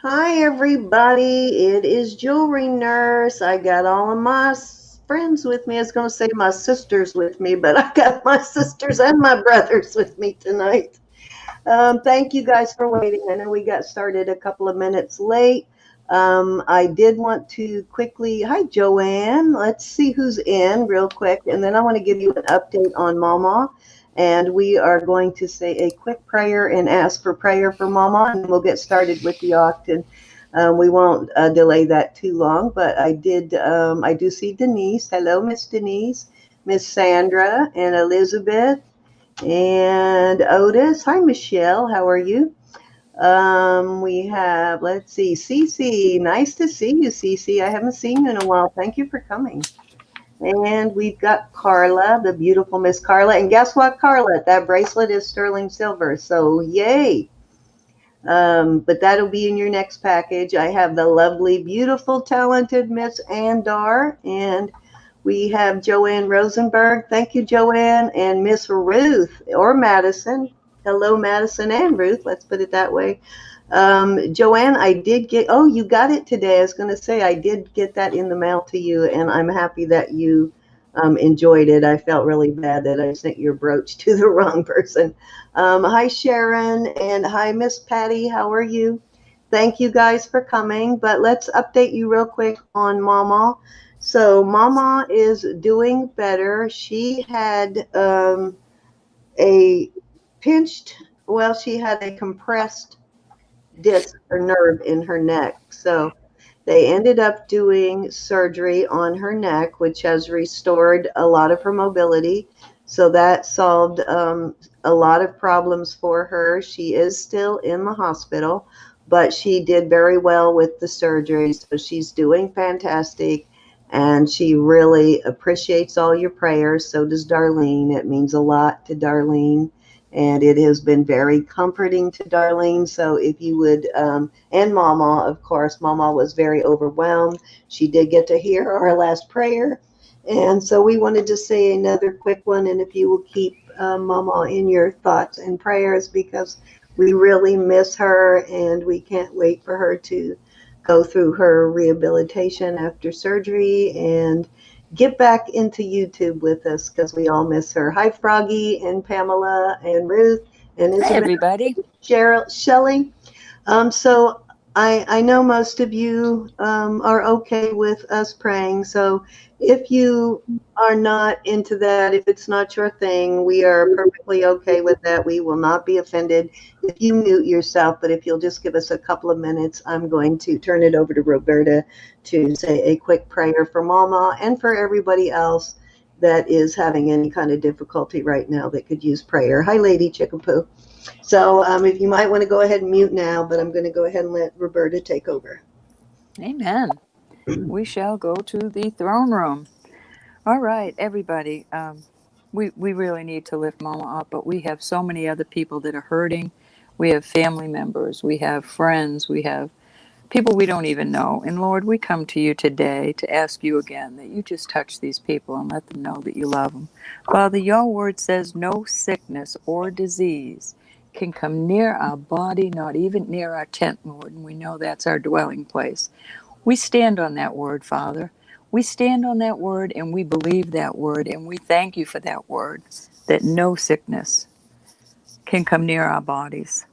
Hi, everybody. It is Jewelry Nurse. I got all of my friends with me. I was going to say my sisters with me, but I got my sisters and my brothers with me tonight. Thank you guys for waiting. I know we got started a couple of minutes late. I did want to quickly, hi, Joanne. Let's see who's in real quick. And then I want to give you an update on Mama. And we are going to say a quick prayer and ask for prayer for Mama, and we'll get started with the auction. We won't delay that too long, but I do see Denise. Hello, Miss Denise, Miss Sandra, and Elizabeth, and Otis. Hi, Michelle. How are you? We have, let's see, Cece. Nice to see you, Cece. I haven't seen you in a while. Thank you for coming. And we've got Carla, the beautiful Miss Carla. And guess what, Carla? That bracelet is sterling silver. So yay. But that'll be in your next package. I have the lovely, beautiful, talented Miss Andar. And we have Joanne Rosenberg. Thank you, Joanne. And Miss Ruth or Madison. Hello, Madison and Ruth. Let's put it that way. Joanne, I did get, oh, you got it today. I was going to say, I did get that in the mail to you, and I'm happy that you enjoyed it. I felt really bad that I sent your brooch to the wrong person. Hi, Sharon, and hi, Miss Patty. How are you? Thank you guys for coming, but let's update you real quick on Mama. So Mama is doing better. She had a pinched, well, she had a compressed disc or nerve in her neck. So they ended up doing surgery on her neck, which has restored a lot of her mobility. So that solved a lot of problems for her. She is still in the hospital, but she did very well with the surgery. So she's doing fantastic. And she really appreciates all your prayers. So does Darlene. It means a lot to Darlene. And it has been very comforting to Darlene. So if you would, and Mama, of course, Mama was very overwhelmed. She did get to hear our last prayer. And so we wanted to say another quick one. And if you will keep Mama in your thoughts and prayers, because we really miss her and we can't wait for her to go through her rehabilitation after surgery and get back into YouTube with us because we all miss her. Hi, Froggy and Pamela and Ruth and Hi, Isabel, everybody. Cheryl, Shelley. So I know most of you are okay with us praying. So if you are not into that, if it's not your thing, we are perfectly okay with that. We will not be offended if you mute yourself. But if you'll just give us a couple of minutes, I'm going to turn it over to Roberta to say a quick prayer for Mama and for everybody else that is having any kind of difficulty right now that could use prayer. Hi, Lady Chickapoo. So if you might want to go ahead and mute now, but I'm going to go ahead and let Roberta take over. Amen. We shall go to the throne room. All right, everybody. We really need to lift Mama up, but we have so many other people that are hurting. We have family members, we have friends, we have people we don't even know. And Lord, we come to you today to ask you again that you just touch these people and let them know that you love them. Father, your word says no sickness or disease can come near our body, not even near our tent, Lord, and we know that's our dwelling place. We stand on that word, Father. We stand on that word and we believe that word and we thank you for that word, that no sickness can come near our bodies.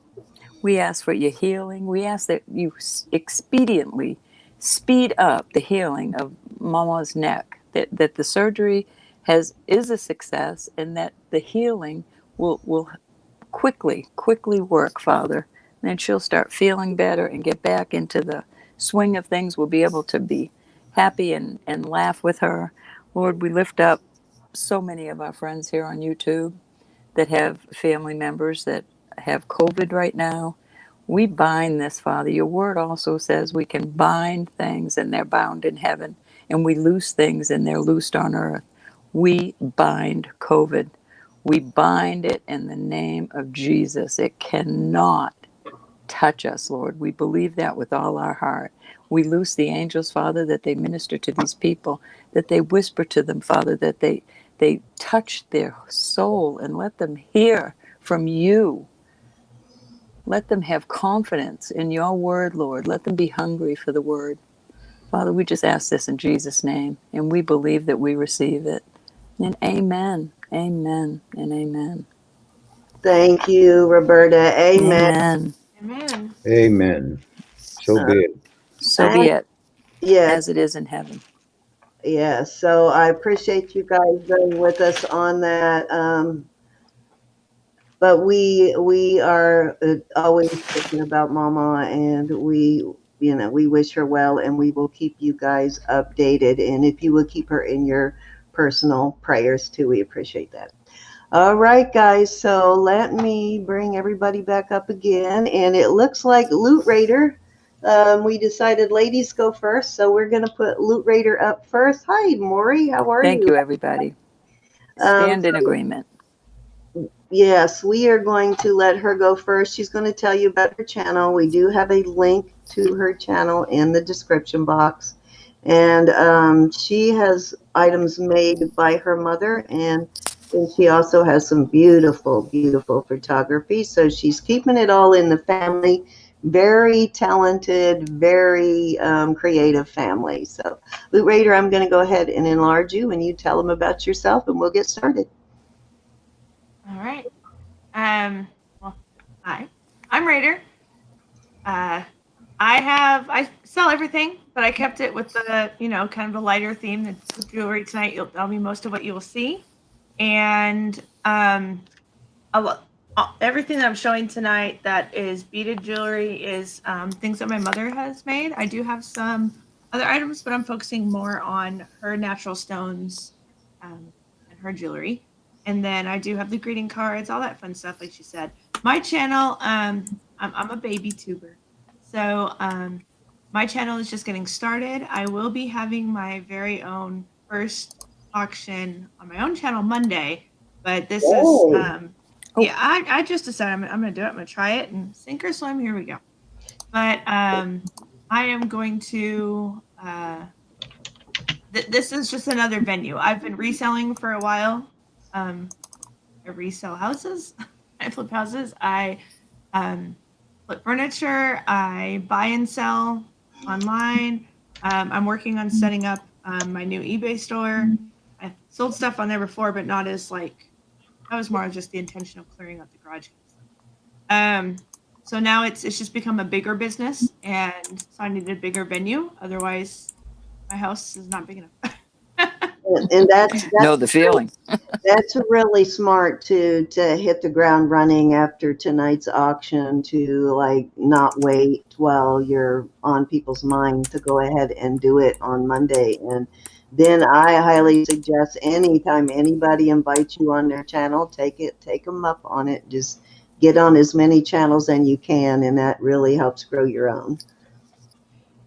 We ask for your healing. We ask that you expediently speed up the healing of Mama's neck, that the surgery is a success and that the healing will quickly work, Father. Then she'll start feeling better and get back into the swing of things. We'll be able to be happy and laugh with her. Lord, we lift up so many of our friends here on YouTube that have family members that have COVID right now. We bind this, Father. Your word also says we can bind things and they're bound in heaven, and we loose things and they're loosed on earth. We bind COVID. We bind it in the name of Jesus. It cannot touch us, Lord. We believe that with all our heart. We loose the angels, Father, that they minister to these people, that they whisper to them, Father, that they touch their soul and let them hear from you. Let them have confidence in your word, Lord. Let them be hungry for the word. Father, we just ask this in Jesus' name, and we believe that we receive it. And amen, amen, and amen. Thank you, Roberta. Amen. Amen. Amen. Amen. So Uh, be it. So be it, yes, as it is in heaven. yes. So I appreciate you guys being with us on that. But we are always thinking about Mama, and we wish her well, and we will keep you guys updated. And if you would keep her in your personal prayers too, we appreciate that. All right, guys. So let me bring everybody back up again, and it looks like Loot Raider. We decided ladies go first, so we're gonna put Loot Raider up first. Hi, Maury. How are Thank you? you, everybody. Stand in agreement. Yes, we are going to let her go first. She's going to tell you about her channel. We do have a link to her channel in the description box. And she has items made by her mother, and she also has some beautiful, beautiful photography. So she's keeping it all in the family. Very talented, very creative family. So, Loot Raider, I'm going to go ahead and enlarge you, and you tell them about yourself, and we'll get started. All right. Well, hi. I'm Raider. I sell everything, but I kept it with the, kind of a lighter theme. The jewelry tonight, that'll be most of what you will see. And everything that I'm showing tonight that is beaded jewelry is things that my mother has made. I do have some other items, but I'm focusing more on her natural stones and her jewelry. And then I do have the greeting cards, all that fun stuff, like she said. My channel, I'm a baby tuber. So my channel is just getting started. I will be having my very own first auction on my own channel Monday, but this is yeah, I just decided I'm going to do it. I'm going to try it and sink or swim. Here we go. But I am going to, this is just another venue. I've been reselling for a while. I resell houses. I flip houses. I flip furniture. I buy and sell online. I'm working on setting up my new eBay store. I've sold stuff on there before, but not as like, that was more just the intention of clearing out the garage. So now it's just become a bigger business, and so I needed a bigger venue. Otherwise, my house is not big enough. And that's Know the feeling. That's really smart to hit the ground running after tonight's auction, to like not wait while you're on people's mind, to go ahead and do it on Monday. And then I highly suggest anytime anybody invites you on their channel, take them up on it. Just get on as many channels as you can, and that really helps grow your own.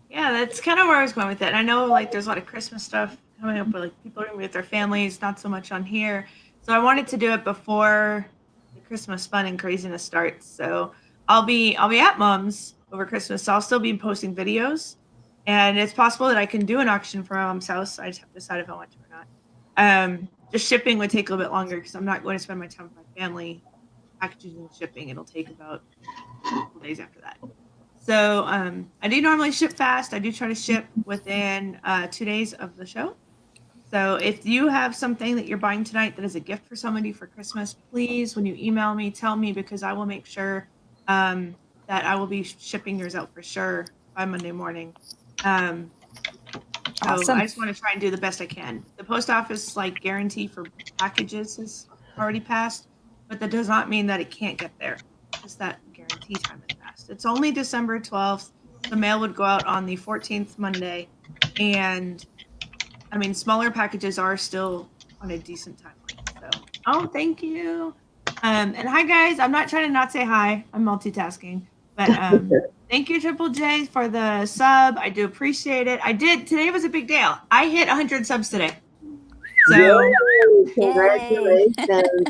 Yeah, that's kind of where I was going with it. And I know like there's a lot of Christmas stuff coming up, where like people are gonna be with their families, not so much on here. So I wanted to do it before the Christmas fun and craziness starts. So I'll be at Mom's over Christmas. So I'll still be posting videos, and it's possible that I can do an auction for my mom's house. I just have to decide if I want to or not. Just shipping would take a little bit longer because I'm not going to spend my time with my family packaging and shipping. It'll take about a couple days after that. So I do normally ship fast. I do try to ship within 2 days of the show. So if you have something that you're buying tonight that is a gift for somebody for Christmas, please, when you email me, tell me, because I will make sure that I will be shipping yours out for sure by Monday morning. So Awesome. I just want to try and do the best I can. The post office guarantee for packages is already passed, but that does not mean that it can't get there. Just that guarantee time is passed. It's only December 12th. The mail would go out on the 14th Monday, and I mean, smaller packages are still on a decent timeline. So, thank you. And hi guys. I'm not trying to not say hi. I'm multitasking, but thank you, Triple J, for the sub. I do appreciate it. Today was a big day. I hit 100 subs today. So Yay, congratulations.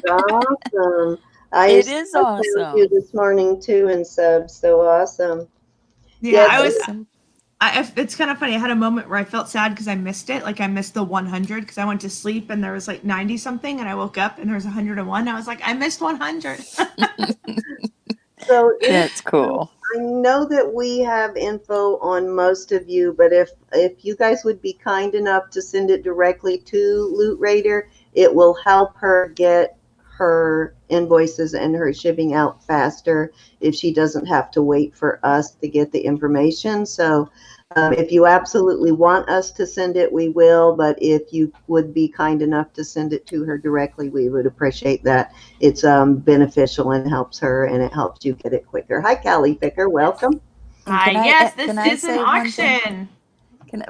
Awesome. It is I found awesome. you this morning too in subs. So awesome. yeah, I was. Awesome. It's kind of funny. I had a moment where I felt sad because I missed it. Like I missed the 100 because I went to sleep and there was like 90 something, and I woke up and there was 101. I was like, I missed 100. So That's cool. I know that we have info on most of you, but if you guys would be kind enough to send it directly to Loot Raider, it will help her get her invoices and her shipping out faster if she doesn't have to wait for us to get the information. So if you absolutely want us to send it, we will. But if you would be kind enough to send it to her directly, we would appreciate that. It's beneficial and helps her, and it helps you get it quicker. Hi, Callie Ficker. Welcome. And Hi, can I yes, a- this can I is an say one thing? auction.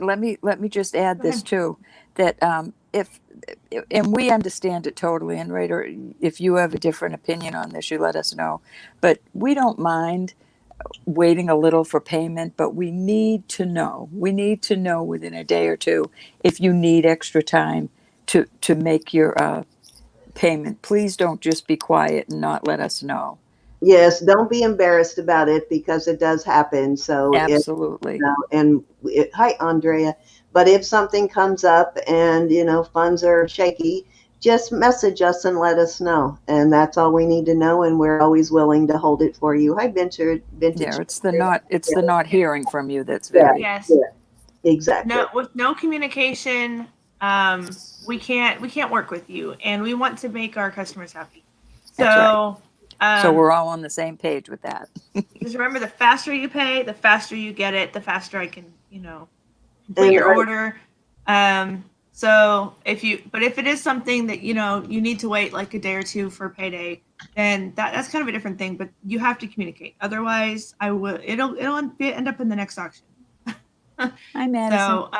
Let me just add Go this ahead. too, that if and we understand it totally, and Raider, if you have a different opinion on this, you let us know. But we don't mind waiting a little for payment, but we need to know. We need to know within a day or two if you need extra time to make your payment. Please don't just be quiet and not let us know. Yes, don't be embarrassed about it because it does happen. So Absolutely. hi, Andrea. But if something comes up and funds are shaky, just message us and let us know, and that's all we need to know. And we're always willing to hold it for you. Hi, Vintage. Yeah, it's the not hearing from you that's Yeah, very Yes. yeah, exactly. No, with no communication, we can't work with you, and we want to make our customers happy. That's So, so we're all on the same page with that. just remember, the faster you pay, the faster you get it, the faster I can, complete And your order. So if it is something that you need to wait like a day or two for payday, then that's kind of a different thing. But you have to communicate. Otherwise, it'll end up in the next auction. Hi, Madison. So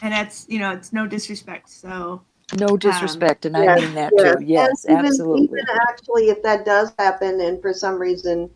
and that's it's no disrespect. So No disrespect, and I yes, mean that yes. too. Yes, And absolutely. even actually, if that does happen, and for some reason,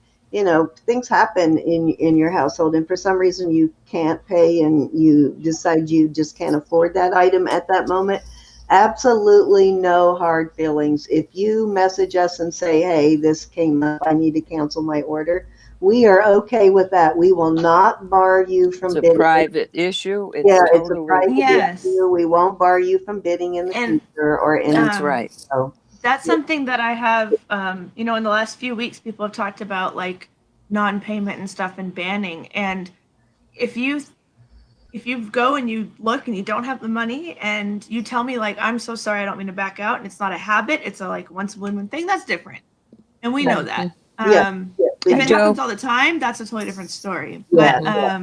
things happen in your household, and for some reason you can't pay, and you decide you just can't afford that item at that moment, absolutely no hard feelings. If you message us and say, "Hey, this came up, I need to cancel my order," we are okay with that. We will not bar you It's from a bidding. private issue. It's Yeah, it's a totally private Yes. issue. We won't bar you from bidding in the And future or anything. That's right. So, that's something that I have, in the last few weeks, people have talked about like non-payment and stuff and banning. And if you go and you look and you don't have the money and you tell me like, I'm so sorry, I don't mean to back out, and it's not a habit, it's a like once a blue moon thing, that's different. And we know that. yeah, If it Joe. happens all the time, that's a totally different story. Yeah, But I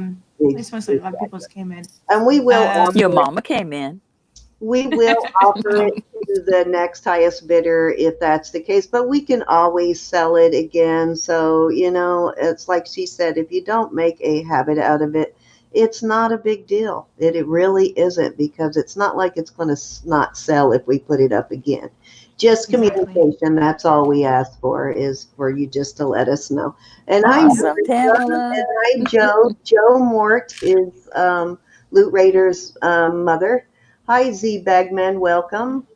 just want to say a lot of people just came in. and we will Your mama came in. we will offer it to the next highest bidder if that's the case, but we can always sell it again. So, it's like she said, if you don't make a habit out of it, it's not a big deal. It really isn't, because it's not like it's going to not sell if we put it up again. Just Exactly. communication. That's all we ask for, is for you just to let us know. And Awesome, Pamela. hi, Joe. Joe Mort is Loot Raider's mother. Hi, Z Bagman. Welcome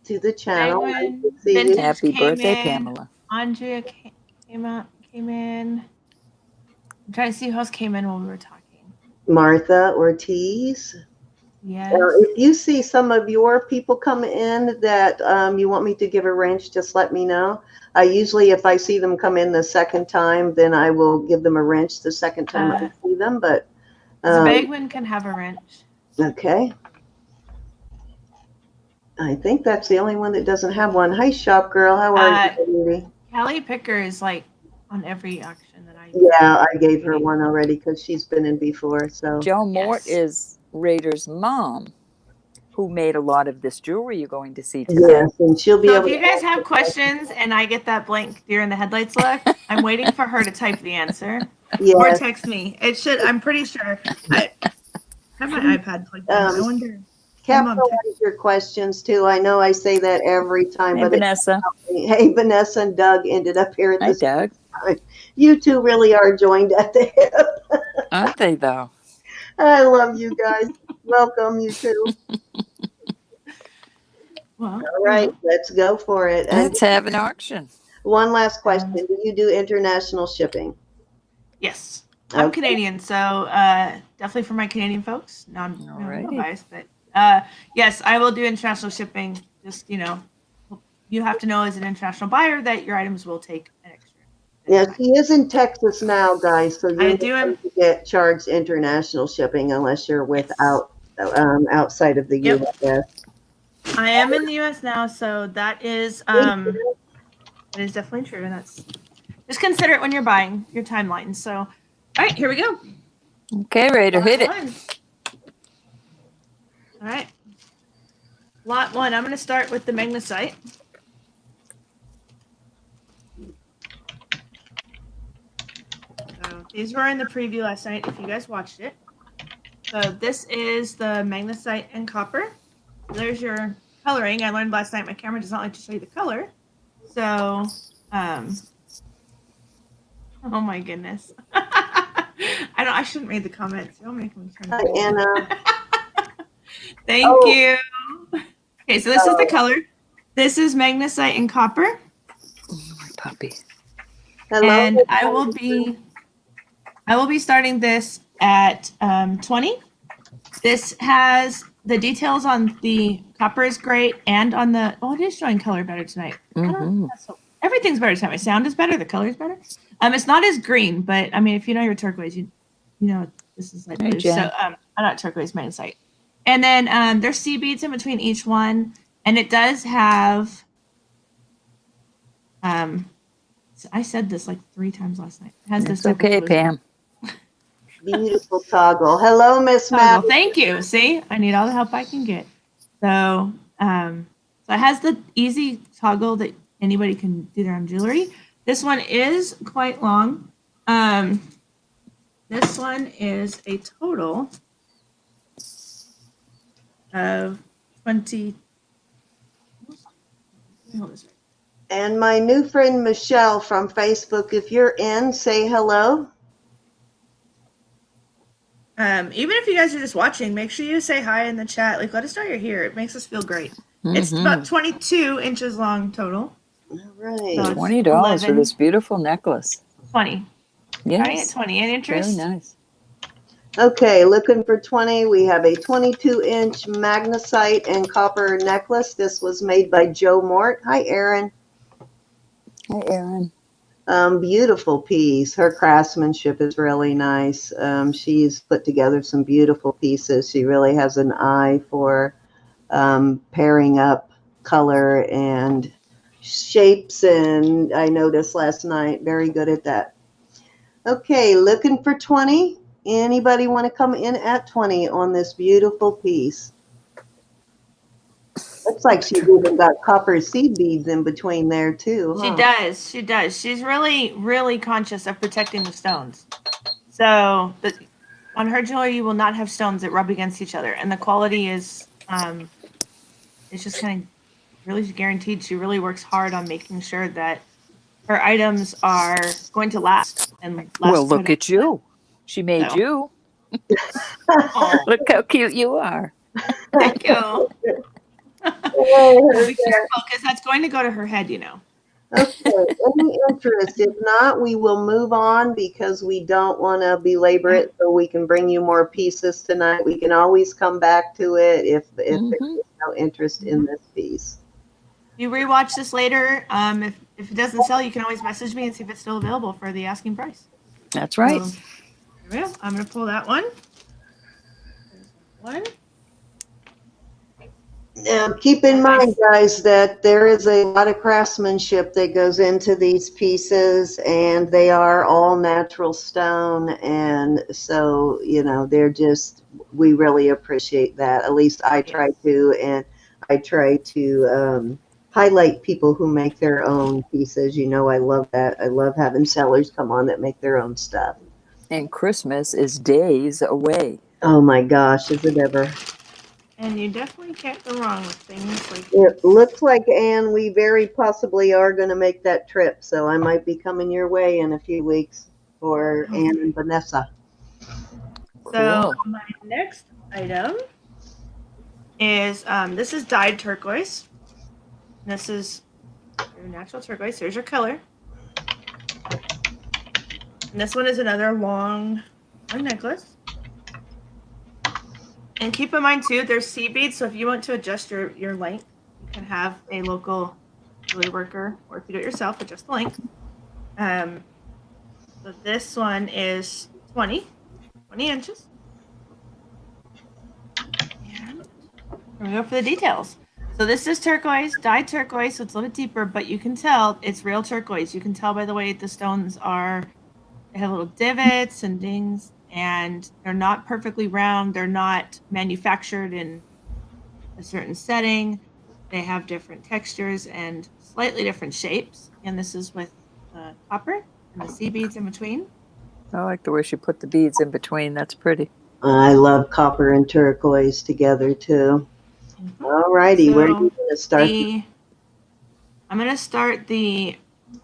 to the channel. Nice Bagman, to see you. Vintage Happy came birthday, in. Pamela. Andrea came in. I'm trying to see who else came in when we were talking. Martha Ortiz. Yes. If you see some of your people come in that you want me to give a wrench, just let me know. I usually, if I see them come in the second time, then I will give them a wrench the second time I see them. But Bagman can have a wrench. Okay. I think that's the only one that doesn't have one. Hi, Shop Girl. How are you, Judy? Callie Picker is like on every auction that I Yeah, I gave her one already because she's been in before. So Joe Mort Yes. is Raider's mom, who made a lot of this jewelry you're going to see today. yes, and she'll be So able if you to guys have questions and I get that blank deer in the headlights look, I'm waiting for her to type the answer or yes. text me. It should. I'm pretty sure. I have my iPad plugged in. I wonder. Capitalize your questions too. I know I say that every time, Hey, but Vanessa. Hey, Vanessa and Doug ended up here at Hi, this Doug. time. You two really are joined at the hip. Aren't they, though? I love you guys. Welcome, you two. Well, all right, let's go for it. And Let's have an auction. one last question: do you do international shipping? Yes, I'm Okay. Canadian, so definitely for my Canadian folks. No, I'm Alrighty. no bias, but yes, I will do international shipping. Just you have to know as an international buyer that your items will take an extra. Yeah, she is in Texas now, guys, so I you're do going to get charged international shipping unless you're without outside of the Yep. U.S. I am in the U.S. now, so that is definitely true. And that's just consider it when you're buying your timeline. So, all right, here we go. Okay, Raider, hit it. One. All right. Lot one. I'm going to start with the Magnesite. So these were in the preview last night if you guys watched it. So this is the Magnesite and copper. There's your coloring. I learned last night my camera does not like to show you the color. So, oh my goodness. I shouldn't read the comments. I'll make them turn. Hi, Anna. Thank you. Okay, so this is the color. This is Magnesite and copper. My puppy. Hello. And I will be starting this at 20. This has the details on the copper is great, and on the it is showing color better tonight. Everything's better tonight. My sound is better. The color is better. It's not as green, but I mean, if you know your turquoise, you know this is like blue. So I'm not turquoise, Magnesite. And then there's sea beads in between each one, and it does have. I said this like 3 times last night. It has this. Okay, Pam. Beautiful toggle. Hello, Miss Matt. Thank you. See, I need all the help I can get. So, so it has the easy toggle that anybody can do their own jewelry. This one is quite long. This one is a total of 20. And my new friend Michelle from Facebook, if you're in, say hello. Even if you guys are just watching, make sure you say hi in the chat. Like, let us know you're here. It makes us feel great. It's about 22 inches long total. All right. So $20 for this beautiful necklace. 20. Yes. At 20 in interest. Very nice. Okay, looking for 20. We have a 22-inch magnesite and copper necklace. This was made by Joe Mort. Hi, Erin. Hi, Erin. Beautiful piece. Her craftsmanship is really nice. She's put together some beautiful pieces. She really has an eye for pairing up color and shapes, and I noticed last night, very good at that. Okay, looking for 20. Anybody want to come in at 20 on this beautiful piece? Looks like she's even got copper seed beads in between there too. Huh? She does. She's really, really conscious of protecting the stones. So on her jewelry, you will not have stones that rub against each other, and the quality is, it's just kind of really guaranteed. She really works hard on making sure that her items are going to last. Well, look at you. She made you. Look how cute you are. Thank you. Be careful, because that's going to go to her head, you know. Okay, any interest? If not, we will move on because we don't want to belabor it, so we can bring you more pieces tonight. We can always come back to it if there's no interest in this piece. You rewatch this later. If it doesn't sell, you can always message me and see if it's still available for the asking price. That's right. Here we go. I'm going to pull that one. One. Now, keep in mind, guys, that there is a lot of craftsmanship that goes into these pieces, and they are all natural stone, and so, you know, we really appreciate that. At least I try to, and I try to highlight people who make their own pieces. You know, I love that. I love having sellers come on that make their own stuff. And Christmas is days away. Oh my gosh, is it ever? And you definitely can't go wrong with things like it looks like, Anne, we very possibly are going to make that trip. So I might be coming your way in a few weeks for Anne and Vanessa. So my next item is, this is dyed turquoise. This is your natural turquoise. Here's your color. And this one is another long necklace. And keep in mind, too, there's sea beads, so if you want to adjust your length, you can have a local jewelry worker, or if you do it yourself, adjust the length. So this one is 20 inches. And here we go for the details. So this is turquoise, dyed turquoise, so it's a little bit deeper, but you can tell it's real turquoise. You can tell by the way the stones are, they have little divots and dings, and they're not perfectly round. They're not manufactured in a certain setting. They have different textures and slightly different shapes. And this is with copper and the sea beads in between. I like the way she put the beads in between. That's pretty. I love copper and turquoise together too. All righty, So where are you going to start? I'm going to start the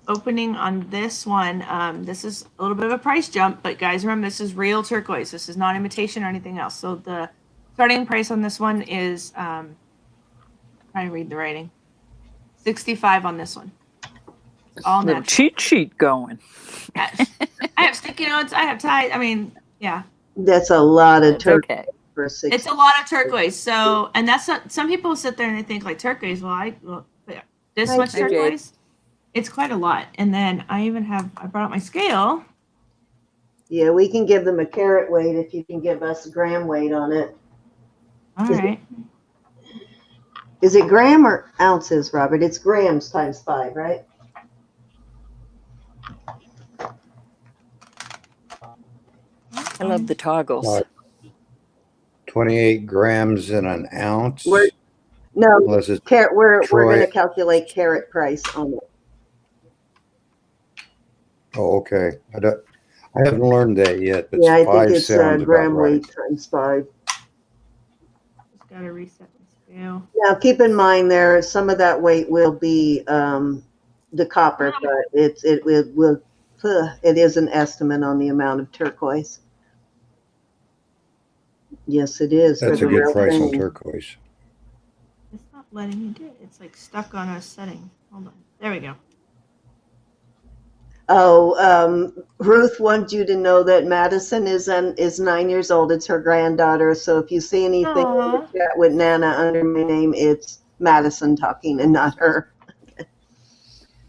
opening on this one. This is a little bit of a price jump, but guys, remember this is real turquoise. This is not imitation or anything else. So the starting price on this one is, trying to read the writing, $65 on this one. All Little natural. cheat sheet going. Yes. I have sticky notes. I have ties. I mean, yeah. That's a lot of It's turquoise okay. for 60. It's a lot of turquoise. So, and that's not, some people sit there and they think like turquoise. Well, this much Hi, Jade. turquoise, it's quite a lot. And then I brought out my scale. Yeah, we can give them a carat weight if you can give us a gram weight on it. All right. Is it gram or ounces, Robert? It's grams times 5, right? I love the toggles. 28 grams in an ounce. No, Unless it's carat. We're Troy. going to calculate carat price on it. Oh, okay. I haven't learned that yet, but Yeah, I think 5 it's sounds gram about right. weight times 5. Just got to reset the scale. Now, keep in mind there some of that weight will be the copper, but it is an estimate on the amount of turquoise. Yes, it is. That's for a the good real price on thing. turquoise. It's not letting me do it. It's like stuck on a setting. Hold on. There we go. Oh, Ruth wants you to know that Madison is 9 years old. It's her granddaughter. So if you see anything in the chat with Nana under my name, it's Madison talking and not her.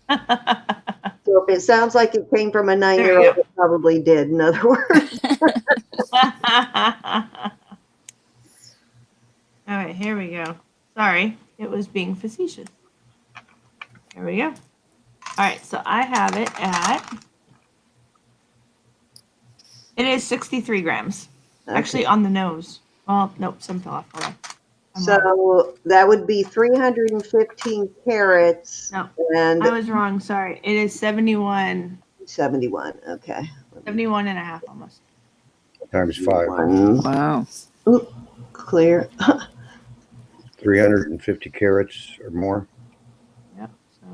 So if it sounds like it came from a 9-year-old, it probably did. In other words. All right, here we go. Sorry, it was being facetious. Here we go. All right, so I have it at, it is 63 grams. Okay. Actually on the nose. Well, nope, some fell off. Hold on. So that would be 315 carats. No, and I was wrong. Sorry. It is 71. 71. Okay. 71 and a half almost. Times 5. Wow. Oop, clear. 350 carats or more. Yep. So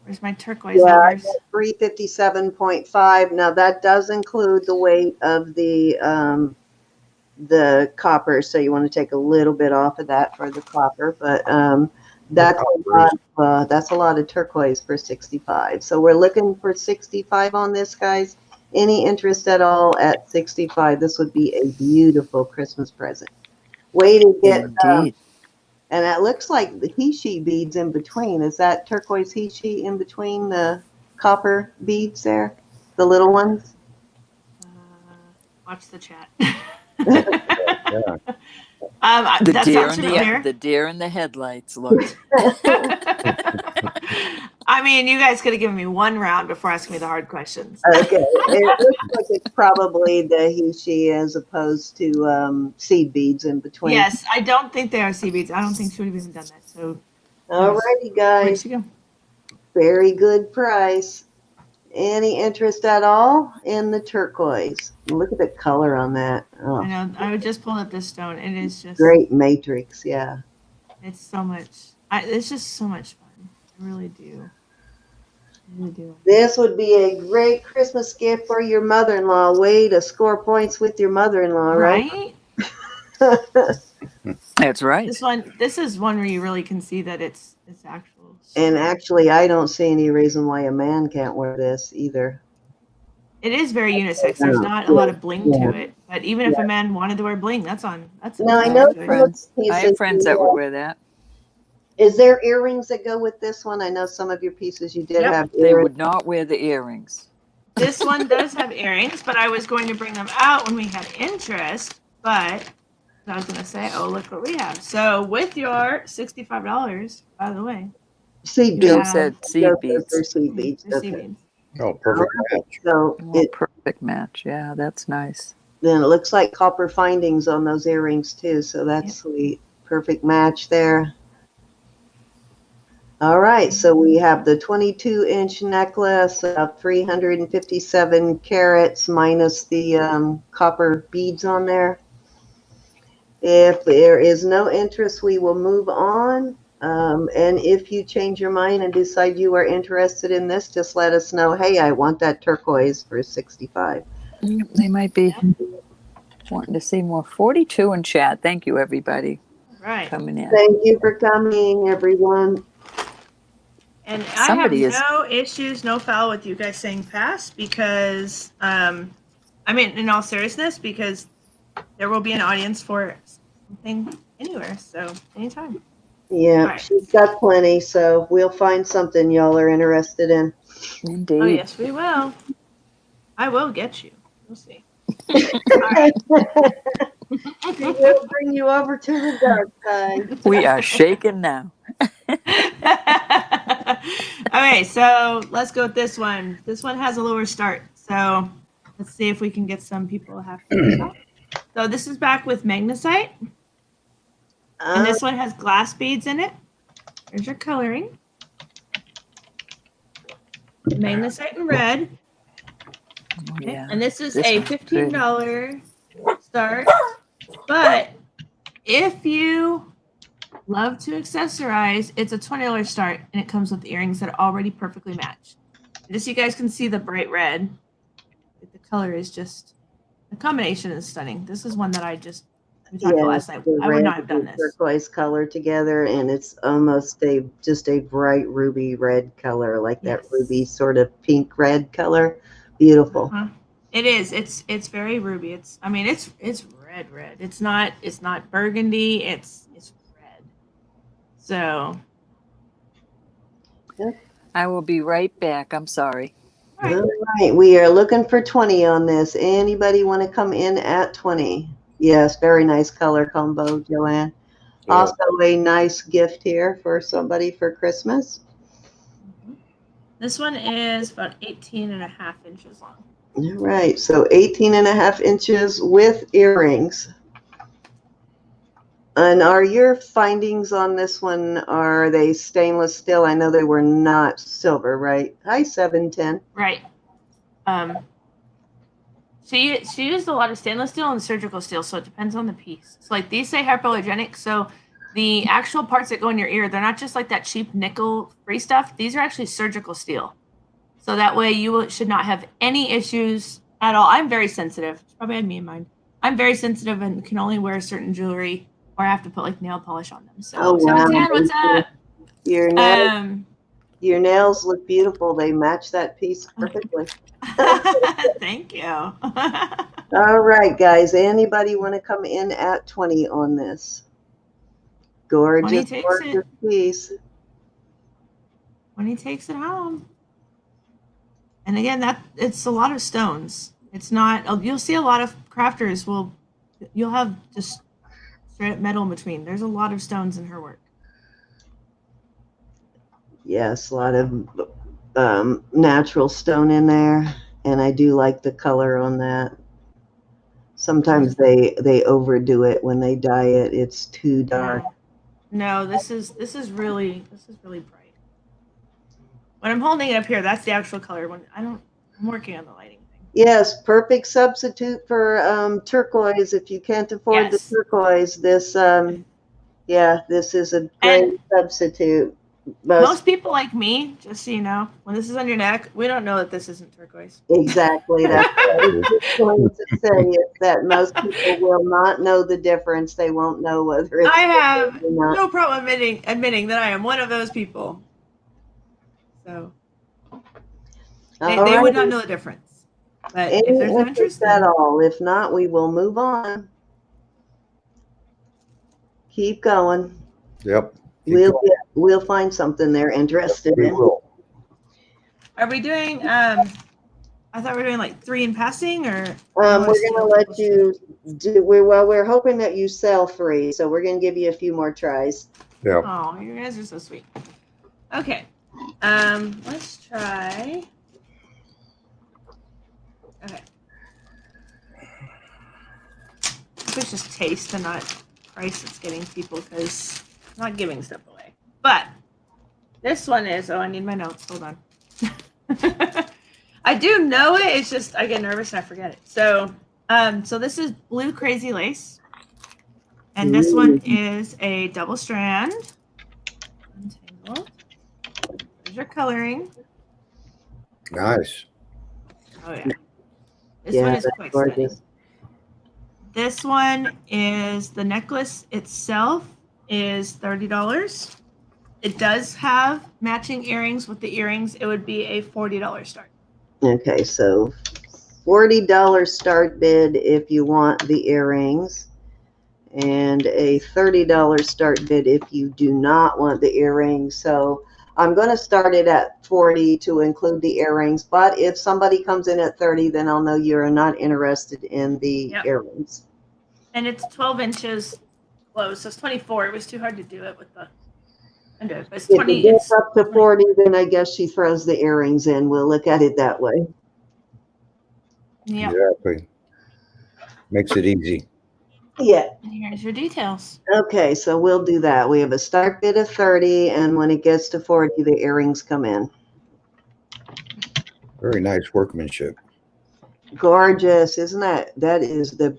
where's my turquoise Yeah, numbers? 357.5. Now that does include the weight of the copper, so you want to take a little bit off of that for the copper, but that's a lot of turquoise for 65. So we're looking for 65 on this, guys. Any interest at all at 65? This would be a beautiful Christmas present. Way to get Indeed. and it looks like the Hishi beads in between. Is that turquoise Hishi in between the copper beads there? The little ones? Watch the chat. Yeah. The deer in the headlights. Look. I mean, you guys could have given me one round before asking me the hard questions. Okay. It looks like it's probably the Hishi as opposed to seed beads in between. Yes, I don't think they are sea beads. I don't think she would have even done that. So, All righty, guys. where'd she go? Very good price. Any interest at all in the turquoise? Look at the color on that. Oh, I know. I would just pull up this stone. It is just great matrix. Yeah. It's so much. It's just so much fun. I really do. I really do. This would be a great Christmas gift for your mother-in-law. Way to score points with your mother-in-law, right? That's right. This is one where you really can see that it's actual. And actually, I don't see any reason why a man can't wear this either. It is very unisex. There's not a lot of bling to it, but even if a man wanted to wear bling, that's on. That's no, I know friends. I have friends that would wear that. Is there earrings that go with this one? I know some of your pieces you did have earrings. They would not wear the earrings. This one does have earrings, but I was going to bring them out when we had interest, but I was going to say, oh, look what we have. So with your $65, by the way, Seed you Joe have beads. said seed Joe says beads. they're seed beads. their sea Okay. beads. Oh, perfect match. So Oh, perfect match. Yeah, that's nice. then it looks like copper findings on those earrings too. So that's Yep. sweet. Perfect match there. All right, so we have the 22-inch necklace, 357 carats minus the copper beads on there. If there is no interest, we will move on. And if you change your mind and decide you are interested in this, just let us know. Hey, I want that turquoise for 65. They might be wanting to see more. 42 in chat. Thank you, everybody, Right. coming in. Thank you for coming, everyone. And Somebody I is- have no issues, no foul with you guys saying pass because, I mean, in all seriousness, because there will be an audience for something anywhere. So anytime. Yeah, Right. she's got plenty, so we'll find something y'all are interested in. Indeed. Oh, yes, we will. I will get you. We'll see. She will bring you over to the dark side. We are shaking now. Okay, so let's go with this one. This one has a lower start. So let's see if we can get some people happy with that. So this is back with Magnesite. And this one has glass beads in it. There's your coloring. Magnesite in red. Okay. Yeah. And this is This a one's $15 start. But if you love to accessorize, it's a $20 start, and it comes with earrings that are already perfectly matched. Just so you guys can see the bright red. The color is just, the combination is stunning. This is one that we talked about last night. the I would red not have done and this. turquoise color together, and it's almost just a bright ruby red color, like that Yes. ruby sort of pink red color. Beautiful. Uh-huh. It is. It's very ruby. It's red. It's not burgundy. It's red. So. I will be right back. I'm sorry. All right. All right, we are looking for 20 on this. Anybody want to come in at 20? Yes, very nice color combo, Joanne. Yeah. Also a nice gift here for somebody for Christmas. This one is about 18.5 inches long. All right, so 18.5 inches with earrings. And are your findings on this one, are they stainless steel? I know they were not silver, right? Hi, 710. Right. She used a lot of stainless steel and surgical steel, so it depends on the piece. So like these say hypoallergenic, so the actual parts that go in your ear, they're not just like that cheap nickel free stuff. These are actually surgical steel. So that way you should not have any issues at all. I'm very sensitive. She probably had me in mind. I'm very sensitive and can only wear certain jewelry, or I have to put like nail polish on them. So Oh, wow. 710, what's up? Your nails look beautiful. They match that piece perfectly. Thank you. All right, guys. Anybody want to come in at 20 on this? Gorgeous, 20 takes gorgeous piece. When he takes it home. And again, it's a lot of stones. It's not, you'll see a lot of crafters you'll have just straight up metal in between. There's a lot of stones in her work. Yes, a lot of natural stone in there. And I do like the color on that. Sometimes they overdo it when they dye it. It's too dark. No, this is really bright. When I'm holding it up here, that's the actual color. I'm working on the lighting thing. Yes, perfect substitute for turquoise. If you can't afford the turquoise, this this is a great substitute. Most people like me, just so you know, when this is on your neck, we don't know that this isn't turquoise. Exactly. That's what I was just going to say, is that most people will not know the difference. They won't know whether it's I have or not. no problem admitting that I am one of those people. So they would not know the difference. But if there's no interest at all. If not, we will move on. Keep going. Yep. We'll find something they're interested in. Are we doing I thought we were doing like 3 in passing, or We're going to let you do, we're hoping that you sell 3, so we're going to give you a few more tries. Yeah. Oh, you guys are so sweet. Okay. Let's try. Okay. It's just taste and not price that's getting people, because I'm not giving stuff away. But this one is, I need my notes. Hold on. I do know it. It's just I get nervous and I forget it. So, so this is blue crazy lace, and this one is a double strand. Untangled. There's your coloring. Nice. Oh yeah. This one is quite stunning. This one is the necklace itself is $30. It does have matching earrings. With the earrings, it would be a $40 start. Okay, so $40 start bid if you want the earrings, and a $30 start bid if you do not want the earrings. So I'm going to start it at $40 to include the earrings, but if somebody comes in at $30, then I'll know you're not interested in the earrings. And it's 12 inches closed, so it's 24. It was too hard to do it with the under. But it's 20. If it gets up to 40, then I guess she throws the earrings in. We'll look at it that way. Yeah. Exactly. Makes it easy. Yeah. And here's your details. Okay, so we'll do that. We have a start bid of 30, and when it gets to 40, the earrings come in. Very nice workmanship. Gorgeous, isn't that? That is the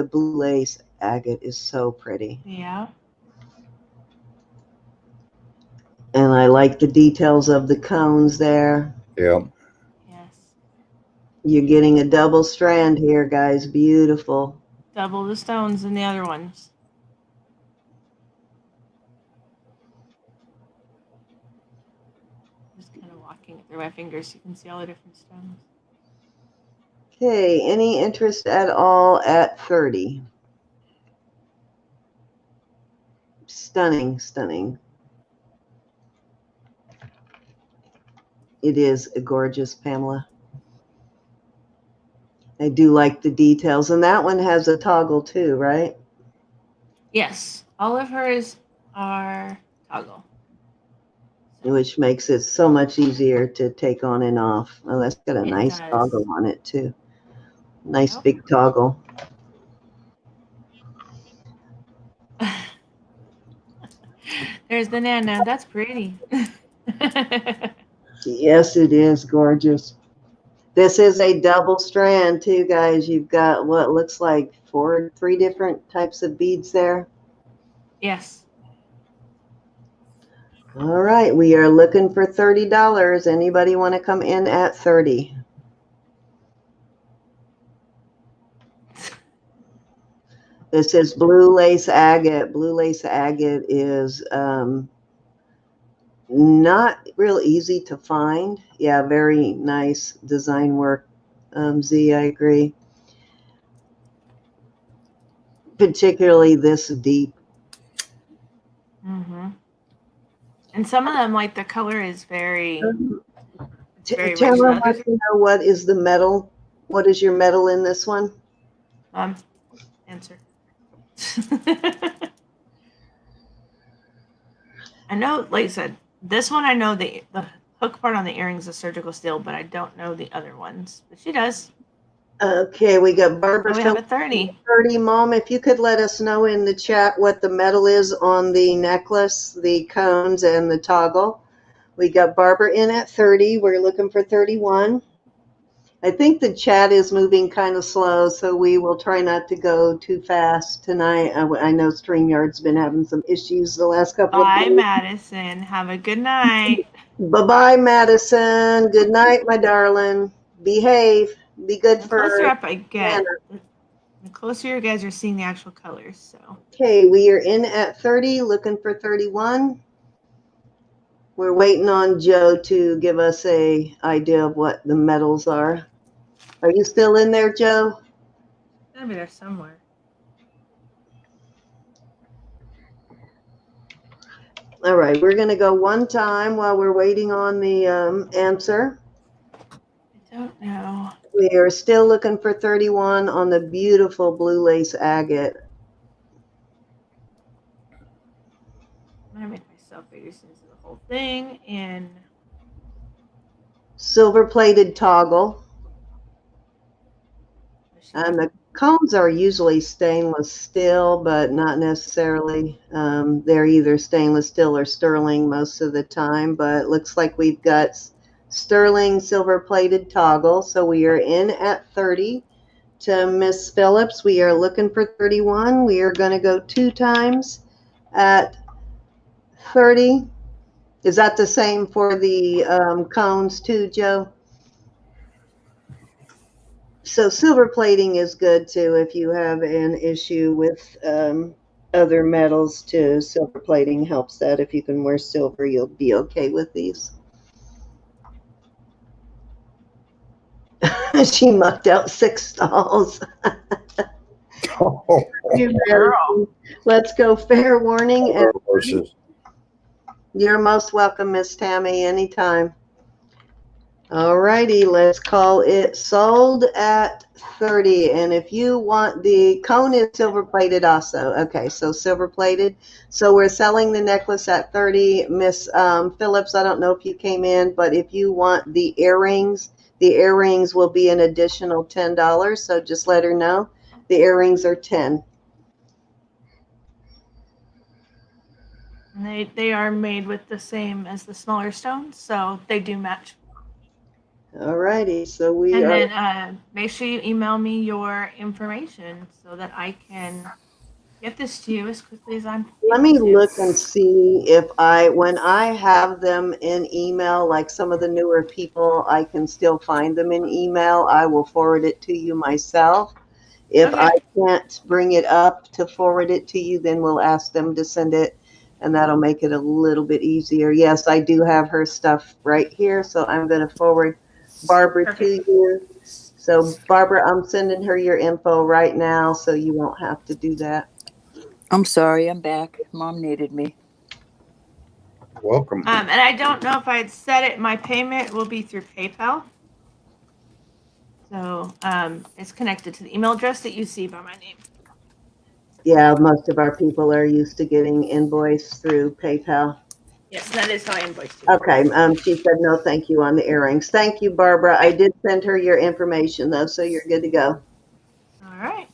blue lace agate is so pretty. Yeah. And I like the details of the cones there. Yeah. Yes. You're getting a double strand here, guys. Beautiful. Double the stones in the other ones. Just kind of walking it through my fingers so you can see all the different stones. Okay, any interest at all at 30? Stunning, stunning. It is gorgeous, Pamela. I do like the details. And that one has a toggle too, right? Yes. All of hers are toggle. Which makes it so much easier to take on and off. Oh, that's got a nice toggle on it too. Nice big toggle. There's the Nana. That's pretty. Yes, it is gorgeous. This is a double strand too, guys. You've got what looks like 3 different types of beads there. Yes. All right, we are looking for $30. Anybody want to come in at 30? This is blue lace agate. Blue lace agate is not real easy to find. Yeah, very nice design work. Z, I agree. Particularly this deep. Mm-hmm. And some of them, like the color is very rich. Tamara wants to know what is the metal. What is your metal in this one? Answer. I know, like I said, this one I know the hook part on the earrings is surgical steel, but I don't know the other ones. But she does. Okay, we got Barbara. We have a 30. 30, Mom. If you could let us know in the chat what the metal is on the necklace, the cones, and the toggle. We got Barbara in at 30. We're looking for 31. I think the chat is moving kind of slow, so we will try not to go too fast tonight. I know StreamYard's been having some issues the last couple of days. Bye, Madison. Have a good night. Bye-bye, Madison. Good night, my darling. Behave. Be good The for closer up I get, Anna. the closer you guys are seeing the actual colors. So. Okay, we are in at 30, looking for 31. We're waiting on Joe to give us a idea of what the metals are. Are you still in there, Joe? It's gotta be there somewhere. All right, we're going to go one time while we're waiting on the answer. don't know. We are still looking for 31 on the beautiful blue lace agate. I'm gonna make myself bigger since the whole thing and Silver plated toggle. And the cones are usually stainless steel, but not necessarily. They're either stainless steel or sterling most of the time, but it looks like we've got sterling silver plated toggle. So we are in at 30. To Miss Phillips, we are looking for 31. We are going to go 2 times at 30. Is that the same for the cones too, Joe? So silver plating is good too if you have an issue with other metals too. Silver plating helps that. If you can wear silver, you'll be okay with these. She mucked out 6 stalls. You girl. Let's go fair warning. And Horses. you're most welcome, Miss Tammy, anytime. All righty, let's call it sold at 30. And if you want, the cone is silver plated also. Okay, so silver plated. So we're selling the necklace at 30. Miss Phillips, I don't know if you came in, but if you want the earrings will be an additional $10. So just let her know. The earrings are 10. And they are made with the same as the smaller stones, so they do match. All righty, so we and are. then make sure you email me your information so that I can get this to you as quickly as I'm Let me able to. look and see if when I have them in email, like some of the newer people, I can still find them in email. I will forward it to you myself. If Okay. I can't bring it up to forward it to you, then we'll ask them to send it, and that'll make it a little bit easier. Yes, I do have her stuff right here, so I'm going to forward Barbara Perfect. to you. So Barbara, I'm sending her your info right now, so you won't have to do that. I'm sorry, I'm back. Mom needed me. Welcome. And I don't know if I had said it. My payment will be through PayPal. So it's connected to the email address that you see by my name. Yeah, most of our people are used to getting invoiced through PayPal. Yes, that is how I invoiced you. Okay, she said no thank you on the earrings. Thank you, Barbara. I did send her your information though, so you're good to go. All right.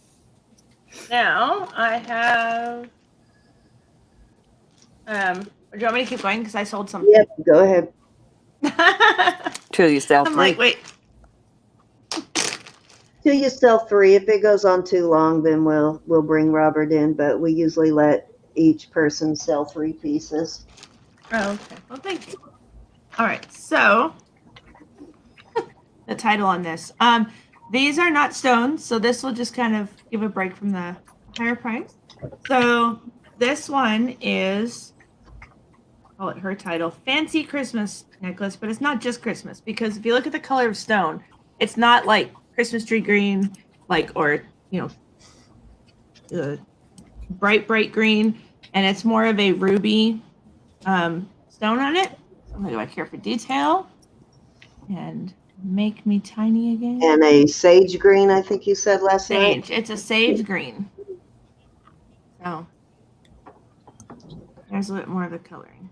Now I have. Do you want me to keep going because I sold some? Yep, go ahead. Till you sell I'm 3. like, wait. Till you sell 3. If it goes on too long, then we'll bring Robert in, but we usually let each person sell 3 pieces. Oh, okay. Well, thank you. All right. So the title on this. These are not stones, so this will just kind of give a break from the higher price. So this one is, call it her title, Fancy Christmas Necklace, but it's not just Christmas, because if you look at the color of stone, it's not like Christmas tree green, or bright green, and it's more of a ruby stone on it. So I'm gonna go back here for detail and make me tiny again. And a sage green, I think you said last night. Sage. It's a sage green. So there's a little bit more of the coloring.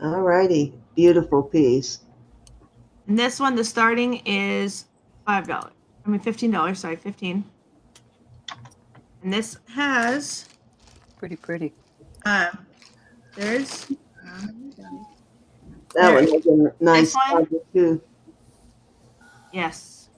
All righty, beautiful piece. And this one, the starting is $5. I mean $15. Sorry, 15. And this has Pretty. there's That one has a nice color too. Yes,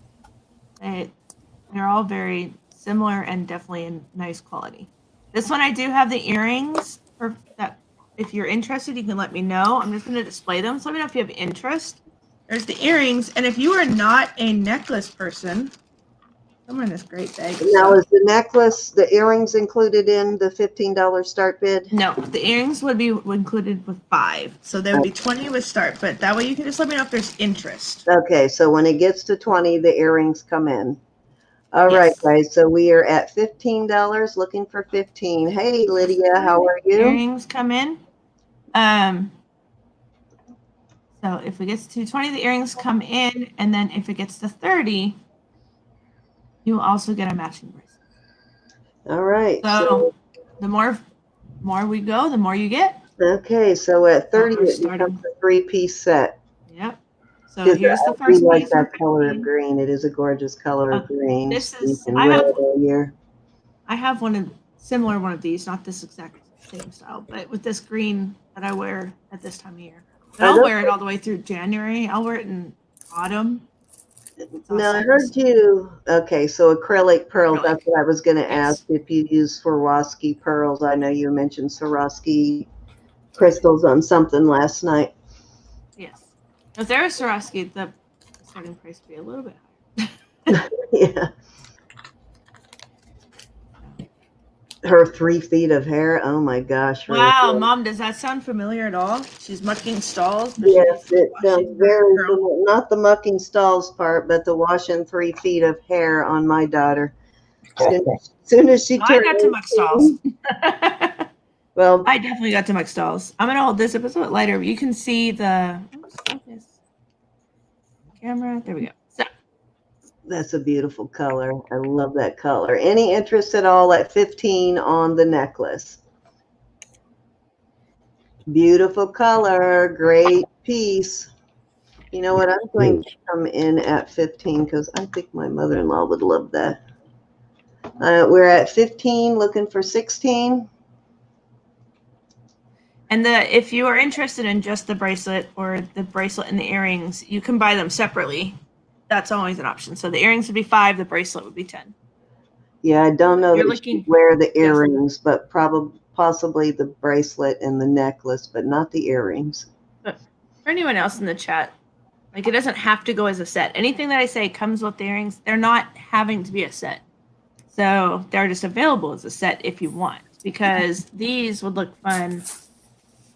they're all very similar and definitely in nice quality. This one I do have the earrings for that. If you're interested, you can let me know. I'm just going to display them. So let me know if you have interest. There's the earrings, and if you are not a necklace person, somewhere in this great bag. Now, is the necklace, the earrings included in the $15 start bid? No, the earrings would be included with 5, so there would be 20 with start. But that way, you can just let me know if there's interest. Okay, so when it gets to 20, the earrings come in. All right, guys. So we are at $15, looking for 15. Hey, Lydia, how are you? Earrings come in. So if it gets to 20, the earrings come in, and then if it gets to 30, you will also get a matching bracelet. All right. So the more we go, the more you get. Okay, so at 30, we're it starting. becomes a 3-piece set. Yep. So here's the I really first like piece. that color of green. It is a gorgeous color of green. This You is can wear it all year. I have one of these, not this exact same style, but with this green that I wear at this time of year. But I'll wear it all the way through January. I'll wear it in autumn. Now I heard you. Okay, so acrylic pearls. Acrylic. That's what I was going to Yes. ask if you use Swarovski pearls. I know you mentioned Swarovski crystals on something last night. Yes. If there was Swarovski, the starting price would be a little bit higher. Yeah. Her 3 feet of hair. Oh my gosh. Wow, Mom, does that sound familiar at all? She's mucking stalls. Yes, it sounds very familiar. Not the mucking stalls part, but the washing 3 feet of hair on my daughter. Soon as she turned. I got to muck stalls. Well, I definitely got to muck stalls. I'm gonna hold this up a bit lighter. You can see the camera. There we go. So that's a beautiful color. I love that color. Any interest at all at 15 on the necklace? Beautiful color, great piece. You know what? I'm going to come in at 15 because I think my mother-in-law would love that. We're at 15, looking for 16. And if you are interested in just the bracelet or the bracelet and the earrings, you can buy them separately. That's always an option. So the earrings would be 5, the bracelet would be 10. Yeah, I don't know that you wear the earrings, but possibly the bracelet and the necklace, but not the earrings. But for anyone else in the chat, like it doesn't have to go as a set. Anything that I say comes with the earrings. They're not having to be a set. So they're just available as a set if you want, because these would look fun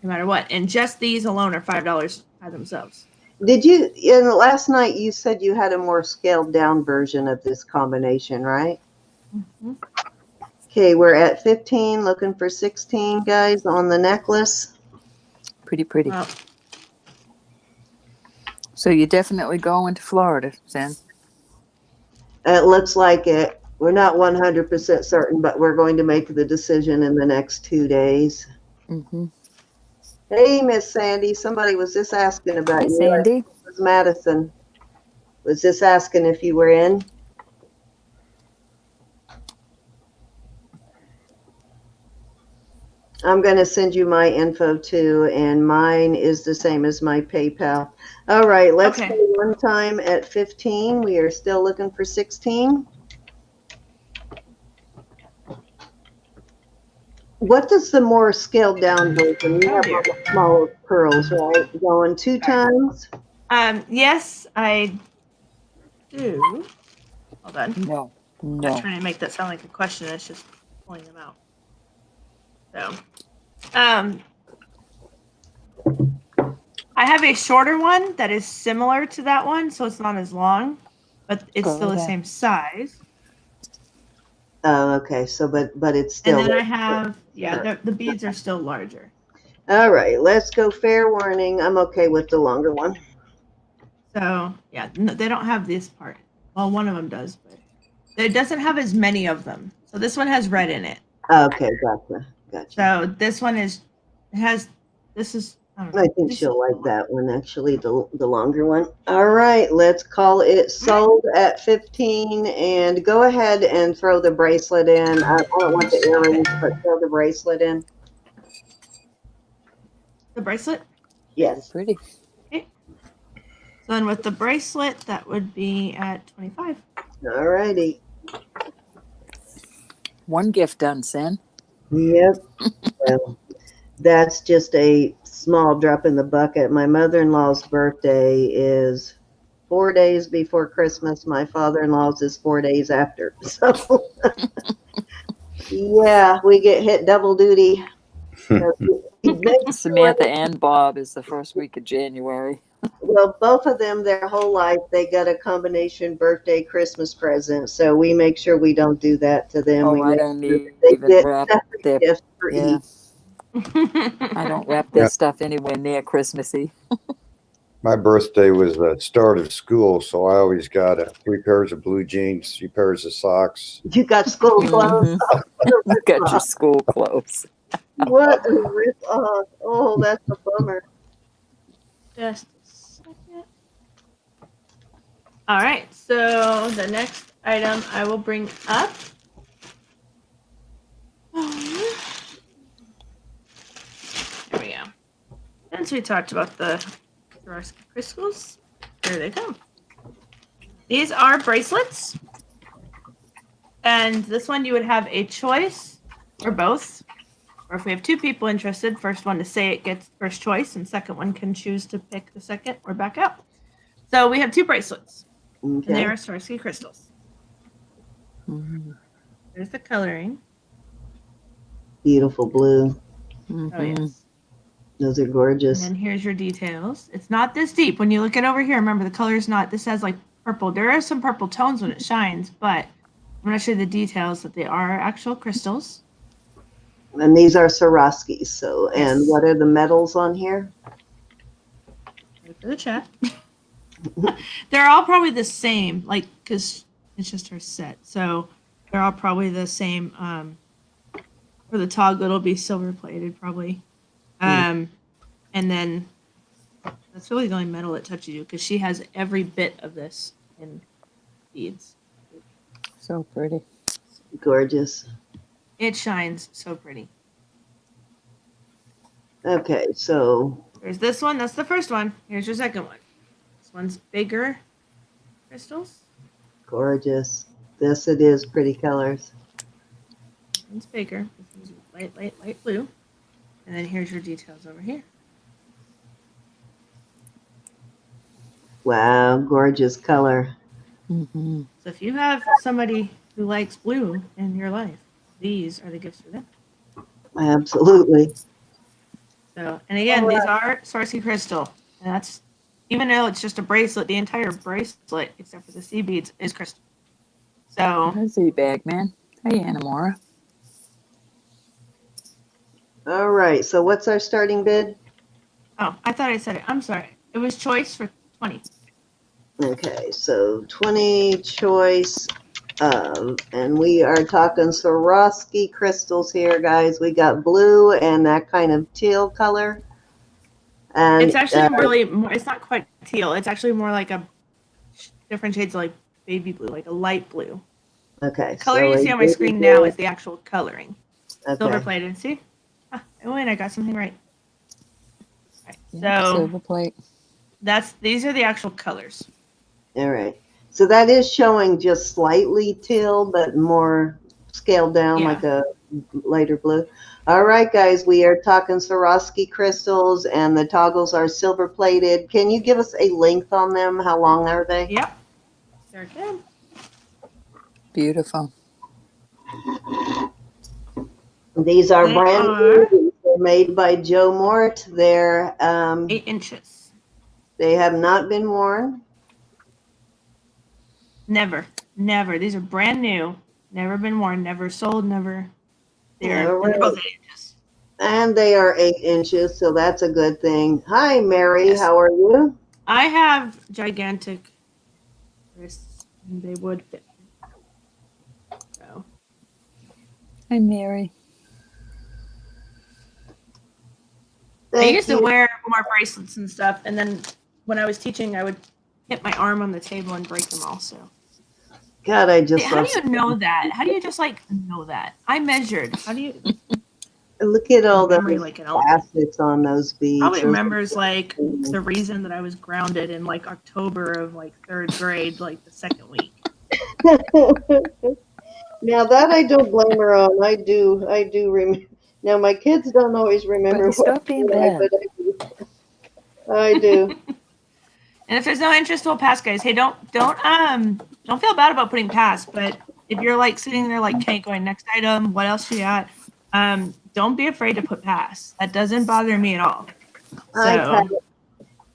no matter what. And just these alone are $5 by themselves. Did you, last night you said you had a more scaled down version of this combination, right? Mm-hmm. Okay, we're at 15, looking for 16, guys, on the necklace. Pretty. Well, so you're definitely going to Florida, Zen? It looks like it. We're not 100% certain, but we're going to make the decision in the next 2 days. Mm-hmm. Hey, Miss Sandy, somebody was just asking about you. Sandy? It was Madison. Was just asking if you were in. I'm going to send you my info too, and mine is the same as my PayPal. All right, let's go one time at 15. We are still looking for 16. What does the more scaled down version? You have all the smaller pearls, right? Going 2 times? Yes, I do. Hold on. No. I'm not trying to make that sound like a question. It's just pulling them out. So, I have a shorter one that is similar to that one, so it's not as long, but it's still the same size. Oh, okay. So, but it's still. And then I have, the beads are still larger. All right, let's go. Fair warning. I'm okay with the longer one. So, yeah, no, they don't have this part. Well, one of them does, but it doesn't have as many of them. So this one has red in it. Okay, gotcha. So this one is, I think she'll like that one, actually, the longer one. All right, let's call it sold at 15, and go ahead and throw the bracelet in. I don't want the earrings, but throw the bracelet in. The bracelet? Yes. Pretty. Okay. So then with the bracelet, that would be at 25. All righty. One gift done, Sen. Yep. Well, that's just a small drop in the bucket. My mother-in-law's birthday is 4 days before Christmas. My father-in-law's is 4 days after. So, yeah, we get hit double duty. Samantha and Bob is the first week of January. Well, both of them, their whole life, they got a combination birthday, Christmas present. So we make sure we don't do that to them. Oh, I don't need even wrap their gifts for each. I don't wrap their stuff anywhere near Christmassy. My birthday was the start of school, so I always got 3 pairs of blue jeans, 3 pairs of socks. You got school clothes. Mhm. Got your school clothes. What a rip off. Oh, that's a bummer. Just a second. All right, so the next item I will bring up. There we go. Since we talked about the Swarovski crystals, here they come. These are bracelets. And this one you would have a choice or both. Or if we have 2 people interested, first one to say it gets first choice, and second one can choose to pick the second or back out. So we have 2 bracelets. Okay. And they are Swarovski crystals. Mm-hmm. There's the coloring. Beautiful blue. Mm-hmm. Oh, yes. Those are gorgeous. And then here's your details. It's not this deep. When you look it over here, remember the color is not, this has like purple. There are some purple tones when it shines, but I'm going to show you the details that they are actual crystals. And these are Swarovskis. So, and Yes. what are the metals on here? Wait for the chat. They're all probably the same, like, because it's just her set. So they're all probably the same. For the toggle, it'll be silver plated probably. And then that's really the only metal that touches you, because she has every bit of this in beads. So pretty. Gorgeous. It shines so pretty. Okay, so There's this one. That's the first one. Here's your second one. This one's bigger crystals. gorgeous. This it is, pretty colors. It's bigger. This one's light blue. And then here's your details over here. Wow, gorgeous color. Mm-hmm. So if you have somebody who likes blue in your life, these are the gifts for them. Absolutely. So, and again, these are Swarovski crystal. And that's, even though it's just a bracelet, the entire bracelet, except for the sea beads, is crystal. So, There's the bag man. Hey, Anamora. All right, so what's our starting bid? oh, I thought I said it. I'm sorry. It was choice for 20. Okay, so 20 choice of, and we are talking Swarovski crystals here, guys. We got blue and that kind of teal color. And It's actually really more, it's not quite teal. It's actually more like a different shades of like baby blue, like a light blue. okay. The color so you a see on my baby screen blue. now is the actual coloring. Silver Okay. plated. See? Ah, I win. I got something right. Right. Yeah, So silver plate. these are the actual colors. All right. So that is showing just slightly teal, but more scaled down, Yeah. like a lighter blue. All right, guys, we are talking Swarovski crystals, and the toggles are silver plated. Can you give us a length on them? How long are they? Yep. Sure can. Beautiful. These are They brand are- new. They're made by Joe Mort. They're 8 inches. they have not been worn. Never. These are brand new. Never been worn. Never sold. Never. They're All right. both 8 inches. And they are 8 inches, so that's a good thing. Hi, Mary. Yes. How are you? I have gigantic wrists, and they would fit. So Hi, Mary. I Thank used you. to wear more bracelets and stuff, and then when I was teaching, I would hit my arm on the table and break them all. So God, I just how love do you know that? How do you just like know that? I measured. How do you look at all the memory like an elephant? plastics on those beads. Probably Those- remembers like the reason that I was grounded in like October of like 3rd grade, like the second week. Now that I don't blame her on. I do remember. Now my kids don't always remember But stop being bad. but I do. And if there's no interest, we'll pass, guys. Hey, don't feel bad about putting pass. But if you're like sitting there like, okay, going next item, what else you got? Don't be afraid to put pass. That doesn't bother me at all.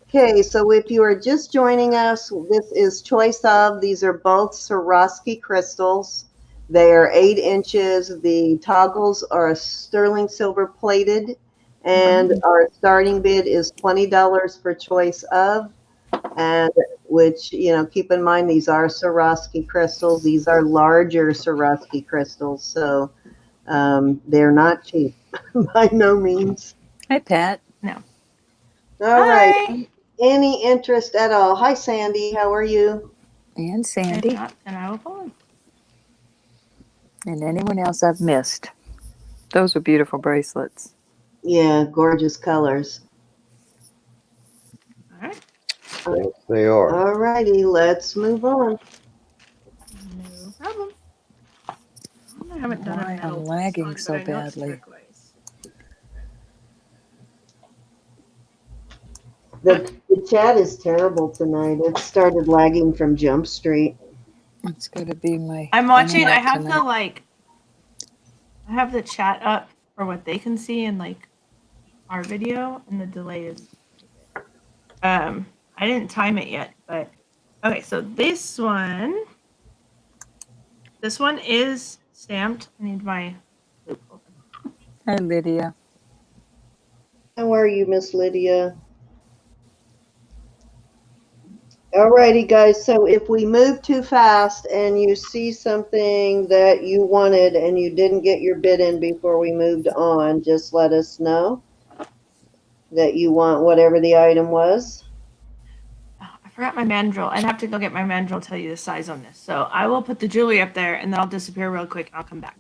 Okay, so if you are just joining us, this is choice of. These are both Swarovski crystals. They are 8 inches. The toggles are sterling silver plated. And our starting bid is $20 for choice of, and which, you know, keep in mind, these are Swarovski crystals. These are larger Swarovski crystals, so they're not cheap by no means. Hi, Pat. No. All right. Hi. Any interest at all? Hi, Sandy. How are you? And If Sandy. not, then I will pull it. And anyone else I've missed. Those are beautiful bracelets. Yeah, gorgeous colors. All right. Yes, they are. All righty, let's move on. No problem. I haven't done Why a metal I'm lagging one, so but I know it's badly. turquoise. The chat is terrible tonight. It started lagging from Jump Street. It's got to be my. I'm watching. I internet have tonight. I have the chat up for what they can see in like our video, and the delay is. I didn't time it yet, but okay. So this one is stamped. I need my loop open. Hi, Lydia. How are you, Miss Lydia? Alrighty, guys, so if we move too fast and you see something that you wanted and you didn't get your bid in before we moved on, just let us know that you want whatever the item was. Oh, I forgot my mandrel. I'd have to go get my mandrel, tell you the size on this. So I will put the jewelry up there, and then I'll disappear real quick, and I'll come back.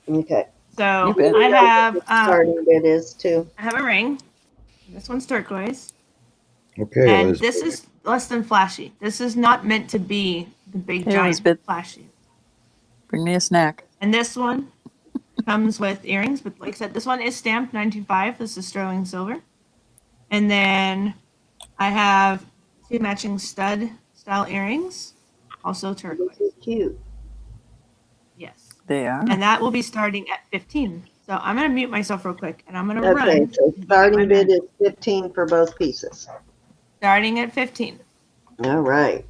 Okay. So You bet. I have Starting bid is too. I have a ring. This one's turquoise. Okay, And Liz. this is less than flashy. This is not meant to be the big Hey, giant Elizabeth. flashy. Bring me a snack. And this one comes with earrings, but like I said, this one is stamped 925. This is sterling silver. And then I have 2 matching stud style earrings, also turquoise. This is cute. Yes. They are. And that will be starting at 15. So I'm going to mute myself real quick, and I'm going to Okay, run. so starting bid is 15 for both pieces. Starting at 15. All right.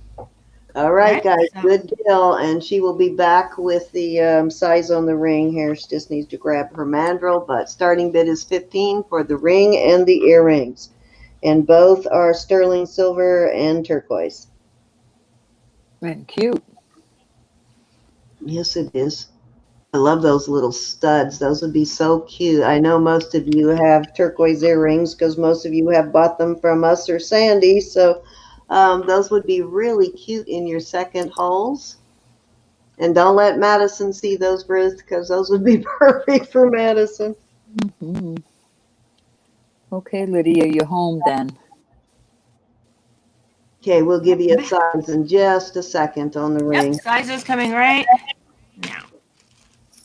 All right, Okay, guys, so- good deal. And she will be back with the size on the ring here. She just needs to grab her mandrel, but starting bid is 15 for the ring and the earrings. And both are sterling silver and turquoise. And cute. Yes, it is. I love those little studs. Those would be so cute. I know most of you have turquoise earrings because most of you have bought them from us or Sandy. So those would be really cute in your second holes. And don't let Madison see those, Ruth, because those would be perfect for Madison. Mm-hmm. Okay, Lydia, you're home then. Okay, we'll give you a size in just a second on the ring. Yep, size is coming right now.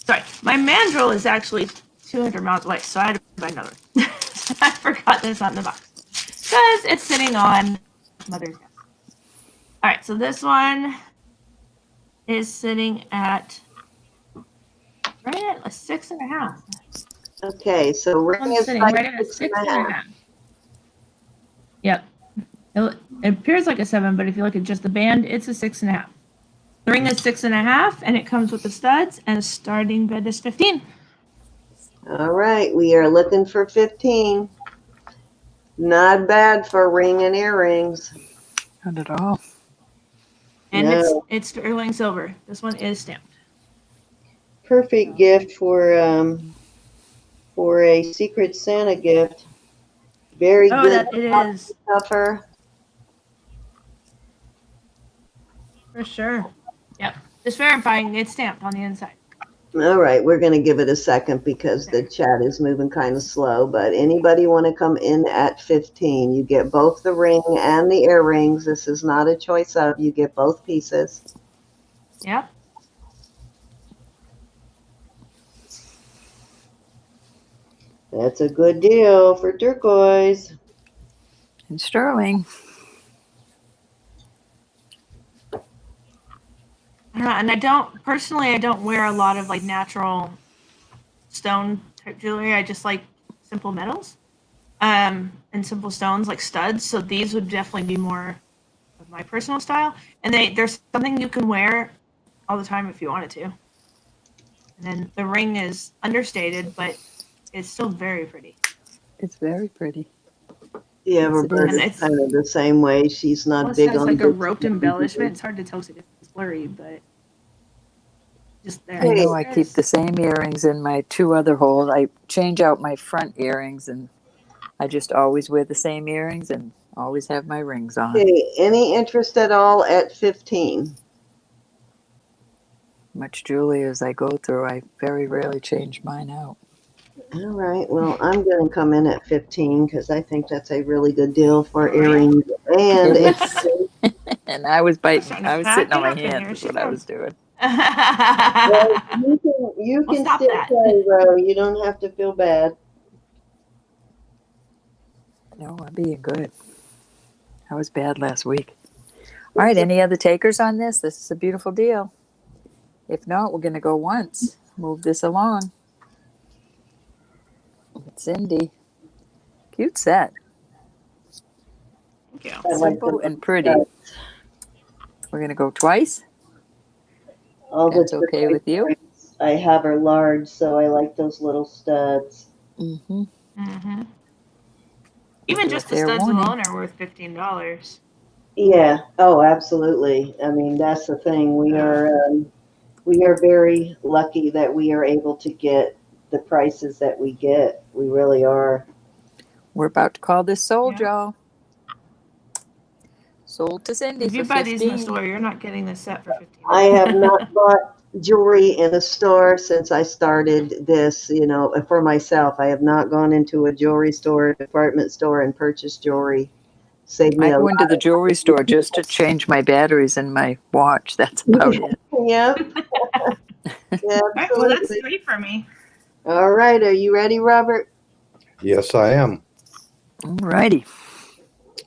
Sorry, my mandrel is actually 200 miles away, so I had to buy another. I forgot this on the box because it's sitting on Mother's desk. All right, so this one is sitting at right at a 6.5. Okay, so ring One's is sitting size right at a 6.5. 6.5. Yep, it appears like a 7, but if you look at just the band, it's a 6.5. The ring is 6.5, and it comes with the studs, and the starting bid is 15. All right, we are looking for 15. Not bad for ring and earrings. Not at all. And No. it's sterling silver. This one is stamped. Perfect gift for a Secret Santa gift. Very Oh, good. that it is. Tougher. For sure. Yep. Just verifying it's stamped on the inside. All right, we're going to give it a second because the chat is moving kind of slow. But anybody want to come in at 15? You get both the ring and the earrings. This is not a choice of. You get both pieces. Yep. That's a good deal for turquoise. And sterling. And I don't wear a lot of like natural stone type jewelry. I just like simple metals and simple stones like studs. So these would definitely be more of my personal style. And there's something you can wear all the time if you wanted to. And then the ring is understated, but it's still very pretty. It's very pretty. Yeah, Yes, it Roberta's is. And it's- kind of the same way. She's not Plus, big has on like a big roped things. embellishment. It's hard to tell if it's blurry, but just there. I know Hey. I keep the same earrings in my 2 other holes. I change out my front earrings, and I just always wear the same earrings and always have my rings on. Okay, any interest at all at 15? Much jewelry as I go through, I very rarely change mine out. All right, well, I'm going to come in at 15 because I think that's a really good deal for Oh, yeah. earrings. And It it's is. And I was biting. Starting to I was pack sitting on it my up, and hands. here Is she what I comes. was doing. well, you Well, can stop still that. play, Ro. You don't have to feel bad. No, I'm being good. I was bad last week. All right, any other takers on this? This is a beautiful deal. If not, we're going to go once. Move this along. Cindy. Cute set. Thank you. I like Simple the and pretty. We're going to go twice. all That's the okay with you? turquoise I have are large, so I like those little studs. Mm-hmm. Mm-hmm. Even do just a the fair studs warning. alone are worth $15. Yeah. Oh, absolutely. I mean, that's the thing. We are very lucky that we are able to get the prices that we get. We really are. We're about to call this sold, Yeah. y'all. Sold to Cindy If you for buy these in the 15. store, you're not getting this set for $15. I have not bought jewelry in a store since I started this, for myself. I have not gone into a jewelry store, department store, and purchased jewelry. Saved me I a go lot. into the jewelry store just to change my batteries in my watch. That's about it. Yep. Yeah, All right, well, that's absolutely. 3 for me. All right. Are you ready, Robert? Yes, I am. All righty.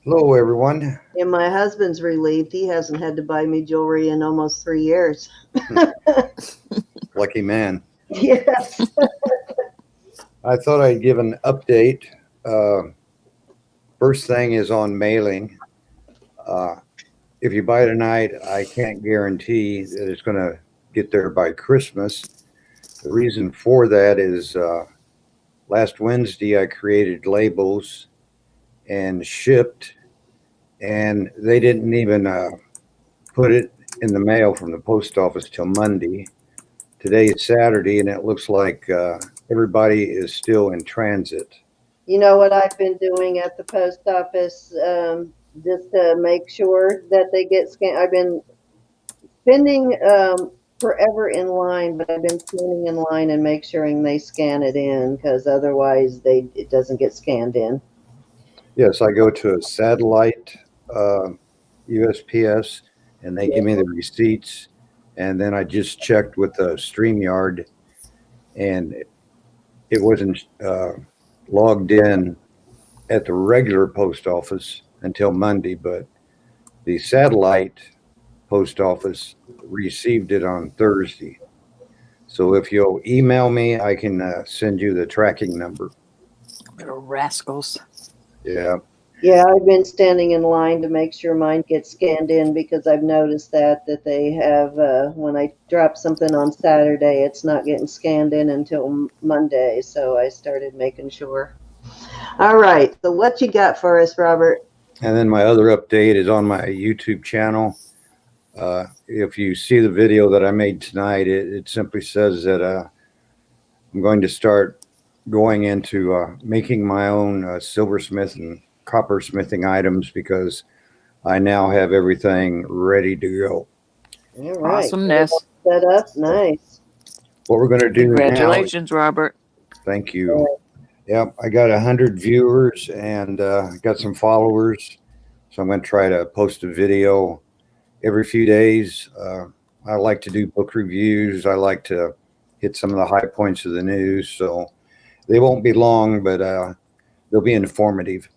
Hello, everyone. And my husband's relieved. He hasn't had to buy me jewelry in almost 3 years. Lucky man. Yes. I thought I'd give an update. First thing is on mailing. If you buy tonight, I can't guarantee that it's going to get there by Christmas. The reason for that is last Wednesday I created labels and shipped, and they didn't even put it in the mail from the post office till Monday. Today is Saturday, and it looks like everybody is still in transit. You know what I've been doing at the post office, just to make sure that they get scanned. I've been spending forever in line, but I've been standing in line and make sure they scan it in because otherwise it doesn't get scanned in. Yes, I go to a satellite USPS, and they give me the receipts, and then I just checked with the StreamYard, and it wasn't logged in at the regular post office until Monday, but the satellite post office received it on Thursday. So if you'll email me, I can send you the tracking number. Little rascals. Yeah. Yeah, I've been standing in line to make sure mine gets scanned in because I've noticed that they have, when I drop something on Saturday, it's not getting scanned in until Monday. So I started making sure. All right. So what you got for us, Robert? And then my other update is on my YouTube channel. If you see the video that I made tonight, it simply says that I'm going to start going into making my own silversmith and coppersmithing items because I now have everything ready to go. All right. Awesomeness. Set up. Nice. What we're going to do now. Congratulations, Robert. Thank you. Yep, I got 100 viewers and got some followers. So I'm going to try to post a video every few days. I like to do book reviews. I like to hit some of the high points of the news. So they won't be long, but they'll be informative.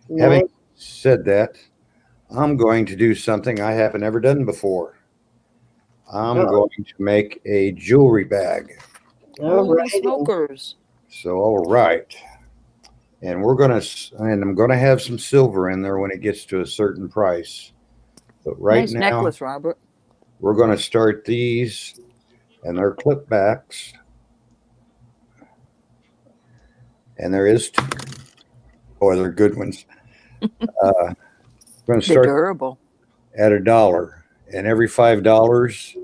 Nice. Having said that, I'm going to do something I haven't ever done before. I'm going to make a jewelry bag. All Holy right. smokers. So, all right. And I'm going to have some silver in there when it gets to a certain price. But right Nice now, necklace, Robert. we're going to start these, and they're clip backs. And there is two. Oh, they're good ones. We're going to They're start durable. at $1. And every $5,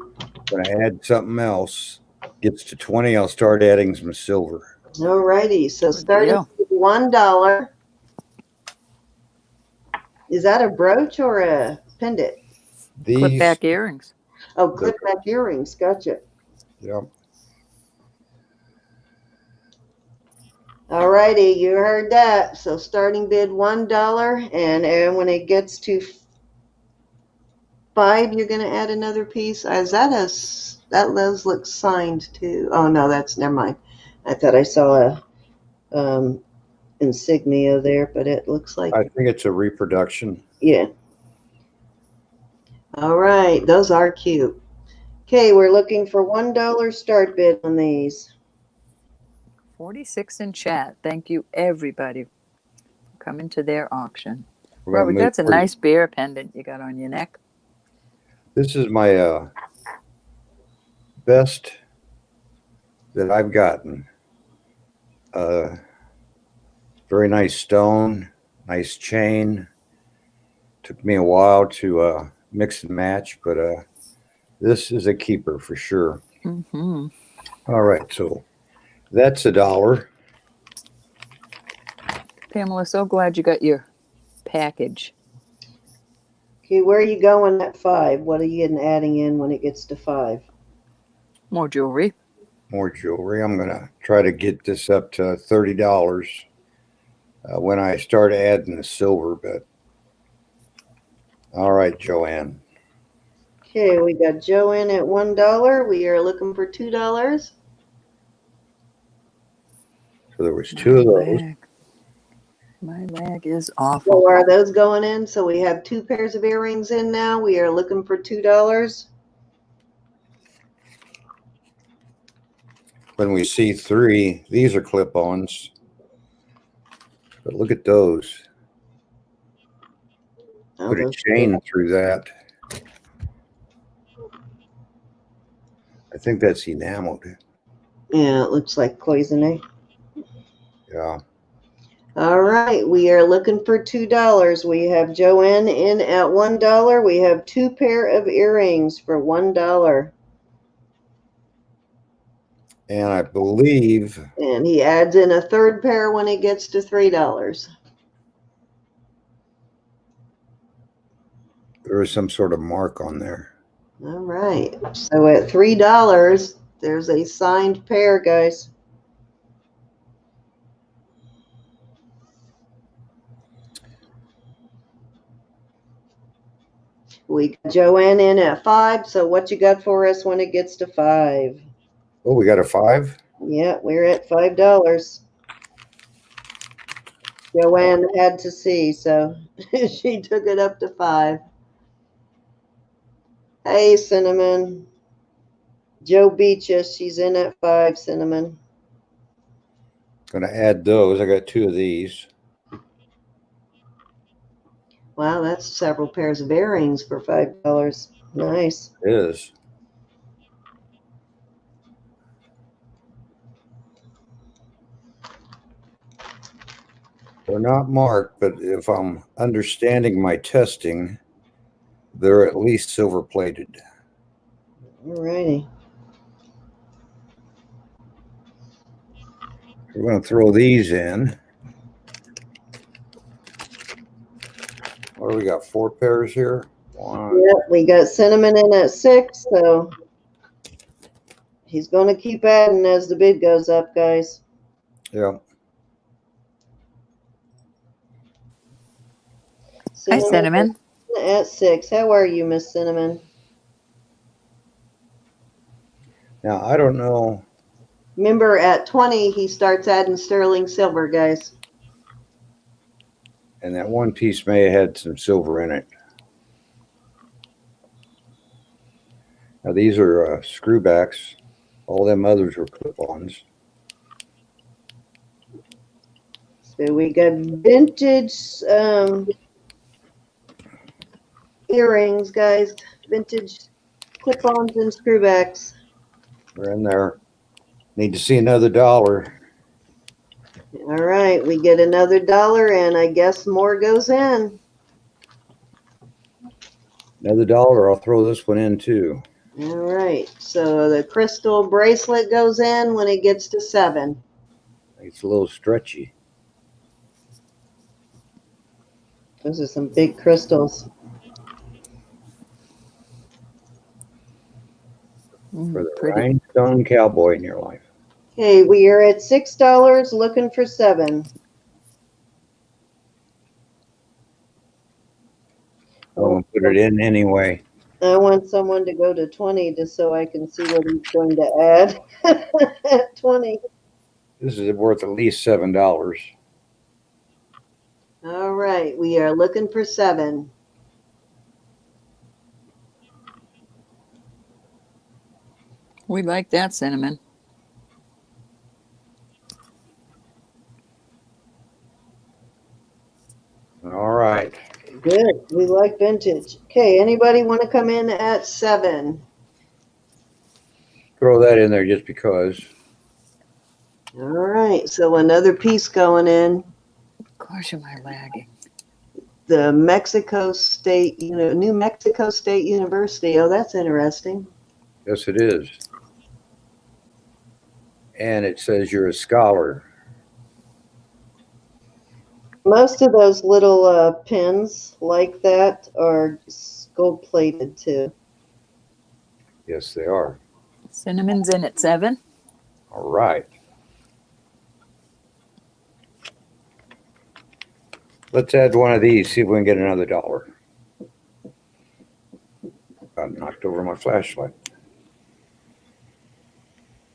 when I add something else, gets to 20, I'll start adding some silver. All righty. So Good starting deal. with $1. Is that a brooch or a pendant? Clip These, back earrings. Oh, clip back earrings. Gotcha. yep. All righty, you heard that. So starting bid $1, and when it gets to 5, you're going to add another piece. Is that that does look signed too? Oh no, that's never mind. I thought I saw a insignia there, but it looks like I think it's a reproduction. yeah. All right, those are cute. Okay, we're looking for $1 start bid on these. 46 in chat. Thank you, everybody, for coming to their auction. We're gonna Robert, move that's a forward. nice bear pendant you got on your neck. This is my best that I've gotten. Very nice stone, nice chain. Took me a while to mix and match, but this is a keeper for sure. Mm-hmm. All right, so that's $1. Pamela, so glad you got your package. Okay, where are you going at 5? What are you adding in when it gets to 5? More jewelry. More jewelry. I'm gonna try to get this up to $30 when I start adding the silver bit. All right, Joanne. Okay, we got Joanne at $1. We are looking for $2. So there was 2 of those. My leg is So awful. are those going in? So we have 2 pairs of earrings in now. We are looking for $2. When we see 3, these are clip-ons. But look at those. Oh, Put a those chain through that. I think that's enameled. Yeah, it looks like cloisonne. Yeah. All right, we are looking for $2. We have Joanne in at $1. We have 2 pair of earrings for $1. And I believe And he adds in a 3rd pair when it gets to $3. there is some sort of mark on there. All right, so at $3, there's a signed pair, guys. We got Joanne in at 5. So what you got for us when it gets to 5? Oh, we got a 5? Yeah, we're at $5. Joanne had to see, so she took it up to 5. Hey, Cinnamon. Joe beat you. She's in at 5, Cinnamon. Gonna add those. I got 2 of these. Wow, that's several pairs of earrings for $5. Nice. It is. They're not marked, but if I'm understanding my testing, they're at least silver plated. All righty. We're going to throw these in. What do we got? 4 pairs here? 1. Yep, we got Cinnamon in at 6, so he's going to keep adding as the bid goes up, guys. Yeah. Hi, Cinnamon. At 6. How are you, Miss Cinnamon? Now, I don't know. Remember, at 20, he starts adding sterling silver, guys. And that one piece may have had some silver in it. Now, these are screwbacks. All them others were clip-ons. So we got vintage earrings, guys. Vintage clip-ons and screwbacks. They're in there. Need to see another $1. All right, we get another $1, and I guess more goes in. Another $1. I'll throw this one in too. All right, so the crystal bracelet goes in when it gets to 7. It's a little stretchy. Those are some big crystals. For the Pretty. rhinestone cowboy in your life. Okay, we are at $6 looking for 7. I'm going to put it in anyway. I want someone to go to 20 just so I can see what he's going to add at 20. This is worth at least $7. All right, we are looking for 7. We like that, Cinnamon. All right. Good. We like vintage. Okay, anybody want to come in at 7? Throw that in there just because. All right, so another piece going in. Gosh, am I lagging? The Mexico State, New Mexico State University. Oh, that's interesting. Yes, it is. And it says you're a scholar. Most of those little pins like that are gold plated too. Yes, they are. Cinnamon's in at 7. All right. Let's add one of these, see if we can get another $1. Got knocked over my flashlight.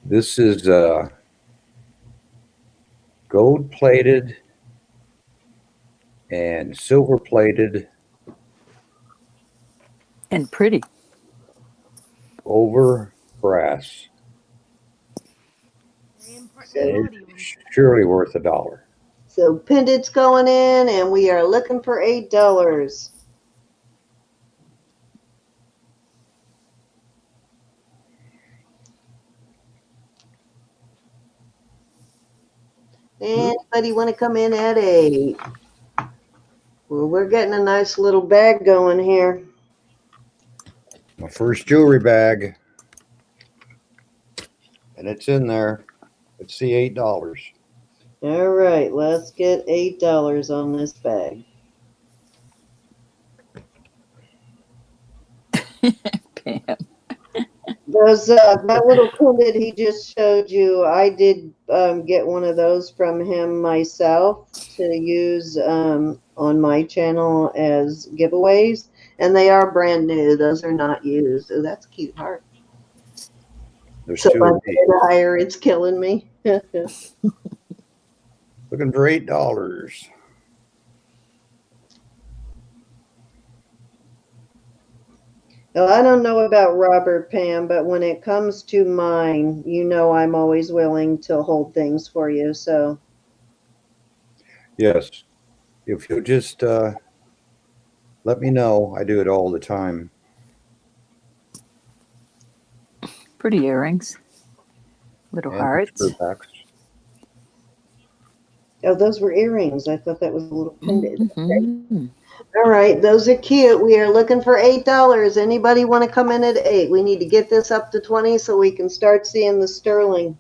This is gold plated and silver plated And pretty. over brass. Very important Okay. quality ones. Surely worth $1. So pendants going in, and we are looking for $8. Anybody want to come in at 8? Well, we're getting a nice little bag going here. My first jewelry bag. And it's in there. Let's see, $8. All right, let's get $8 on this bag. Pam. Those that little pendant he just showed you, I did get one of those from him myself to use on my channel as giveaways, and they are brand new. Those are not used. Oh, that's a cute heart. There's So two I'm of these. higher, it's killing me. Looking for $8. Well, I don't know about Robert, Pam, but when it comes to mine, I'm always willing to hold things for you. So Yes. If you just let me know. I do it all the time. Pretty earrings. Little And hearts. screw backs. oh, those were earrings. I thought that was a little pendant. Mhm. All right, those are cute. We are looking for $8. Anybody want to come in at 8? We need to get this up to 20 so we can start seeing the sterling.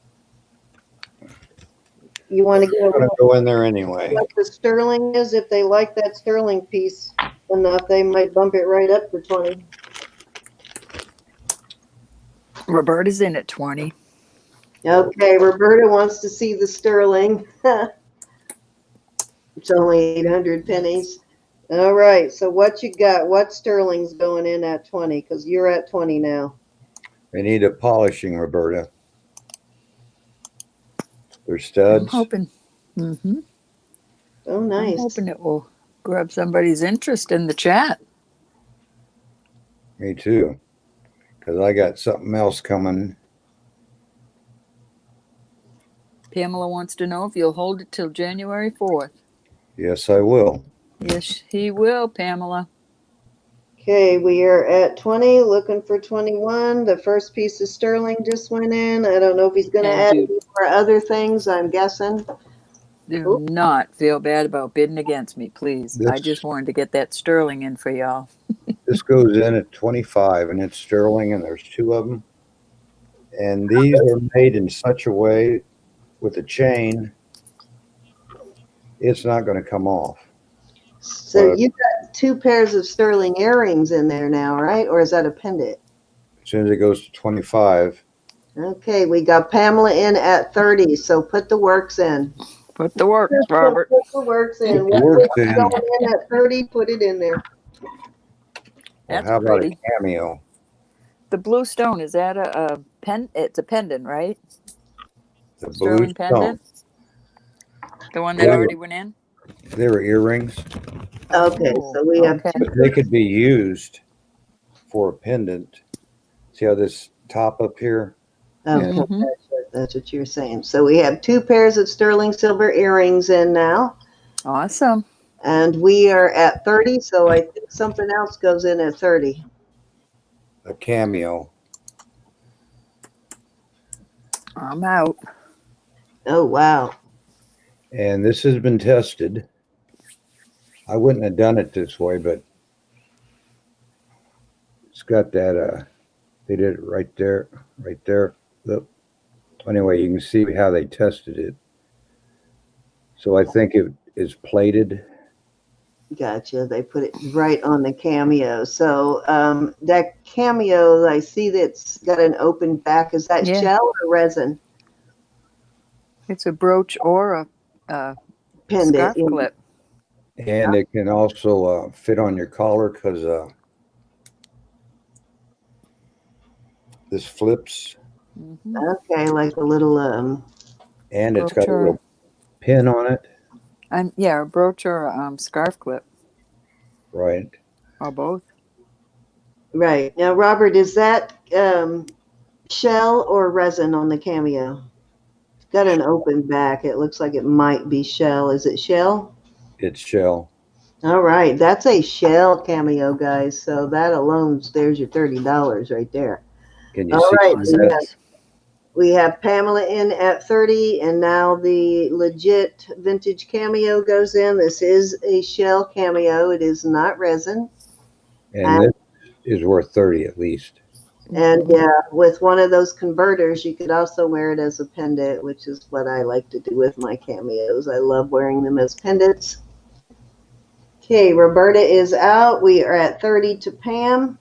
You want to I'm gonna go in there anyway. what the sterling is? If they like that sterling piece enough, they might bump it right up for 20. Roberta's in at 20. Okay, Roberta wants to see the sterling. It's only 800 pennies. All right, so what you got? What sterling's going in at 20? Because you're at 20 now. They need a polishing, Roberta. They're I'm studs. hoping. Mm-hmm. Oh, I'm nice. hoping it will grab somebody's interest in the chat. Me too. Because I got something else coming. Pamela wants to know if you'll hold it till January 4th. Yes, I will. Yes, he will, Pamela. Okay, we are at 20, looking for 21. The first piece of sterling just went in. I don't know if he's going to And add you- any more other things, I'm guessing. Do not feel bad about bidding against me, please. I This- just wanted to get that sterling in for y'all. This goes in at 25, and it's sterling, and there's two of them. And these are made in such a way with the chain, it's not going to come off. So But you got 2 pairs of sterling earrings in there now, right? Or is that a pendant? as soon as it goes to 25, Okay, we got Pamela in at 30, so put the works in. Put the works, Robert. Put the works in. Put the works in. Going in at 30, put it in there. well, That's how about pretty. a cameo? The blue stone, is that a pen? It's a pendant, right? The blue Sterling stone. pendant? The one that Yeah. already went in? They were earrings, Okay, so we have okay. but they could be used for a pendant. See how this top up here? Okay, Mhm. that's what you're saying. So we have 2 pairs of sterling silver earrings in now, Awesome. and we are at 30. So I think something else goes in at 30. A cameo. I'm out. Oh wow! And this has been tested. I wouldn't have done it this way, but it's got that, they did it right there, right there. Look. Anyway, you can see how they tested it. So I think it is plated. Gotcha. They put it right on the Cameo. So that Cameo, I see that's got an open back. Is that Yeah. shell or resin? It's a brooch or a Pendant. scarf clip. And it can also fit on your collar because this flips. Mhm. Okay, like a little And it's got a Brooch or- little pin on it. And yeah, a brooch or a scarf clip, Right. or both. right. Now, Robert, is that shell or resin on the Cameo? It's got an open back. It looks like it might be shell. Is it shell? It's shell. All right, that's a shell Cameo, guys. So that alone, there's your $30 right there. Can you All see right, that? we have Pamela in at 30, and now the legit vintage Cameo goes in. This is a shell Cameo. It is not resin. And this is worth 30 at least. And yeah, with one of those converters, you could also wear it as a pendant, which is what I like to do with my Cameos. I love wearing them as pendants. Okay, Roberta is out. We are at 30 to Pam.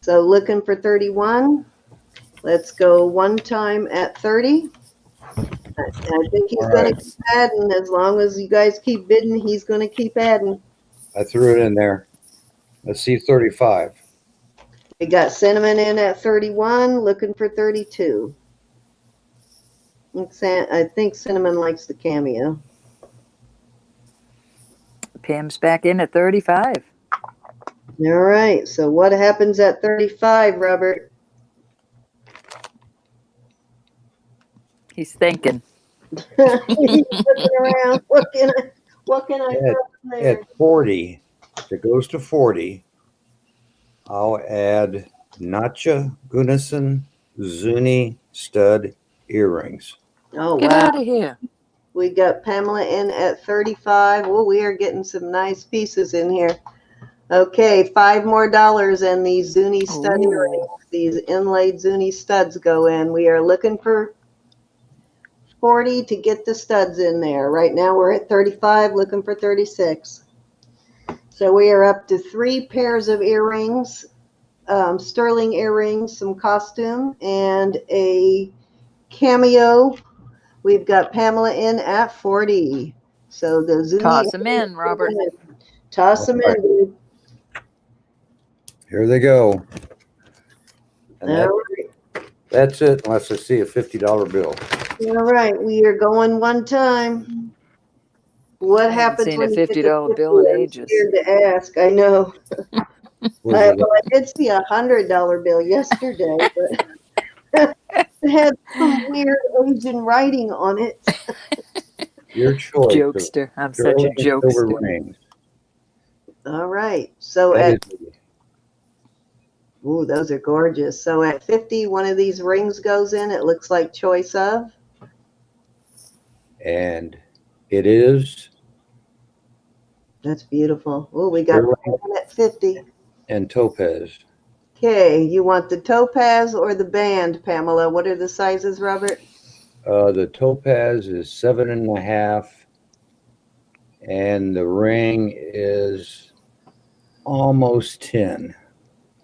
So looking for 31. Let's go one time at 30. I think he's All going right. to keep adding. As long as you guys keep bidding, he's going to keep adding. I threw it in there. Let's see 35. We got Cinnamon in at 31, looking for 32. I think Cinnamon likes the Cameo. Pam's back in at 35. All right, so what happens at 35, Robert? He's thinking. He's looking around. What can I throw in there? At 40, if it goes to 40, I'll add Natcha Gunnison Zuni stud earrings. Oh, Get wow. out of here. We got Pamela in at 35. Well, we are getting some nice pieces in here. Okay, $5 more and these Zuni stud Ooh. earrings. These inlaid Zuni studs go in. We are looking for 40 to get the studs in there. Right now we're at 35, looking for 36. So we are up to 3 pairs of earrings, sterling earrings, some costume, and a Cameo. We've got Pamela in at 40. So the Zuni. Toss him in, Robert. Toss them in, dude. Here they go. And All that's it, unless I see a $50 bill. All right, we are going one time. What I haven't happens seen when a you get $50 to bill in 50? I'm ages. scared to ask. I know. Was I it did see a $100 bill yesterday, but it had some weird Asian writing on it. your choice? of Jokester. I'm such a sterling and silver jokester. Oh, rings? All right, so That at ooh, those are gorgeous. So at 50, one of these rings goes in. It looks like choice of. And It is. That's beautiful. Oh, we got one at 50. And topaz. Okay, you want the topaz or the band, Pamela? What are the sizes, Robert? The topaz is 7.5, and the ring is almost 10.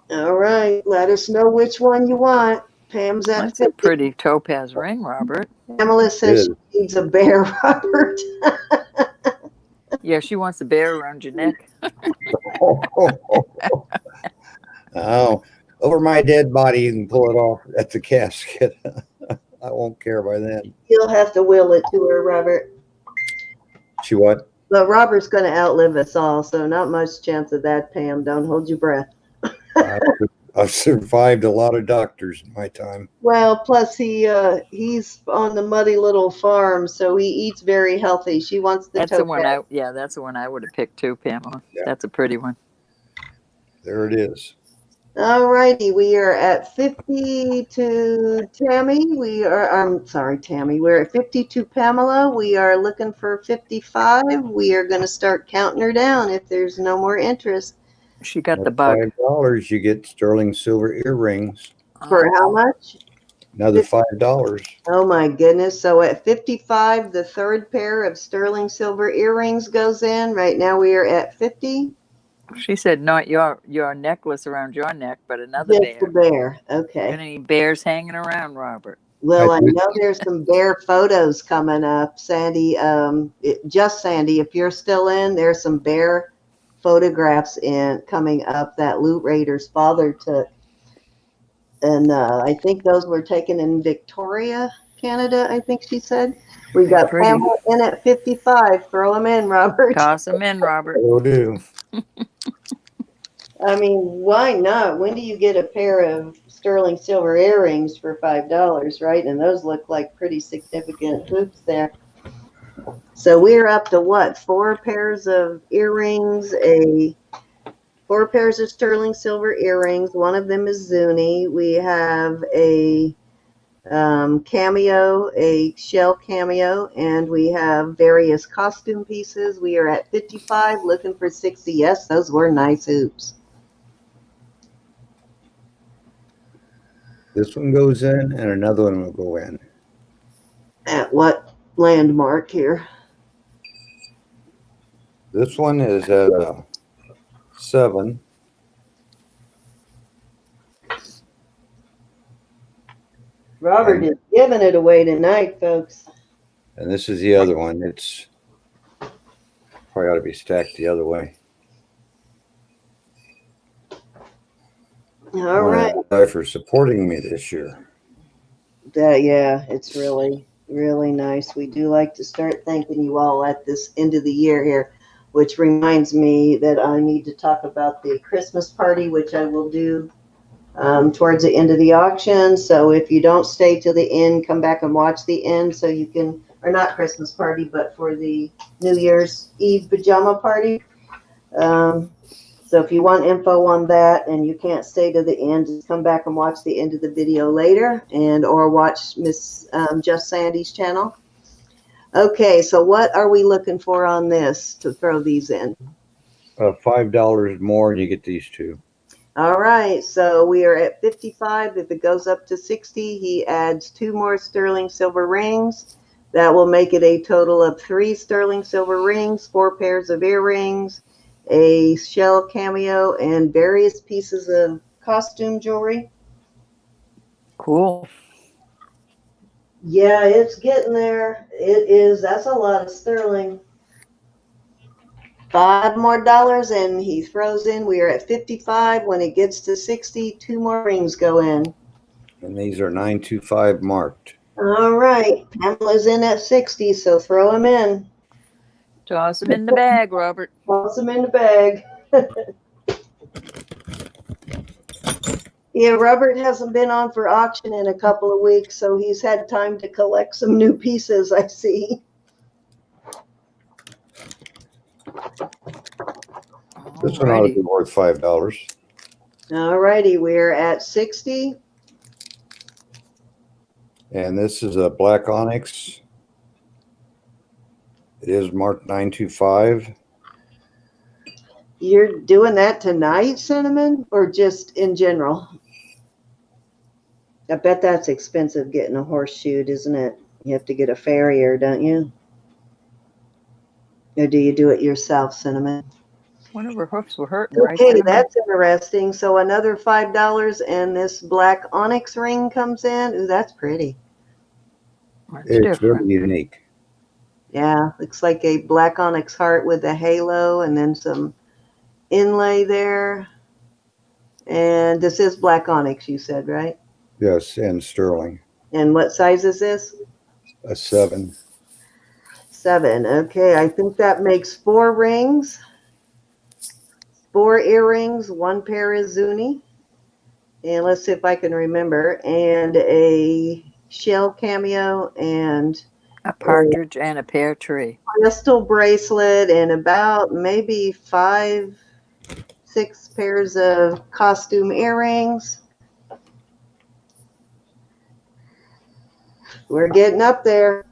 All right, let us know which one you want. Pam's at That's 50. a pretty topaz ring, Robert. Pamela says she needs a bear, Robert. Yeah, she wants a bear around your neck. Oh, over my dead body, you can pull it off at the casket. I won't care by then. You'll have to will it to her, Robert. She what? But Robert's going to outlive us all, so not much chance of that, Pam. Don't hold your breath. I've survived a lot of doctors in my time. Well, plus he's on the muddy little farm, so he eats very healthy. She wants the That's topaz. the one that's the one I would have picked too, Pamela. Yeah. That's a pretty one. There it is. All righty, we are at 50 to Tammy. I'm sorry, Tammy. We're at 50 to Pamela. We are looking for 55. We are going to start counting her down if there's no more interest. She got the bug. $5, you get sterling silver earrings. For how much? Another $5. Oh my goodness. So at 55, the third pair of sterling silver earrings goes in. Right now we are at 50. She said not your necklace around your neck, but another Just the bear. bear. Okay. Any bears hanging around, Robert? Well, I know there's some bear photos coming up, Sandy. Just Sandy, if you're still in, there's some bear photographs coming up that Loot Raider's father took. And I think those were taken in Victoria, Canada, I think she said. We got Pamela in at 55. Throw them in, Robert. Toss them in, Robert. Will do. I mean, why not? When do you get a pair of sterling silver earrings for $5, right? And those look like pretty significant hoops there. So we're up to what? 4 pairs of earrings, 4 pairs of sterling silver earrings. One of them is Zuni. We have a cameo, a shell cameo, and we have various costume pieces. We are at 55, looking for 60. Yes, those were nice hoops. This one goes in, and another one will go in. At what landmark here? This one is at 7. Robert is giving it away tonight, folks. And this is the other one. It's probably ought to be stacked the other way. All right. For supporting me this year. Yeah, it's really, really nice. We do like to start thanking you all at this end of the year here, which reminds me that I need to talk about the Christmas party, which I will do towards the end of the auction. So if you don't stay to the end, come back and watch the end so you can, or not Christmas party, but for the New Year's Eve pajama party. So if you want info on that and you can't stay to the end, just come back and watch the end of the video later, or watch Miss Just Sandy's channel. Okay, so what are we looking for on this to throw these in? $5 more and you get these 2. All right, so we are at 55. If it goes up to 60, he adds 2 more sterling silver rings. That will make it a total of 3 sterling silver rings, 4 pairs of earrings, a shell cameo, and various pieces of costume jewelry. Cool. Yeah, it's getting there. It is. That's a lot of sterling. $5 more and he throws in. We are at 55. When it gets to 60, 2 more rings go in. And these are 925 marked. All right. Pamela's in at 60, so throw him in. Toss them in the bag, Robert. Toss them in the bag. Yeah, Robert hasn't been on for auction in a couple of weeks, so he's had time to collect some new pieces, I see. This one ought to be worth $5. All righty, we're at 60. And this is a black onyx. It is marked 925. You're doing that tonight, Cinnamon, or just in general? I bet that's expensive getting a horseshoe, isn't it? You have to get a farrier, don't you? Or do you do it yourself, Cinnamon? One of her hoofs were hurting, right? Okay, Cinnamon? that's interesting. So another $5 and this black onyx ring comes in. Ooh, that's pretty. That's It's different. really unique. Yeah, looks like a black onyx heart with a halo and then some inlay there. And this is black onyx, you said, right? Yes, and sterling. And what size is this? A 7. 7. Okay, I think that makes 4 rings, 4 earrings, 1 pair is Zuni. And let's see if I can remember. And a shell cameo and A partridge and a pear tree. crystal bracelet and about maybe 5, 6 pairs of costume earrings. We're getting up there.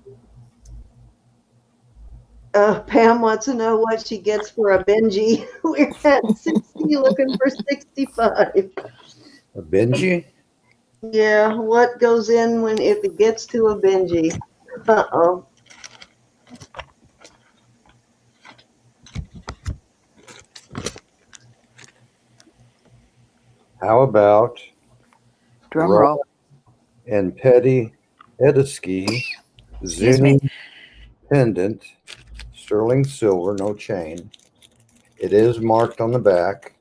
Pam wants to know what she gets for a Benji. We're at 60, looking for 65. A Benji? Yeah, what goes in when if it gets to a Benji? Uh-oh. How about Drum roll. and Petty Edisky Excuse me. Zuni pendant, sterling silver, no chain. It is marked on the back.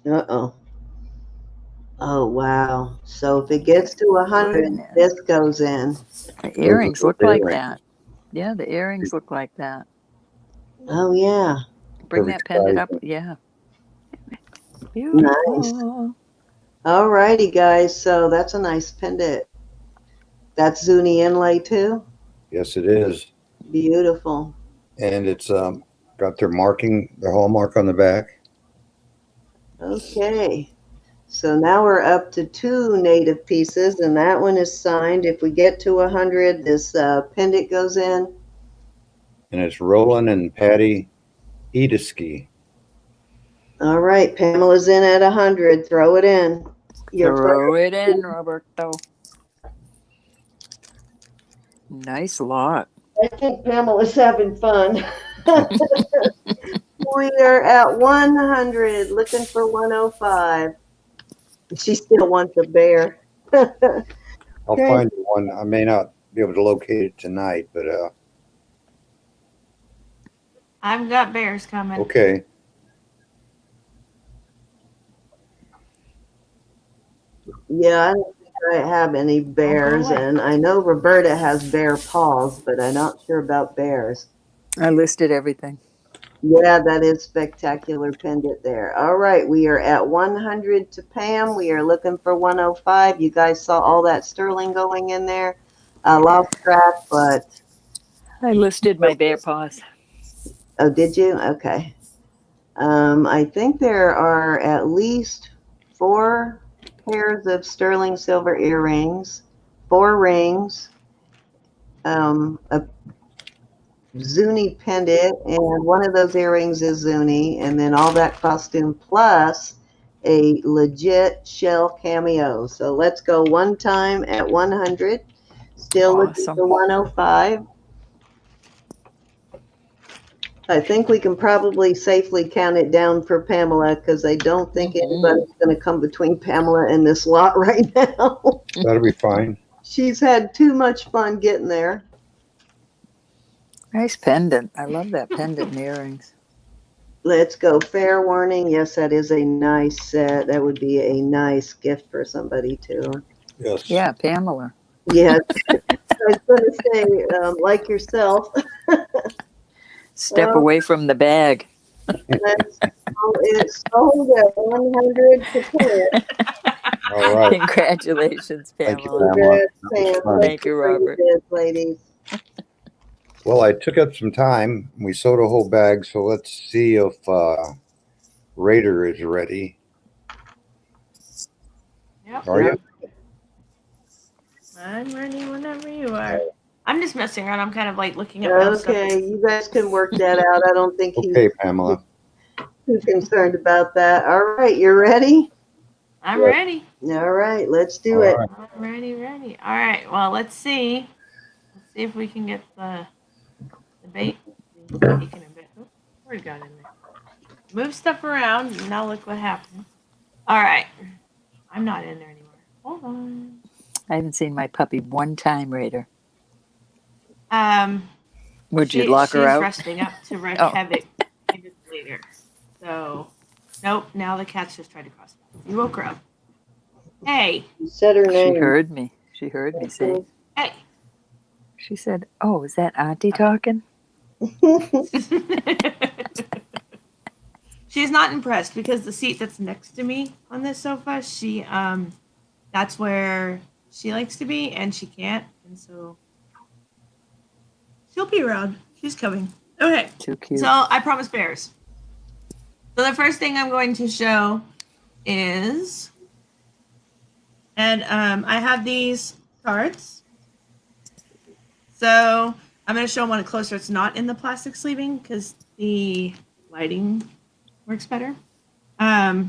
Uh-oh. Oh, wow. So if it gets to 100, Goodness. this goes in. The earrings look like earrings. that. Yeah, the earrings look like that. Oh, yeah. Bring Perfect that pendant up. sizing. Yeah. Beautiful. All righty, guys. So that's a nice pendant. That's Zuni inlay too. Yes, it is. Beautiful. And it's got their marking, their hallmark on the back. Okay. So now we're up to 2 native pieces, and that one is signed. If we get to 100, this pendant goes in. And it's Roland and Patty Edisky. All right, Pamela's in at 100. Throw it in. Throw it in, Roberto. Nice lot. I think Pamela's having fun. We are at 100, looking for 105. She still wants a bear. I'll Okay. find one. I may not be able to locate it tonight, but I've got bears coming. okay. Yeah, I don't think I have any bears, and I know Roberta has bear paws, but I'm not sure about bears. I listed everything. Yeah, that is spectacular pendant there. All right, we are at 100 to Pam. We are looking for 105. You guys saw all that sterling going in there. I lost track, but I listed my bear paws. oh, did you? Okay. I think there are at least 4 pairs of sterling silver earrings, 4 rings, a Zuni pendant, and one of those earrings is Zuni, and then all that costume plus a legit shell cameo. So let's go one time at 100. Still looking Awesome. for 105. I think we can probably safely count it down for Pamela because I don't think anybody's going to come between Pamela and this lot right now. That'll be fine. She's had too much fun getting there. Nice pendant. I love that pendant and earrings. Let's go. Fair warning. Yes, that is a nice set. That would be a nice gift for somebody too. Yes. Yeah, Pamela. Yes. I was going to say, like yourself. Step away from the bag. It's sold at 100 to 10. All right. Congratulations, Thank you, Pamela. Pamela. Congrats, Pam. Thank you, Robert. Ladies. Well, I took up some time. We sold a whole bag, so let's see if Raider is ready. Yep. Are you? I'm ready whenever you are. I'm just messing around. I'm kind of like looking up how stuff Okay, is. you guys can work that out. I don't think he's Okay, Pamela. too concerned about that. All right, you're ready? I'm ready. All right, let's do All it. right. I'm ready. All right. Well, let's see. Let's see if we can get the bait taken a bit. Oh, where'd it got in there? Move stuff around. And now look what happened. All right. I'm not in there anymore. Hold on. I haven't seen my puppy one time, Raider. Would you She's lock her out? resting up to wreak Oh. havoc later. So, nope. Now the cat's just tried to cross paths. You woke her up. Hey. You said her name. She heard me. She heard me say. Hey. She said, "Oh, is that Auntie talking?" She's not impressed because the seat that's next to me on this sofa, that's where she likes to be, and she can't, and so she'll be around. She's coming. Okay. Too cute. So I promised bears. So the first thing I'm going to show is, and I have these cards. So I'm going to show them one closer. It's not in the plastic sleeving because the lighting works better. There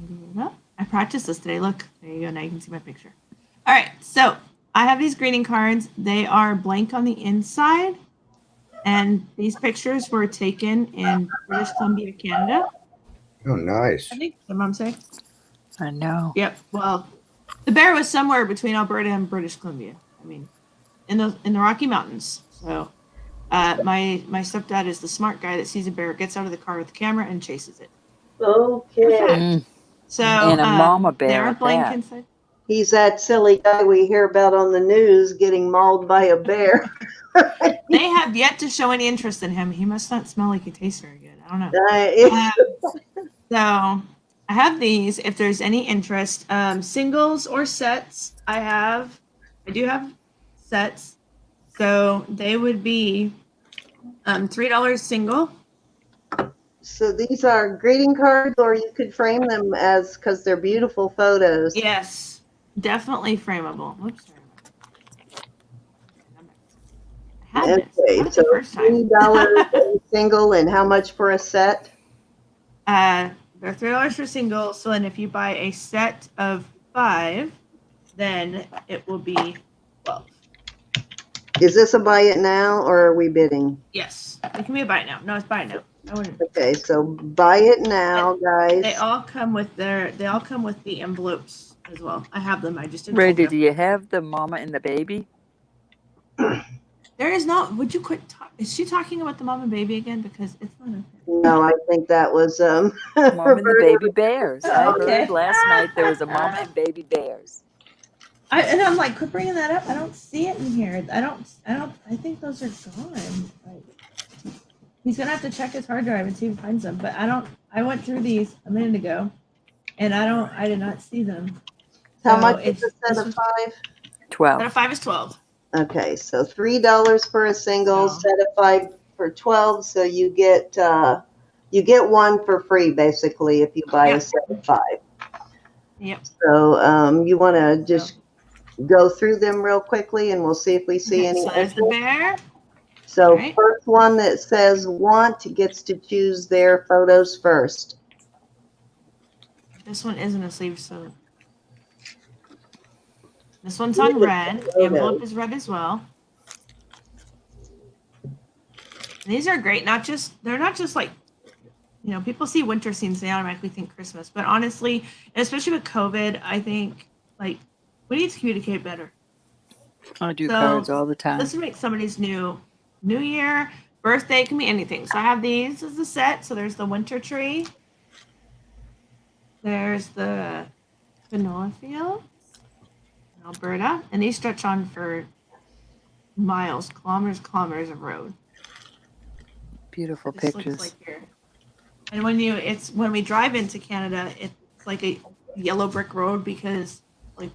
we go. I practiced this today. Look, there you go. Now you can see my picture. All right, so I have these greeting cards. They are blank on the inside, and these pictures were taken in British Columbia, Canada. Oh, nice. I think the mom say. I know. Yep. Well, the bear was somewhere between Alberta and British Columbia. I mean, in the Rocky Mountains. So, my stepdad is the smart guy that sees a bear, gets out of the car with the camera, and chases it. Okay. So, And a mama bear They're at blank that. inside. He's that silly guy we hear about on the news getting mauled by a bear. They have yet to show any interest in him. He must not smell like he tastes very good. I don't know. So I have these. If there's any interest, singles or sets, I do have sets. So they would be $3 single. So these are greeting cards, or you could frame them because they're beautiful photos. Yes, definitely frameable. Oops, sorry. I had this. Okay, Not so the first time. $3 single, and how much for a set? They're $3 for single. So then if you buy a set of 5, then it will be 12. Is this a buy it now, or are we bidding? Yes, it can be a buy it now. No, it's buy it now. I wouldn't. Okay, so buy it now, guys. They all come with the envelopes as well. I have them. I just didn't. Raider, open do you have the mama and the baby? There is not. Would you quit? Is she talking about the mom and baby again? Because it's not. No, I think that was Mama and the baby bears. I Okay. heard last night there was a mama and baby bears. I'm like, quit bringing that up. I don't see it in here. I think those are gone. Like, he's gonna have to check his hard drive and see if he finds them. But I went through these a minute ago, and I did not see them. How So much is a set of 5? 12. Set of 5 is 12. Okay, so $3 for a single, So- set of 5 for 12. So you get one for free basically if you buy a set of 5. Yep. So you want to just go through them real quickly, and we'll see if we see any. So there's the bear. So Right. first one that says want gets to choose their photos first. This one isn't a sleeve, so this one's on red. The envelope is red as well. And these are great. They're not just like, people see winter scenes, they automatically think Christmas. But honestly, and especially with COVID, I think like we need to communicate better. I do cards all the time. This would make somebody's new year, birthday, it can be anything. So I have these as a set. So there's the winter tree. There's the canola field in Alberta. And these stretch on for miles, kilometers of road. Beautiful This looks pictures. like here. And when we drive into Canada, it's like a yellow brick road because like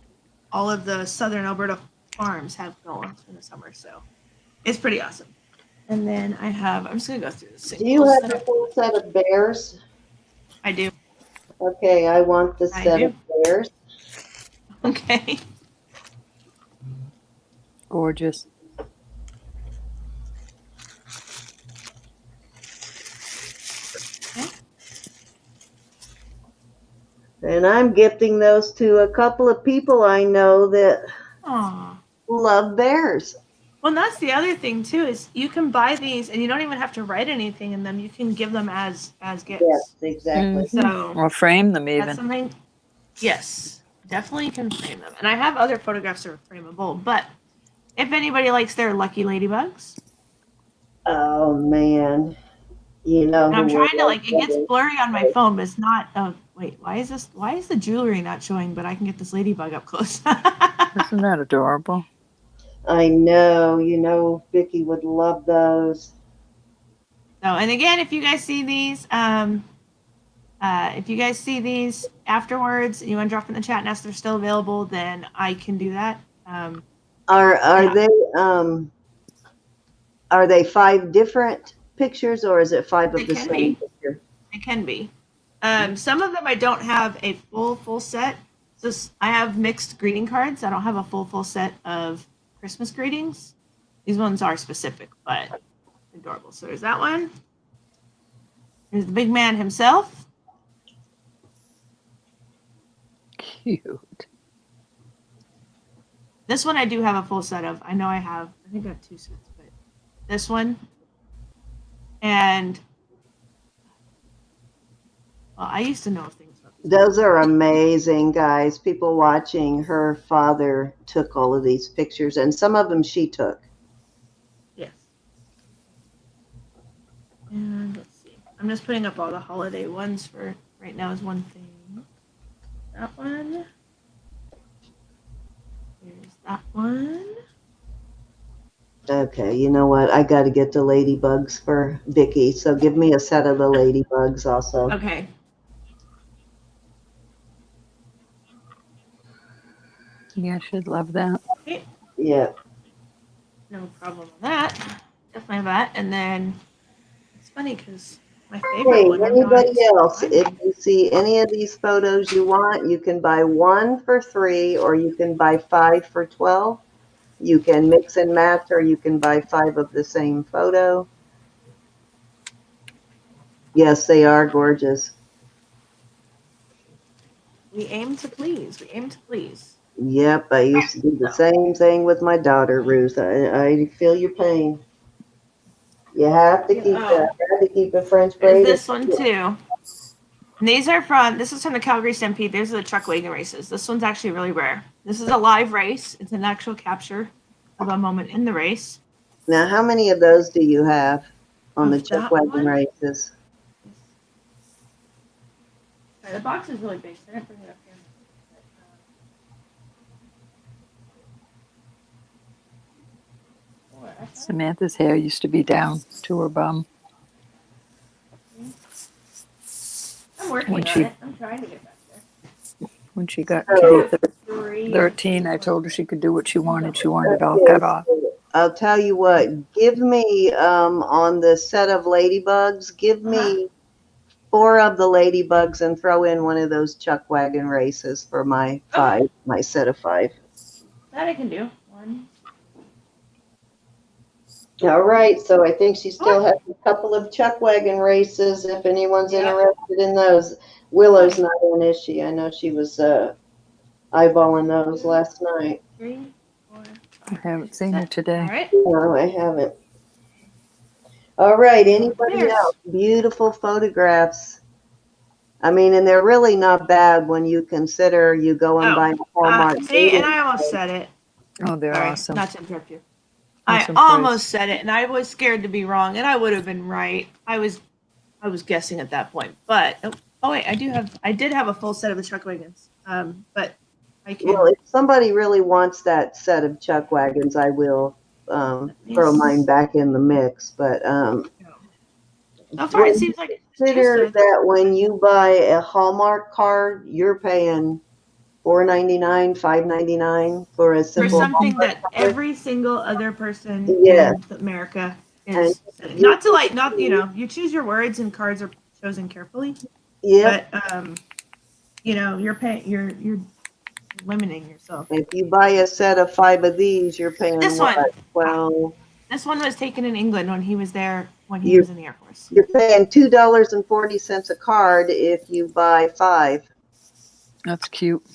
all of the southern Alberta farms have canola in the summer. So it's pretty awesome. And then I'm just going to go through this. Do you have the full set of bears? I do. Okay, I want the set of bears. Okay. Gorgeous. And I'm gifting those to a couple of people I know that Aw. love bears. Well, and that's the other thing too, is you can buy these and you don't even have to write anything in them. You can give them as gifts. Yes, exactly. So Or frame them that's even. something. Yes, definitely can frame them. And I have other photographs that are frameable. But if anybody likes their lucky ladybugs, Oh man, you know and I'm who trying to would it gets blurry on my phone, but it's not. Oh wait, why is the jewelry not showing? But I can get this ladybug up close. Isn't that adorable? I know, Vicki would love those. So, and again, if you guys see these, afterwards, and you want to drop in the chat and ask if they're still available, then I can do that. Are Yeah. they 5 different pictures, or is it 5 of They the can same be. picture? It can be. Some of them I don't have a full set. So I have mixed greeting cards. I don't have a full set of Christmas greetings. These ones are specific, but adorable. So there's that one. There's the big man himself. Cute. This one I do have a full set of. I know I think I have 2 sets, but this one. And well, I used to know things about these. Those are amazing, guys. People watching, her father took all of these pictures, and some of them she took. Yes. And let's see. I'm just putting up all the holiday ones for right now is one thing. That one. Here's that one. Okay, you know what? I got to get the ladybugs for Vicki, so give me a set of the ladybugs also. Okay. Yeah, she'd love that. Okay. Yeah. No problem with that. Definitely have that. And then it's funny because my favorite one. Anybody else, if you see any of these photos you want, you can buy 1 for $3, or you can buy 5 for $12. You can mix and match, or you can buy 5 of the same photo. Yes, they are gorgeous. We aim to please. We aim to please. Yep, I used to do the same thing with my daughter, Ruth. I feel your pain. You have to keep that. I had to keep a French braid. There's this one too. And this is from the Calgary Stampede. These are the truck wagon races. This one's actually really rare. This is a live race. It's an actual capture of a moment in the race. Now, how many of those do you have on the truck wagon races? Sorry, the box is really big, so I didn't bring it up here. Samantha's hair used to be down to her bum. I'm working on it. I'm trying to get back there. When she got to be 13, I told her she could do what she wanted. She wanted it all cut off. I'll tell you what, give me, on the set of ladybugs, give me 4 of the ladybugs and throw in one of those chuck wagon races for my 5, my set of 5. That I can do. 1. All right, so I think she still has a couple of chuck wagon races if anyone's interested in those. Willow's not in, is she? I know she was eyeballing those last night. 3, 4, 5. I haven't seen her today. All right. No, I haven't. All right, anybody else? Beautiful photographs. I mean, and they're really not bad when you consider you go and buy a Hallmark. See, and I almost said it. Oh, they're awesome. Not to interrupt you. I almost said it, and I was scared to be wrong, and I would have been right. I was guessing at that point, but wait, I did have a full set of the chuck wagons. But I can. Well, if somebody really wants that set of chuck wagons, I will throw mine back in the mix. But so far, it seems like consider that when you buy a Hallmark card, you're paying $4.99, $5.99 for a simple. For something Hallmark that every single other person in America is. Not to you choose your words and cards are chosen carefully. Yeah. But you're paying. You're limiting yourself. If you buy a set of 5 of these, you're paying This what? one. 12. This one was taken in England when he was there, when he You- was in the Air Force. You're paying $2.40 a card if you buy 5. That's cute.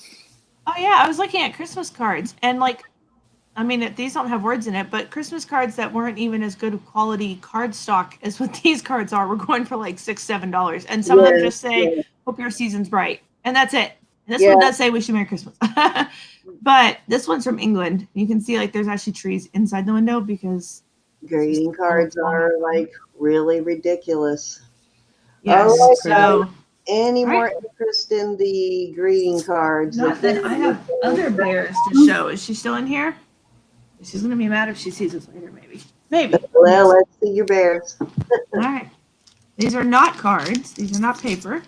Oh yeah, I was looking at Christmas cards, and like, I mean, these don't have words in it, but Christmas cards that weren't even as good quality card stock as what these cards are were going for like $6, $7, and some of them just say, "Hope your season's bright," and that's it. And this one does say "Wish you Merry Christmas," but this one's from England. You can see like there's actually trees inside the window because Greeting cards are like really ridiculous. yes. All right, So any all more right. interest in the greeting cards? Nothing. I have other bears to show. Is she still in here? She's gonna be mad if she sees us later. Maybe. Maybe. Well, let's see your bears. All right. These are not cards. These are not paper.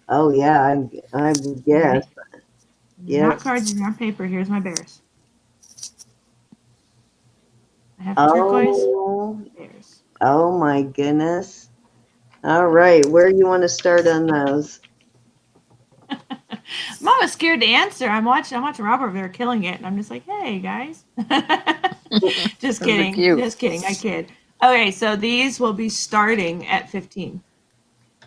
Oh yeah, I would guess. These are not cards. These are not paper. Here's my bears. I have turquoise bears. Oh my goodness. All right, where do you want to start on those? Mama's scared to answer. I'm watching Robert. They're killing it, and I'm just like, hey guys. Just kidding. Just kidding. I kid. Okay, so these will be starting at 15.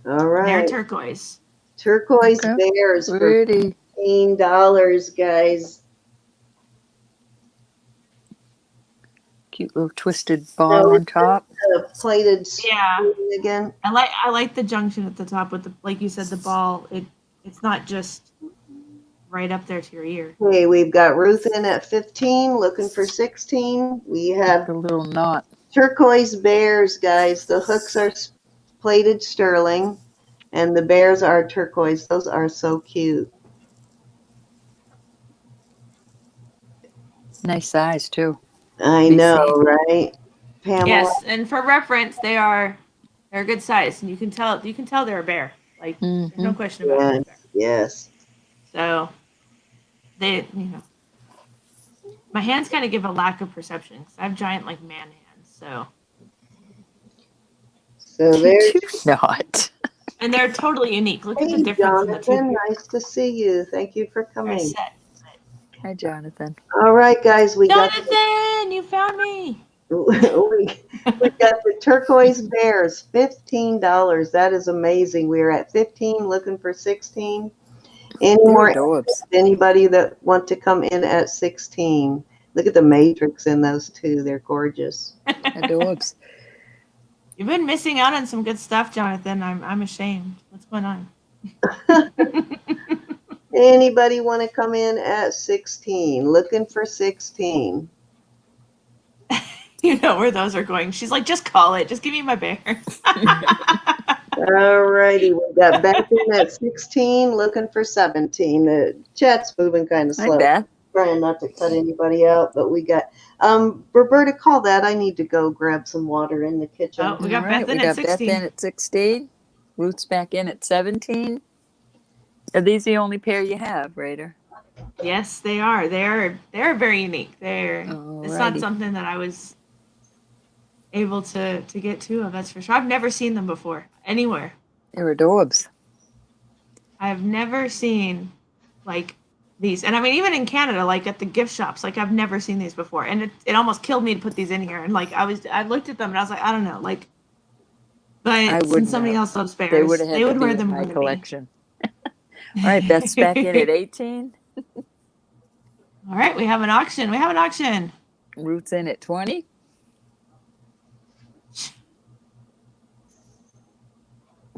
All right. They're turquoise. Turquoise bears for $15, guys. Cute little twisted ball on top. Plated again. I like the junction at the top with the, like you said, the ball. It's not just right up there to your ear. Okay, we've got Ruth in at 15, looking for 16. We have a little knot. Turquoise bears, guys. The hooks are plated sterling, and the bears are turquoise. Those are so cute. Nice size too. I know, right? Pamela? Yes, and for reference, they're a good size, and you can tell they're a bear. Like there's no question about it. Yes. So they, my hands kind of give a lack of perception because I have giant like man hands. So there's not. And they're totally unique. Look at the difference in the two. Nice to see you. Thank you for coming. Hi, Jonathan. All right, guys, Jonathan, you found me. we got the turquoise bears, $15. That is amazing. We're at 15, looking for 16. Anybody that want to come in at 16? Look at the matrix in those two. They're gorgeous. Adorbs. You've been missing out on some good stuff, Jonathan. I'm ashamed. What's going on? Anybody want to come in at 16? Looking for 16. You know where those are going. She's like, just call it. Just give me my bears. All righty. We got Beth in at 16, looking for 17. The chat's moving kind of slow. Hi, Beth. Trying not to cut anybody out, but we got Roberta, call that. I need to go grab some water in the kitchen. Oh, we got Beth in at 16. Beth in at 16. Ruth's back in at 17. Are these the only pair you have, Raider? Yes, they are. They're very unique. It's not something that I was able to get two of, that's for sure. I've never seen them before anywhere. They're adorbs. I've never seen like these, and I mean even in Canada, like at the gift shops, like I've never seen these before, and it almost killed me to put these in here. And like I looked at them and I was like, I don't know, like, but since somebody else loves bears, they would wear them in my collection. All right, Beth's back in at 18. All right, we have an auction. Ruth's in at 20.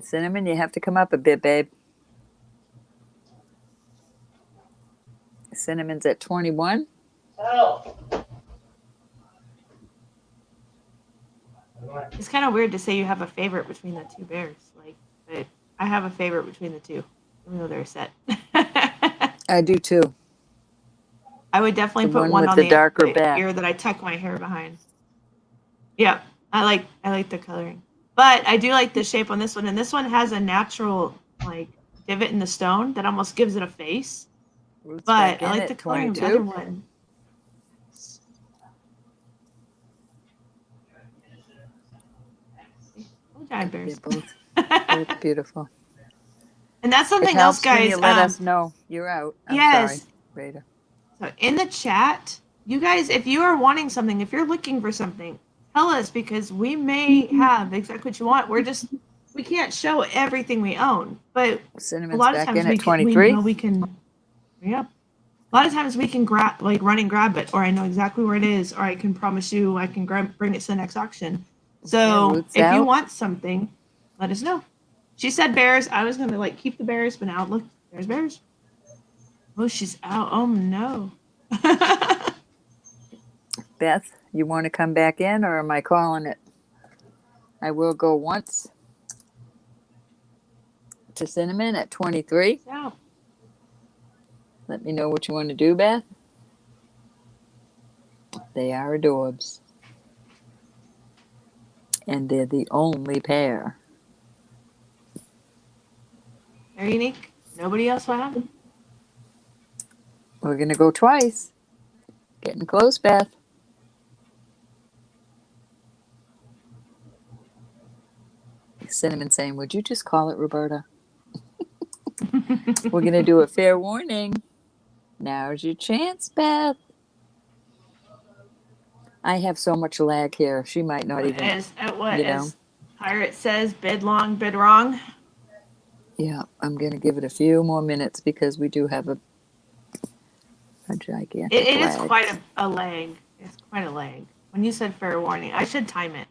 Cinnamon, you have to come up a bit, babe. Cinnamon's at 21. Oh. It's kind of weird to say you have a favorite between the two bears. Like, but I have a favorite between the two, even though they're set. I do too. I would definitely put one on the darker back ear that I tuck my hair behind. Yeah, I like the coloring. But I do like the shape on this one, and this one has a natural like divot in the stone that almost gives it a face. But I like the coloring of the other one. Oh, giant bears. Both beautiful. And that's It something else, helps when guys. you let us know you're out. I'm Yes. sorry, Rita. So in the chat, you guys, if you are wanting something, if you're looking for something, tell us because we may have exactly what you want. We can't show everything we own, but a Cinnamon's lot of back times in we at can, 23. yeah. A lot of times we can grab, like run and grab it, or I know exactly where it is, or I can promise you I can bring it to the next auction. So Ruth's if you out. want something, let us know. She said bears. I was gonna like keep the bears, but now look, there's bears. Oh, she's out. Oh no. Beth, you want to come back in or am I calling it? I will go once to Cinnamon at 23. Out. Let me know what you want to do, Beth. They are adorbs. And they're the only pair. Very unique. Nobody else will have them. We're going to go twice. Getting close, Beth. Cinnamon saying, would you just call it, Roberta? We're going to do a fair warning. Now's your chance, Beth. I have so much lag here. She might not even, As Pirate says, bid long, bid wrong. Yeah, I'm going to give it a few more minutes because we do have a gigantic It is lag. quite a lag. It's quite a lag. When you said fair warning, I should time it.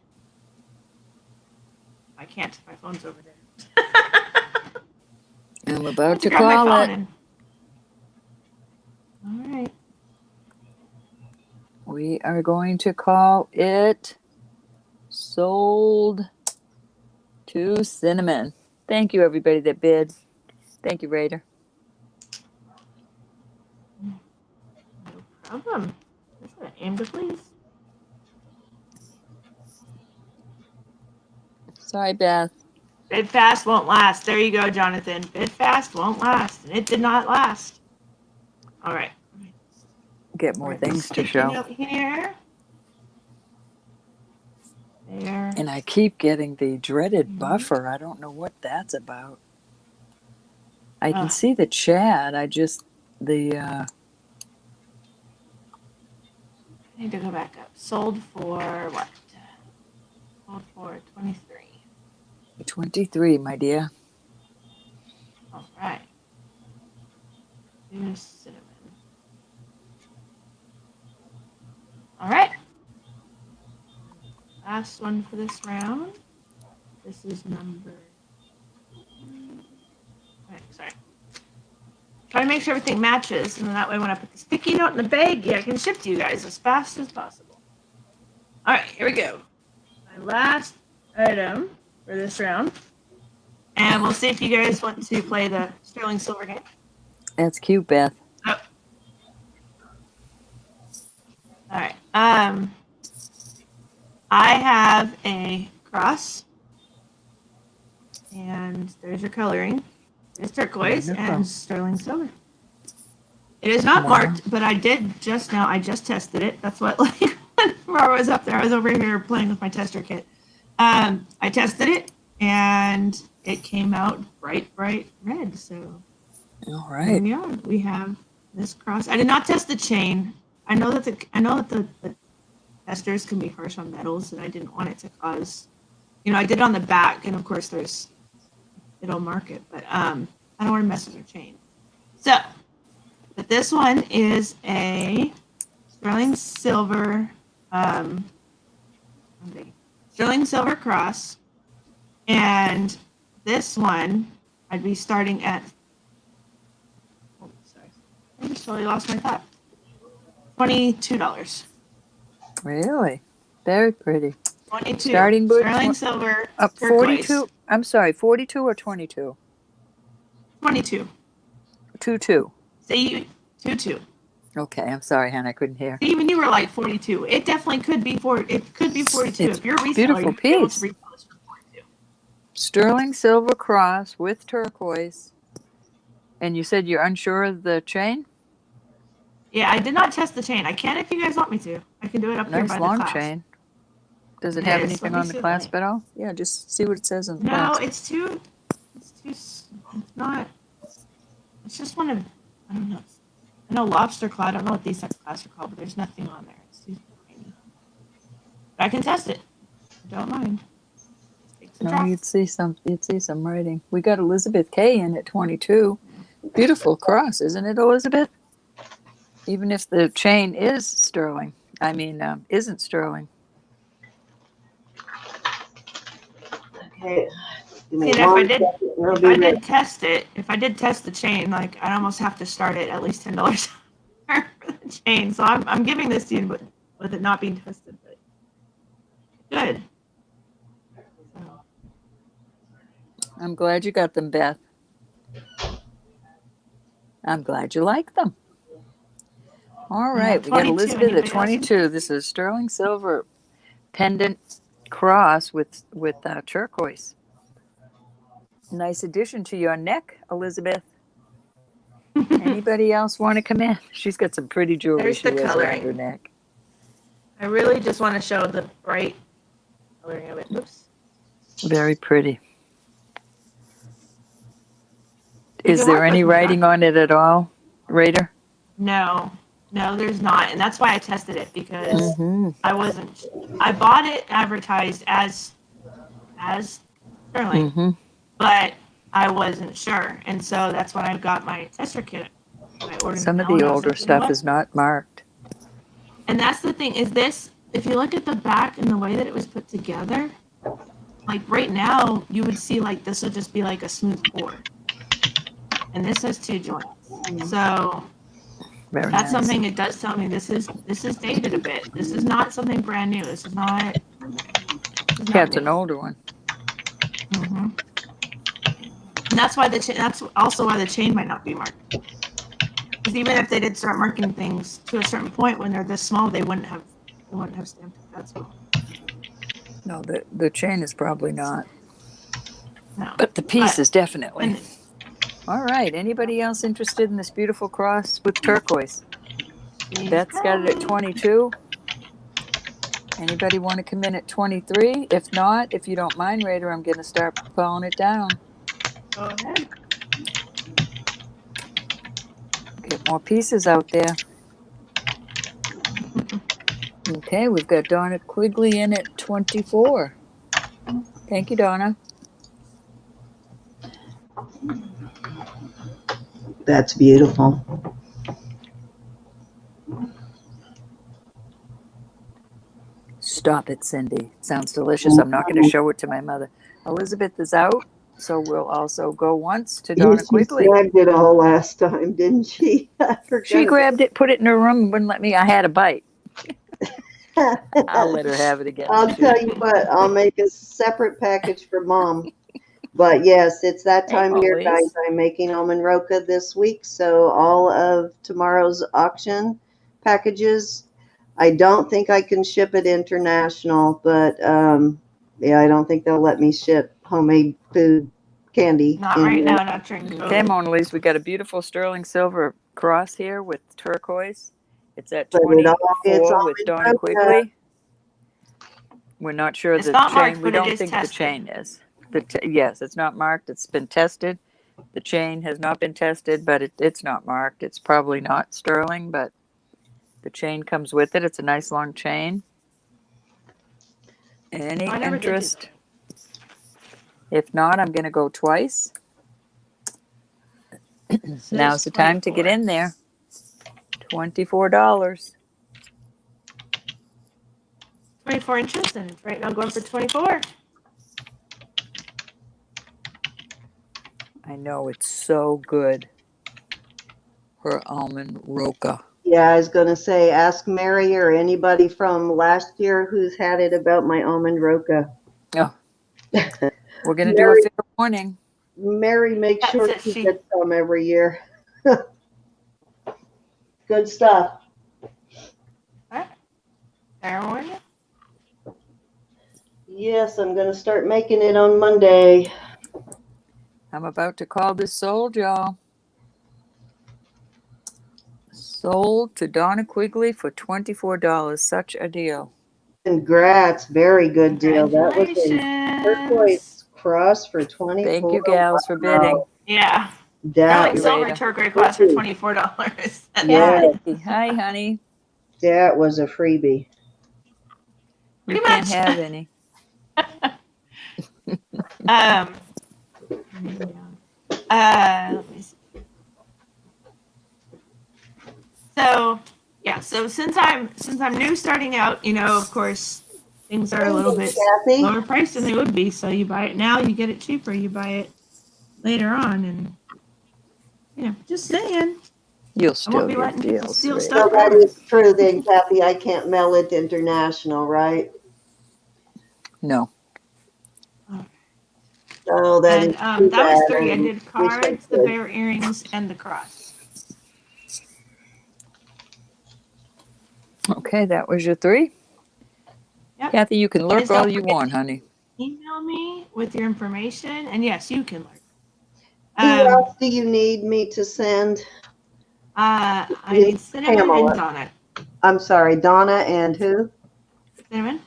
I can't. My phone's over there. I'm about to grab my call phone it. All right. We are going to call it sold to Cinnamon. Thank you, everybody that bid. Thank you, Raider. No problem. That's what I aim to please. Sorry, Beth. Bid fast won't last. There you go, Jonathan. Bid fast won't last. And it did not last. All right. Get more things to show. Up here. There. And I keep getting the dreaded buffer. I don't know what that's about. I can see the chat. I need to go back up. Sold for what? Sold for 23. 23, my dear. All right. Here's cinnamon. All right. Last one for this round. This is number. Right, sorry. Try to make sure everything matches, and then that way when I put the sticky note in the bag, I can ship to you guys as fast as possible. All right, here we go. My last item for this round. And we'll see if you guys want to play the sterling silver game. That's cute, Beth. Oh. All right. I have a cross. And there's your coloring. It's turquoise and sterling silver. It is not marked, but I did just now. I just tested it. That's what, like, when Mara was up there, I was over here playing with my tester kit. I tested it, and it came out bright red. So, all right. Yeah, we have this cross. I did not test the chain. I know that the testers can be harsh on metals, and I didn't want it to cause. I did it on the back, and of course it'll mark it, but I don't want to mess with your chain. So, but this one is a sterling silver, sterling silver cross, and this one I'd be starting at. Oh, sorry, I just totally lost my thought. $22. Really? Very pretty. 22. Starting boot. Sterling silver. Up turquoise. 42. I'm sorry, 42 or 22? 22. 22. See, 22. Okay, I'm sorry, hon. I couldn't hear. Even you were like 42. It definitely could be 40. It could be 42. It's if you're a reseller, beautiful you'd be able piece. to retail this for 42. Sterling silver cross with turquoise. And you said you're unsure of the chain? Yeah, I did not test the chain. I can if you guys want me to. I can do it up here Nice by long the clasp. chain. Does it It have is. anything Let me on see the the clasp link. at all? Yeah, just see what it says on the No, clasp. it's too small. It's not. It's just one of, I don't know. I know lobster claw. I don't know what these types of claws are called, but there's nothing on there. It's too tiny. But I can test it. I don't mind. It takes a No, drop. you'd see some writing. We got Elizabeth K in at 22. Beautiful cross, isn't it, Elizabeth? Even if the chain is sterling. I mean, isn't sterling. Okay. Give See, me and if I one did, second and I'll if be I ready. did test it, if I did test the chain, like I'd almost have to start it at least $10 for the chain. So I'm giving this to you with it not being tested, but good. So, I'm glad you got them, Beth. I'm glad you like them. All right, we got 22. Elizabeth at Anybody else 22. This is sterling silver pendant cross with turquoise. Nice addition to your neck, Elizabeth. Anybody else want to come in? She's got some pretty jewelry There's she the wears around her coloring. neck. I really just want to show the bright coloring of it. Oops. Very pretty. You Is can there work any with me writing on on it at all, Raider? No, there's not, and that's why I tested it because Mm-hmm. I wasn't. I bought it advertised as sterling, Mm-hmm. but I wasn't sure, and so that's when I got my tester kit. I ordered Some of it, and the I was older like, you know stuff what? is not marked. And that's the thing is this. If you look at the back and the way that it was put together, like right now, you would see like this would just be like a smooth pour, and this has 2 joints, so. Very That's nice. something it does tell me this is dated a bit. This is not something brand new. This is not. Yeah, it's an older one. Mm-hmm. And that's why that's also why the chain might not be marked. Because even if they did start marking things to a certain point when they're this small, they wouldn't have stamped it that small. No, the chain is probably not. No. But the piece is definitely. And All right. Anybody else interested in this beautiful cross with turquoise? Beth's got it at 22. Anybody want to come in at 23? If not, if you don't mind, Raider, I'm going to start pulling it down. Go ahead. Get more pieces out there. Okay, we've got Donna Quigley in at 24. Thank you, Donna. That's beautiful. Stop it, Cindy. Sounds delicious. I'm not going to show it to my mother. Elizabeth is out, so we'll also go once to Donna She Quigley. snagged it all last time, didn't she? I forgot. She grabbed it, put it in her room, and wouldn't let me. I had a bite. I'll let her have it again. I'll tell you what, I'll make a separate package for Mom. But yes, it's that time of year, guys. I'm making almond roca this week, so all of tomorrow's auction packages. I don't think I can ship it international, but yeah, I don't think they'll let me ship homemade food candy. Not right now. Not during COVID. Okay, Mona Lisa, we got a beautiful sterling silver cross here with turquoise. It's at But 24 it's with Donna Quigley. We're not sure It's the not chain. marked, We but it don't is think tested. the chain is. Yes, it's not marked. It's been tested. The chain has not been tested, but it's not marked. It's probably not sterling, but the chain comes with it. It's a nice long chain. Any interest? If not, I'm going to go twice. Now's the time to get in there. $24. 24 inches, and right now going for 24. I know it's so good. Her almond roca. Yeah, I was going to say, ask Mary or anybody from last year who's had it about my almond roca. Oh, we're going to do a fair warning. Mary makes sure she gets some every year. Good stuff. Fair warning. Yes, I'm going to start making it on Monday. I'm about to call this sold, y'all. Sold to Donna Quigley for $24. Such a deal. Congrats. Very good deal. That was a turquoise cross for $24. Thank you, gals, for bidding. Yeah. They're That like You silver ready to- turquoise cost for $24. Yeah. Kathy, hi, honey. that was a freebie. You Pretty can't much. have any. Let me see. So yeah, so since I'm new starting out, of course things are a little bit Kathy. lower priced than they would be. So you buy it now, you get it cheaper. You buy it later on, and just saying, You'll I still won't be get letting people deals. steal Rita. So stuff that forever. is true then, Kathy. I can't mail it international, right? No. Oh, that And is too that was bad. 3. I I did wish I cards, the could. bear earrings, and the cross. Okay, that was your 3. Yep. Kathy, you can lurk Just don't all you forget want, honey. Email me with your information, and yes, you can learn. Who else do you need me to send? I need Cinnamon Pamela. and Donna. I'm sorry, Donna and who? Cinnamon?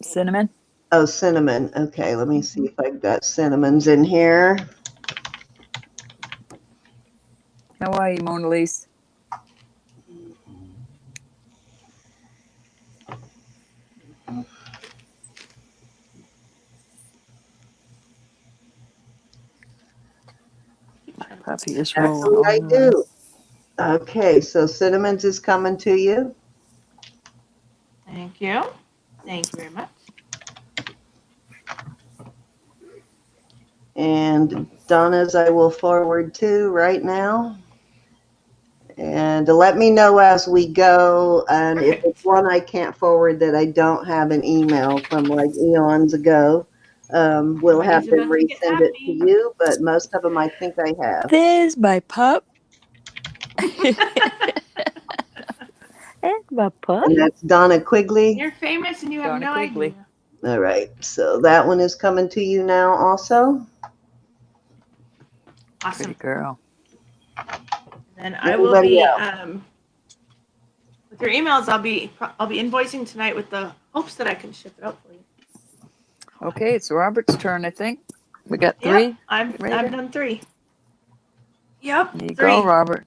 Cinnamon? Oh, Cinnamon. Okay, let me see if I've got Cinnamons in here. How are you, Mona Lisa? Puppy is That's rolling what I over. do. Okay, so Cinnamon's is coming to you. Thank you. Thank you very much. And Donna's I will forward to right now. And let me know as we go. And if it's one I can't forward that I don't have an email from like eons ago, we'll have Everybody's to about to get resend it to happy. you. But most of them I think I have. There's my pup. And my pup. And that's Donna Quigley. You're famous and you have Donna no Quigley. idea. All right, so that one is coming to you now also. Awesome. Pretty girl. And I will Anybody be else? with your emails. I'll be invoicing tonight with the hopes that I can ship it out for you. Okay, it's Robert's turn, I think. We got 3. Yep, I've Rita? done 3. Yep, There you 3. go, Robert.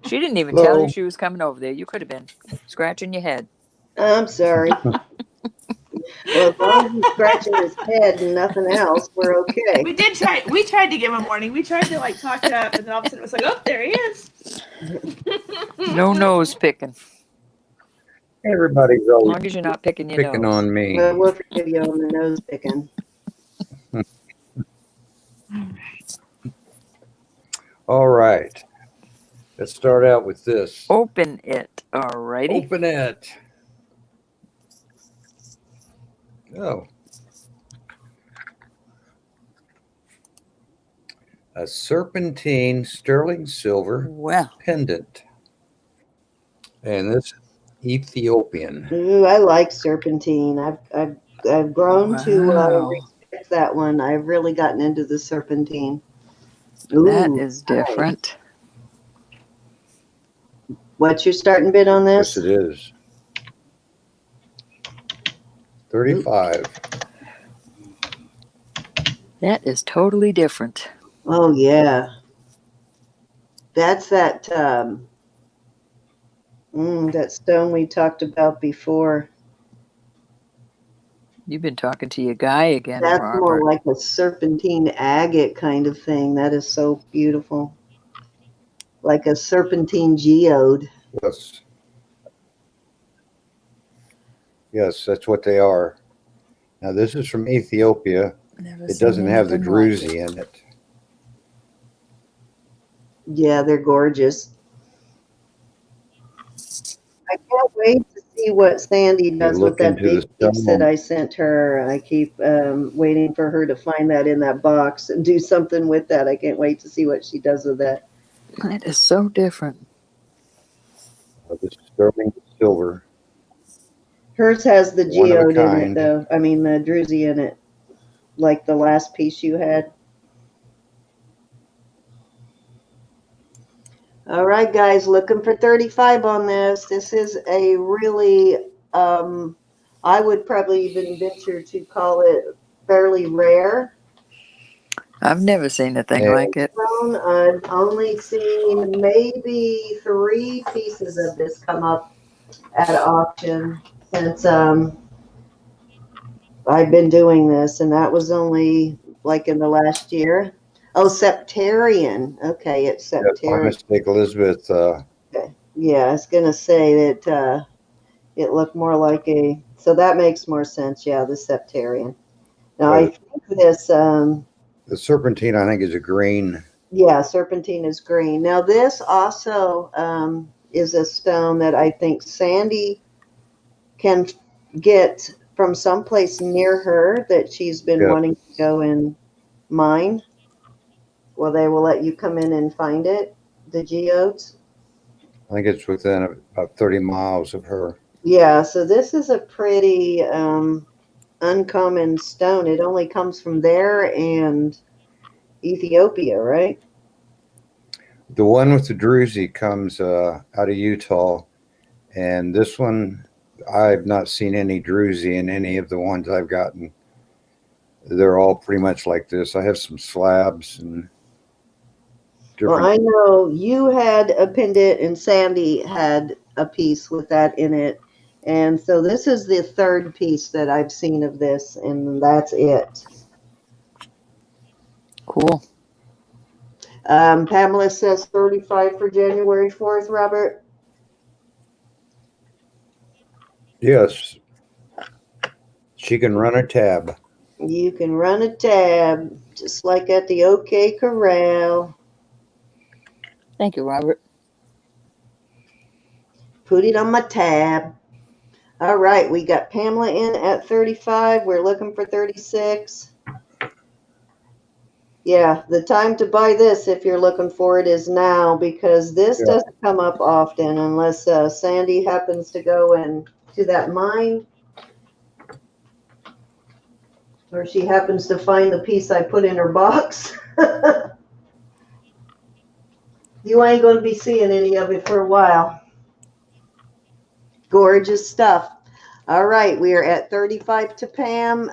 She didn't even tell you she was coming over there. You could have been scratching your head. I'm sorry. Well, as long as he's scratching his head and nothing else, we're okay. We did try. We tried to give him warning. We tried to talk it up, and then all of a sudden it was like, oh, there he is. No nose picking. Everybody's As always long as you're not picking your picking nose. on me. But we'll forgive you on the nose picking. All right. Let's start out with this. Open it. Alrighty. Open it. Oh. A serpentine sterling silver Well, pendant. And this Ethiopian. Ooh, I like serpentine. I've grown to wow. respect that one. I've really gotten into the serpentine. That Ooh, is different. what's your starting bid on Yes, this? it is. 35. That is totally different. Oh yeah, that's that that stone we talked about before. You've been talking to your guy again, That's Robert. more like a serpentine agate kind of thing. That is so beautiful, like a serpentine geode. Yes. Yes, that's what they are. Now, this is from Ethiopia. Never It seen doesn't have the anything like druzy it. in it. Yeah, they're gorgeous. I can't wait to see what Sandy does with look that into the big piece that stone. I sent her. I keep waiting for her to find that in that box and do something with that. I can't wait to see what she does with that. That is so different. This is sterling silver. Hers has the One of a geode in it, kind. though. I mean, the druzy in it, like the last piece you had. All right, guys, looking for 35 on this. This is a really, I would probably even venture to call it fairly rare. I've never seen a thing Yeah. like it. I've only seen maybe 3 pieces of this come up at auction since I've been doing this, and that was only like in the last year. Oh, Septarian. Okay, it's Yeah, my Septarian. mistake, Elizabeth. Okay. Yeah, I was gonna say that it looked more like a. So that makes more sense. Yeah, the Septarian. Now I think this. The serpentine, I think, is a green. Yeah, serpentine is green. Now this also is a stone that I think Sandy can get from someplace near her that she's been Yeah. wanting to go and mine. Well, they will let you come in and find it, the geodes. I think it's within about 30 miles of her. Yeah, so this is a pretty uncommon stone. It only comes from there and Ethiopia, right? The one with the druzy comes out of Utah, and this one, I've not seen any druzy in any of the ones I've gotten. They're all pretty much like this. I have some slabs and Well, different. I know you had a pendant and Sandy had a piece with that in it. And so this is the 3rd piece that I've seen of this, and that's it. Cool. Pamela says 35 for January 4th, Robert. Yes, she can run a tab. You can run a tab, just like at the OK Corral. Thank you, Robert. Put it on my tab. All right, we got Pamela in at 35. We're looking for 36. Yeah, the time to buy this, if you're looking for it, is now, because this doesn't come up often unless Sandy happens to go in to that mine, or she happens to find the piece I put in her box. You ain't going to be seeing any of it for a while. Gorgeous stuff. All right, we are at 35 to Pam.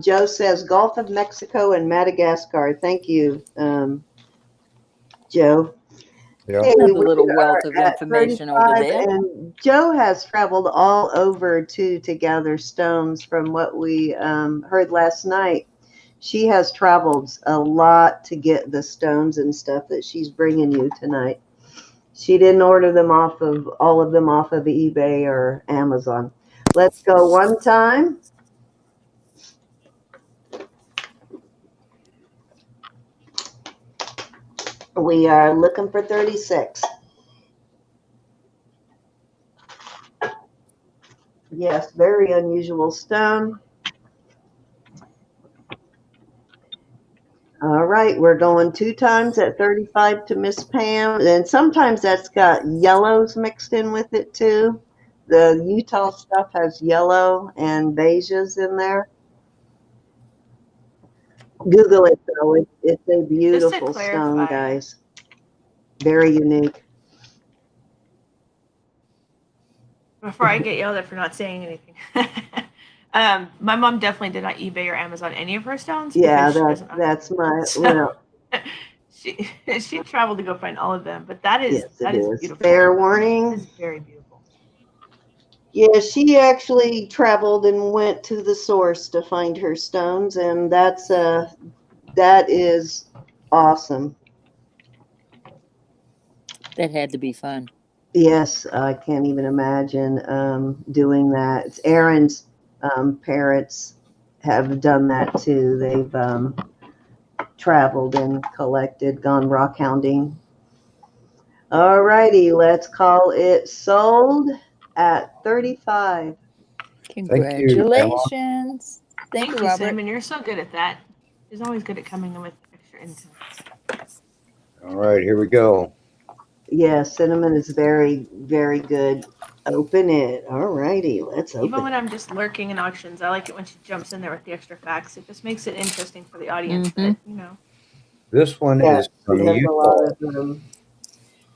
Joe says Gulf of Mexico and Madagascar. Thank you, Joe. Yeah. Hey, Another we little are wealth of at information over 35, there. and Joe has traveled all over to gather stones from what we heard last night. She has traveled a lot to get the stones and stuff that she's bringing you tonight. She didn't order them all of them off of eBay or Amazon. Let's go one time. We are looking for 36. Yes, very unusual stone. All right, we're going 2 times at 35 to Miss Pam. And sometimes that's got yellows mixed in with it too. The Utah stuff has yellow and beiges in there. Google it though. It's a beautiful stone, guys. Very unique. Before I get yelled at for not saying anything. My mom definitely did not eBay or Amazon any of her stones. Yeah, because she doesn't that's my, so, she traveled to go find all of them, but that is yes, it is. beautiful. Fair warning. It's very beautiful. Yeah, she actually traveled and went to the source to find her stones, and that is awesome. That had to be fun. Yes, I can't even imagine doing that. It's Aaron's parents have done that too. They've traveled and collected, gone rock hounding. All righty, let's call it sold at 35. Congratulations. Thank you, Robert. Cinnamon. You're so good at that. She's always good at coming in with extra info. All right, here we go. Yeah, cinnamon is very, very good. Open it. All righty, let's open Even when it. I'm just lurking in auctions, I like it when she jumps in there with the extra facts. It just makes it interesting for the audience. That, This one is from there's Utah. a lot of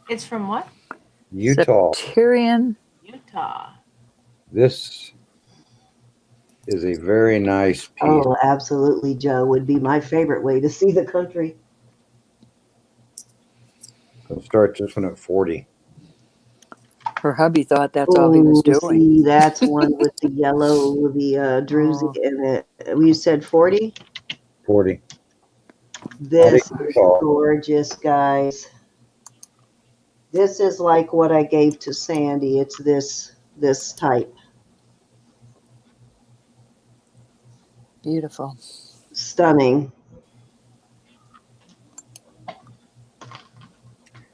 It's from what? Utah. Septarian. Utah. This is a very nice piece. Oh, absolutely, Joe. Would be my favorite way to see the country. I'll start this one at 40. Her hubby thought that's all he was Oh, doing. see, that's one with the yellow, the druzy Oh. in it. We said 40? 40. This Not is tall. gorgeous, guys. This is like what I gave to Sandy. It's this type. Beautiful. Stunning.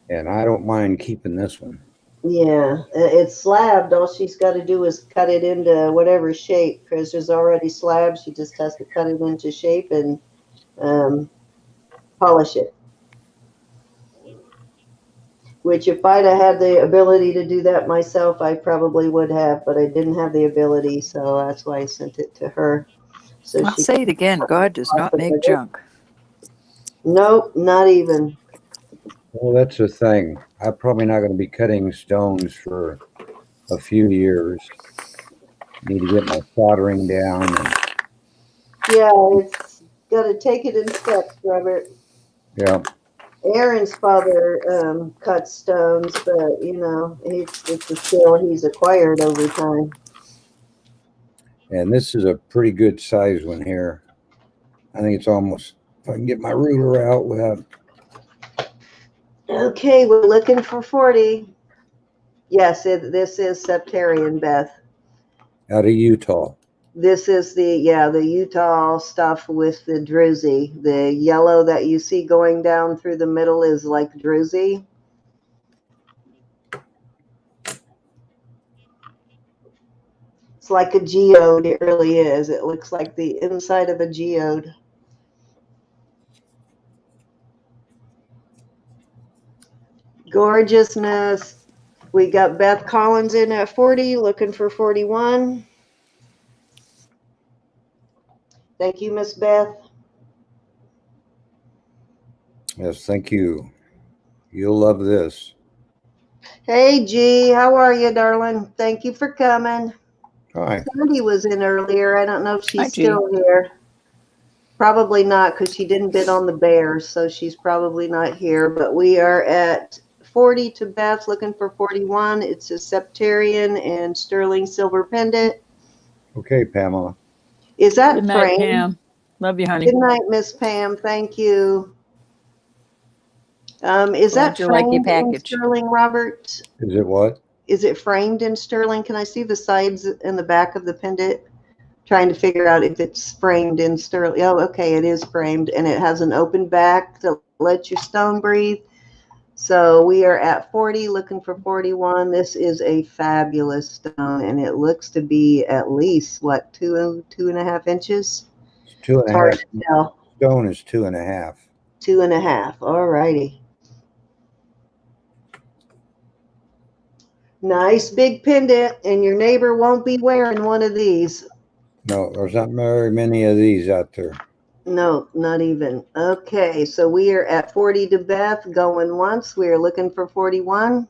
And I don't mind keeping this one. Yeah, it's slabbed. All she's got to do is cut it into whatever shape, because there's already slabs. She just has to cut it into shape and polish it. Which, if I'd have had the ability to do that myself, I probably would have, but I didn't have the ability, so that's why I sent it to her. So I'll she say it again. God does not make junk. Nope, not even. Well, that's the thing. I'm probably not going to be cutting stones for a few years. Need to get my soldering down. Yeah, it's got to take it in steps, Robert. Yeah. Aaron's father cuts stones, but you know, it's a skill he's acquired over time. And this is a pretty good size one here. I think it's almost, if I can get my ruler out without. Okay, we're looking for 40. Yes, this is Septarian, Beth. Out of Utah. This is the Utah stuff with the druzy. The yellow that you see going down through the middle is like druzy. It's like a geode, it really is. It looks like the inside of a geode. Gorgeousness. We got Beth Collins in at 40, looking for 41. Thank you, Miss Beth. Yes, thank you. You'll love this. Hey, G, how are you, darling? Thank you for coming. Hi. Sandy was in earlier. I don't know if she's Hi, G. still here. Probably not, because she didn't bid on the bears, so she's probably not here. But we are at 40 to Beth, looking for 41. It's a Septarian and sterling silver pendant. Okay, Pamela. Is that Good night, framed? Pam. Love you, honey. Good night, Miss Pam. Thank you. Is Glad that you like your framed in package. sterling, Robert? Is it what? Is it framed in sterling? Can I see the sides and the back of the pendant? Trying to figure out if it's framed in sterling. Oh, okay, it is framed, and it has an open back to let your stone breathe. So we are at 40, looking for 41. This is a fabulous stone, and it looks to be at least, what, 2.5 inches? It's 2.5. It's hard to tell. Stone is 2.5. 2.5. All righty. Nice big pendant, and your neighbor won't be wearing one of these. No, there's not very many of these out there. No, not even. Okay, so we are at 40 to Beth, going once. We are looking for 41.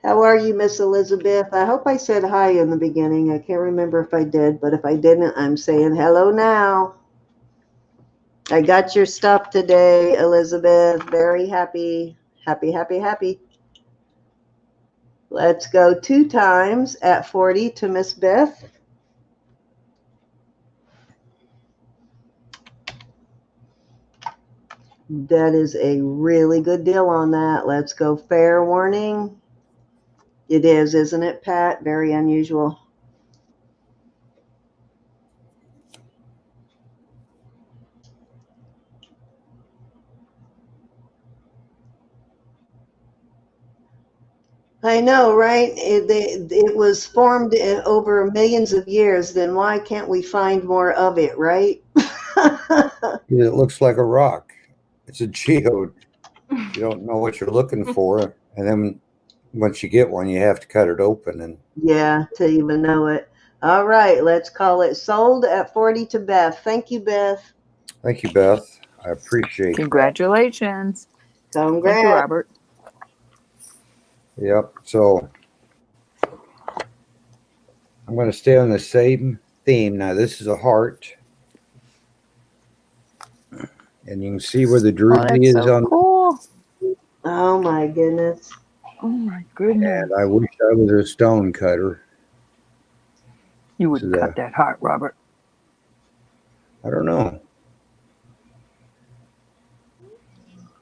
How are you, Miss Elizabeth? I hope I said hi in the beginning. I can't remember if I did, but if I didn't, I'm saying hello now. I got your stuff today, Elizabeth. Very happy. Happy, happy, happy. Let's go 2 times at 40 to Miss Beth. That is a really good deal on that. Let's go fair warning. It is, isn't it, Pat? Very unusual. I know, right? It was formed over millions of years. Then why can't we find more of it, right? It looks like a rock. It's a geode. You don't know what you're looking for. And then once you get one, you have to cut it open. And Yeah, to even know it. All right, let's call it sold at 40 to Beth. Thank you, Beth. thank you, Beth. I appreciate it. Congratulations. Thank you, Congrats. Robert. Yep. So I'm going to stay on the same theme. Now, this is a heart. And you can see where the Oh, druzy that's is so on. cool. Oh my goodness. Oh my goodness. And I wish I was a stone cutter. You This wouldn't is cut that heart, Robert. I don't know.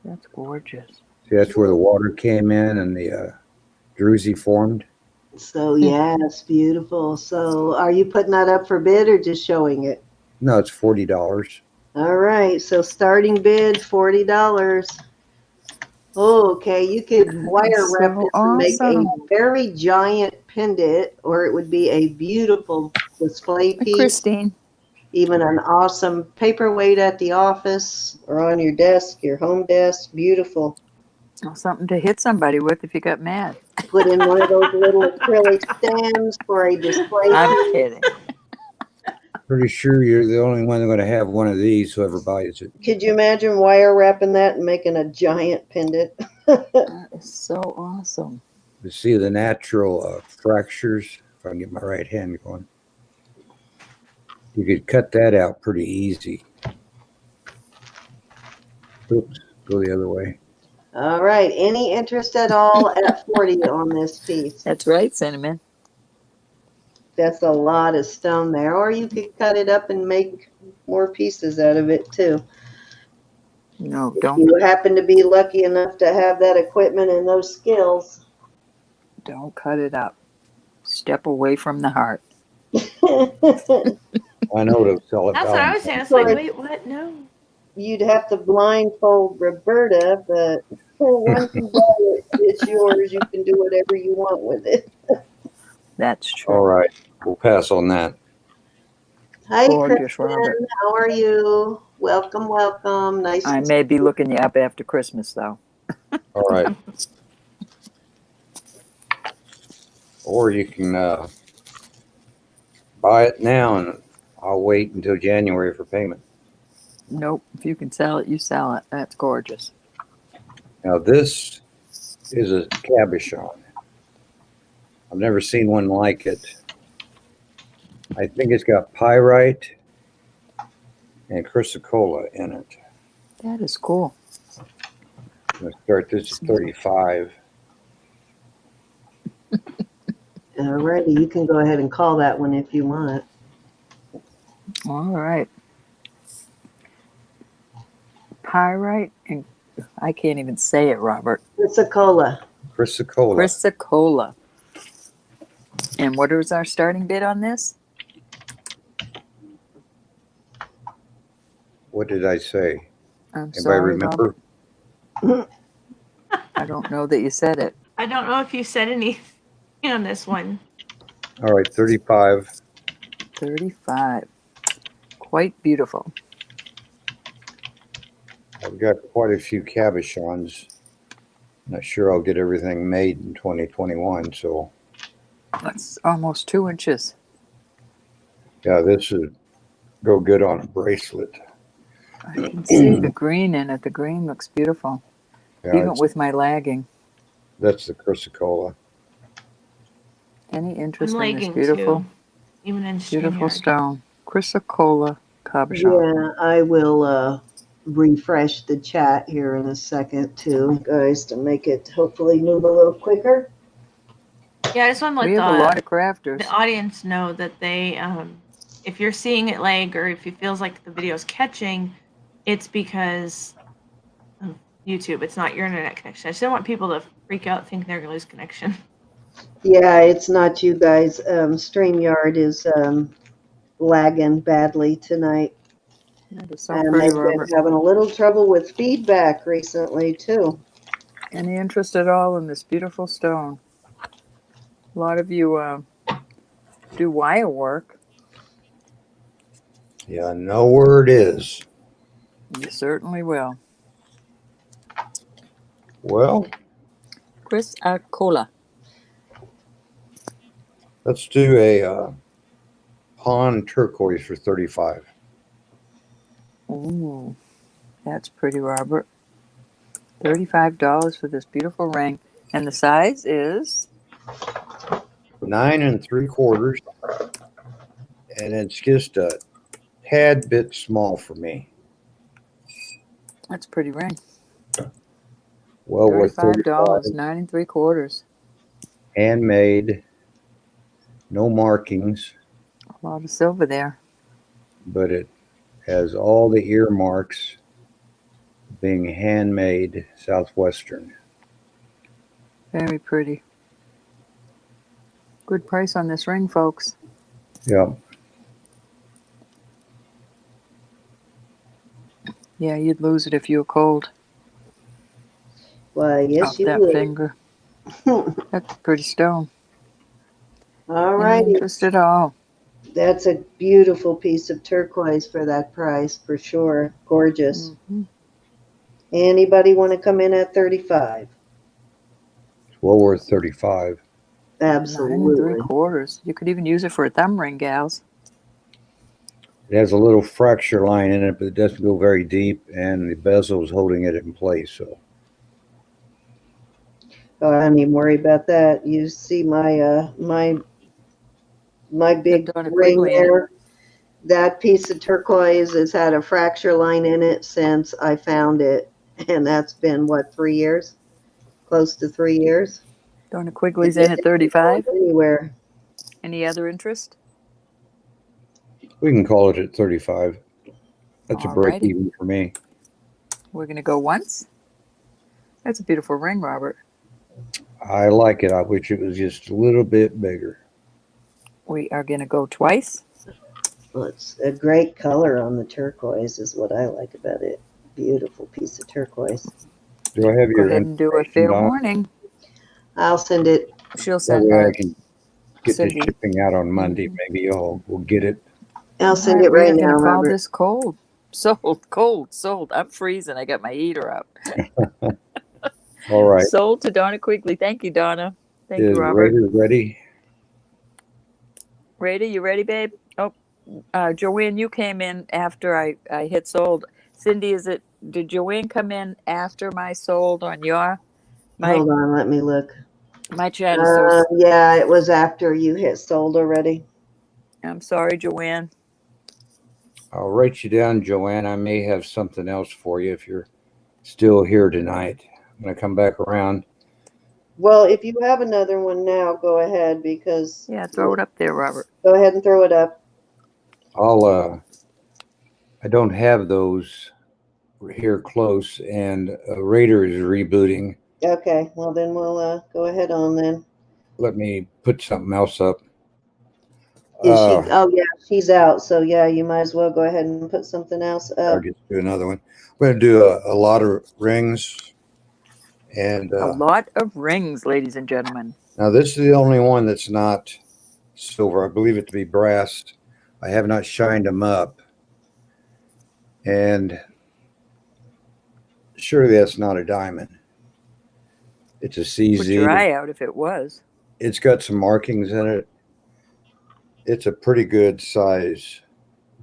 That's gorgeous. See, that's where the water came in and the druzy formed. So yeah, it's beautiful. So are you putting that up for bid or just showing it? No, it's $40. All right. So starting bid $40. Okay, you could wire wrap So this and make a awesome. very giant pendant, or it would be a beautiful display piece. Christine. Even an awesome paperweight at the office or on your desk, your home desk. Beautiful. Something to hit somebody with if you got mad. Put in one of those little acrylic stands for a display I'm piece. kidding. Pretty sure you're the only one that's going to have one of these, whoever buys it. Could you imagine wire wrapping that and making a giant pendant? That is so awesome. To see the natural fractures, if I can get my right hand going, you could cut that out pretty easy. Oops, go the other way. All right. Any interest at all at 40 on this piece? That's right, Cinnamon. That's a lot of stone there. Or you could cut it up and make more pieces out of it too. No, If don't you happen to be lucky enough to have that equipment and those skills. cut it up. Step away from the heart. I know to sell it. That's what I was saying. It's like, wait, what? No. You'd have to blindfold Roberta, but once you buy it, it's yours. You can do whatever you want with it. That's true. All right, we'll pass on that. Hi, Gorgeous, Kristen. Robert. How are you? Welcome, welcome. Nice I to may be looking you up after Christmas, though. All right. Or you can buy it now, and I'll wait until January for payment. Nope. If you can sell it, you sell it. That's gorgeous. Now, this is a cabochon. I've never seen one like it. I think it's got pyrite and chrysocolla in it. That is cool. I'm going to start this at 35. Alrighty, you can go ahead and call that one if you want. All right. Pyrite and I can't even say it, Robert. Chrysocolla. Chrysocolla. Chrysocolla. And what is our starting bid on this? What did I say? I'm Anybody sorry, remember? Robert. I don't know that you said it. I don't know if you said anything on this one. All right, 35. 35. Quite beautiful. I've got quite a few cabochons. Not sure I'll get everything made in 2021, so That's almost 2 inches. yeah, this would go good on a bracelet. I can see the green in it. The green looks beautiful. Yeah, Even with my lagging. that's the chrysocolla. Any I'm interest in this lagging beautiful, too. Even in beautiful StreamYard. stone? Chrysocolla cabochon. Yeah, I will refresh the chat here in a second too, guys, to make it hopefully move a little quicker. Yeah, I just want to We let have a lot of crafters. the audience know that they, if you're seeing it lag or if it feels like the video's catching, it's because of YouTube. It's not your internet connection. I just don't want people to freak out, think they're going to lose connection. Yeah, it's not you guys. StreamYard is lagging badly tonight. That is so And pretty, they've Robert. been having a little trouble with feedback recently too. Any interest at all in this beautiful stone? A lot of you do wire work. Yeah, I know where it is. You certainly will. Well, Chrysocolla. let's do a pawn turquoise for 35. Ooh, that's pretty, Robert. $35 for this beautiful ring. And the size is 9 3/4, and it's just a tad bit small for me. that's a pretty ring. Well worth $35, 35. 9 3/4. Handmade, no markings, A lot of silver there. but it has all the earmarks being handmade Southwestern. Very pretty. Good price on this ring, folks. Yeah. Yeah, you'd lose it if you were cold. Why, yes, Off you that would. finger. That's a pretty stone. All Any righty. interest at all? That's a beautiful piece of turquoise for that price, for sure. Gorgeous. Mm-hmm. Anybody want to come in at 35? It's well worth 35. 9 Absolutely. 3/4. You could even use it for a thumb ring, gals. It has a little fracture line in it, but it doesn't go very deep, and the bezel is holding it in place. So Oh, I don't even worry about that. You see my my big Donna ring Quigley in it. there? That piece of turquoise has had a fracture line in it since I found it. And that's been, what, 3 years? Close to 3 years? Donna Quigley's in at 35. Anywhere. Any other interest? we can call it at 35. That's a break Alrighty. even for me. We're going to go once. That's a beautiful ring, Robert. I like it. I wish it was just a little bit bigger. We are going to go twice. Well, it's a great color on the turquoise is what I like about it. Beautiful piece of turquoise. Do I have Go your ahead and do a information, fair Donna? warning. I'll send it. She'll That send way I can get Cindy. the shipping out on Monday. Mhm. Maybe we'll get it. I'll send Alright, it we right are going now, to call Robert. this cold. Sold. I'm freezing. I got my heater up. All right. Sold to Donna Quigley. Thank you, Donna. Thank Is you, Robert. Raider ready? Rady, you ready, babe? Oh, Joanne, you came in after I hit sold. Cindy, did Joanne come in after my sold on your? Hold on, let me look. My chat is so. Yeah, it was after you hit sold already. I'm sorry, Joanne. I'll write you down, Joanne. I may have something else for you if you're still here tonight. I'm going to come back around. Well, if you have another one now, go ahead because. Yeah, throw it up there, Robert. Go ahead and throw it up. I don't have those here close, and Raider is rebooting. Okay, well then we'll go ahead on then. Let me put something else up. Is she? Oh yeah, she's out. So yeah, you might as well go ahead and put something else I'll up. just do another one. I'm going to do a lot of rings. And a lot of rings, ladies and gentlemen. Now this is the only one that's not silver. I believe it to be brass. I have not shined them up. And surely that's not a diamond. It's a CZ. Put your eye out if it was. It's got some markings in it. It's a pretty good size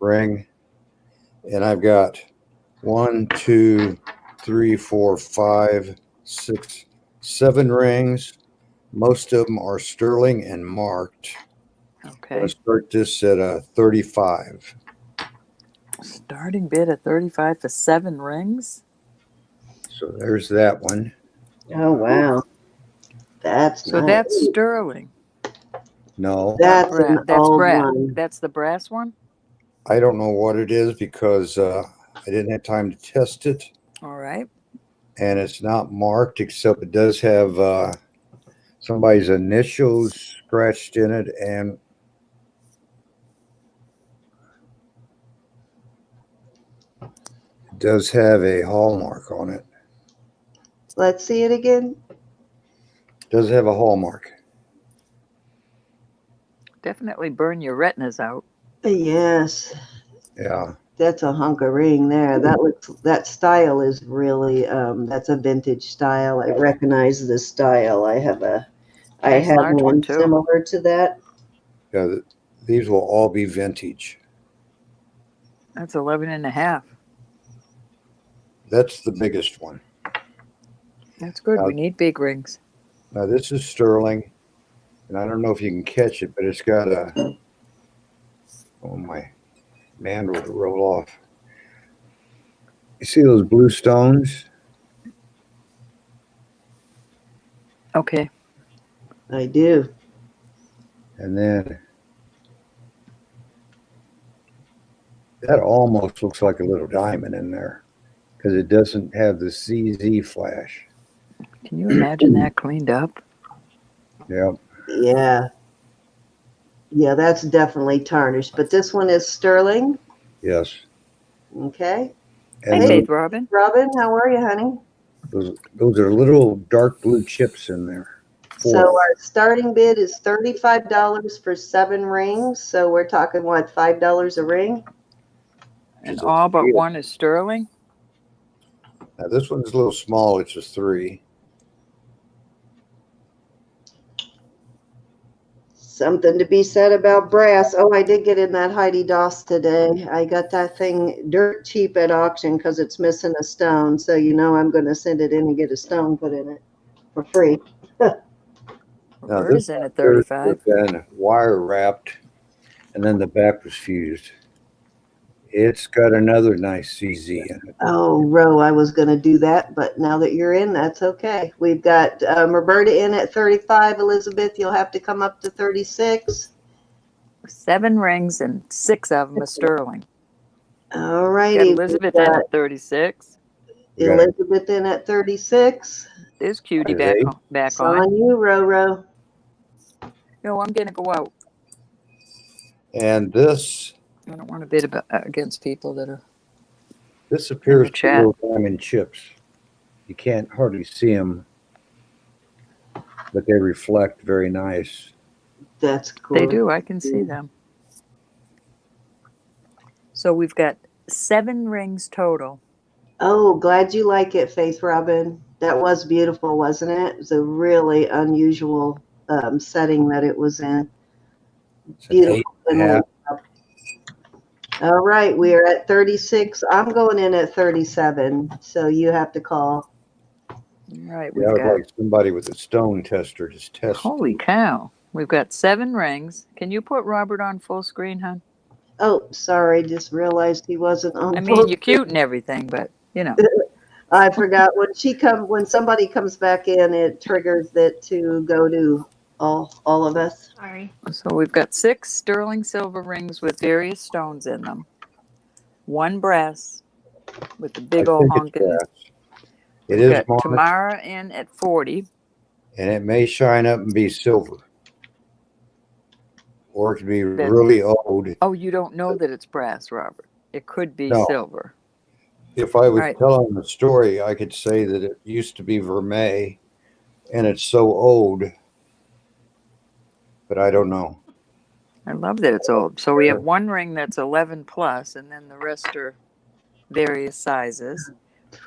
ring. And I've got 1, 2, 3, 4, 5, 6, 7 rings. Most of them are sterling and marked. Okay. Let's start this at 35. Starting bid at 35 for 7 rings. So there's that one. Oh wow, that's so nice. That's sterling. No, that's an old brass. one. That's the brass one. I don't know what it is because I didn't have time to test it. All right. And it's not marked, except it does have somebody's initials scratched in it, and it does have a hallmark on it. Let's see it again. Does have a hallmark. Definitely burn your retinas out. Yes. Yeah. That's a hunk of ring there. That style is really that's a vintage style. I recognize the style. I have Nice large one one, too. similar to that. Yeah, these will all be vintage. That's 11.5. That's the biggest one. That's good. We need big rings. Now this is sterling, and I don't know if you can catch it, but it's got a. Oh, my mandrel to roll off. You see those blue stones? Okay. I do. And then that almost looks like a little diamond in there because it doesn't have the CZ flash. Can you imagine that cleaned up? Yep. Yeah. Yeah, that's definitely tarnished. But this one is sterling. Yes. Okay. Hey, And Faith Robin. Robin, how are you, honey? those are little dark blue chips in there. So our starting bid is $35 for 7 rings. So we're talking what, $5 a ring? And all but one is sterling? Now this one's a little small. It's just 3. Something to be said about brass. Oh, I did get in that Heidi Doss today. I got that thing dirt cheap at auction because it's missing a stone. So you know I'm going to send it in and get a stone put in it for free. Now Bird is in at 35. Been wire wrapped, and then the back was fused. It's got another nice CZ in it. Oh, Ro, I was going to do that, but now that you're in, that's okay. We've got Roberta in at 35. Elizabeth, you'll have to come up to 36. 7 rings and 6 of them are sterling. All Got righty. Elizabeth in at 36. Elizabeth in at 36. There's Cutie back It's on. on you, Ro. No, I'm going to go out. And this I don't want to bid against people that are. This appears to be chat. little diamond chips. You can't hardly see them, but they reflect very nice. That's cool. They do. I can see them. So we've got 7 rings total. Oh, glad you like it, Faith Robin. That was beautiful, wasn't it? It was a really unusual setting that it was in. It's Beautiful. an 8.5. All right, we are at 36. I'm going in at 37, so you have to call. All right, Yeah, I would like somebody with a stone tester just test. Holy cow. We've got 7 rings. Can you put Robert on full screen, hon? Oh, sorry, just realized he wasn't on. I mean, you're cute and everything, but you know. I forgot when somebody comes back in, it triggers it to go to all of us. Sorry. So we've got 6 sterling silver rings with various stones in them. 1 brass with the big old honking. It We've is got marked, Tamara in at 40. and it may shine up and be silver, or it could be really old. Oh, you don't know that it's brass, Robert. It could be silver. If I was telling the story, I could say that it used to be vermeil, and it's so old, but I don't know. I love that it's old. So we have 1 ring that's 11 plus, and then the rest are various sizes.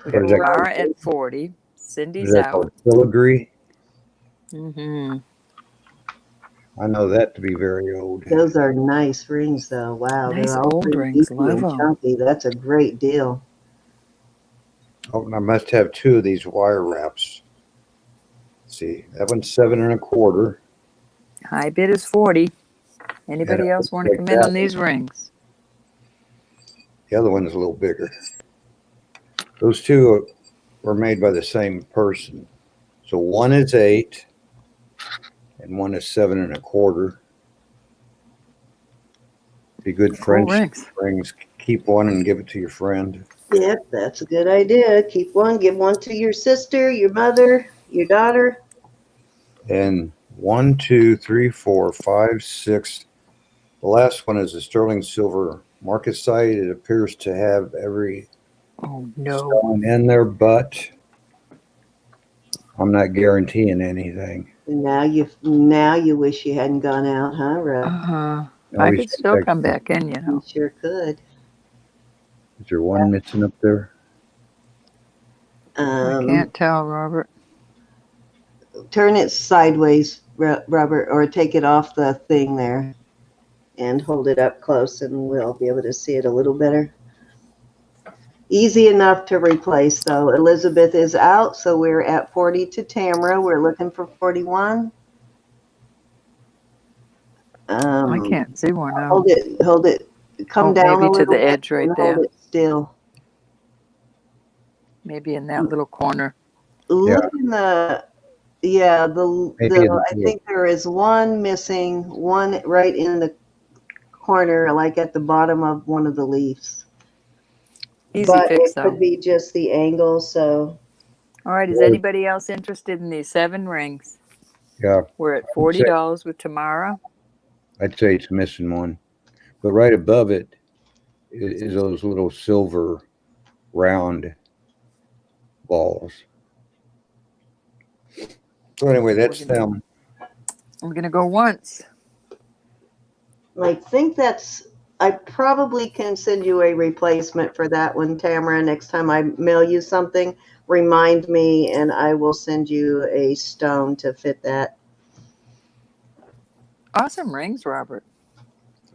We got Tamara at 40. Cindy's out. Filigree. Mm-hmm. I know that to be very old. Those are nice rings, though. Wow, Nice they're all old rings. Love them. chunky. That's a great deal. Oh, and I must have 2 of these wire wraps. Let's see, that one's 7 1/4. High bid is 40. Anybody else want to come in on these rings? The other one's a little bigger. Those 2 were made by the same person. So one is 8 and one is 7 1/4. Be good friendship rings. Keep one and give it to your friend. Yep, that's a good idea. Keep one, give one to your sister, your mother, your daughter. And 1, 2, 3, 4, 5, 6. The last one is a sterling silver Magnesite. It appears to have every stone in there, but I'm not guaranteeing anything. Now you wish you hadn't gone out, huh, Rob? I could still come back in, you know. You sure could. Is there one missing up there? I can't tell, Robert. Turn it sideways, Robert, or take it off the thing there and hold it up close, and we'll be able to see it a little better. Easy enough to replace, though. Elizabeth is out, so we're at 40 to Tamara. We're looking for 41. I can't see one out. Hold it. Come Oh, down maybe a to little the bit edge right and hold there. it still. Maybe in that little corner. Look in the, yeah, Maybe I think there is one missing, one right in the corner, like at the bottom of one of the leaves. Easy But fix, it though. could be just the angle, so. All right, is anybody else interested in these 7 rings? Yeah. We're at $40 with Tamara. I'd say it's missing one. But right above it is those little silver round balls. So anyway, that's them. I'm going to go once. I think I probably can send you a replacement for that one, Tamara. Next time I mail you something, remind me and I will send you a stone to fit that. Awesome rings, Robert.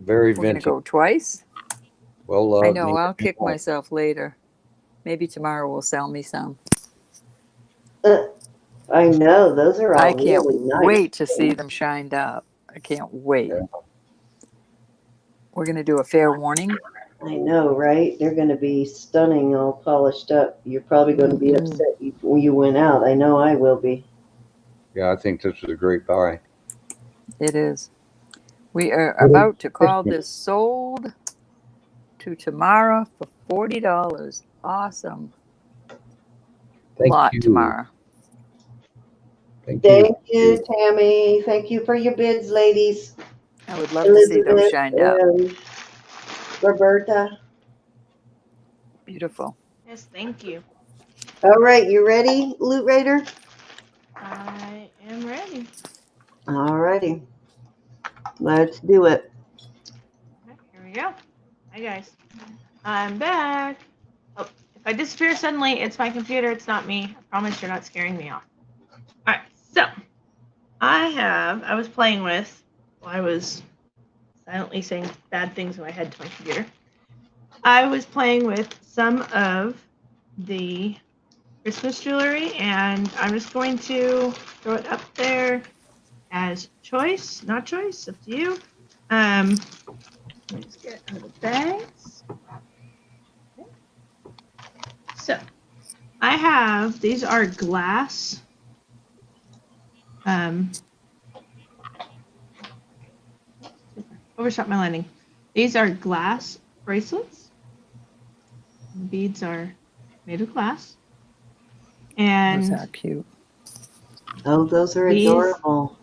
Very We're going to vintage. go twice. Well, I know, I'll kick myself later. Maybe tomorrow will sell me some. I know, those are all I can't really nice. wait to see them shined up. I can't wait. Yeah. We're going to do a fair warning. I know, right? They're going to be stunning, all polished up. You're probably going to be upset when you went out. I know I will be. Yeah, I think this is a great buy. It is. We are about to call this sold to Tamara for $40. Awesome. Thank you. Tamara. Thank you, Tammy. Thank you for your bids, ladies. I would love to see those shined up. Roberta. Beautiful. Yes, thank you. All right, you ready, Loot Raider? I am ready. All righty. Let's do it. Okay, here we go. Hi, guys. I'm back. Oh, if I disappear suddenly, it's my computer. It's not me. I promise you're not scaring me off. All right, so I was playing with, well, I was silently saying bad things in my head to my computer. I was playing with some of the Christmas jewelry, and I'm just going to throw it up there as choice, not choice, up to you. Let me just get out of the bags. Okay. So, I have, these are glass. Overshot my landing. These are glass bracelets. The beads are made of glass. And those are cute. Oh, those are adorable.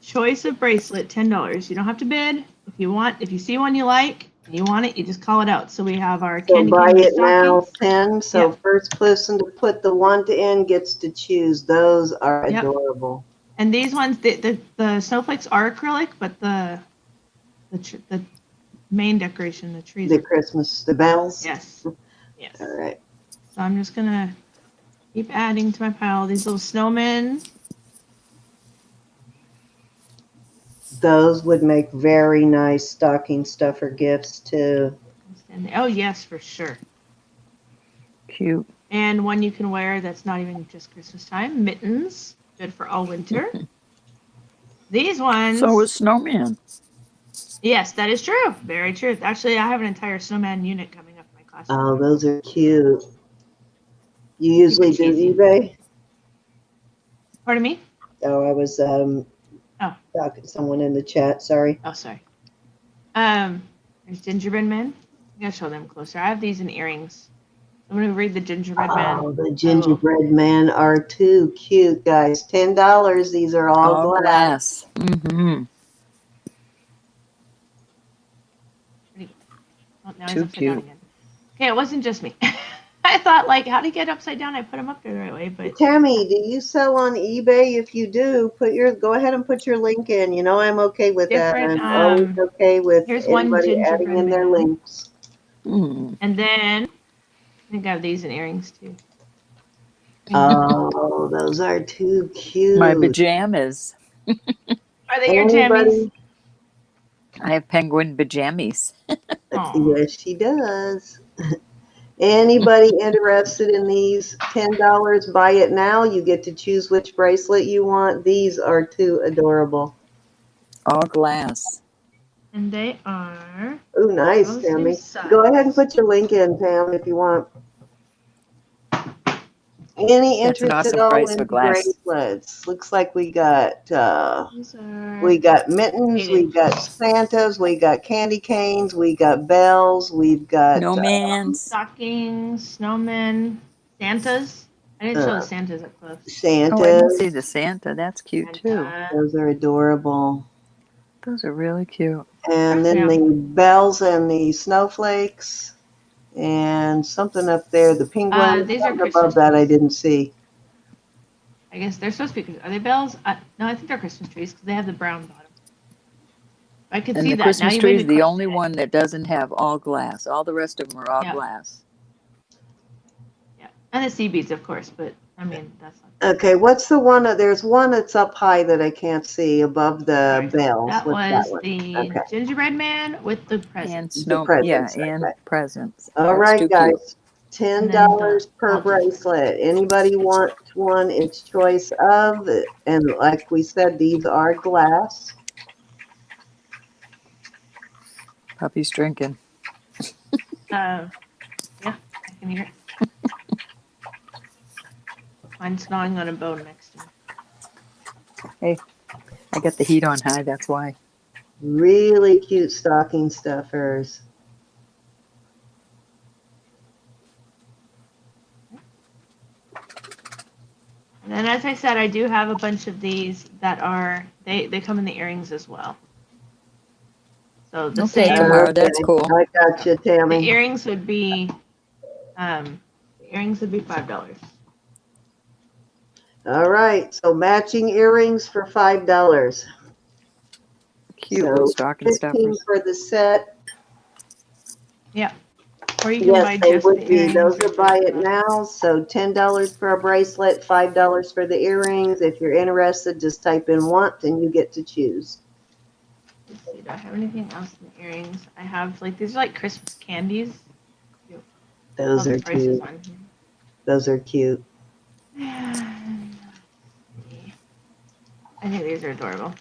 Choice of bracelet, $10. You don't have to bid. If you see one you like, and you want it, you just call it out. So we have our candy buy cane it stockings. now, 10. So first person to put the one in gets to choose. Those are adorable. And these ones, the snowflakes are acrylic, but the main decoration, the trees. The Christmas, the bells. Yes. Yes. All right. So I'm just gonna keep adding to my pile. These little snowmen. Those would make very nice stocking stuffer gifts too. Oh yes, for sure. Cute. And one you can wear that's not even just Christmas time. Mittens, good for all winter. These ones. So is snowman. Yes, that is true. Very true. Actually, I have an entire snowman unit coming up in my class. Oh, those are cute. You usually do eBay? Pardon me? Oh, I was talking to someone in the chat. Sorry. Oh, sorry. There's gingerbread men. I'm gonna show them closer. I have these in earrings. I'm gonna read the gingerbread man. Oh, the gingerbread men are too cute, guys. $10. These are all glass. Mm-hmm. Oh, now he's Too upside cute. down again. Okay, it wasn't just me. I thought, like, how do you get upside down? I put him up there the right way, but Tammy, do you sell on eBay? If you do, go ahead and put your link in. You know I'm okay with that. I'm always okay with here's one anybody adding in their gingerbread links. and then I think I have these in earrings too. Oh, those are too cute. My pajamas. Are they your jammies? I have penguin pajamas. Yes, she does. Anybody interested in these? $10, buy it now. You get to choose which bracelet you want. These are too adorable. All glass. And they are Oh, nice, all the same Tammy. size. Go ahead and put your link in, Tam, if you want. Any That's an interest at awesome all price in for glass. bracelets? Looks like we got These are we got mittens, 8 we inch. got Santas, we got candy canes, we got bells, we've got No man's. Stockings, snowmen, Santas. I didn't show the Santas up close. Santas. Oh, I didn't see the Santa. That's cute too. Santa. Those are adorable. Those are really cute. And then Yeah. the bells and the snowflakes and something up there. The penguins. These are Something Christmas above that I trees. didn't see. I guess they're supposed to be. Are they bells? No, I think they're Christmas trees because they have the brown bottom. I could And see the that. Now Christmas you tree made is me the question only it. one that doesn't have all glass. All the rest of them are all Yeah. glass. Yeah, and the sea beads, of course. But I mean, that's not. Okay, what's the one? There's one that's up high that I can't see above the Right. bells. That What's was that one? the Okay. gingerbread man with the present. And The snow, presents. and Okay. presents. All That's right, too guys. cute. And then $10 the per multi-use. bracelet. Anybody want one? It's choice of. And like we said, these are glass. Puppy's drinking. Yeah, I can hear it. Mine's gnawing on a bone next to me. Hey, I got the heat on high. That's why. Really cute stocking stuffers. And then, as I said, I do have a bunch of these that are they come in the earrings as well. So the Okay, same. Tamara, that's Okay, cool. I got you, The Tammy. earrings would be $5. All right, so matching earrings for $5. Cute little So stocking 15 stuffers. for the set. Yeah. Or you can Yes, buy they just would the be. earrings. Those or are buy just it now. So $10 for a bracelet, $5 for the earrings. If you're interested, just type in want and you get to choose. Let's see, do I have anything else in the earrings? I have these are like Christmas candies. Those All are the prices cute. on here. Those are cute. And, let's see. I think these are adorable.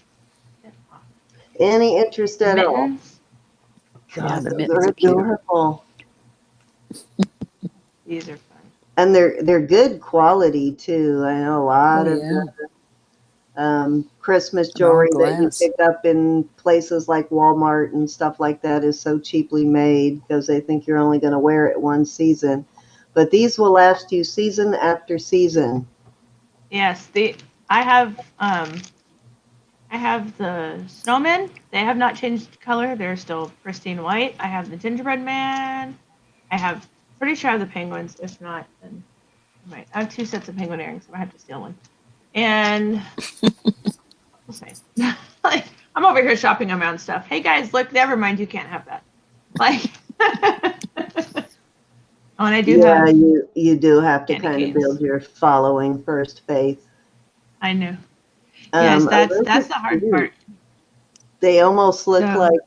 Any interest at all? Mittens. Yeah, God, the those mittens are are cute. adorable. These are fun. And they're good quality too. I know a lot Oh, of yeah. the Christmas And all jewelry that you glass. pick up in places like Walmart and stuff like that is so cheaply made because they think you're only going to wear it one season. But these will last you season after season. Yes, I have the snowmen. They have not changed color. They're still pristine white. I have the gingerbread man. Pretty sure I have the penguins. If not, then I might. I have 2 sets of penguin earrings. I might have to steal one. And we'll see. Like, I'm over here shopping around stuff. Hey guys, look, never mind. You can't have that. Like, oh, and I do Yeah, have. you do have to candy kind of canes. build your following first, Faith. I know. Yes, that's the hard cute. part. They almost look So- like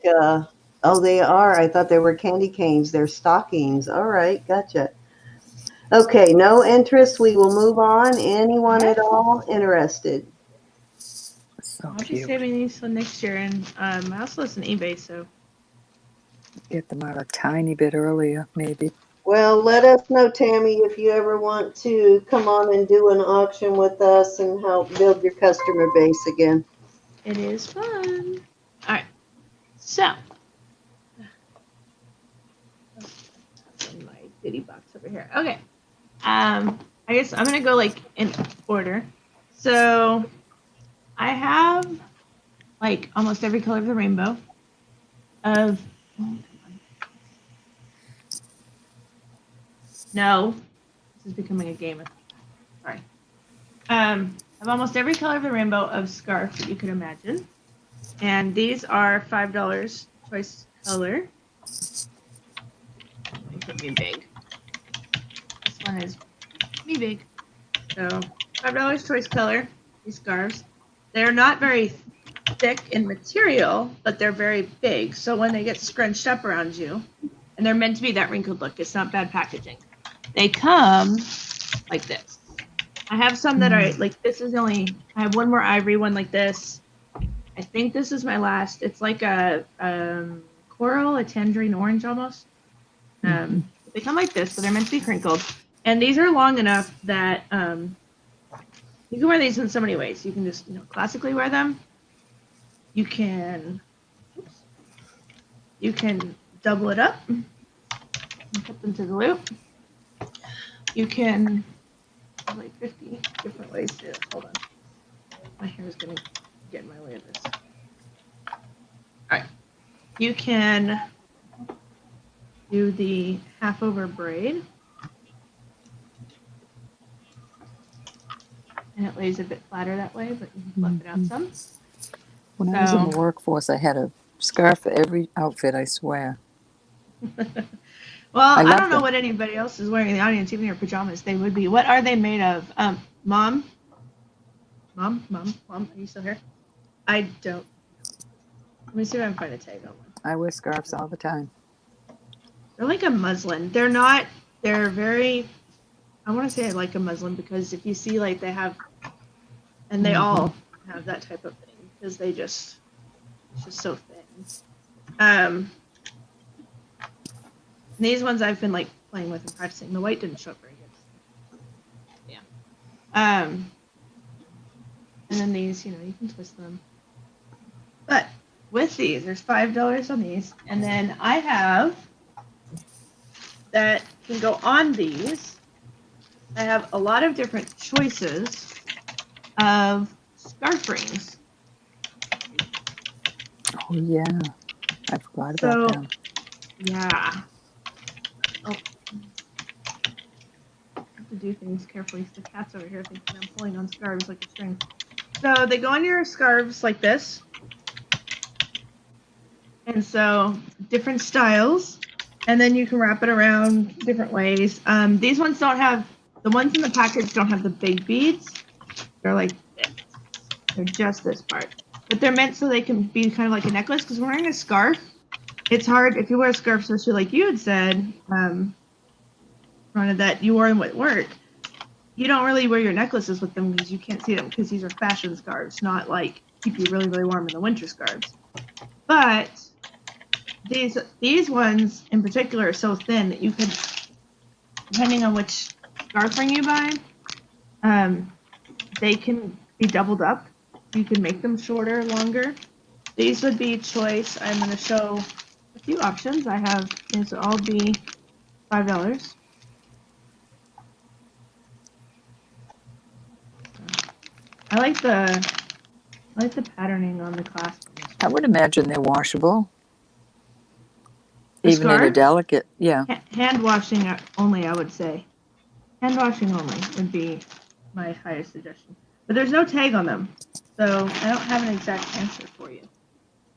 oh, they are. I thought they were candy canes. They're stockings. All right, gotcha. Okay, no interest. We will move on. Anyone at all interested? So I'll be cute. saving these till next year, and I also listen to eBay, so Get them out a tiny bit earlier, maybe. Well, let us know, Tammy, if you ever want to come on and do an auction with us and help build your customer base again. it is fun. All right, so in my goodie box over here. Okay, I guess I'm gonna go in order. So I have almost every color of the rainbow. No, this is becoming a game. Sorry. I have almost every color of the rainbow of scarf that you could imagine. And these are $5 choice color. Make it me big. This one is me big. So $5 choice color, these scarves. They're not very thick in material, but they're very big. So when they get scrunched up around you, and they're meant to be that wrinkled look. It's not bad packaging. They come like this. I have some that are like, this is I have one more ivory one like this. I think this is my last. It's like a coral, a tangerine orange almost. They come like this, so they're meant to be crinkled. And these are long enough that you can wear these in so many ways. You can just, classically wear them. You can double it up and put them to the loop. You can, like 50 different ways to, hold on. My hair is going to get in my way of this. All right. You can do the half over braid. And it lays a bit flatter that way, but you can fluff it out some. When I was in the workforce, I had a scarf for every outfit, I swear. Well, I don't know what anybody else is wearing in the audience, even your pajamas. They would be. What are they made of? Mom, are you still here? I don't. Let me see if I can find a tag on one. I wear scarves all the time. They're like a muslin. They're very, I want to say I like a muslin because if you see like they have, and they all have that type of thing because it's just so thin. These ones I've been like playing with and practicing. The white didn't show up very good. Yeah. And then these, you can twist them. But with these, there's $5 on these. And then I have that can go on these. I have a lot of different choices of scarf rings. Oh, yeah. I forgot about them. Yeah. Oh. I have to do things carefully. The cat's over here thinking I'm pulling on scarves like a string. So they go on your scarves like this. And so different styles. And then you can wrap it around different ways. These ones don't have, the ones in the package don't have the big beads. They're like this. They're just this part. But they're meant so they can be kind of like a necklace because wearing a scarf, it's hard if you wear a scarf, especially like you had said, Rhonda, that you wore them at work. You don't really wear your necklaces with them because you can't see them because these are fashion scarves, not like keep you really, really warm in the winter scarves. But these ones in particular are so thin that you could, depending on which scarf ring you buy, they can be doubled up. You can make them shorter, longer. These would be choice. I'm going to show a few options. I have these will all be $5. I like the patterning on the clasp. I would imagine they're washable. Even in a delicate, yeah. Hand washing only, I would say. Hand washing only would be my highest suggestion. But there's no tag on them, so I don't have an exact answer for you.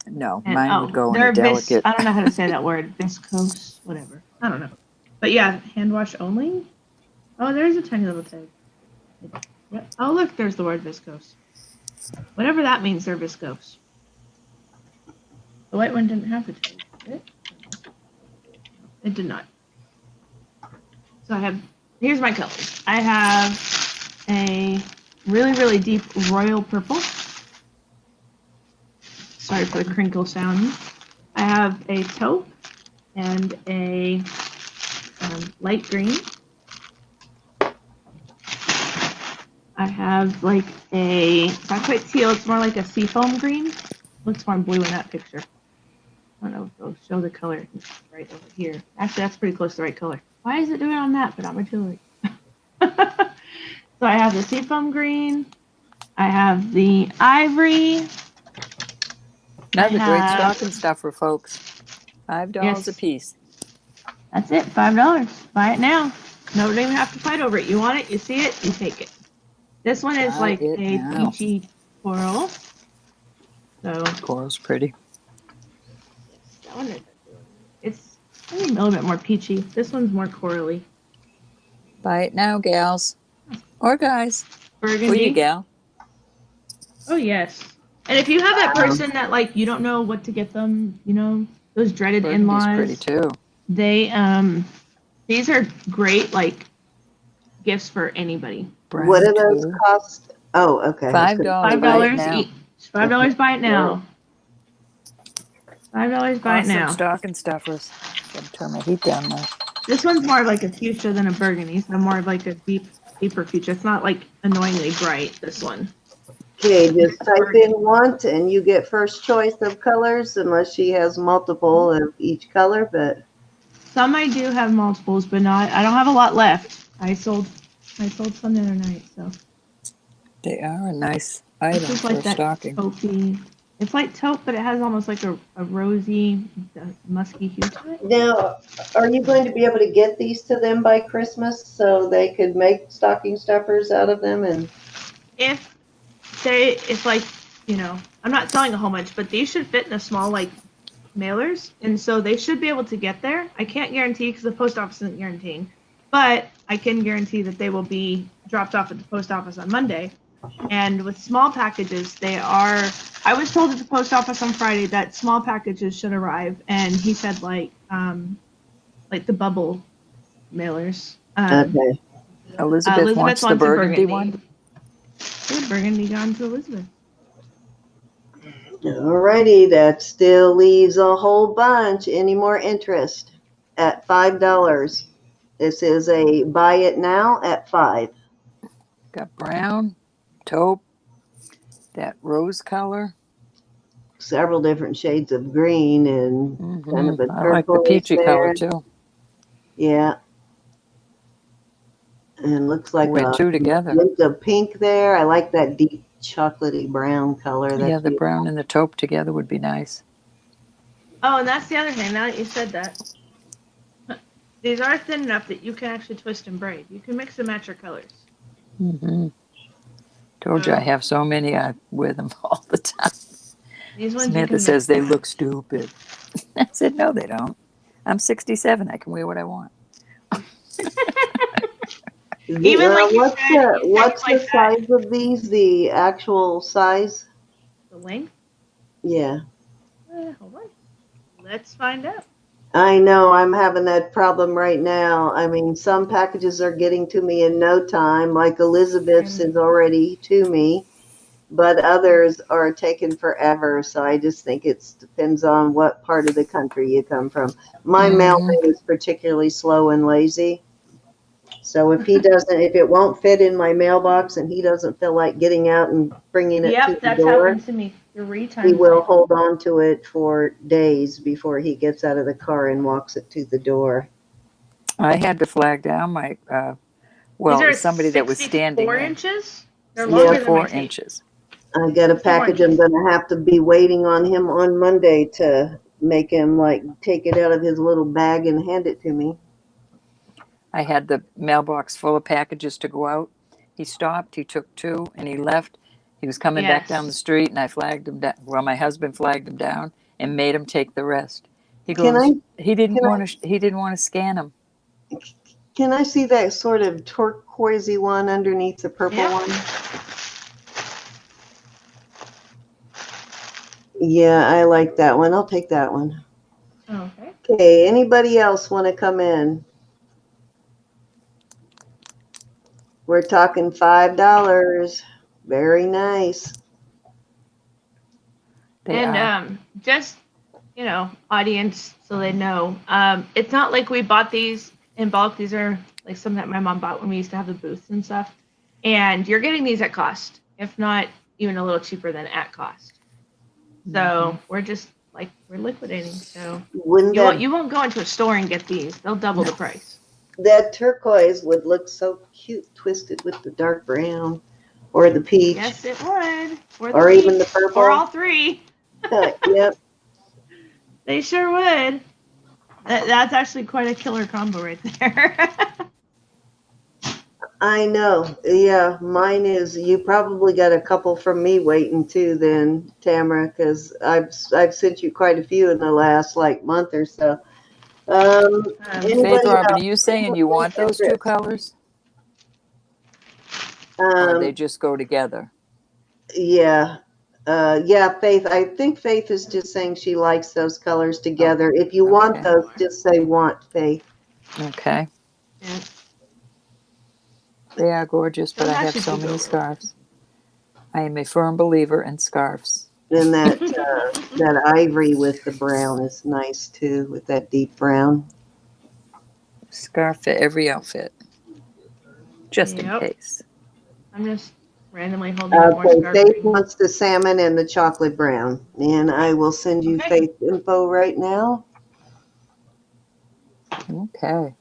No, mine would go in a delicate. I don't know how to say that word. Viscose, whatever. I don't know. But yeah, hand wash only. Oh, there's a tiny little tag. Yep. Oh, look, there's the word viscose. Whatever that means, they're viscose. The white one didn't have the tag, did it? It did not. So here's my colors. I have a really, really deep royal purple. Sorry for the crinkle sound. I have a taupe and a light green. I have like it's not quite teal, it's more like a seafoam green. Looks more blue in that picture. I don't know if it'll show the color. It's right over here. Actually, that's pretty close to the right color. Why is it doing it on that, but not my jewelry? So I have the seafoam green. I have the ivory. Another great stocking stuffer, folks. $5 a piece. That's it, $5. Buy it now. Nobody even have to fight over it. You want it, you see it, you take it. This one is like a peachy coral. So coral's pretty. That one it's maybe a little bit more peachy. This one's more corally. Buy it now, gals. Or guys. Burgundy. For you, gal. Oh, yes. And if you have that person that, like, you don't know what to get them, those dreaded Burgundy's in-laws. pretty, too. They these are great like gifts for anybody. Brown What do those tube. cost? Oh, okay. I was gonna $5. say, Buy it $5 now. each. $5 buy it now. $5 buy it Awesome now. stocking stuffers. Gotta turn my heat down now. This one's more like a fuchsia than a burgundy, so more of like a deeper fuchsia. It's not like annoyingly bright, this one. okay, just type in want and you get first choice of colors unless she has multiple of each color, but Some I do have multiples, but not. I don't have a lot left. I sold some the other night, so. They are a nice item This is for like a that stocking. taupey. It's like taupe, but it has almost like a rosy, musky hue to it. now, are you going to be able to get these to them by Christmas so they could make stocking stuffers out of them? And It's like, I'm not selling a whole bunch, but these should fit in a small like mailers, and so they should be able to get there. I can't guarantee because the post office isn't guaranteeing, but I can guarantee that they will be dropped off at the post office on Monday. And with small packages, I was told at the post office on Friday that small packages should arrive, and he said like the bubble mailers. okay, Elizabeth wants the a burgundy one. Good, burgundy gone to Elizabeth. alrighty, that still leaves a whole bunch. Any more interest at $5? This is a buy it now at $5. Got brown, taupe, that rose color. Several different shades of green and kind of a I like the turquoise peachy there. color too. Yeah. And looks like Went two together. hint of pink there. I like that deep chocolatey brown color. That's Yeah, the beautiful. brown and the taupe together would be nice. Oh, and that's the other thing. Now that you said that, these are thin enough that you can actually twist and braid. You can mix and match your colors. Told you I have so many. I wear them all the time. These ones you Samantha can says mix. they look stupid. I said, no, they don't. I'm 67. I can wear what I want. Even like you what's said, what's the like that. size of these? The actual size? The length? Yeah. Hold on. Let's find out. I know I'm having that problem right now. I mean, some packages are getting to me in no time, like Elizabeth's is already to me, but others are taking forever. So I just think it depends on what part of the country you come from. My mailman is particularly slow and lazy. So if it won't fit in my mailbox and he doesn't feel like getting out and bringing it to the That's door, happened to me 3 times. he will hold on to it for days before he gets out of the car and walks it to the door. I had to flag down my, it was somebody that was standing 4 there. inches? They're longer than 4 my tape. inches. I got a package I'm going to have to be waiting on him on Monday to make him like take it out of his little bag and hand it to me. I had the mailbox full of packages to go out. He stopped, he took 2, and he left. He was coming back down the street, and I flagged him down. Well, my husband flagged him down and made him take the rest. He goes, he didn't want to scan them. Can I see that sort of turquoisey one underneath the purple one? Yeah, I like that one. I'll take that one. Okay. Okay, anybody else want to come in? We're talking $5. Very nice. Just, audience, so they know. It's not like we bought these in bulk. These are like something that my mom bought when we used to have the booths and stuff. And you're getting these at cost, if not even a little cheaper than at cost. So we're just like, we're liquidating. So you won't go into a store and get these. They'll double the price. That turquoise would look so cute twisted with the dark brown or the peach. Yes, it would. Or even the purple. Or all 3. Yep. They sure would. That's actually quite a killer combo right there. I know. Yeah, mine is. You probably got a couple from me waiting too, then, Tamara, because I've sent you quite a few in the last month or so. Faith Robin, are you saying you want those 2 colors? Or they just go together? Yeah. Yeah, Faith. I think Faith is just saying she likes those colors together. If you want okay. those, just say want, Faith. Okay. Yeah. They are gorgeous, but Those I have actually so do go many really scarves. I am a firm believer in scarves. And that well. that ivory with the brown is nice too, with that deep brown. Scarf fit every outfit, just in Yep. case. I'm just randomly holding up more Okay, scarf Faith rings. wants the salmon and the chocolate brown, and I will send you Okay. Faith info right now. Okay.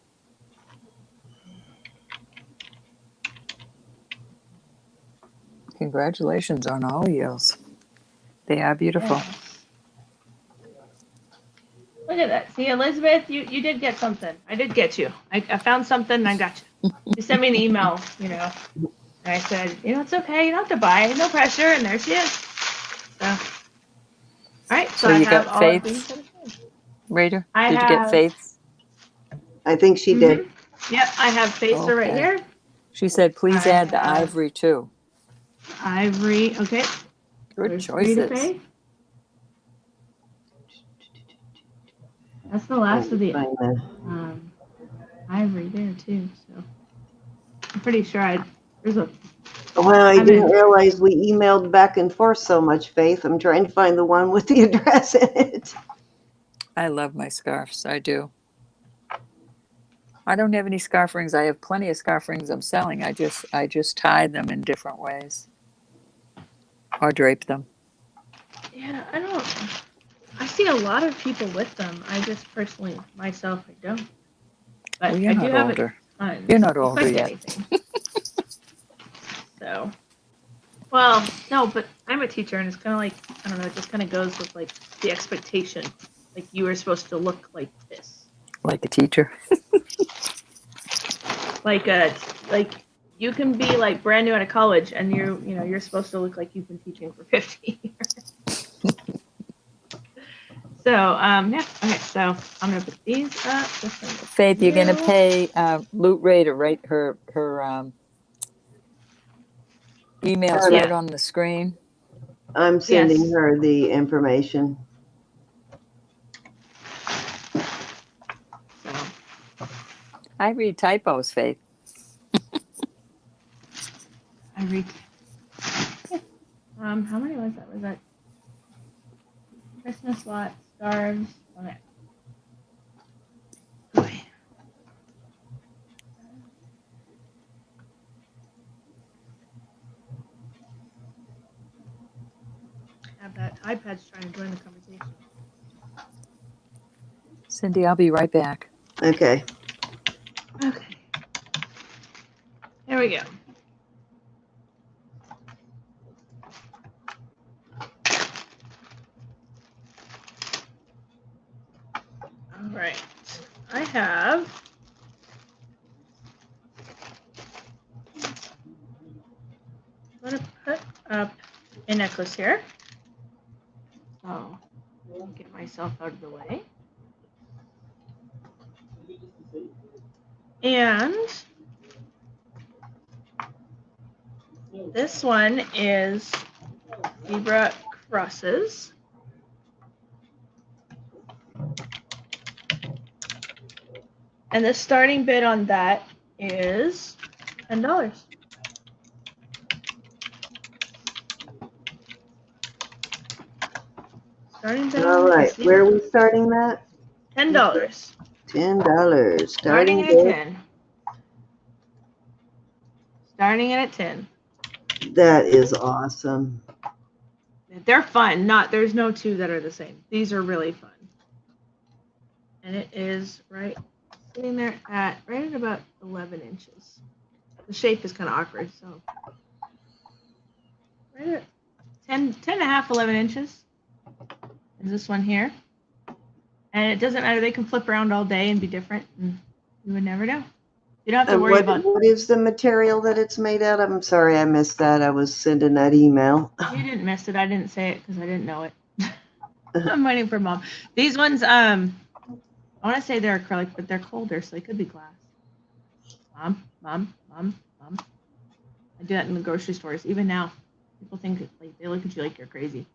Congratulations on all yields. They are beautiful. Yes. Look at that. See, Elizabeth, you did get something. I did get you. I found something and I got you. You sent me an email, and I said, it's okay. You don't have to buy. No pressure. And there she is. So, all right. So I you have got all of these. Faith's, Raider? I Did you get have. Faith's? I think she did. Yep, I have Facer right Okay. here. She said, please I add the have ivory too. Ivory. Okay. Good There's 3 to choices. Faith. That's the last of the ivory there too. So I'm pretty sure there's a. Well, I didn't realize we emailed back and forth so much, Faith. I'm trying to find the one with the address in it. I love my scarves. I do. I don't have any scarf rings. I have plenty of scarf rings I'm selling. I just tie them in different ways or drape them. Yeah, I see a lot of people with them. I just personally, myself, I don't. But Well, you're I not do have older. a ton. You're not It's older like yet. anything. So, well, no, but I'm a teacher, and it's kind of like, I don't know, it just kind of goes with like the expectation. Like you were supposed to look like this. Like a teacher. Like you can be like brand new out of college, and you're supposed to look like you've been teaching for 50 years. So yeah, okay. So I'm gonna put these up. Faith, you're gonna pay Loot Raider, right? Her email's right on the screen. I'm sending her the information. So. I read typos, Faith. I read. Yeah. How many was that? Was that Christmas lot, scarves? Okay. Okay. Have that iPad's trying to join the conversation. Cindy, I'll be right back. Okay. Okay. Here we go. All right. I have I'm going to put up a necklace here. So I'll get myself out of the way. And this one is zebra crosses. And the starting bid on that is $10. Starting bid. All right. Where are we starting that? $10. $10. Starting at 10. Starting at 10. That is awesome. They're fun. There's no two that are the same. These are really fun. And it is sitting there at right at about 11 inches. The shape is kind of awkward, so right at 10 and a half, 11 inches is this one here. And it doesn't matter. They can flip around all day and be different, and you would never know. You don't have to worry about. What is the material that it's made out of? I'm sorry, I missed that. I was sending that email. You didn't miss it. I didn't say it because I didn't know it. I'm waiting for Mom. These ones, I want to say they're acrylic, but they're colder, so they could be glass. Mom. I do that in the grocery stores, even now. People think like they look at you like you're crazy.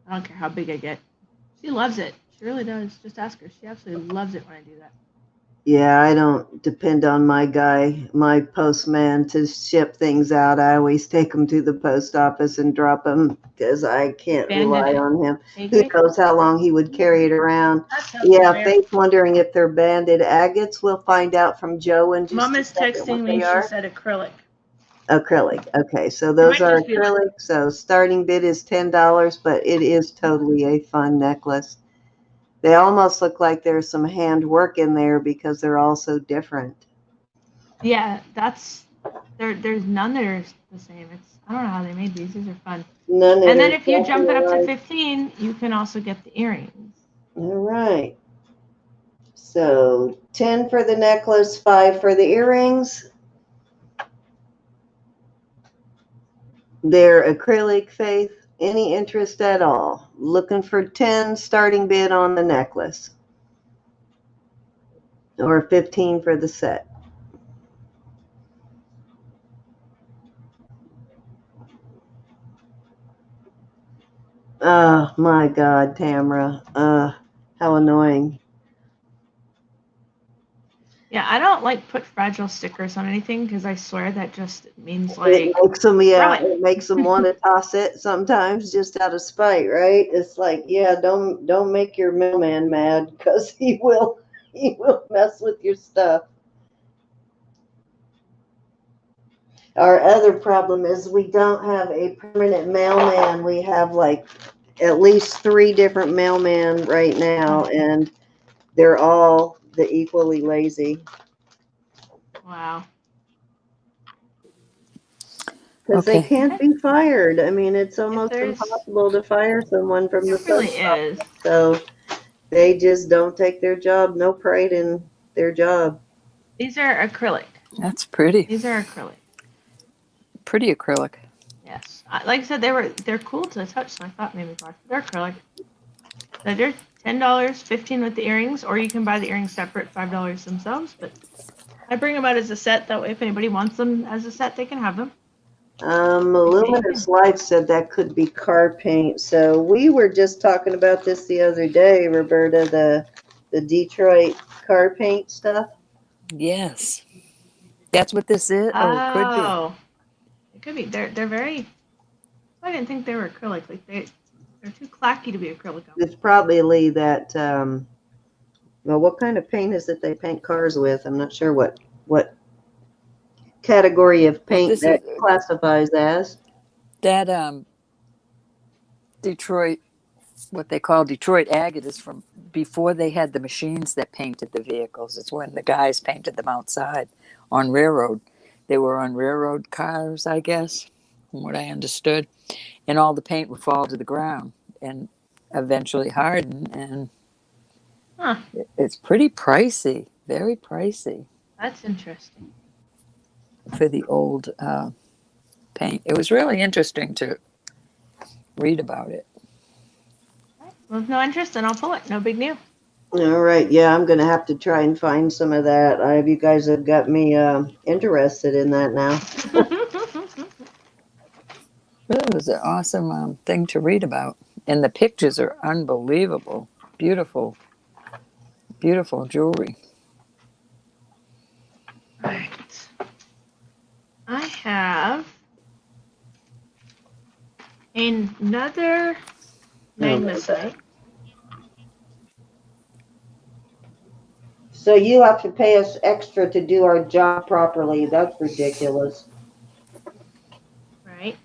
I don't care how big I get. She loves it. She really does. Just ask her. She absolutely loves it when I do that. Yeah, I don't depend on my guy, my postman, to ship things out. I always take them to the post office and drop them because I can't rely Banded on him. agate? Who knows how long he would carry it around? That's Yeah, familiar. Faith's wondering if they're banded agates. We'll find out from Joe in just Mom a is second texting what me. they She are. said acrylic. Acrylic. Okay, so those might are just be like- acrylic. So starting bid is $10, but it is totally a fun necklace. They almost look like there's some handwork in there because they're all so different. Yeah, that's there's none that are the same. I don't know how they made these. These are fun. None of And then it if you jump it up to definitely- 15, you can also get the earrings. All right. So 10 for the necklace, 5 for the earrings. They're acrylic, Faith. Any interest at all? Looking for 10 starting bid on the necklace. Or 15 for the set. Oh my God, Tamara. How annoying. Yeah, I don't like put fragile stickers on anything because I swear that just means It like makes them, yeah, ruin. it makes them want to toss it sometimes just out of spite, right? It's like, yeah, don't make your mailman mad because he will mess with your stuff. Our other problem is we don't have a permanent mailman. We have like at least 3 different mailmen right now, and they're all the equally lazy. Wow. Because Okay. they can't be fired. I mean, it's almost there's- impossible to fire someone from the It really post office. is. So they just don't take their job, no pride in their job. These are acrylic. That's pretty. These are acrylic. Pretty acrylic. Yes. Like I said, they're cool to touch, so I thought maybe they're acrylic. So they're $10, 15 with the earrings, or you can buy the earrings separate, $5 themselves. But I bring them out as a set. That way, if anybody wants them as a set, they can have them. Luminous Life said that could be car paint. So we were just talking about this the other day, Roberta, the Detroit car paint stuff. Yes. That's what this is? Oh, it could be. Oh, it could be. They're very. I didn't think they were acrylic. Like they're too clacky to be acrylic. It's probably that. Well, what kind of paint is it they paint cars with? I'm not sure what category of paint this that is- classifies as. That Detroit, what they call Detroit agate, is from before they had the machines that painted the vehicles. It's when the guys painted them outside on railroad. They were on railroad cars, I guess, from what I understood. And all the paint would fall to the ground and eventually harden. And Huh. it's pretty pricey, very pricey That's interesting. for the old paint. It was really interesting to read about it. Well, if no interest, then I'll pull it. No big deal. All right, yeah, I'm gonna have to try and find some of that. You guys have got me interested in that now. It was an awesome thing to read about. And the pictures are unbelievable. Beautiful, beautiful jewelry. Right. I have another magnesite. So you have to pay us extra to do our job properly. That's ridiculous. Right.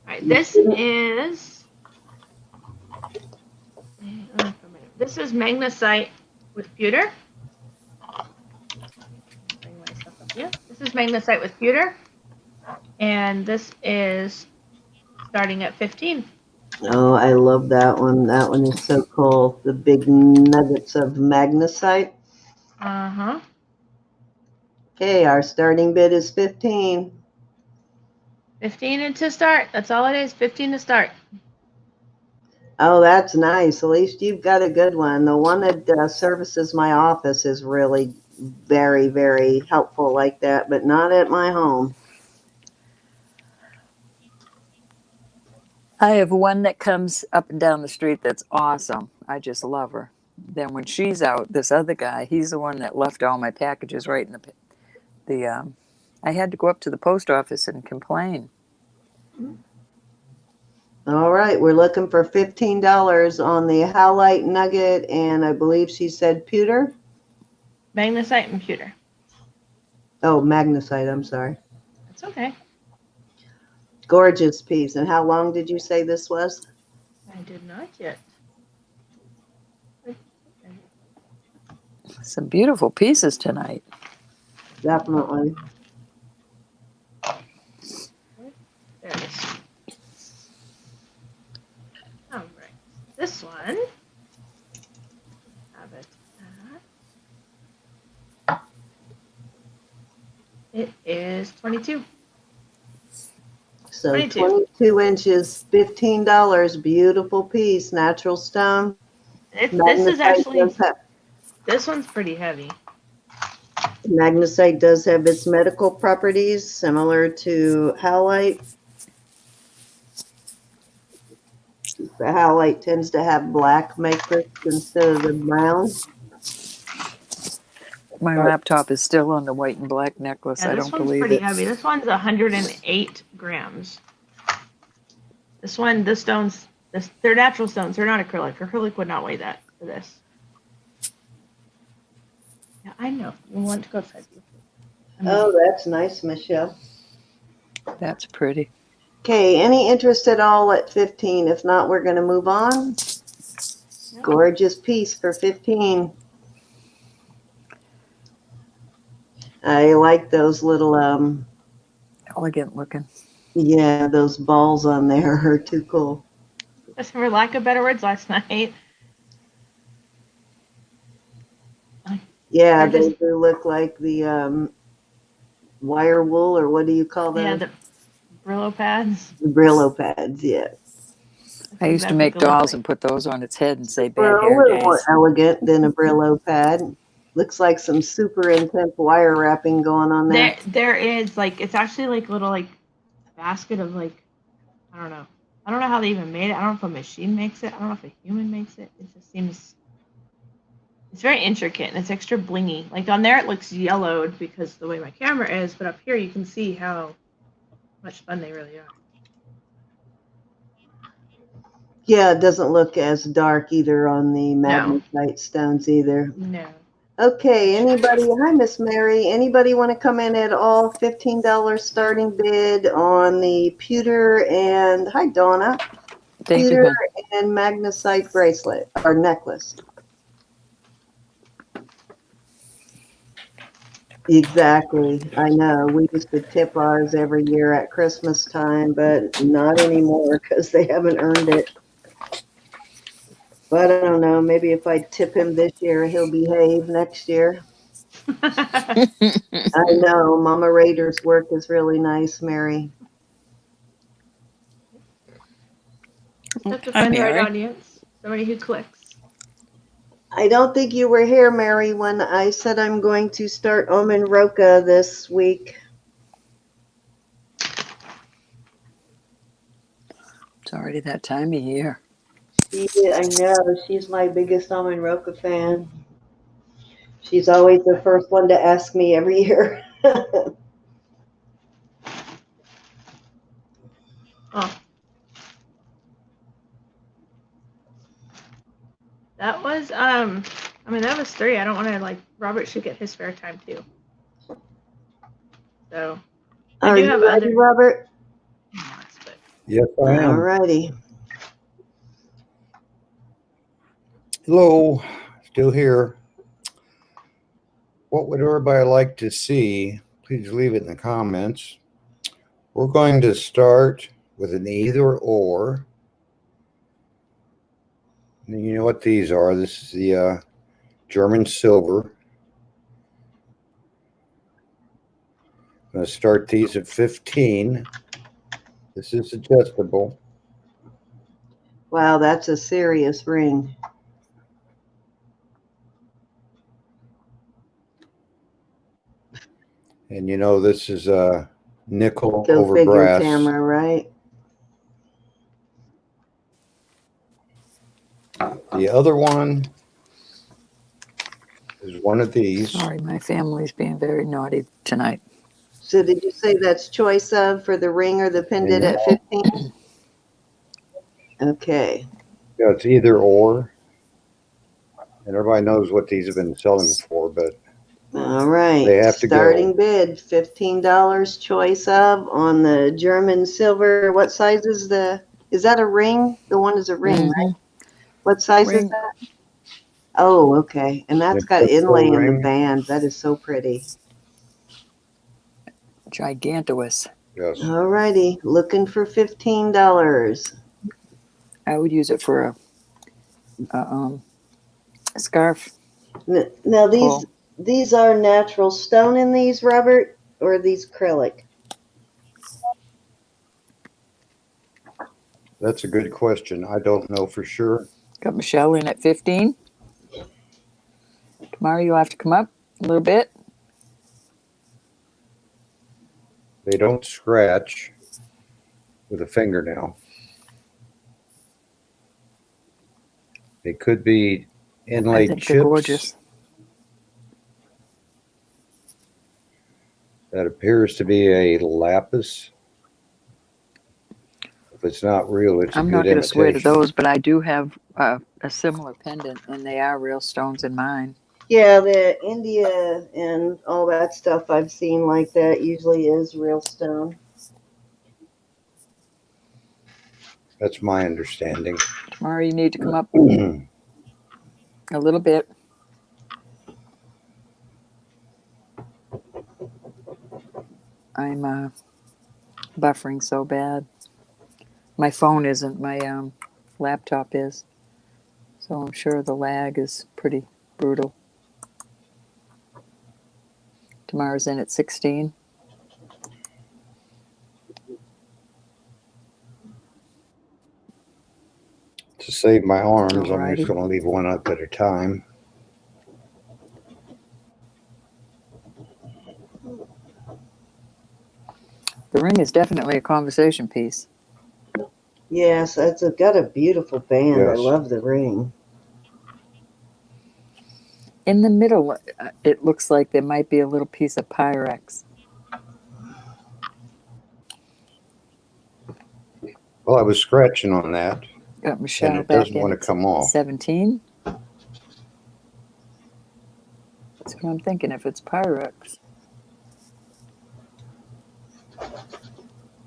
Right. This is. This is magnesite with pewter. Bring myself up here. This is magnesite with pewter, and this is starting at 15. Oh, I love that one. That one is so cool. The big nuggets of magnesite. Uh-huh. Okay, our starting bid is 15. 15 to start. That's all it is. 15 to start. Oh, that's nice. At least you've got a good one. The one that services my office is really very, very helpful like that, but not at my home. I have one that comes up and down the street that's awesome. I just love her. Then when she's out, this other guy, he's the one that left all my packages right in the I had to go up to the post office and complain. All right, we're looking for $15 on the Howlite Nugget, and I believe she said pewter. Magnesite and pewter. Oh, magnesite, I'm sorry. That's okay. Gorgeous piece. And how long did you say this was? I did not yet. Some beautiful pieces tonight. Definitely. There it is. All right. This one. Have it. It is 22. So 22. 22 inches, $15. Beautiful piece, natural stone. This is Magnesite actually, does have- this one's pretty heavy. Magnesite does have its medical properties similar to howlite. The howlite tends to have black matrix instead of the brown. My laptop is still on the white and black necklace. Yeah, I this don't one's believe pretty it. heavy. This one's 108 grams. This one, the stones, they're natural stones. They're not acrylic. Acrylic would not weigh that for this. Yeah, I know. You want to go outside. Oh, that's nice, Michelle. That's pretty. Okay, any interest at all at 15? If not, we're going to move on. No. Gorgeous piece for 15. I like those little, Elegant looking. yeah, those balls on there are too cool. Just for lack of better words, last night. Yeah, They're they just- do look like the wire wool, or what do you call them? Yeah, the Brillo pads. The Brillo pads, yeah. I used to make dolls and put those on its head and say bad Well, a hair little more days. elegant than a Brillo pad. Looks like some super intense wire wrapping going on there. There is like it's actually like a little like basket of like I don't know. I don't know how they even made it. I don't know if a machine makes it. I don't know if a human makes it. It just seems it's very intricate and it's extra blingy. Like on there it looks yellowed because of the way my camera is, but up here you can see how much fun they really are. Yeah, it doesn't look as dark either on the magnesite stones either. No. Okay, anybody, hi Miss Mary, anybody want to come in at all? $15 starting bid on the pewter and, hi Donna, Thank you, pewter Ben. and magnesite bracelet, or necklace. Exactly, I know, we used to tip ours every year at Christmas time, but not anymore because they haven't earned it. But I don't know, maybe if I tip him this year, he'll behave next year. I know, Mama Raider's work is really nice, Mary. Have to Hi, find the right Mary. audience. Somebody who clicks. I don't think you were here, Mary, when I said I'm going to start Omen Roca this week. It's already that time of year. I know, she's my biggest Omen Roca fan. She's always the first one to ask me every year. Oh. That was that was 3. I don't want to like Robert should get his fair time too. So I Are do you have ready, other Robert? but Yes, I am. All righty. Hello, still here. What would everybody like to see? Please leave it in the comments. We're going to start with an either or. And you know what these are. This is the German silver. I'm going to start these at 15. This is adjustable. Wow, that's a serious ring. And you know this is nickel Go over figure, brass. Tamara, right? The other one is one of these. Sorry, my family's being very naughty tonight. So did you say that's choice of for the ring or the pendant at 15? Okay. Yeah, it's either or. And everybody knows what these have been selling for, but All right. they have to Starting go. bid, $15 choice of on the German silver. What size is that a ring? The one is a ring, right? What size is Ring. that? Oh, okay. And that's got Crystal inlay in the ring. band. That is so pretty. Gigantuous. Yes. All righty. Looking for $15. I would use it for a scarf. Now pull. these are natural stone in these, Robert, or are these acrylic? That's a good question. I don't know for sure. Got Michelle in at 15. Tomorrow you'll have to come up a little bit. They don't scratch with a fingernail. They could be I inlaid think chips. they're gorgeous. That appears to be a lapis. If it's not real, it's I'm a not good going to swear to imitation. those, but I do have a similar pendant, and they are real stones in mine. Yeah, the India and all that stuff I've seen like that usually is real stone. That's my understanding. Tomorrow you need to come up a little bit. I'm buffering so bad. My phone isn't, my laptop is. So I'm sure the lag is pretty brutal. Tomorrow's in at 16. To save my arms, I'm Alrighty. just going to leave one up at a time. The ring is definitely a conversation piece. Yes, it's got a beautiful band. I Yes. love the ring. In the middle, it looks like there might be a little piece of Pyrex. Well, I was scratching on that, Got and Michelle it back doesn't in want to at come off. 17. That's what I'm thinking, if it's Pyrex.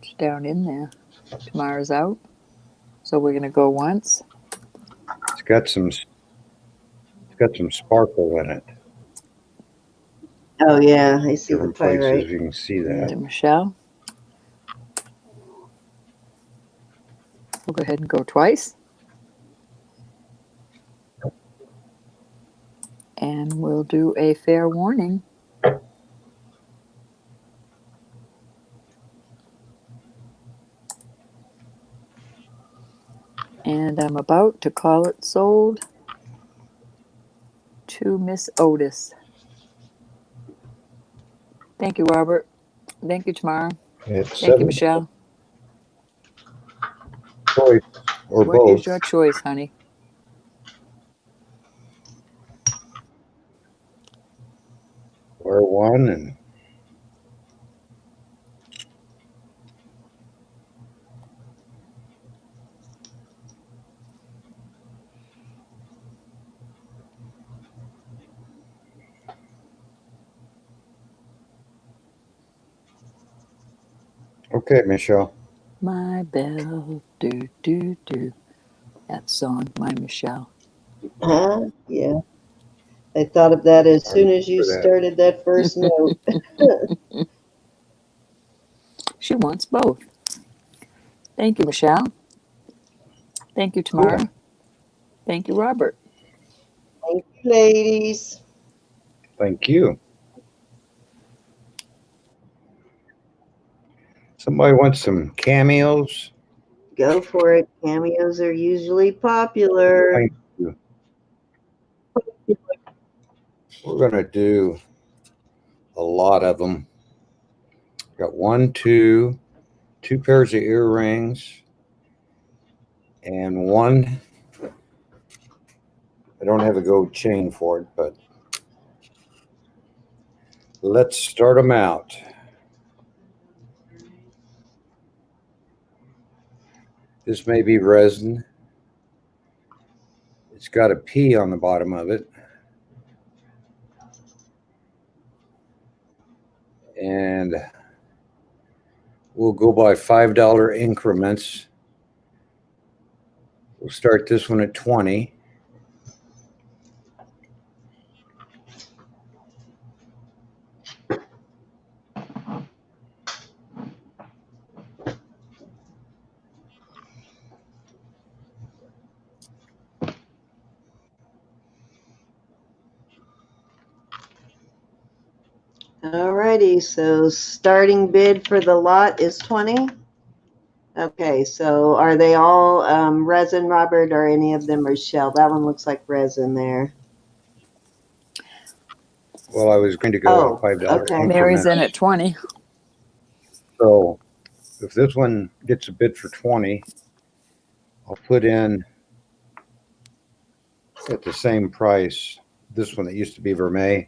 It's down in there. Tomorrow's out. So we're going to go once. It's got some sparkle in it. Oh yeah, I see the Different places pyrite. you can see To that. Michelle. We'll go ahead and go twice. And we'll do a fair warning. And I'm about to call it sold to Miss Otis. Thank you, Robert. Thank you, Tamara. It's Thank you, 7 Michelle. choice or What is both. your choice, honey? Wear one and okay, Michelle. My bell, do, do, do. That song, My Michelle. Huh? Yeah. I thought of that as soon as you For that. started that first note. She wants both. Thank you, Michelle. Thank you, Tamara. Cool. Thank you, Robert. Thank you, ladies. Thank you. Somebody wants some cameos. Go for it. Cameos are usually popular. Thank you. We're going to do a lot of them. Got two pairs of earrings, and one I don't have a gold chain for it, but let's start them out. This may be resin. It's got a P on the bottom of it. And we'll go by $5 increments. We'll start this one at 20. Alrighty, so starting bid for the lot is 20. Okay, so are they all resin, Robert, or any of them are shell? That one looks like resin there. Well, I was going to go at $5 okay. Mary's increments. in at 20. So if this one gets a bid for 20, I'll put in at the same price this one that used to be vermeil.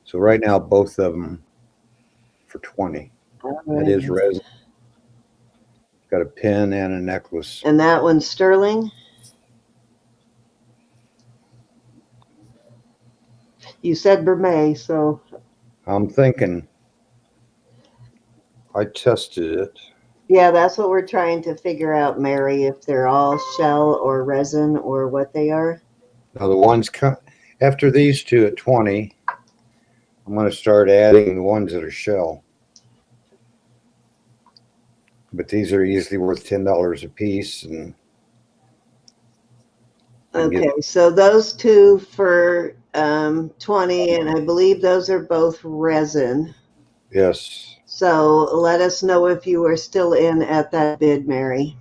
So right now, both of them for 20. That is resin. Got a pin and a necklace. And that one's sterling? You said vermeil, so I'm thinking I tested it. yeah, that's what we're trying to figure out, Mary, if they're all shell or resin or what they are. Now the ones after these two at 20, I'm going to start adding the ones that are shell. But these are easily worth $10 a piece. And Okay, so those two for 20, and I believe those are both resin. yes. So let us know if you are still in at that bid, Mary.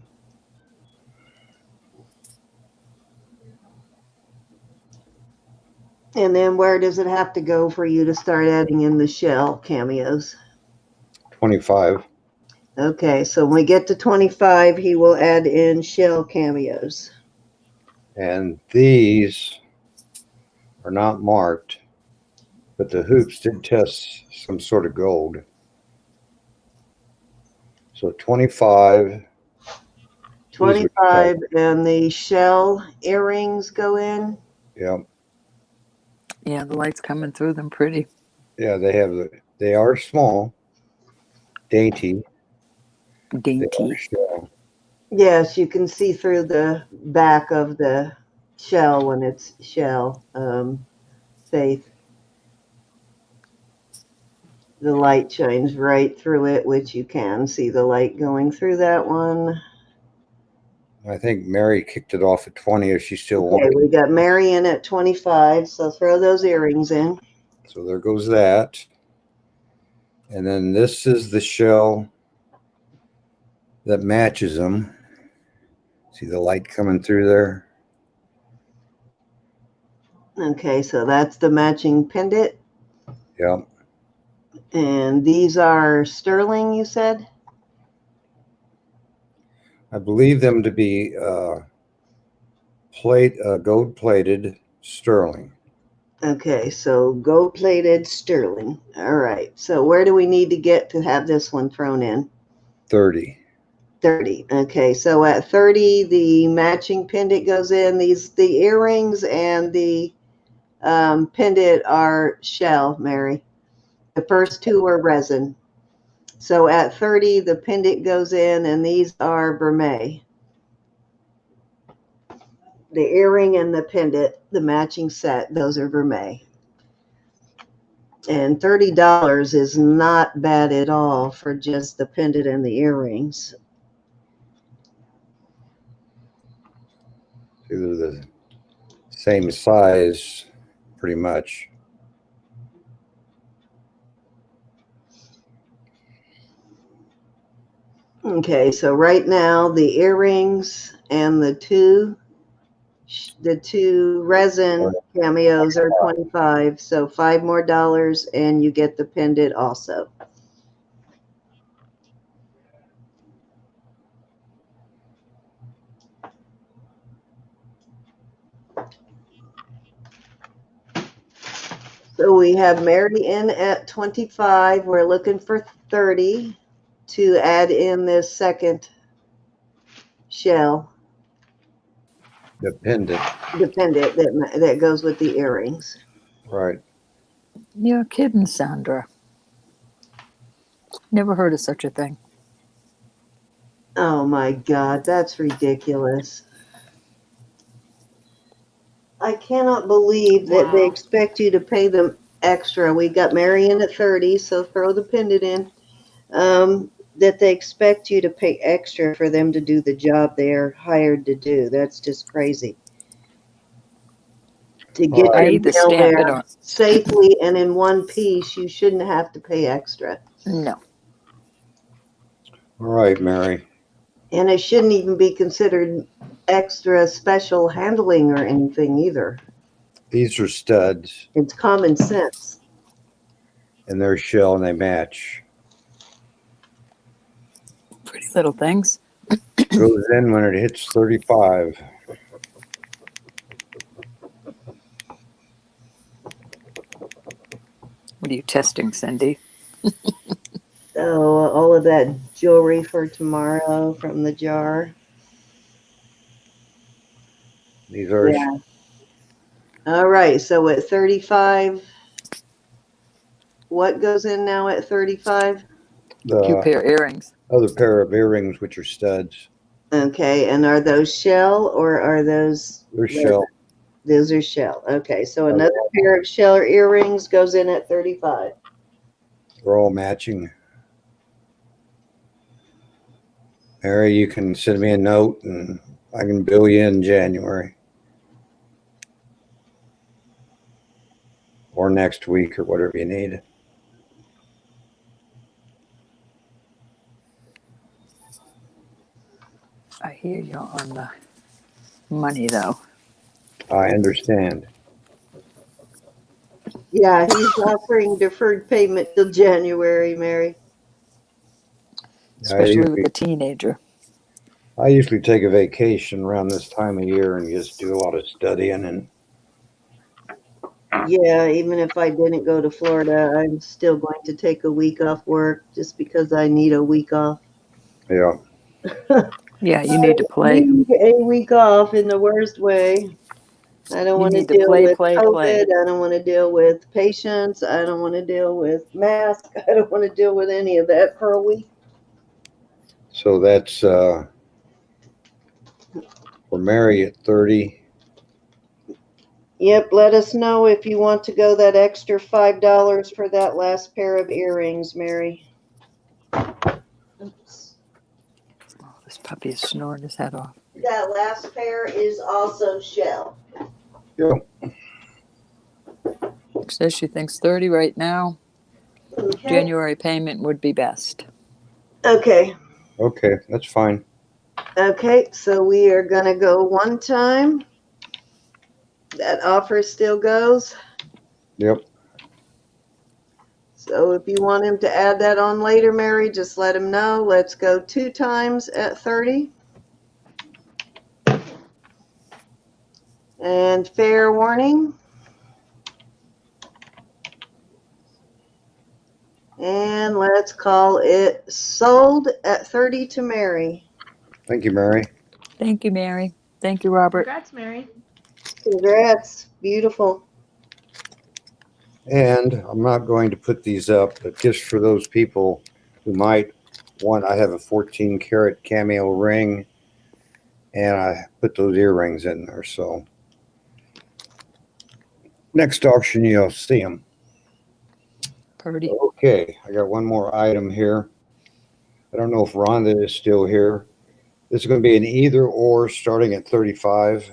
And then where does it have to go for you to start adding in the shell cameos? 25. Okay, so when we get to 25, he will add in shell cameos. And these are not marked, but the hoops did test some sort of gold. So 25. 25, and the shell earrings go in. Yeah. Yeah, the light's coming through them pretty. Yeah, they are small, dainty. Dainty. Shell. Yes, you can see through the back of the shell when it's shell, Faith. The light shines right through it, which you can see the light going through that one. I think Mary kicked it off at 20 if she still Okay, wants. we got Mary in at 25, so throw those earrings in. So there goes that. And then this is the shell that matches them. See the light coming through there? Okay, so that's the matching pendant. Yeah. And these are sterling, you said? I believe them to be gold plated sterling. Okay, so gold-plated sterling. All right, so where do we need to get to have this one thrown in? 30. 30. Okay, so at 30, the matching pendant goes in. The earrings and the pendant are shell, Mary. The first two are resin. So at 30, the pendant goes in, and these are vermeil. The earring and the pendant, the matching set, those are vermeil. And $30 is not bad at all for just the pendant and the earrings. They're the same size, pretty much. Okay, so right now the earrings and the two resin cameos are 25, so $5 more and you get the pendant also. So we have Mary in at 25. We're looking for 30 to add in this second shell, The pendant. the pendant that goes with the earrings. Right. You're kidding, Sandra. Never heard of such a thing. Oh my God, that's ridiculous. I cannot believe that they Wow. expect you to pay them extra. We got Mary in at 30, so throw the pendant in. That they expect you to pay extra for them to do the job they're hired to do. That's just crazy. To All get right. I your either mail stamp it there or safely and in one piece, you shouldn't have to pay extra. no. All right, Mary. And it shouldn't even be considered extra special handling or anything either. These are studs, It's common sense. and they're shell, and they match. Pretty little things. Goes in when it hits 35. What are you testing, Cindy? So all of that jewelry for tomorrow from the jar. These are Yeah. All right. So at 35, what goes in now at 35? A few the pair of earrings. other pair of earrings, which are studs. Okay. And are those shell or are those? They're shell. Those are shell. Okay. So another pair of shell earrings goes in at 35. They're all matching. Mary, you can send me a note, and I can bill you in January. Or next week, or whatever you need. I hear you on the money, though. I understand. Yeah. He's offering deferred payment till January, Mary. Especially with a teenager. I usually take a vacation around this time of year and just do a lot of studying. And Yeah, even if I didn't go to Florida, I'm still going to take a week off work just because I need a week off. yeah, Yeah, you need to play. Need a week off in the worst way. I don't You want to need to deal play, with play, COVID. play. I don't want to deal with patients. I don't want to deal with masks. I don't want to deal with any of that for a week. so that's for Mary at 30. Yep, let us know if you want to go that extra $5 for that last pair of earrings, Mary. Oops. Oh, this puppy is snoring his head off. That last pair is also shell. Yeah. Says she thinks 30 right now. Okay. January payment would be best. Okay. Okay, that's fine. Okay, so we are going to go one time. That offer still goes. Yep. So if you want him to add that on later, Mary, just let him know. Let's go 2 times at 30. And fair warning. And let's call it sold at 30 to Mary. Thank you, Mary. Thank you, Mary. Thank you, Robert. Congrats, Mary. Congrats. Beautiful. And I'm not going to put these up, but just for those people who might want, I have a 14 karat Cameo ring, and I put those earrings in there. So next auction, you'll see them. Purdy. Okay, I got one more item here. I don't know if Rhonda is still here. This is going to be an either or starting at 35.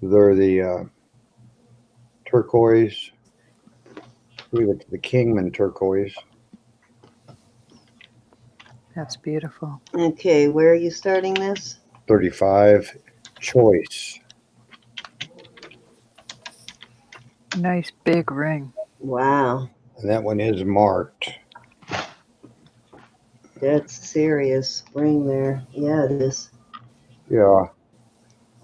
They're the turquoise. I believe it's the Kingman turquoise. That's beautiful. Okay, where are you starting this? 35 choice. Nice big ring. Wow, And that one is marked. that's serious ring there. Yeah, it is. Yeah.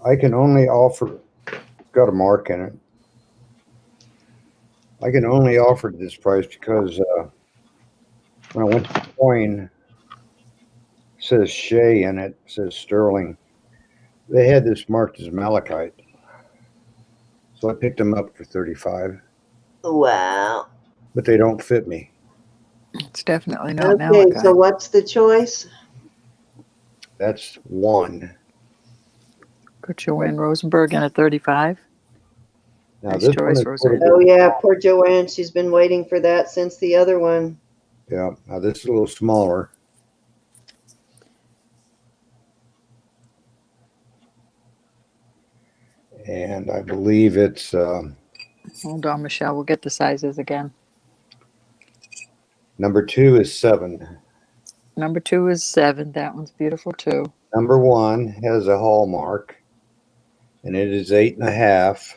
I can only offer, it's got a mark in it. I can only offer this price because when I went to coin, it says Shea in it, it says sterling. They had this marked as malachite. So I picked them up for $35, Wow. but they don't fit me. It's definitely not Okay, malachite. so what's the choice? That's one. Put Joanne Rosenberg in at 35. Now Nice this choice, one is Roseanne. Oh yeah, poor Joanne. She's been waiting for that since the other one. yeah. Now this is a little smaller. And I believe it's Hold on, Michelle. We'll get the sizes again. number 2 is 7. Number 2 is 7. That one's beautiful too. Number 1 has a hallmark, and it is 8.5.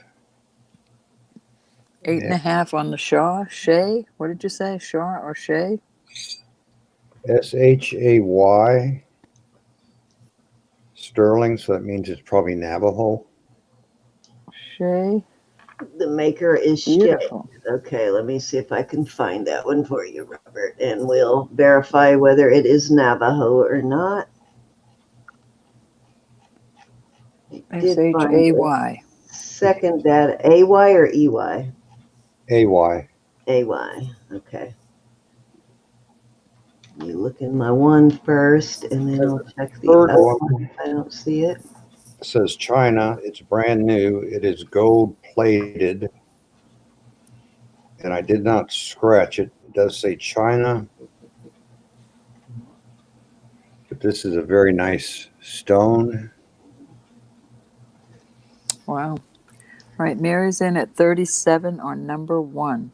8.5 on the Shea. What did you say? Shaw or Shea? SHAY sterling, so that means it's probably Navajo. Shea. The maker is Shea. Beautiful. Okay, let me see if I can find that one for you, Robert, and we'll verify whether it is Navajo or not. I did find SHAY. second that AY or EY? AY. AY. Okay. You look in my one first, and then I'll check the Third other one. one. I don't see it. It says China. It's brand new. It is gold plated. And I did not scratch it. It does say China. But this is a very nice stone. Wow. All right, Mary's in at 37 on number 1.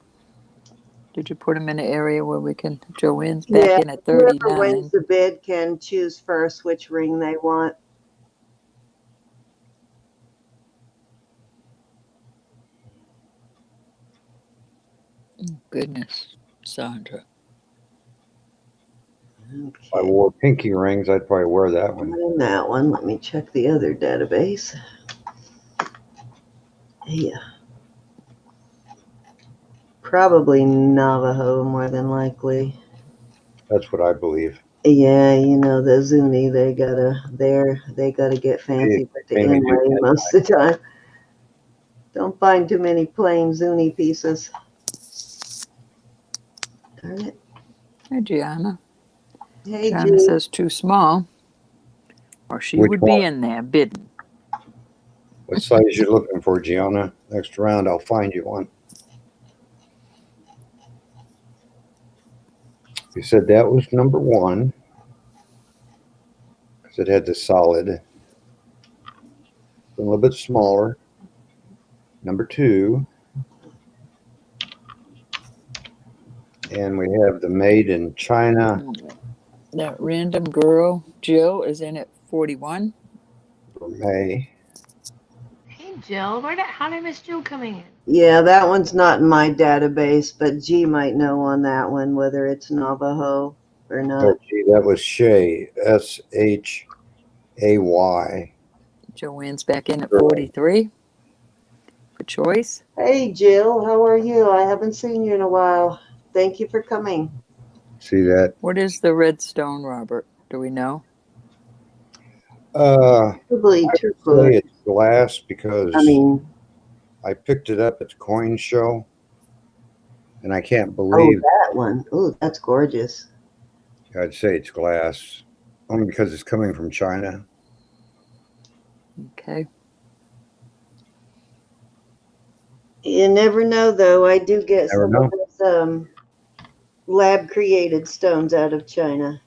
Did you put them in an area where we can? Joanne's back in at Whoever 39. wins the bid can choose first which ring they want. Goodness, Sandra. Okay. If I wore pinky rings, I'd probably wear that one. And that one. Let me check the other database. Yeah. Probably Navajo, more than likely. That's what I believe. Yeah, you know the Zuni, they gotta get fancy with the mainly do inlay that. most of the time. Don't find too many plain Zuni pieces. Darn it. Hey, Gianna. Hey, Gianna G. says too small, or she Which would one? be in there bidding. What size you looking for, Gianna? Next round, I'll find you one. You said that was number 1 because it had the solid. A little bit smaller. Number 2. And we have the made in China. That random girl, Jill, is in at 41. For May. Hey, Jill. How did I miss Jill coming in? Yeah, that one's not in my database, but G might know on that one whether it's Navajo or not. Oh, gee, that was Shay. SHAY. Joanne's back in at 43. For choice. Hey, Jill, how are you? I haven't seen you in a while. Thank you for coming. See that? What is the red stone, Robert? Do we know? Probably I would turquoise. say it's glass because I mean, I picked it up at the coin show, and I can't oh, believe that one. Oh, that's gorgeous. I'd say it's glass, only because it's coming from China. Okay. You never know, though. I do get Never some know. of those lab-created stones out of China.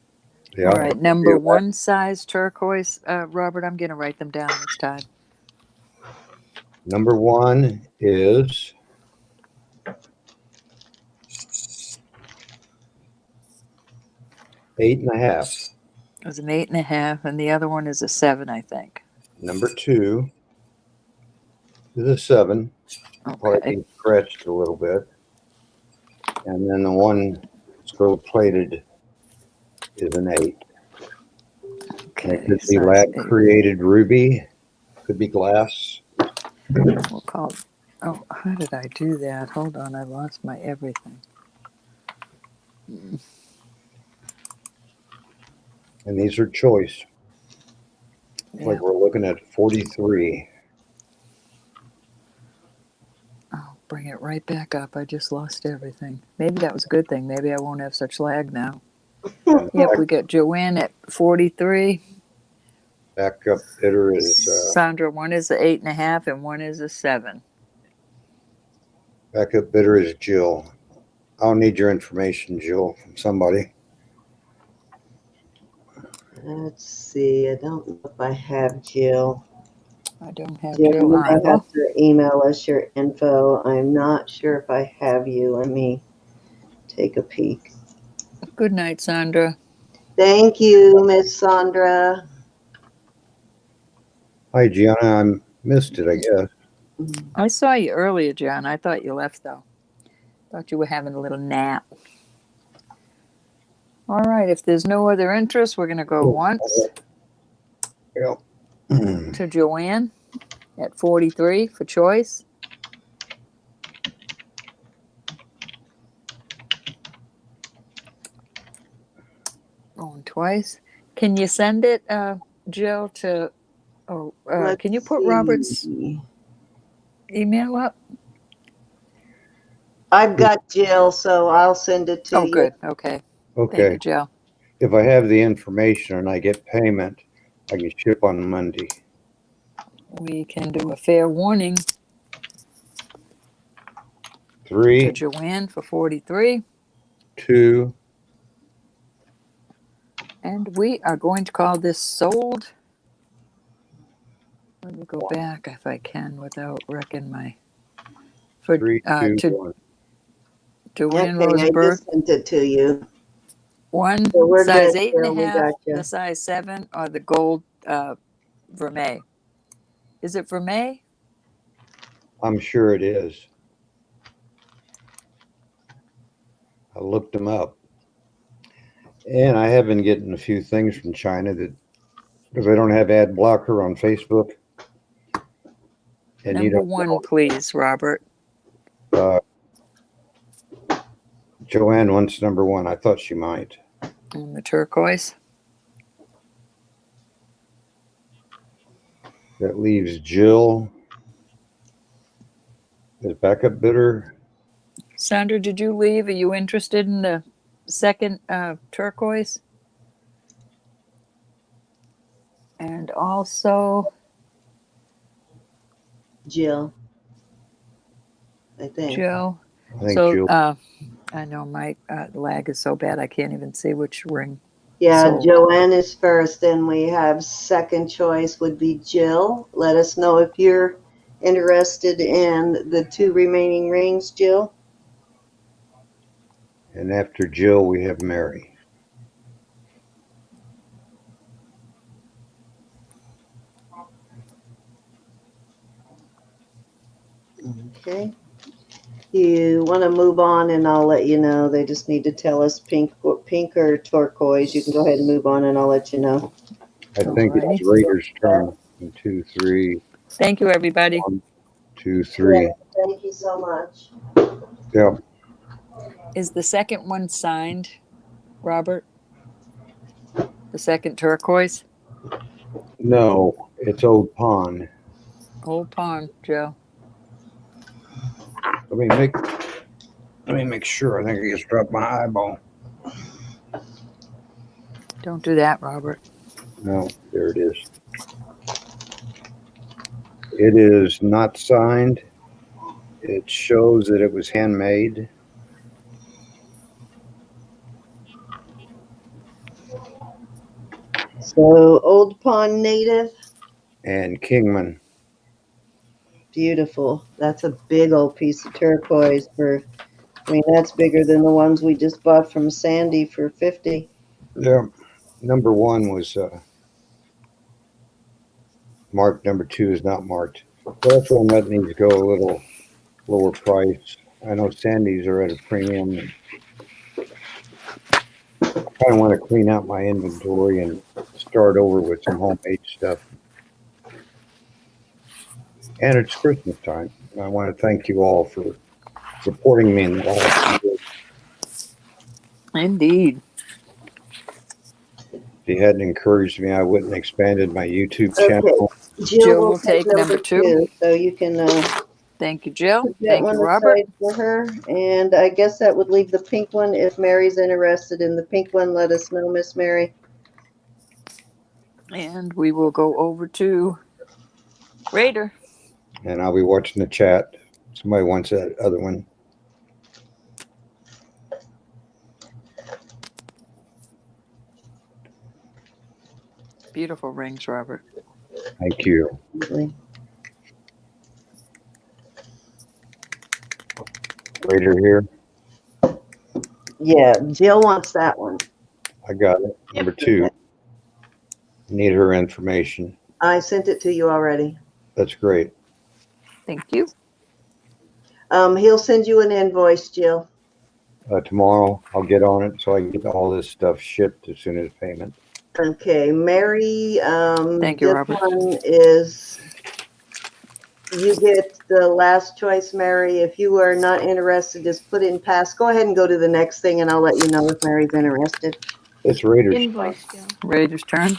Yeah. All right. Number 1 size turquoise. Robert, I'm going to write them down this time. Number 1 is 8.5. It was an 8.5, and the other one is a 7, I think. Number 2 is a 7. Probably Okay. being scratched a little bit. And then the one that's gold plated is an 8. Okay. It could be size lab 8. created ruby. Could be glass. We'll call. Oh, how did I do that? Hold on, I lost my everything. And these are choice. Yeah. Like we're looking at 43. I'll bring it right back up. I just lost everything. Maybe that was a good thing. Maybe I won't have such lag now. Yep, we got Joanne at 43. Backup bidder is Sandra, one is a 8.5 and one is a 7. Jill. I'll need your information, Jill, from somebody. Let's see. I don't know if I have Jill. I don't have Jill, Jill you might either. have to email us your info. I'm not sure if I have you. Let me take a peek. Good night, Sandra. Thank you, Miss Sandra. Hi, Gianna. I missed it, I guess. I saw you earlier, John. I thought you left, though. Thought you were having a little nap. All right, if there's no other interest, we're going to go once Yep. to Joanne at 43 for choice. Going twice. Can you send it, Jill, to... Oh, can you put Robert's email up? I've got Jill, so I'll send it to you. Oh, good. Okay. Okay. Thank you, Jill. If I have the information and I get payment, I can ship on Monday. We can do a fair warning 3, to Joanne for 43. 2, And we are going to call this sold. Let me go back if I can without wrecking my... For 3, 2, to 1. Joanne Okay, I Rosenberg. just sent it to you. One So we're size good, 8.5, Jill. We got you. the size 7, or the gold vermeil. Is it vermeil? I'm sure it is. I looked them up. And I have been getting a few things from China that, because I don't have ad blocker on Facebook. And Number 1, please, Robert. Joanne wants number 1. I thought she might. And the turquoise. That leaves Jill as backup bidder. Sandra, did you leave? Are you interested in the second turquoise? And also Jill, I think. Jill. I think So Jill. I know my lag is so bad I can't even see which ring. Yeah, sold. Joanne is first, and we have second choice would be Jill. Let us know if you're interested in the 2 remaining rings, Jill. And after Jill, we have Mary. Okay. You want to move on, and I'll let you know. They just need to tell us pink or turquoise. You can go ahead and move on, and I'll let you know. I think Alrighty. it's Raiders' turn. 1, 2, 3. Thank you, everybody. 1, 2, 3. Thank you so much. Yeah. Is the second one signed, Robert? The second turquoise? No, it's Old Pond. Old Pond, Joe. Let me make sure. I think I just dropped my eyeball. Don't do that, Robert. No, there it is. It is not signed. It shows that it was handmade. So, Old Pond native. And Kingman. Beautiful. That's a big old piece of turquoise that's bigger than the ones we just bought from Sandy for 50. Yeah. Number 1 was marked. Number 2 is not marked. So that's why I'm letting these go a little lower price. I know Sandy's are at a premium. I kind of want to clean out my inventory and start over with some homemade stuff. And it's Christmas time. And I want to thank you all for supporting me in the last year. Indeed. If you hadn't encouraged me, I wouldn't have expanded my YouTube Okay, channel. Jill will take number 2, so you can Thank you, Jill. put that Thank one you, Robert. aside for her. And I guess that would leave the pink one. If Mary's interested in the pink one, let us know, Miss Mary. And we will go over to Raider. And I'll be watching the chat. Somebody wants that other one. Beautiful rings, Robert. Thank you. Raider here. Yeah, Jill wants that one. I got it. Number 2. Need her information. I sent it to you already. That's great. Thank you. He'll send you an invoice, Jill. Tomorrow I'll get on it so I can get all this stuff shipped as soon as payment. Okay, Mary. Thank you, this Robert. one is, you get the last choice, Mary. If you are not interested, just put in pass. Go ahead and go to the next thing, and I'll let you know if Mary's interested. It's Raider's. Invoice, Jill. Raider's turn,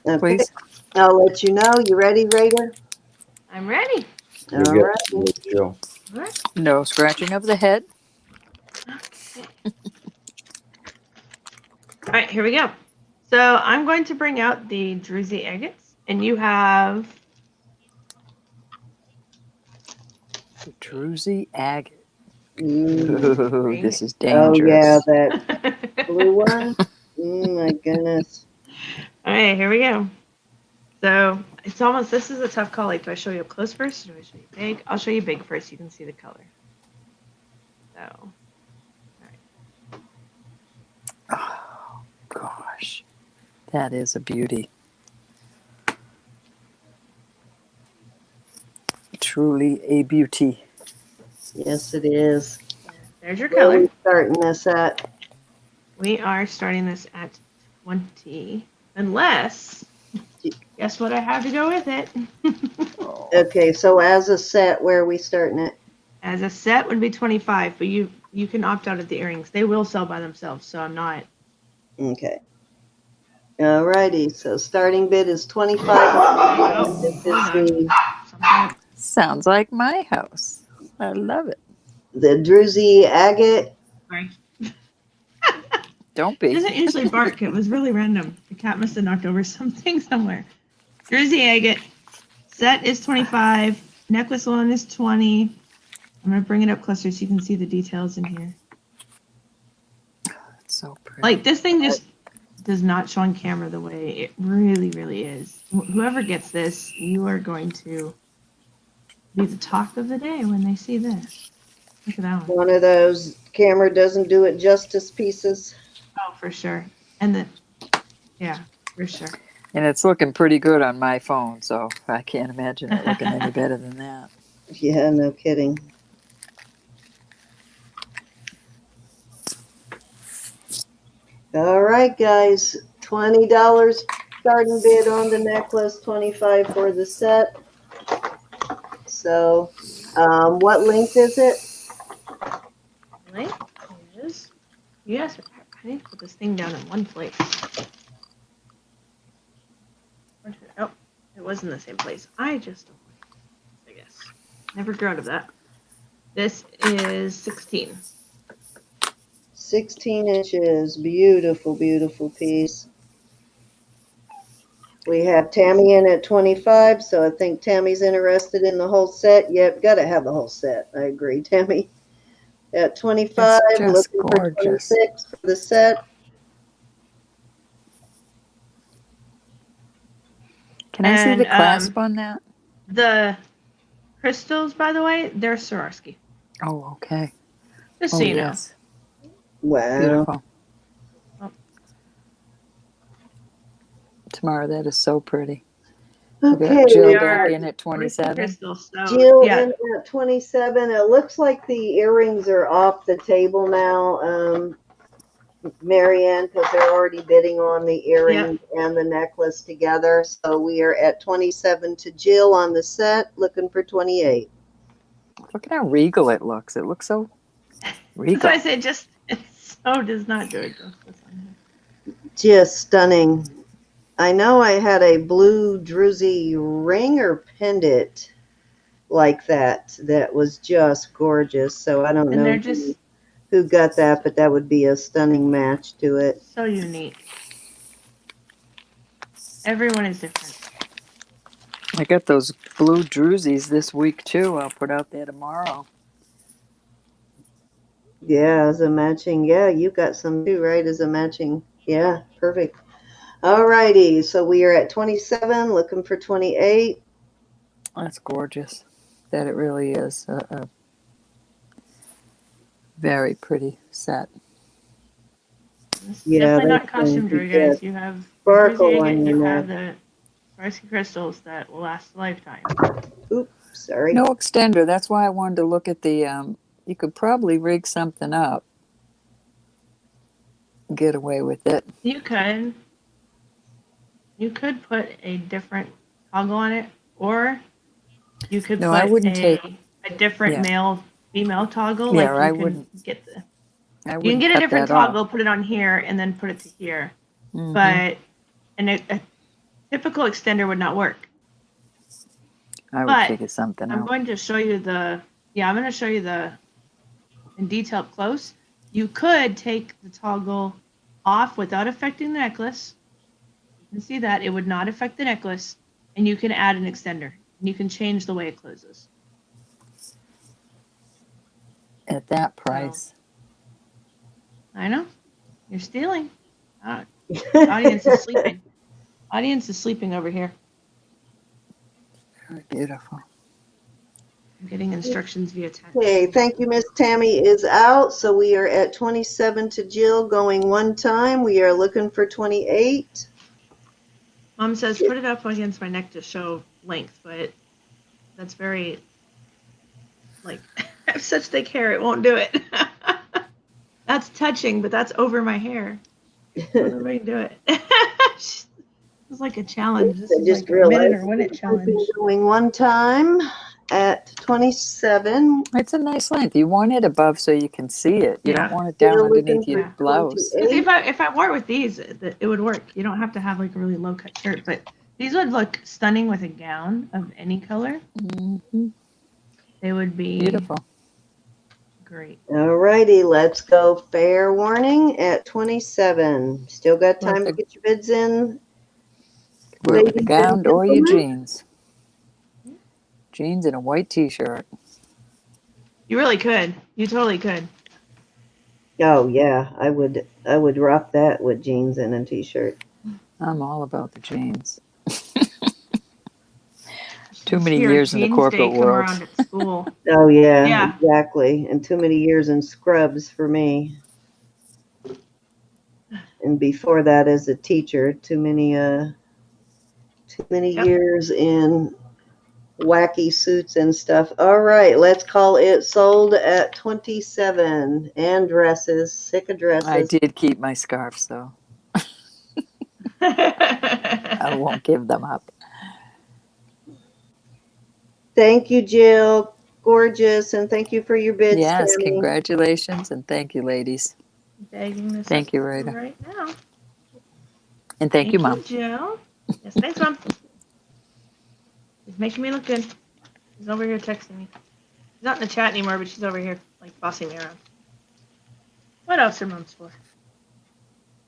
Okay. please. I'll let you know. You ready, Raider? I'm ready. You'll All get right. it, Jill. All right. No scratching of the head. All right, here we go. So I'm going to bring out the druzy agates, and you have The druzy agate. Mm. Ooh, this is Oh, yeah, dangerous. that blue one. My goodness. All right, here we go. So it's almost, this is a tough call. Like, do I show you up close first? Or do I show you big? I'll show you big first. So you can see the color. So, Oh, gosh. That is a beauty. Truly a beauty. Yes, it is. there's your Where are color. we starting this at? We are starting this at 20, unless, guess what? I have to go with it. Okay, so as a set, where are we starting it? As a set would be 25, but you can opt out of the earrings. They will sell by themselves, so I'm not. Okay. All righty. So starting bid is 25. Oh, This is hold on. the Sounds like my house. I love it. druzy agate. Sorry. Don't It be. doesn't usually bark. It was really random. The cat must have knocked over something somewhere. Druzy agate. Set is 25. Necklace one is 20. I'm going to bring it up closer so you can see the details in here. It's so pretty. Like, this thing just does not show on camera the way it really, really is. Whoever gets this, you are going to be the talk of the day when they see this. Look at that one. One of those camera doesn't do it justice pieces. Oh, for sure. And then, yeah, for sure. And it's looking pretty good on my phone, so I can't imagine it looking any better than that. Yeah, no kidding. All right, guys. $20 starting bid on the necklace, $25 for the set. So, what length is it? Length is, yes, I need to put this thing down in one place. Oh, it was in the same place. I guess. Never grew out of that. This is 16. 16 inches. Beautiful, beautiful piece. We have Tammy in at 25, so I think Tammy's interested in the whole set. Yep, got to have the whole set. I agree, Tammy. At 25, It's just looking gorgeous. for 26 for the set. Can I see And, the clasp on that? The crystals, by the way, they're Swarovski. Oh, okay. Just Oh, so you know. yes. Wow. Beautiful. Oh. Tamara, that is so pretty. We Okay, got Jill we back are in at 27. Crystals, so, Jill yeah. in at 27. It looks like the earrings are off the table now. Marianne, because they're already bidding on the earring and the necklace together. So we are at 27 to Jill on the set, looking for 28. Look at how regal it looks. It looks so That's regal. why I say it so does not do it justice on here. Just stunning. I know I had a blue druzy ring or pendant like that was just gorgeous. So I don't And know they're just who got that, but that would be a stunning match to it. so unique. Everyone is different. I got those blue drusies this week too. I'll put out there tomorrow. Yeah, as a matching. Yeah, you got some too, right? As a matching. Yeah, perfect. All righty. So we are at 27, looking for 28. That's gorgeous. That it really is a very pretty set. It's Yeah, definitely not that's costume going to jewelry, be guys. good. You have Sparkle druzy on agate, your you neck. have the Swarovski crystals that will last a lifetime. Oops, sorry. No extender. That's why I wanted to look at the. You could probably rig something up, get away with it. You could put a different toggle on it, or you could No, put I wouldn't take. a different Yeah. male female toggle. Yeah, Like I you can wouldn't. get the I you can wouldn't get a cut different that off. toggle, put it on here, and then put it to here. Mhm. But a typical extender would not work. I would but figure something I'm out. going to show you I'm going to show you in detail up close. You could take the toggle off without affecting the necklace. You can see that it would not affect the necklace, and you can add an extender. And you can change the way it closes. At that price. I know. You're stealing. Audience is sleeping. Audience is sleeping over here. Very beautiful. I'm getting instructions via text. Okay, thank you, Miss Tammy is out. So we are at 27 to Jill, going one time. We are looking for 28. Mom says put it up against my neck to show length, but that's very, like, I have such thick hair, it won't do it. That's touching, but that's over my hair. Nobody do it. It's like a challenge. This is just like a minute realized or minute challenge. Going one time at 27. It's a nice length. You want it above so you can see it. You don't want it down Still underneath looking your for blouse. 28. If I wore it with these, it would work. You don't have to have like a really low cut shirt, but these would look stunning with a gown of any color. Mm-hmm. They would be Beautiful. Great. All righty, let's go. Fair warning at 27. Still got time to get your bids in. Wear it with a Ladies gown and or your gentlemen. jeans. Jeans and a white t-shirt. You really could. You totally could. Oh yeah, I would rock that with jeans and a t-shirt. I'm all about the jeans. Too many Here, years in the jeans corporate day come world. around at school. Oh yeah, Yeah. exactly. And too many years in scrubs for me. And before that as a teacher, too many Yep. years in wacky suits and stuff. All right, let's call it sold at 27. And dresses, sick of dresses. I did keep my scarves though. I won't give them up. Thank you, Jill. Gorgeous, and thank you for your bids, Yes, Tammy. congratulations and thank you, ladies. Bagging this Thank up you, Rita. right now. And thank you, Mom. Jill. Yes, thanks, Mom. She's making me look good. She's over here texting me. She's not in the chat anymore, but she's over here, like, bossing me around. What else are moms for?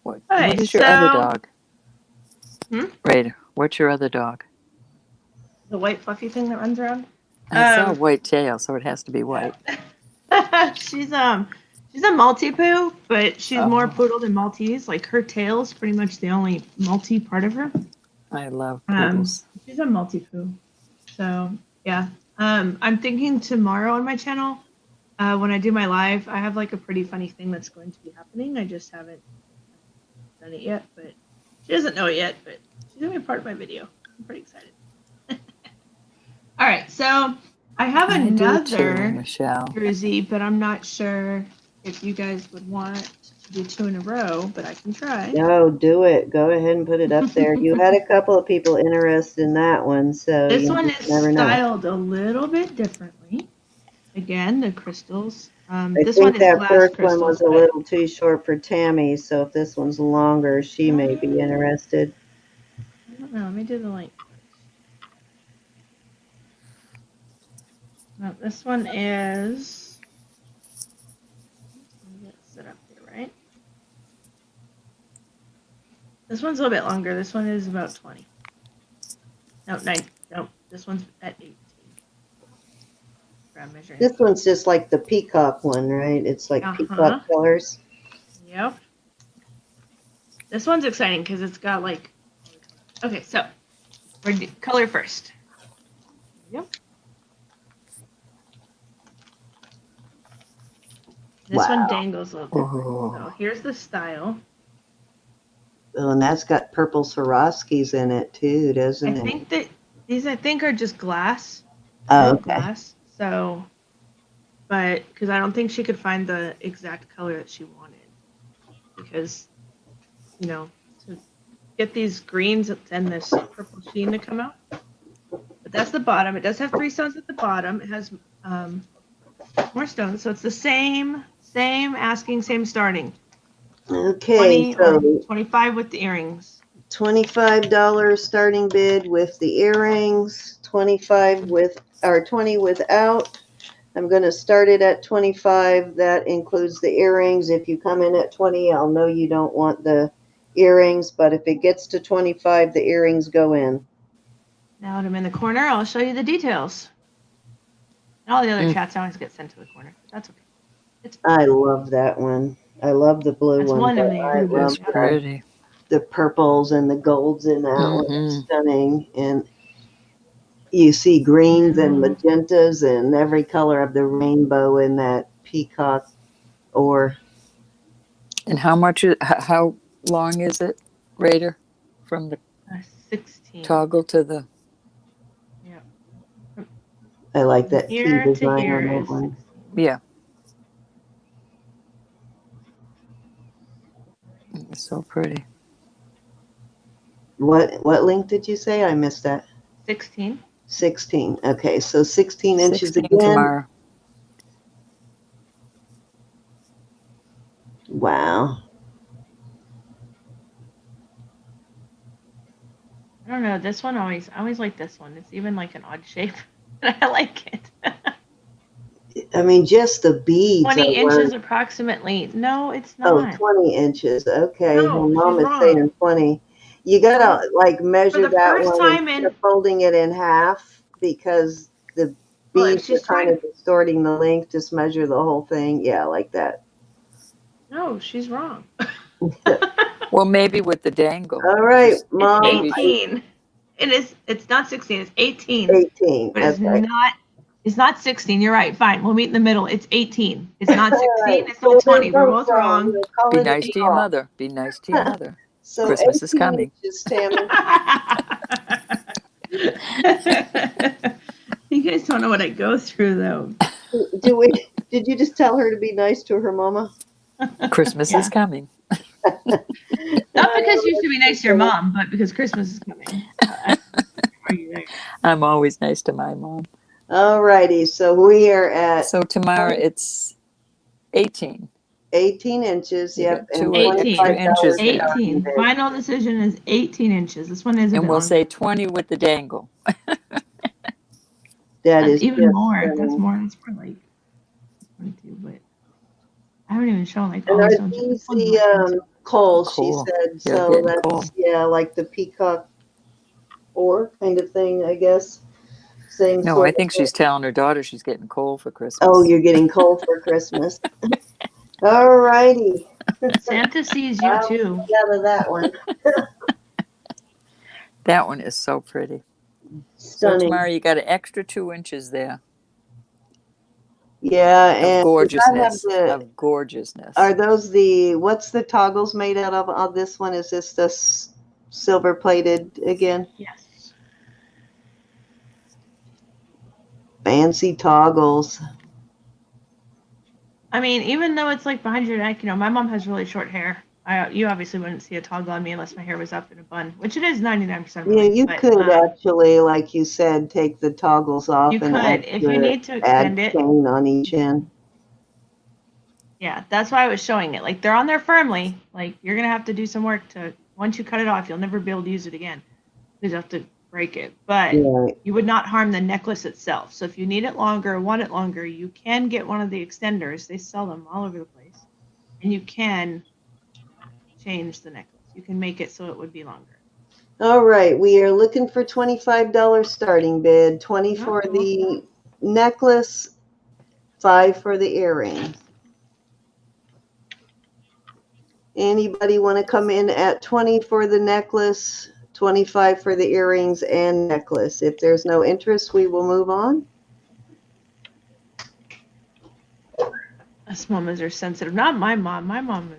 What Okay, is your other so- dog? Hmm? Rita, what's your other dog? The white fluffy thing that runs around? I saw a white tail, so it has to be white. She's a Maltipoo, but she's more Oh. poodle than Maltese. Like, her tail's pretty much the only Malti part of her. I love poodles. She's a Maltipoo. So, yeah. I'm thinking tomorrow on my channel, when I do my live, I have like a pretty funny thing that's going to be happening. I just haven't done it yet, but she doesn't know it yet, but she's going to be a part of my video. I'm pretty excited. All right, so I have I do too, another Michelle. jersey, but I'm not sure if you guys would want do 2 in a row, but I can try. No, do it. Go ahead and put it up there. You had a couple of people interested in that one, so This you one just is never know. styled a little bit differently. Again, the crystals. I This think one is that glass first one crystals. was a little too short for Tammy, so if this one's longer, she may be interested. I don't know. Let me do the link first. No, this one is. Let me get it set up here, right? This one's a little bit longer. This one is about 20. No, 9. No, this one's at 18. I'm measuring. This one's just like the peacock one, right? It's like peacock colors. Yep. This one's exciting because it's got like. Okay, so we're color first. Yep. This one dangles a little different. So here's the style. Oh, and that's got purple Swarovskis in it too, doesn't it? I think that these are just glass. Oh, okay. Glass. So, but because I don't think she could find the exact color that she wanted, because to get these greens and this purple sheen to come out. But that's the bottom. It does have 3 stones at the bottom. It has more stones, so it's the same asking, same starting. Okay, 20 so or 25 with the earrings. $25 starting bid with the earrings, 25 with or 20 without. I'm going to start it at 25. That includes the earrings. If you come in at 20, I'll know you don't want the earrings, but if it gets to 25, the earrings go in. Now that I'm in the corner, I'll show you the details. And all the other chats always get sent to the corner. That's okay. I love that one. I love the blue one. I love pretty. The purples and the golds in that one. It's stunning. And you see greens and magentas and every color of the rainbow in that peacock ore. And how long is it, Raider, from the 16 toggle to the? Yeah. I like that T Here design to here on that is one. 16. Yeah. It's so pretty. What link did you say? I missed that. 16. 16. Okay, so 16 inches 16 again. tomorrow. Wow. I don't know. This one I always like this one. It's even like an odd shape. I like it. I mean, just the beads. 20 inches approximately. No, it's not. Oh, 20 inches. Okay. No, Well, Mom she's is wrong. saying 20. You gotta measure that one and folding it in half because the beads are kind of distorting the length. Just measure the whole thing. Yeah, like that. No, she's wrong. Well, maybe with the dangle. All right, Mom. It's 18. It's not 16. It's 18. 18. But it's not 16. You're right. Fine. We'll meet in the middle. It's 18. It's not 16. Right. It's not 20. We're both wrong. Be nice to your mother. Be nice to your mother. So Christmas is coming. Inches, Tammy. You guys don't know what I go through, though. Did you just tell her to be nice to her mama? Christmas is coming. Not because you should be nice to your mom, but because Christmas is coming. I'm always nice to my mom. All righty. So we are at. So tomorrow it's 18. 18 inches. Yep. And 18 inches. 18. Final decision is 18 inches. This one is. And we'll say 20 with the dangle. That is even more. That's more. That's more like 22, but I haven't even shown like all the stones. These the coal, cool. She said. So that's like the peacock ore kind of thing, I guess. Same. No, I think she's telling her daughter she's getting coal for Christmas. Oh, you're getting coal for Christmas. All righty. Santa sees you too. Out of that one. That one is so pretty. Stunning. So tomorrow you got an extra 2 inches there. Yeah, and gorgeousness. Of gorgeousness. Are those what's the toggles made out of on this one? Is this the silver plated again? Yes. Fancy toggles. I mean, even though it's like behind your neck, my mom has really short hair. You obviously wouldn't see a toggle on me unless my hair was up in a bun, which it is 99% Yeah, really. you But could actually, like you said, take the toggles off you and could, if you need to add extend it. chain on each end. Yeah, that's why I was showing it. Like they're on there firmly. Like you're gonna have to do some work to. Once you cut it off, you'll never be able to use it again. You just have to break it. But Right. you would not harm the necklace itself. So if you need it longer, want it longer, you can get one of the extenders. They sell them all over the place, and you can change the necklace. You can make it so it would be longer. All right, we are looking for $25 starting bid, 20 for the necklace, 5 for the earrings. Anybody want to come in at 20 for the necklace, 25 for the earrings and necklace? If there's no interest, we will move on. Us mamas are sensitive. Not my mom. My mom.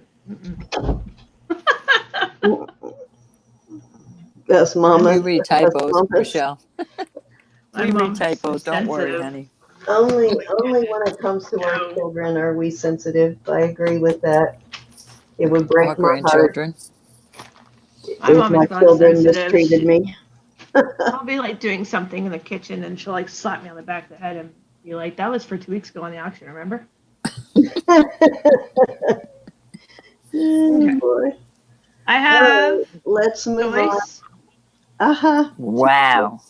Us mama. You read typos, Michelle. My We read mom's typos. so Don't worry, sensitive. honey. Only when it comes to our No. children are we sensitive. I agree with that. It would break Or my heart grandchildren. My if mom my is not children sensitive. mistreated me. I'll be like doing something in the kitchen and she'll like slap me on the back of the head and be like, "That was for 2 weeks ago on the auction, remember?" Oh, boy. I have Let's move on. choice Wow.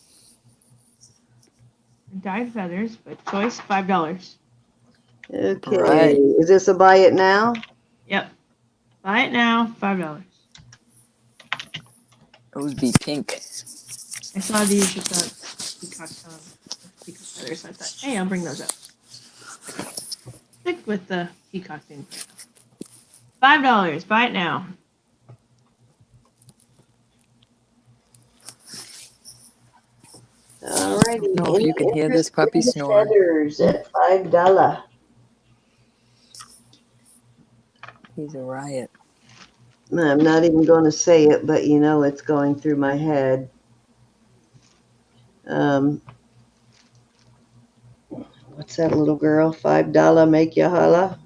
dyed feathers, but choice $5. Okay. Right. Is this a buy it now? Yep. Buy it now, $5. Those be pink. I saw these with the peacock feathers. So I thought, hey, I'll bring those up. Stick with the peacock thing. $5. Buy it now. All righty. I don't know if you can hear this puppy snoring. Feathers at $5. He's a riot. I'm not even going to say it, but you know it's going through my head. What's that little girl? $5 make you holla?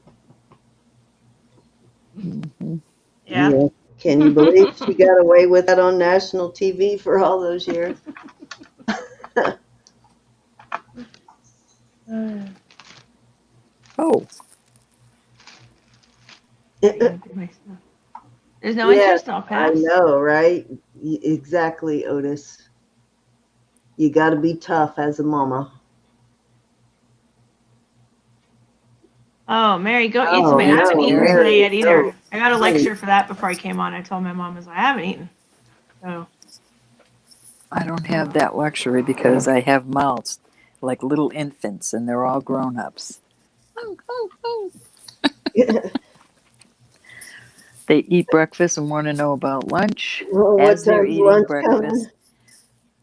Mm-hmm. Yeah. Can you believe she got away with that on national TV for all those years? Oh, There's no Yeah, interest, I'll pass. I know, right? Exactly, Otis. You got to be tough as a mama. Oh, Mary, go eat Oh, something. I no, haven't eaten Mary. today yet either. No. I got a lecture for that before I came on. I told my mom, I haven't eaten. So I don't have that luxury because I have mouths like little infants and they're all grown-ups. They eat breakfast and want to know about lunch. Well, As what they're time's eating lunch breakfast,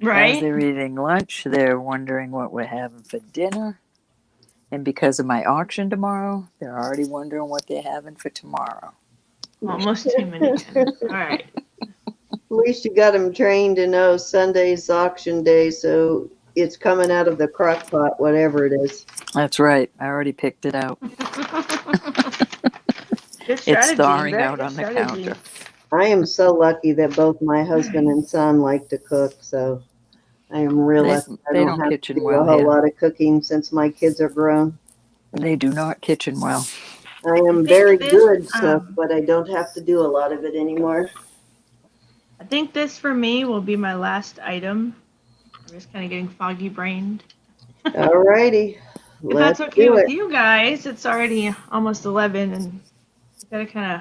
as right? they're eating lunch, they're wondering what we're having for dinner. And because of my auction tomorrow, they're already wondering what they're having for tomorrow. Almost 2 minutes in. All right. At least you got them trained to know Sunday's auction day, so it's coming out of the crock pot, whatever it is. That's right. I already picked it out. Good strategy. It's thawing Very out good on the strategy. counter. I am so lucky that both my husband and son like to cook, so I am real lucky. I They don't don't have to kitchen do a well whole here. lot of cooking since my kids are grown. They do not kitchen well. I am think very this, good cook, but I don't have to do a lot of it anymore. I think this for me will be my last item. I'm just kind of getting foggy brained. All righty. If that's Let's okay do with it. you guys, it's already almost 11 and I gotta kind of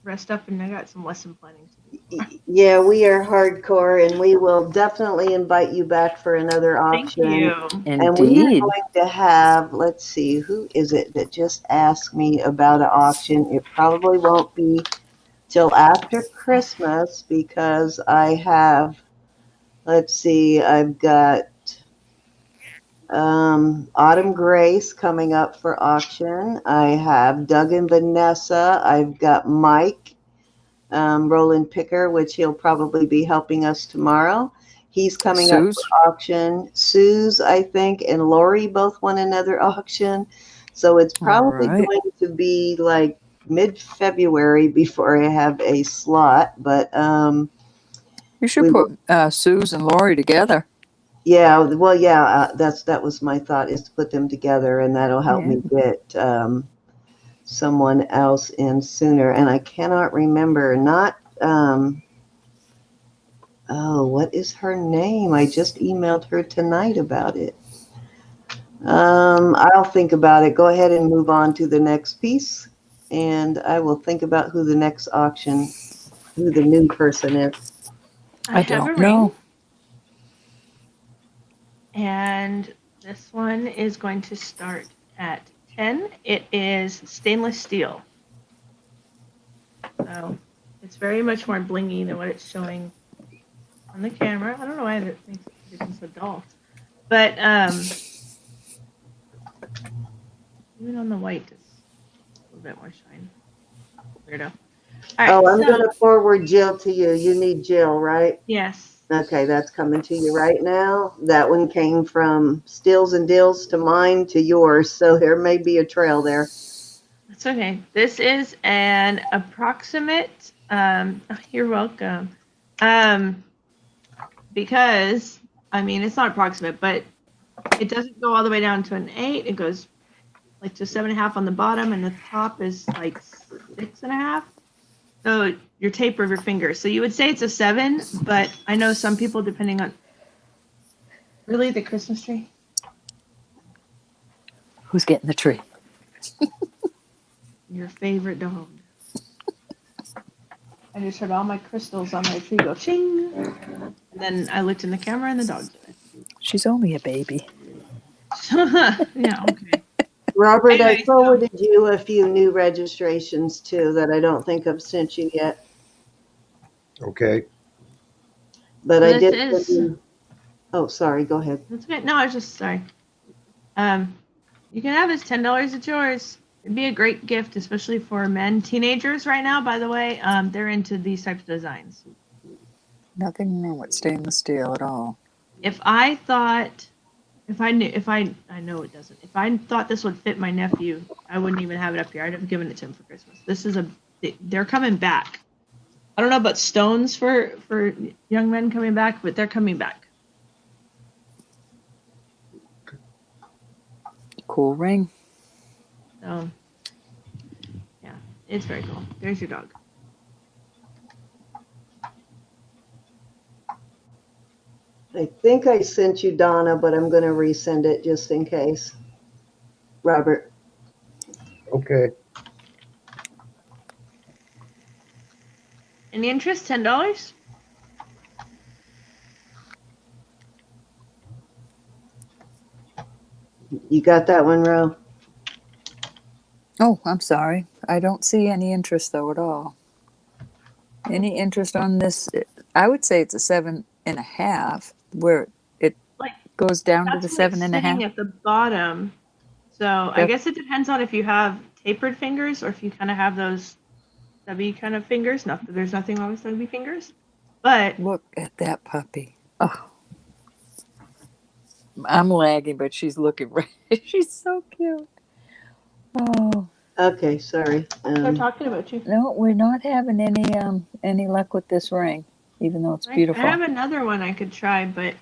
rest up and I got some lesson planning to do. Yeah, we are hardcore, and we will definitely invite you back for another Thank auction. you. And we are Indeed. going to have, let's see, who is it that just asked me about an auction? It probably won't be till after Christmas because I have, let's see, I've got Autumn Grace coming up for auction. I have Doug and Vanessa. I've got Mike. Roland Picker, which he'll probably be helping us tomorrow. He's coming up Suze. for auction. Suze, I think, and Lori both want another auction. So it's probably right. going to be like mid-February before I have a slot. But You should we put Suze and Lori together. yeah, well, yeah, that was my thought, is to put them together, and that'll help Yeah. me get someone else in sooner. And I cannot remember, not oh, what is her name? I just emailed her tonight about it. I'll think about it. Go ahead and move on to the next piece, and I will think about who the next auction, who the new person is. I have don't a ring, know. and this one is going to start at 10. It is stainless steel. So it's very much more blingy than what it's showing on the camera. I don't know why it makes it so dull. But even on the white, it's a little bit more shine. Weirdo. All right, Oh, I'm so, going to forward Jill to you. You need Jill, right? yes. Okay, that's coming to you right now. That one came from Steals and Deals to mine to yours, so there may be a trail there. That's okay. This is an approximate. You're welcome. Because I mean, it's not approximate, but it doesn't go all the way down to an 8. It goes like to 7.5 on the bottom, and the top is like 6.5. So your taper of your fingers. So you would say it's a 7, but I know some people, depending on really the Christmas tree. Who's getting the tree? Your favorite dog. I just heard all my crystals on my tree go ching. And then I looked in the camera and the dog did it. She's only a baby. Yeah, okay. Robert, Anyway, I forwarded you a few new registrations too that I don't think I've sent you yet. Okay. But So I this did. is- send you- Oh, sorry. Go ahead. That's okay. No, I was just sorry. You can have this $10. It's yours. It'd be a great gift, especially for men, teenagers right now. By the way, they're into these types of designs. Nothing wrong with stainless steel at all. If I thought, I know it doesn't. If I thought this would fit my nephew, I wouldn't even have it up here. I'd have given it to him for Christmas. This is they're coming back. I don't know about stones for young men coming back, but they're coming back. Cool ring. So, yeah, it's very cool. There's your dog. I think I sent you Donna, but I'm going to resend it just in case. Robert. Okay. Any interest? $10? You got that one, Ro? Oh, I'm sorry. I don't see any interest though at all. Any interest on this? I would say it's a 7.5, where it Like, goes down to the That's what it's 7.5. sitting at the bottom. So I Yep. guess it depends on if you have tapered fingers or if you kind of have those stubby kind of fingers. Not that there's nothing wrong with stubby fingers, but Look at that puppy. Oh, I'm lagging, but she's looking right. She's so cute. Oh Okay, sorry. they're talking about you. no, we're not having any luck with this ring, even though it's I beautiful. have another one I could try, but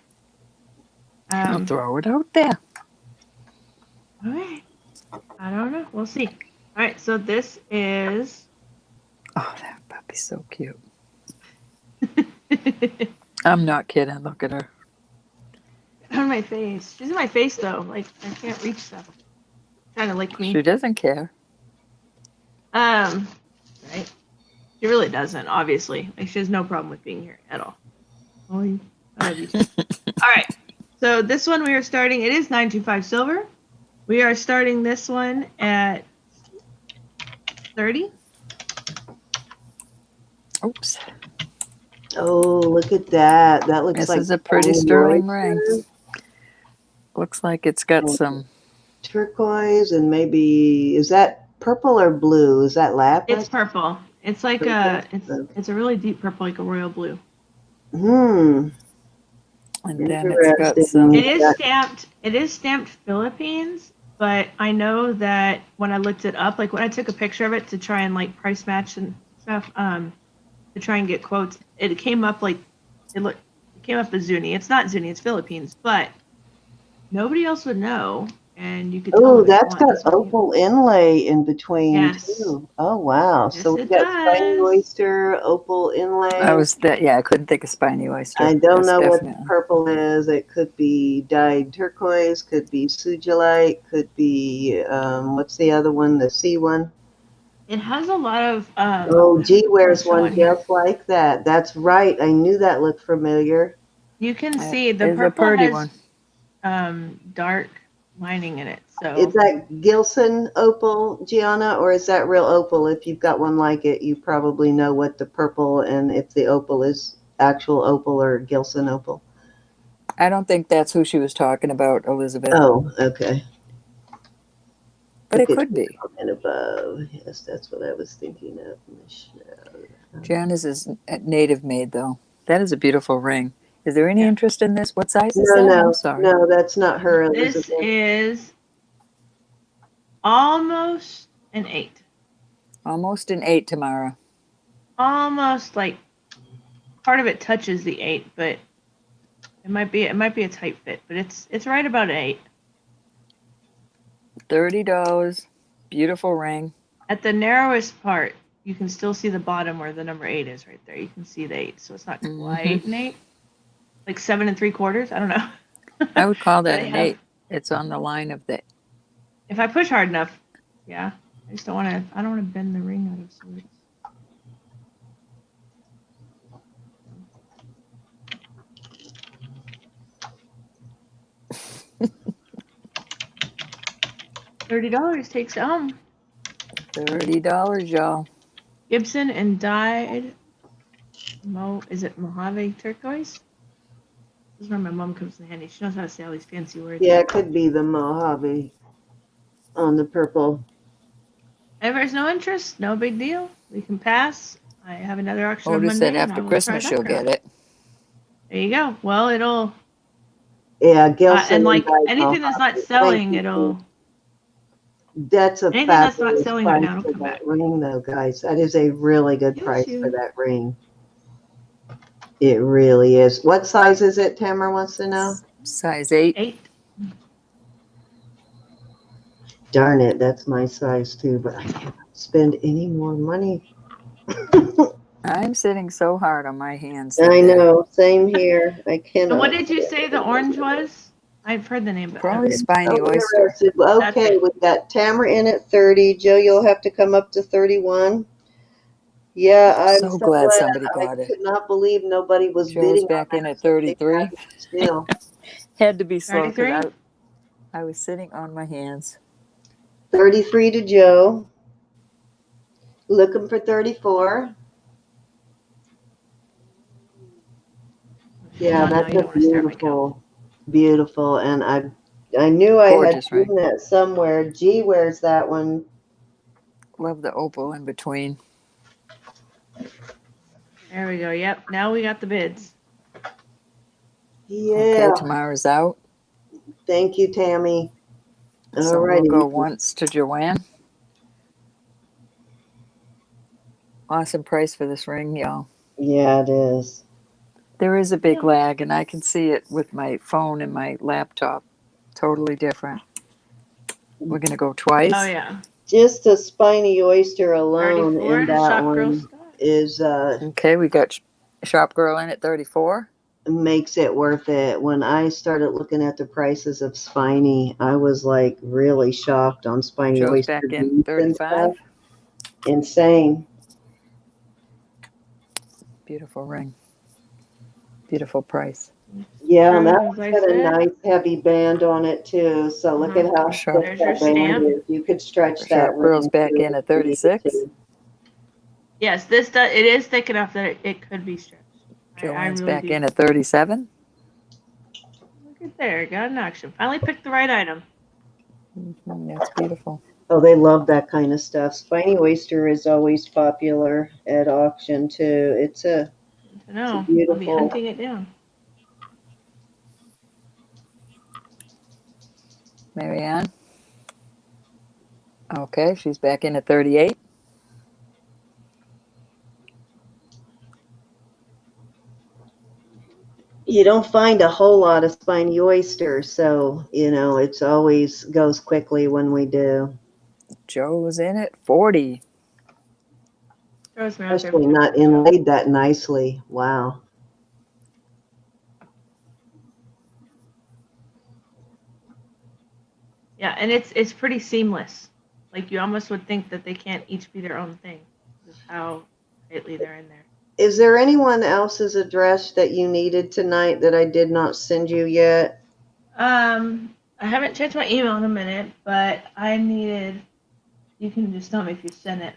I'll throw it out there. all right. I don't know. We'll see. All right. So this is. Oh, that puppy's so cute. I'm not kidding. Look at her. On my face. She's in my face though. Like I can't reach stuff. Trying to lick me. She doesn't care. Right. She really doesn't, obviously. Like she has no problem with being here at all. Oh, I love you too. All right. So this one we are starting, it is 925 silver. We are starting this one at 30. Oops. Oh, look at that. That looks This like is a pretty diamond sterling oyster, ring. Looks like it's got some. turquoise, and maybe, is that purple or blue? Is that lapis? It's purple. It's like it's a really deep purple, like a royal blue. Hmm. And then it's got Interesting. some. It is stamped Philippines, but I know that when I looked it up, like when I took a picture of it to try and like price match and stuff, to try and get quotes, it came up like it came up as Zuni. It's not Zuni, it's Philippines, but nobody else would know, and you could tell Oh, them if you that's want got this one. opal inlay in between Yes. too. Oh wow! Yes, So we it got spiny does. oyster, opal inlay. I couldn't think of spiny oyster. I don't Yes, know what the definitely. purple is. It could be dyed turquoise, could be sugilite, could be what's the other one? The C one. It has a lot of Oh, G wears one showing here. just like that. That's right. I knew that looked familiar. You can That see the is a purple pretty has one. dark lining in it. So Is that Gilson opal, Gianna, or is that real opal? If you've got one like it, you probably know what the purple and if the opal is actual opal or Gilson opal. I don't think that's who she was talking about, Elizabeth. Oh, okay. But it could be. And above. Yes, that's what I was thinking of. Janice is native made, though. That is a beautiful ring. Is there any Yeah. interest in this? What size is No, that? I'm no, sorry. no, that's not her, this Elizabeth. is almost an 8. Almost an 8, Tamara. Almost like part of it touches the 8, but it might be a tight fit, but it's right about an 8. $30. Beautiful ring. At the narrowest part, you can still see the bottom where the number 8 is right there. You can see the 8, so it's not quite an 8. Like 7 3/4. I don't know. I would call that But an 8. It's on the line of the. If I push hard enough, yeah. I just don't want to. I don't want to bend the ring out of sorts. $30 takes it home. $30, y'all. Gibson and dyed. Is it Mojave turquoise? This is where my mom comes in handy. She knows how to say all these fancy words. Yeah, it could be the Mojave on the purple. If there's no interest, no big deal. We can pass. I have another auction on Otis Monday. said after Christmas she'll get it. There you go. Well, it'll. Yeah, Gilson And like dyed anything that's not Mojave. selling, Thank you. it'll. That's a Anything that's not fabulous selling right price now, it'll for come that back. ring, though, guys. That is a really good Yes, price you. for that ring. It really is. What size is it, Tamara wants to know? Size 8. 8. Darn it, that's my size too, but I can't spend any more money. I'm sitting so hard on my hands. I know, same here. I cannot. And what did you say the orange was? I've heard the name, but Probably I'm spiny so oyster. interested. That's Okay, it. with that Tamara in at 30, Joe, you'll have to come up to 31. Yeah, I'm So so glad glad. somebody I got it. could not believe nobody was Joe's bidding on back in that. at 33. Still, Had to be slow 33? because I was sitting on my hands. 33 to Joe. Looking for 34. Yeah, No, that's you a don't want to stare at my cow. beautiful. And I knew I Gorgeous had seen that somewhere. G wears that one. Love the opal in between. There we go. Yep. Now we got the bids. Yeah. Okay, Tamara's out. Thank you, Tammy. So All righty. we'll go once to Joanne. Awesome price for this ring, y'all. Yeah, it is. There is a big lag, and I can see it with my phone and my laptop. Totally different. We're going to go twice. Oh, yeah. Just a spiny oyster alone 34 in to that Shop Girl one Scott. is Okay, we got Shop Girl in at 34. makes it worth it. When I started looking at the prices of spiny, I was like really shocked on spiny Joe's oyster back in beads and 35. stuff. Insane. Beautiful ring. Beautiful price. Yeah, and that As one's I got a said. nice heavy band on it too. So look at how Sure. thick There's your that band stamp. is. You could stretch Shop that Girl's ring back too in at if you needed 36. to. Yes, it is thick enough that it could be stretched. Joanne's really back do. in at 37. Look at there. Got an auction. Finally picked the right item. That's beautiful. Oh, they love that kind of stuff. Spiny oyster is always popular at auction too. It's a To know. I'll be beautiful. hunting it down. Marianne? Okay, she's back in at 38. You don't find a whole lot of spiny oysters, so, it's always goes quickly when we do. Joe's in at 40. Throws me out there. Especially not inlaid that nicely. Wow. Yeah, and it's pretty seamless. Like you almost would think that they can't each be their own thing. Just how tightly they're in there. Is there anyone else's address that you needed tonight that I did not send you yet? I haven't checked my email in a minute, but I needed. You can just tell me if you sent it.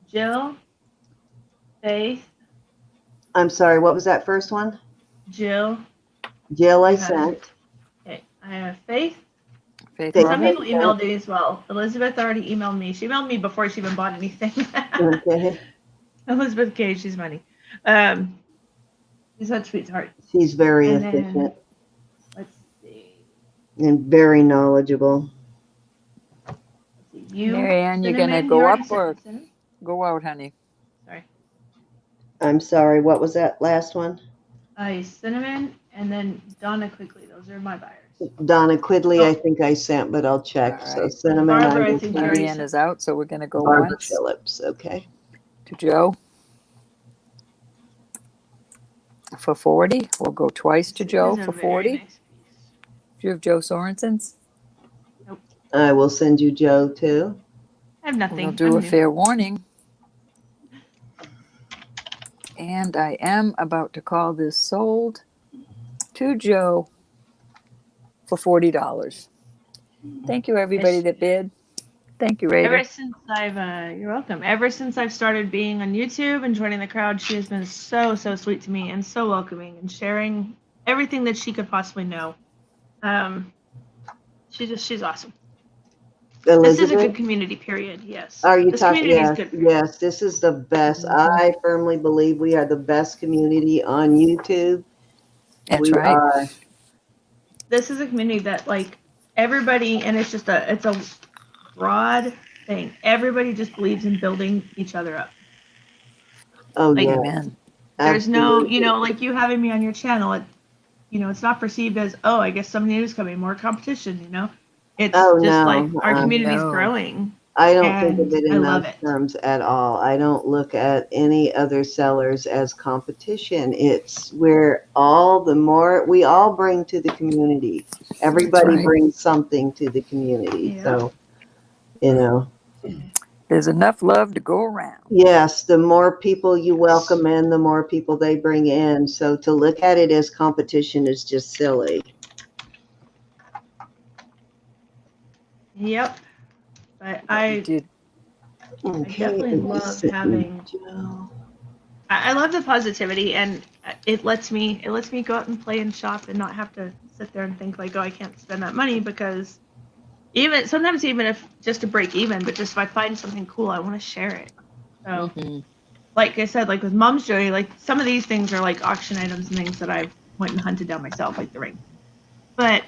Jill, Faith. I'm sorry, what was that first one? Jill. Jill, I You have it. sent. Okay, I have Faith. Faith Faith. Some Robert. people emailed me as well. Elizabeth already emailed me. She emailed me before she even bought anything. Okay. Elizabeth K, she's money. She's such a sweetheart. She's very And efficient then, let's see. and very knowledgeable. Marianne, you're going to Cinnamon, go you already up sent or me cinnamon? go out, honey? Sorry. I'm sorry, what was that last one? Cinnamon and then Donna Quickly. Those are my buyers. Donna Quigley, Oh. I think I sent, but I'll check. All So right. cinnamon, Barbara, I will think send. you already Marianne is out, so we're going to go Barbara once Phillips, okay. to Joe for 40. We'll go twice to Joe This is for a very 40. nice piece. Do you have Joe Sorensen's? I will send you Joe too. I have nothing. We'll do I'm a new. fair warning. And I am about to call this sold to Joe for $40. Thank you, everybody that bid. Thank you, Raider. Ever since you're welcome. Ever since I've started being on YouTube and joining the crowd, she has been so sweet to me and so welcoming and sharing everything that she could possibly know. She's awesome. Elizabeth? This is a good community, period. Yes. Are you this talking? community Yes, is good. yes, this is the best. Mhm. I firmly believe we are the best community on YouTube. That's we right. Are. This is a community that like everybody, and it's a broad thing. Everybody just believes in building each other up. Oh, Like, yeah. Amen. There's no, Absolutely. like you having me on your channel. It's not perceived as, oh, I guess somebody is coming, more competition. It's Oh, just no. like our community is No. growing. I don't think of And it I in love those it. terms at all. I don't look at any other sellers as competition. It's where we all bring to the community. Everybody right. brings something to the community. Yeah. So, There's enough love to go around. yes, the more people you welcome in, the more people they bring in. So to look at it as competition is just silly. Yep. But I Did definitely love having. I love the positivity, and it lets me go out and play and shop and not have to sit there and think like, oh, I can't spend that money, because sometimes even if just to break even, but just if I find something cool, I want to share it. So, like I said, like with Mom's Joy, like some of these things are like auction items and things that I went and hunted down myself, like the ring. But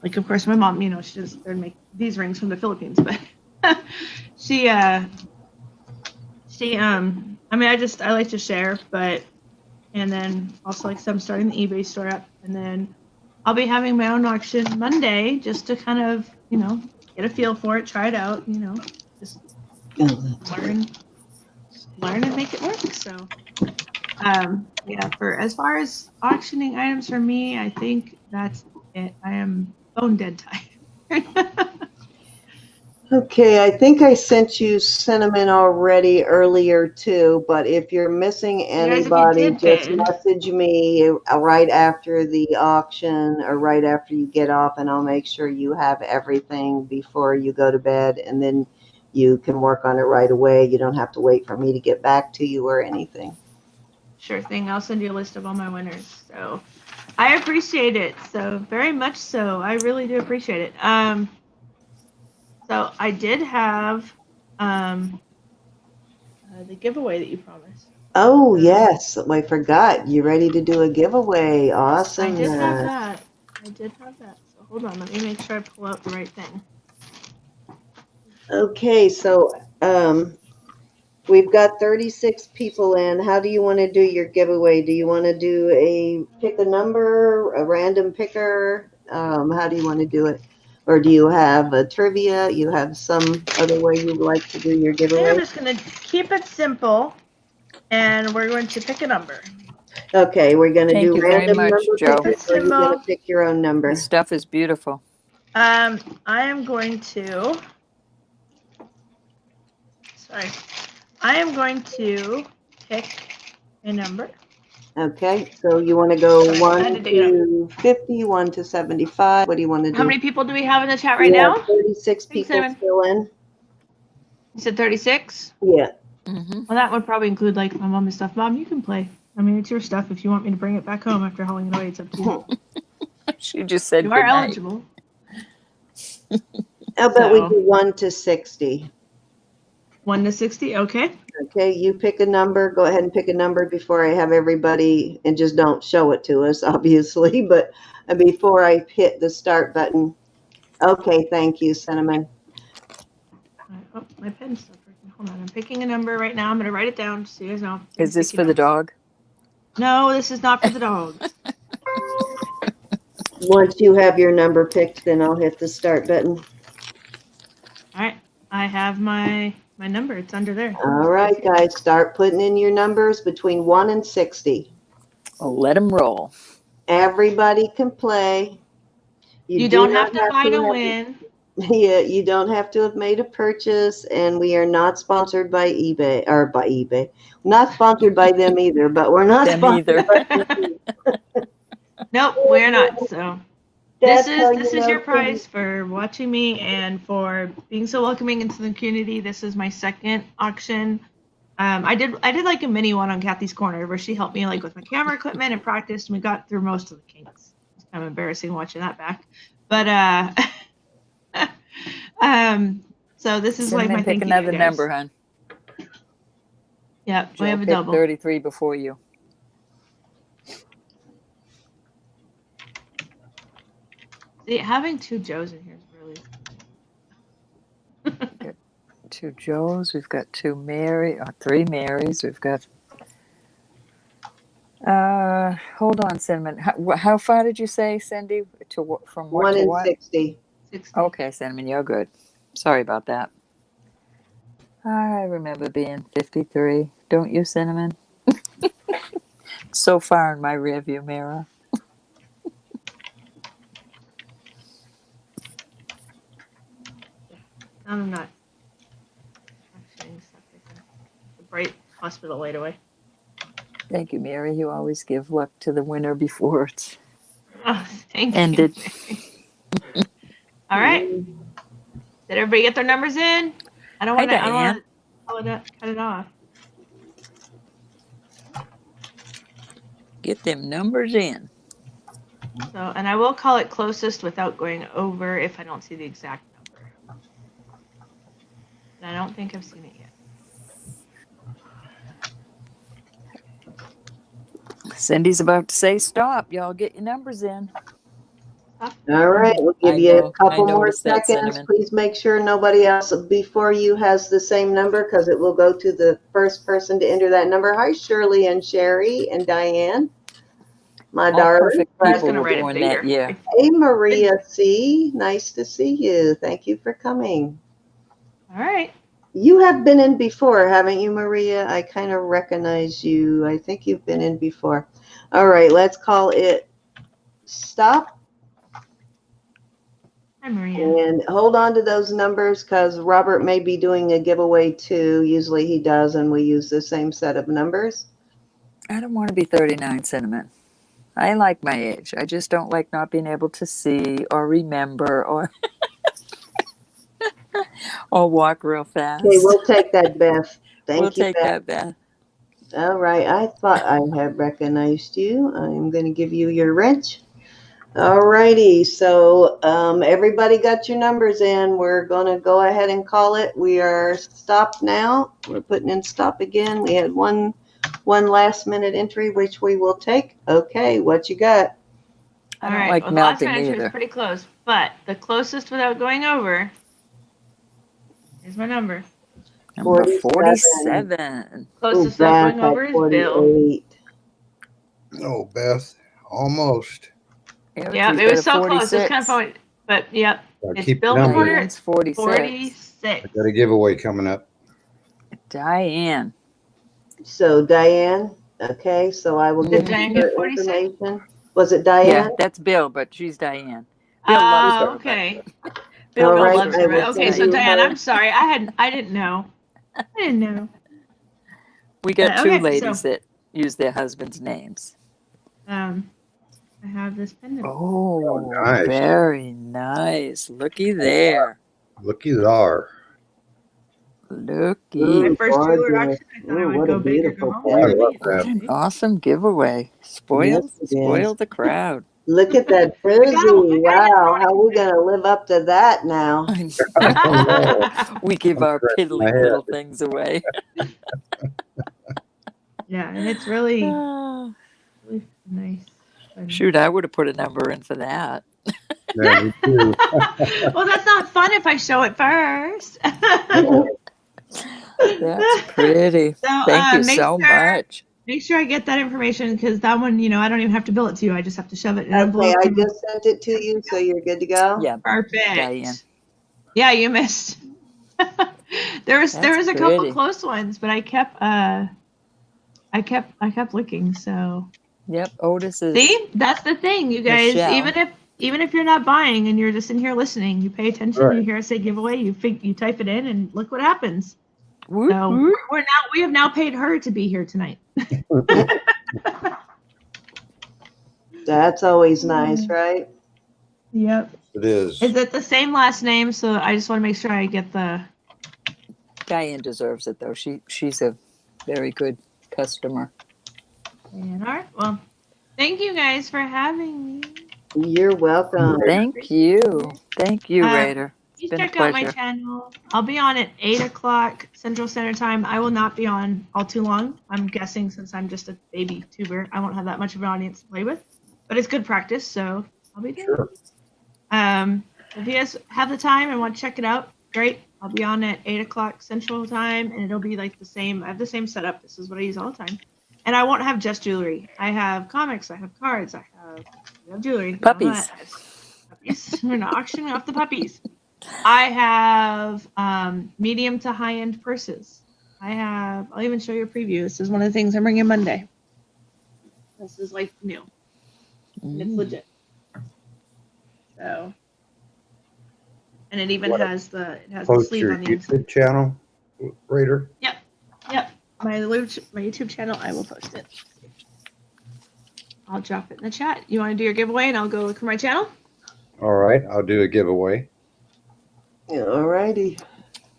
like of course my mom, she just there to make these rings from the Philippines, but she I like to share, and then also like I'm starting the eBay store up, and then I'll be having my own auction Monday just to kind of, get a feel for it, try it out, just learn and make it work. So yeah, for as far as auctioning items for me, I think that's it. I am bone dead tired. Okay, I think I sent you cinnamon already earlier too, but if you're missing anybody, just message me right after the auction or right after you get off, and I'll make sure you have everything before you go to bed, and then you can work on it right away. You don't have to wait for me to get back to you or anything. Sure thing. I'll send you a list of all my winners. So I appreciate it. So very much so. I really do appreciate it. So I did have the giveaway that you promised. Oh, yes. I forgot. You ready to do a giveaway? Awesome. I did have that. So hold on. Let me make sure I pull out the right thing. Okay, so we've got 36 people in. How do you want to do your giveaway? Do you want to do pick a number, a random picker? How do you want to do it? Or do you have a trivia? You have some other way you'd like to do your I think I'm giveaway? just going to keep it simple, and we're going to pick a number. Okay, we're going to Thank do you very random much, number Joe. pickers, or you're going to pick your own number? This stuff is beautiful. I am going to. Sorry. I am going to pick a number. Okay, so you want to go Sorry, I 1 had to dig it to 50, 1 to 75. What do you want to do? How many people do we have in the chat right We have now? 36 Thanks, people Simon. still in. You said 36? Yeah. Mm-hmm. Well, that would probably include like my mom and stuff. Mom, you can play. I mean, it's your stuff. If you want me to bring it back home after hauling it away, it's up to you. She just said You are good night. eligible. How about we So- do 1 to 60? 1 to 60, okay. Okay, you pick a number. Go ahead and pick a number before I have everybody, and just don't show it to us, obviously, but before I hit the start button. Okay, thank you, Cinnamon. Oh, my pen's still working. Hold on, I'm picking a number right now. I'm going to write it down so you guys know. Is this for the dog? No, this is not for the dogs. Once you have your number picked, then I'll hit the start button. All right, I have my number. It's under there. All right, guys, start putting in your numbers between 1 and 60. Well, let them roll. Everybody can play. You do don't not have to buy to have- win. Yeah, you don't have to have made a purchase, and we are not sponsored by eBay. Not sponsored by them either, but we're not Them sponsored either. by them. Nope, we're not. So That's this how is you know your prize for watching me and for being so welcoming into the community. This is my second auction. I did like a mini one on Kathy's Corner where she helped me like with my camera equipment and practiced, and we got through most of the kinks. It's kind of embarrassing watching that back, but so this is like Cinnamon, my pick thank you to another you guys. number, hon. Yeah, we Joe have a picked double. 33 before you. See, having two Joes in here is really. Two Joes. We've got two Mary, or three Marys. We've got. Hold on, Cinnamon. How far did you say, Cindy? From what 1 to and what? 60. 60. Okay, Cinnamon, you're good. Sorry about that. I remember being 53. Don't you, Cinnamon? So far in my rearview mirror. I'm not. Actually, stop taking the bright hospital light away. Thank you, Mary. You always give luck to the winner before it's Oh, thank ended. you. All right. Did everybody get their numbers in? I don't Hi, want to cut it off. Get them numbers in. So, and I will call it closest without going over if I don't see the exact number. And I don't think I've seen it yet. Cindy's about to say stop. Y'all get your numbers in. All right, we'll give I you know, a couple I more noticed that, seconds. Cinnamon. Please make sure nobody else before you has the same number, because it will go to the first person to enter that number. Hi, Shirley and Sherry and Diane, my All darling. perfect I'm just people gonna were write it born that bigger. year. Hey, Maria C. Nice to see you. Thank you for coming. All right. You have been in before, haven't you, Maria? I kind of recognize you. I think you've been in before. All right, let's call it stop. Hi, Maria. And hold on to those numbers, because Robert may be doing a giveaway too. Usually he does, and we use the same set of numbers. I don't want to be 39, Cinnamon. I like my age. I just don't like not being able to see or remember or or walk real fast. Okay, we'll take that, Beth. We'll Thank you, take Beth. that, Beth. All right, I thought I had recognized you. I'm going to give you your wrench. All righty, so everybody got your numbers in. We're going to go ahead and call it. We are stopped now. We're putting in stop again. We had one last minute entry, which we will take. Okay, what you got? I All don't right. like Well, the last melting one entry either. is pretty close, but the closest without going over Here's my number. Number 47. 47. Closest Beth I'm going at over is Bill. 48. No, Beth, almost. Yeah, Erica's it got was a so close. It's 46. kind of funny. But yep, I it's keep Bill the number. Porter Diane's at 46. 46. I got a giveaway coming up. Diane. So Diane, okay, so I will Did give Diane you get her 46? information. Was it Yeah, Diane? that's Bill, but she's Diane. Bill loves her. Okay. But Bill All right, loves I her. will Okay, send so you Diane, her. I'm sorry. I didn't know. I didn't know. we got two Okay, ladies so that use their husbands' names. I have this pendant. Oh, nice. very nice. Looky there. Looky there. Looky. My Ooh, first jeweler gorgeous. auction, I thought I Ooh, would what a go big or go beautiful home. Oh, I pendant. love What that. an awesome giveaway. Yes, it Spoil is. the crowd. Look at that I frizzy. gotta Wow, how we get gonna live up to that now? I don't know. We give I'm our scratching my piddly head. little things away. Yeah, and it's really, Ah, really nice. shoot, I would have put a number in for that. Yeah, me too. Well, that's not fun if I show it first. That's pretty. So, Thank you so much. Make sure I get that information because that one, I don't even have to bill it to you. I just have to shove it in an Okay, envelope. I just sent it to you, so you're good to go. Yeah, Perfect. Diane. Yeah, you missed. there was That's a couple pretty. close ones, but I kept looking. So Yep, Otis is. see, that's the thing, you guys. Michelle. Even if you're not buying and you're just in here listening, you pay attention. Right. You hear us say giveaway, you type it in, and look what happens. Whoop, So whoop. we have now paid her to be here tonight. That's always nice, right? Yep. It is. Is it the same last name? So I just want to make sure I get the. Diane deserves it though. She's a very good customer. A&R. Well, thank you guys for having me. You're welcome. Thank you. Thank you, Uh, Raider. Please been a check out my pleasure. channel. I'll be on at 8 o'clock Central Standard Time. I will not be on all too long. I'm guessing since I'm just a baby tuber, I won't have that much of an audience to play with. But it's good practice, so I'll be doing Sure. it. If you guys have the time and want to check it out, great. I'll be on at 8 o'clock Central Time, and it'll be like the same. I have the same setup. This is what I use all the time. And I won't have just jewelry. I have comics. I have cards. I have jewelry. Puppies. Puppies. We're not auctioning off the puppies. I have medium to high end purses. I'll even show you a preview. This is one of the things I'm bringing Monday. This is like new. And it's legit. So, and it even has the Post sleeve your on the inside. YouTube channel, Raider. Yep. My YouTube channel, I will post it. I'll drop it in the chat. You want to do your giveaway and I'll go look for my channel? All right, I'll do a giveaway. All righty.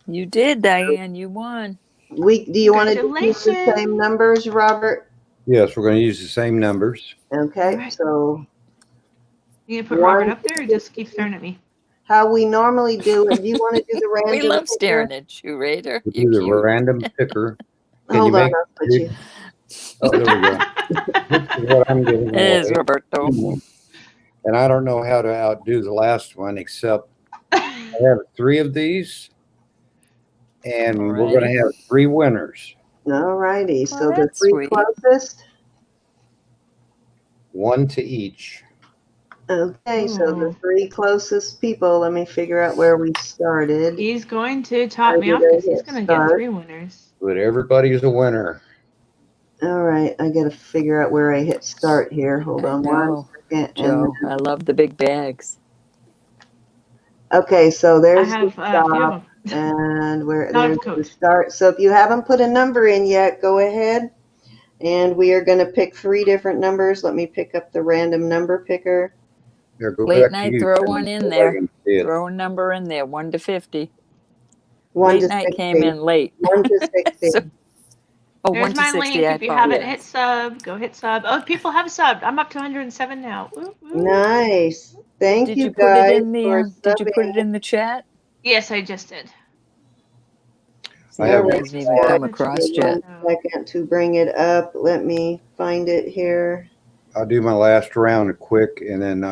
You did, Diane. You won. Do you want to use the Congratulations. same numbers, Robert? Yes, we're going to use the same numbers. Okay, Alright. so You gonna put Robert up there or just keep staring at me? how we normally do it, do you want to do the random? We love picker? staring at you, Raider. We'll You're do the cute. random picker. Can Hold you on, make? I'll put you. Oh, there we go. This is what I'm giving It is away. Roberto. And I don't know how to outdo the last one, except I have 3 of these, and we're going to have 3 winners. All righty, Well, so the that's 3 sweet. closest. 1 to each. Okay, so the Ooh. 3 closest people, let me figure out where we started. He's going to top me off because he's gonna get 3 winners. But everybody's a winner. All right, I got to figure out where I hit start here. Hold I on know, 1 second. Joe. I love the big bags. Okay, so I there's the have a few of stop, them. and where No, there's the Coach. start. So if you haven't put a number in yet, go ahead. And we are going to pick 3 different numbers. Let me pick up the random number picker. Here, go Late back night, to you. throw one in So I there. can see it. Throw a number in there, 1 to 50. 1 Late to night 60. came in late. 1 to 60. So- Oh, 1 There's to my 60. link. I If you haven't apologize. hit sub, go hit sub. Oh, people have subbed. I'm up to 107 now. Woo, woo. Nice. Thank Did you you put it guys in the? for Did you put it subbing. in the chat? Yes, I just did. See, I it have- hasn't even come across Give me yet. 1 second to bring it up. Let me find it here. I'll do my last round quick, and then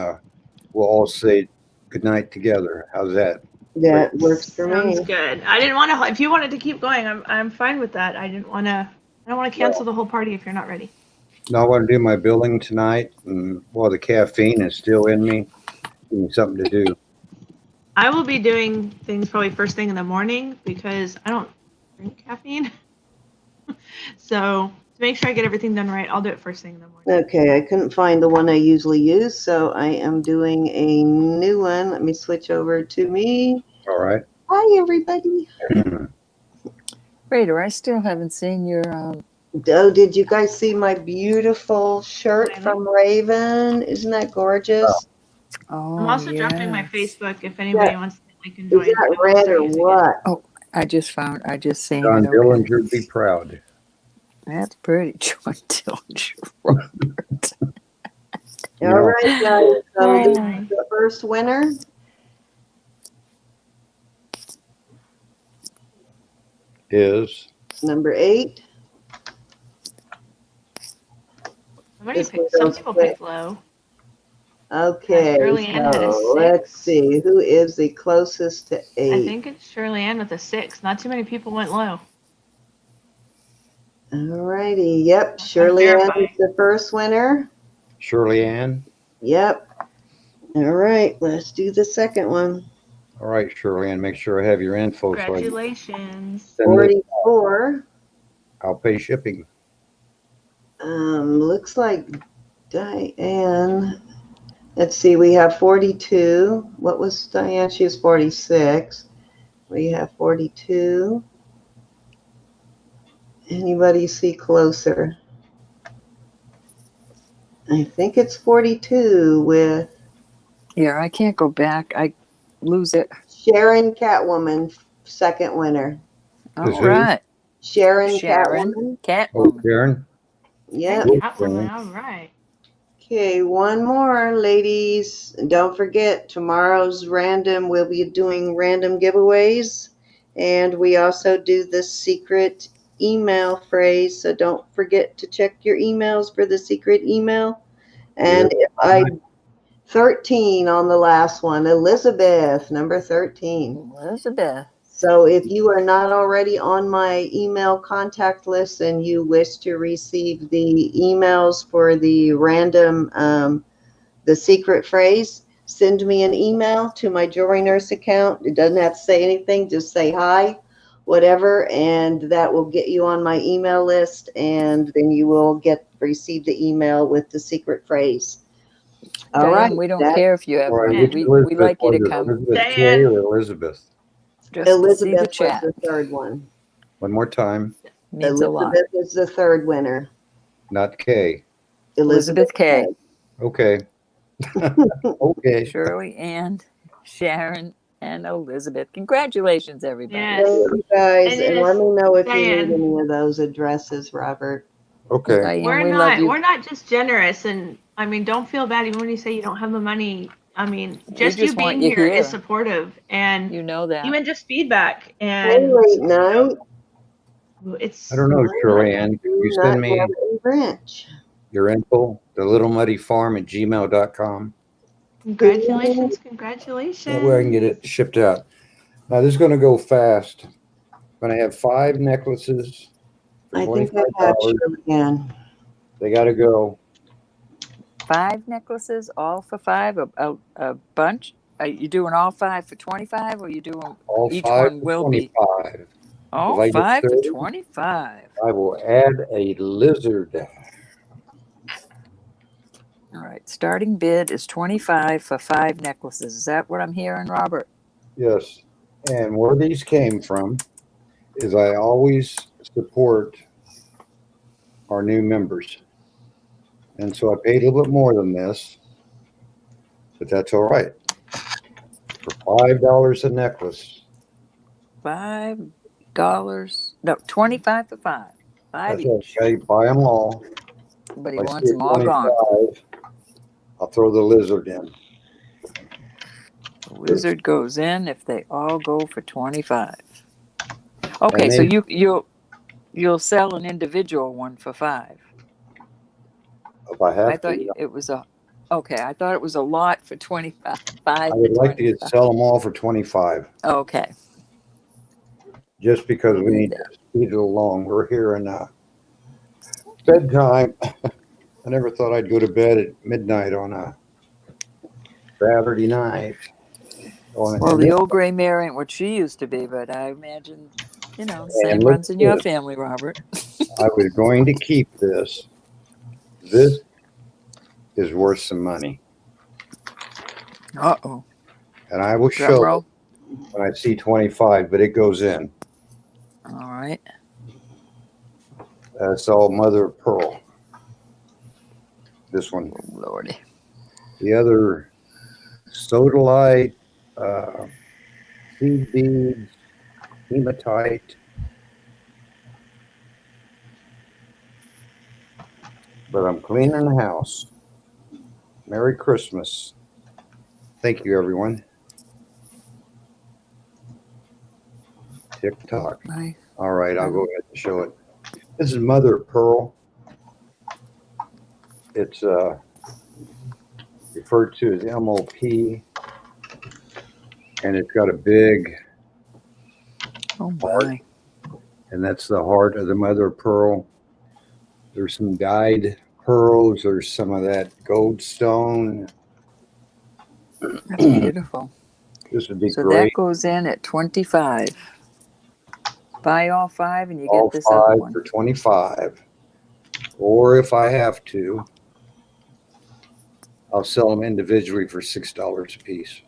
we'll all say goodnight together. How's that? That works for Sounds me. good. I didn't want to. If you wanted to keep going, I'm fine with that. I didn't want to. I don't want to cancel the whole party if you're not ready. No, I want to do my billing tonight, and while the caffeine is still in me, give me something to do. I will be doing things probably first thing in the morning because I don't drink caffeine. So to make sure I get everything done right, I'll do it first thing in the morning. Okay, I couldn't find the one I usually use, so I am doing a new one. Let me switch over to me. All right. Hi, everybody. Raider, I still haven't seen your. Oh, did you guys see my beautiful shirt from Raven? Isn't that gorgeous? Oh, I'm also dropping my yes. Facebook if anybody wants to like and Is join. that I will red start or using it. what? I just seen John it. Okay. Dillinger, be proud. That's pretty, John Dillinger. Robert. All right, guys. So Very this nice. is the first winner. Is Number 8. This one Some goes people quick. picked low. Okay, Shirley Ann had a so let's 6. see. Who is the closest to 8? I think it's Shirley Ann with a 6. Not too many people went low. All righty. Yep, Shirley Ann verify. is the first winner. Shirley Ann. Yep. All right, let's do the second one. All right, Shirley Ann, make sure I have your info. So Congratulations. 44. I'll pay shipping. Looks like Diane. Let's see, we have 42. What was Diane? She was 46. We have 42. Anybody see closer? I think it's 42 with Yeah, I can't go back. I lose it. Sharon Catwoman, second winner. All who? right. Sharon Oh, Catwoman. Karen. Yep. Catwoman, all right. Okay, one more, ladies. And don't forget, tomorrow's random, we'll be doing random giveaways. And we also do the secret email phrase. So don't forget to check your emails for the secret email. And if I 13 on the last one, Elizabeth, number 13. Elizabeth. So if you are not already on my email contact list and you wish to receive the emails for the random, the secret phrase, send me an email to my Jewelry Nurse account. It doesn't have to say anything, just say hi, whatever, and that will get you on my email list, and then you will receive the email with the secret phrase. All Diane, right. we don't care if you have All right, money. which We Elizabeth like you to was it? come Elizabeth K Diane. or Elizabeth? just to see the Elizabeth was chat. the third one. One more time. Means a lot. Elizabeth is the third winner. Not K. Elizabeth K. Okay. Okay. Shirley Ann, Sharon, and Elizabeth. Congratulations, everybody. Yes. Thank you guys, And and yes, let me know if you Diane. need any of those addresses, Robert. Okay. Diane, We're we love not. you. We're not just generous, and I mean, don't feel bad even when you say you don't have the money. I mean, just you just want being you here here. is supportive, and You know that. even just feedback. Hey, And late night. it's. I don't know, Shirley Ann. You Not send me Robert and Branch. your info, thelittlemuddyfarm@gmail.com. Congratulations! Congratulations! That way I can get it shipped out. Now this is going to go fast. I'm going to have 5 necklaces for I think I have $25. Shirley Ann. They got to go. 5 necklaces, all for 5, a bunch. Are you doing all 5 for 25, or you doing All each 5 one for will be 25. all If I get 5 for 30, 25? I will add a lizard. All right, starting bid is 25 for 5 necklaces. Is that what I'm hearing, Robert? Yes. And where these came from is I always support our new members. And so I paid a little bit more than this, but that's all right. For $5 a necklace. $5. No, 25 for 5. 5 That's each. okay. Buy them all. But he If I wants see them all gone. 25, I'll throw the lizard in. The wizard goes in if they all go for 25. Okay, And so then- you'll sell an individual one for 5. If I have I thought to. it was a Okay, I thought it was a lot for 25. I would like to 25. sell them all for 25, Okay. just because We'll we do need that. to speed it along. We're here in bedtime. I never thought I'd go to bed at midnight on a Saturday night. Well, the old gray mare ain't what she used to be, but I imagine, same look runs in at your this. family, Robert. I was going to keep this. This is worth some money, Uh-oh. and I will Drum show roll. it when I see 25, but it goes in. All right. That's all mother of pearl. This one. Oh, Lordy. The other sodalite, seed beads, hematite. But I'm cleaning the house. Merry Christmas. Thank you, everyone. Tick-tock. Nice. All right, I'll go ahead and show it. This is mother of pearl. It's referred to as MOP, and it's got a big Oh, heart, my. and that's the heart of the mother of pearl. There's some dyed pearls. There's some of that gold stone. That's beautiful. This would be So great. that goes in at 25. Buy all 5 and you All get this other 5 one. for 25. Or if I have to, I'll sell them individually for $6 a piece.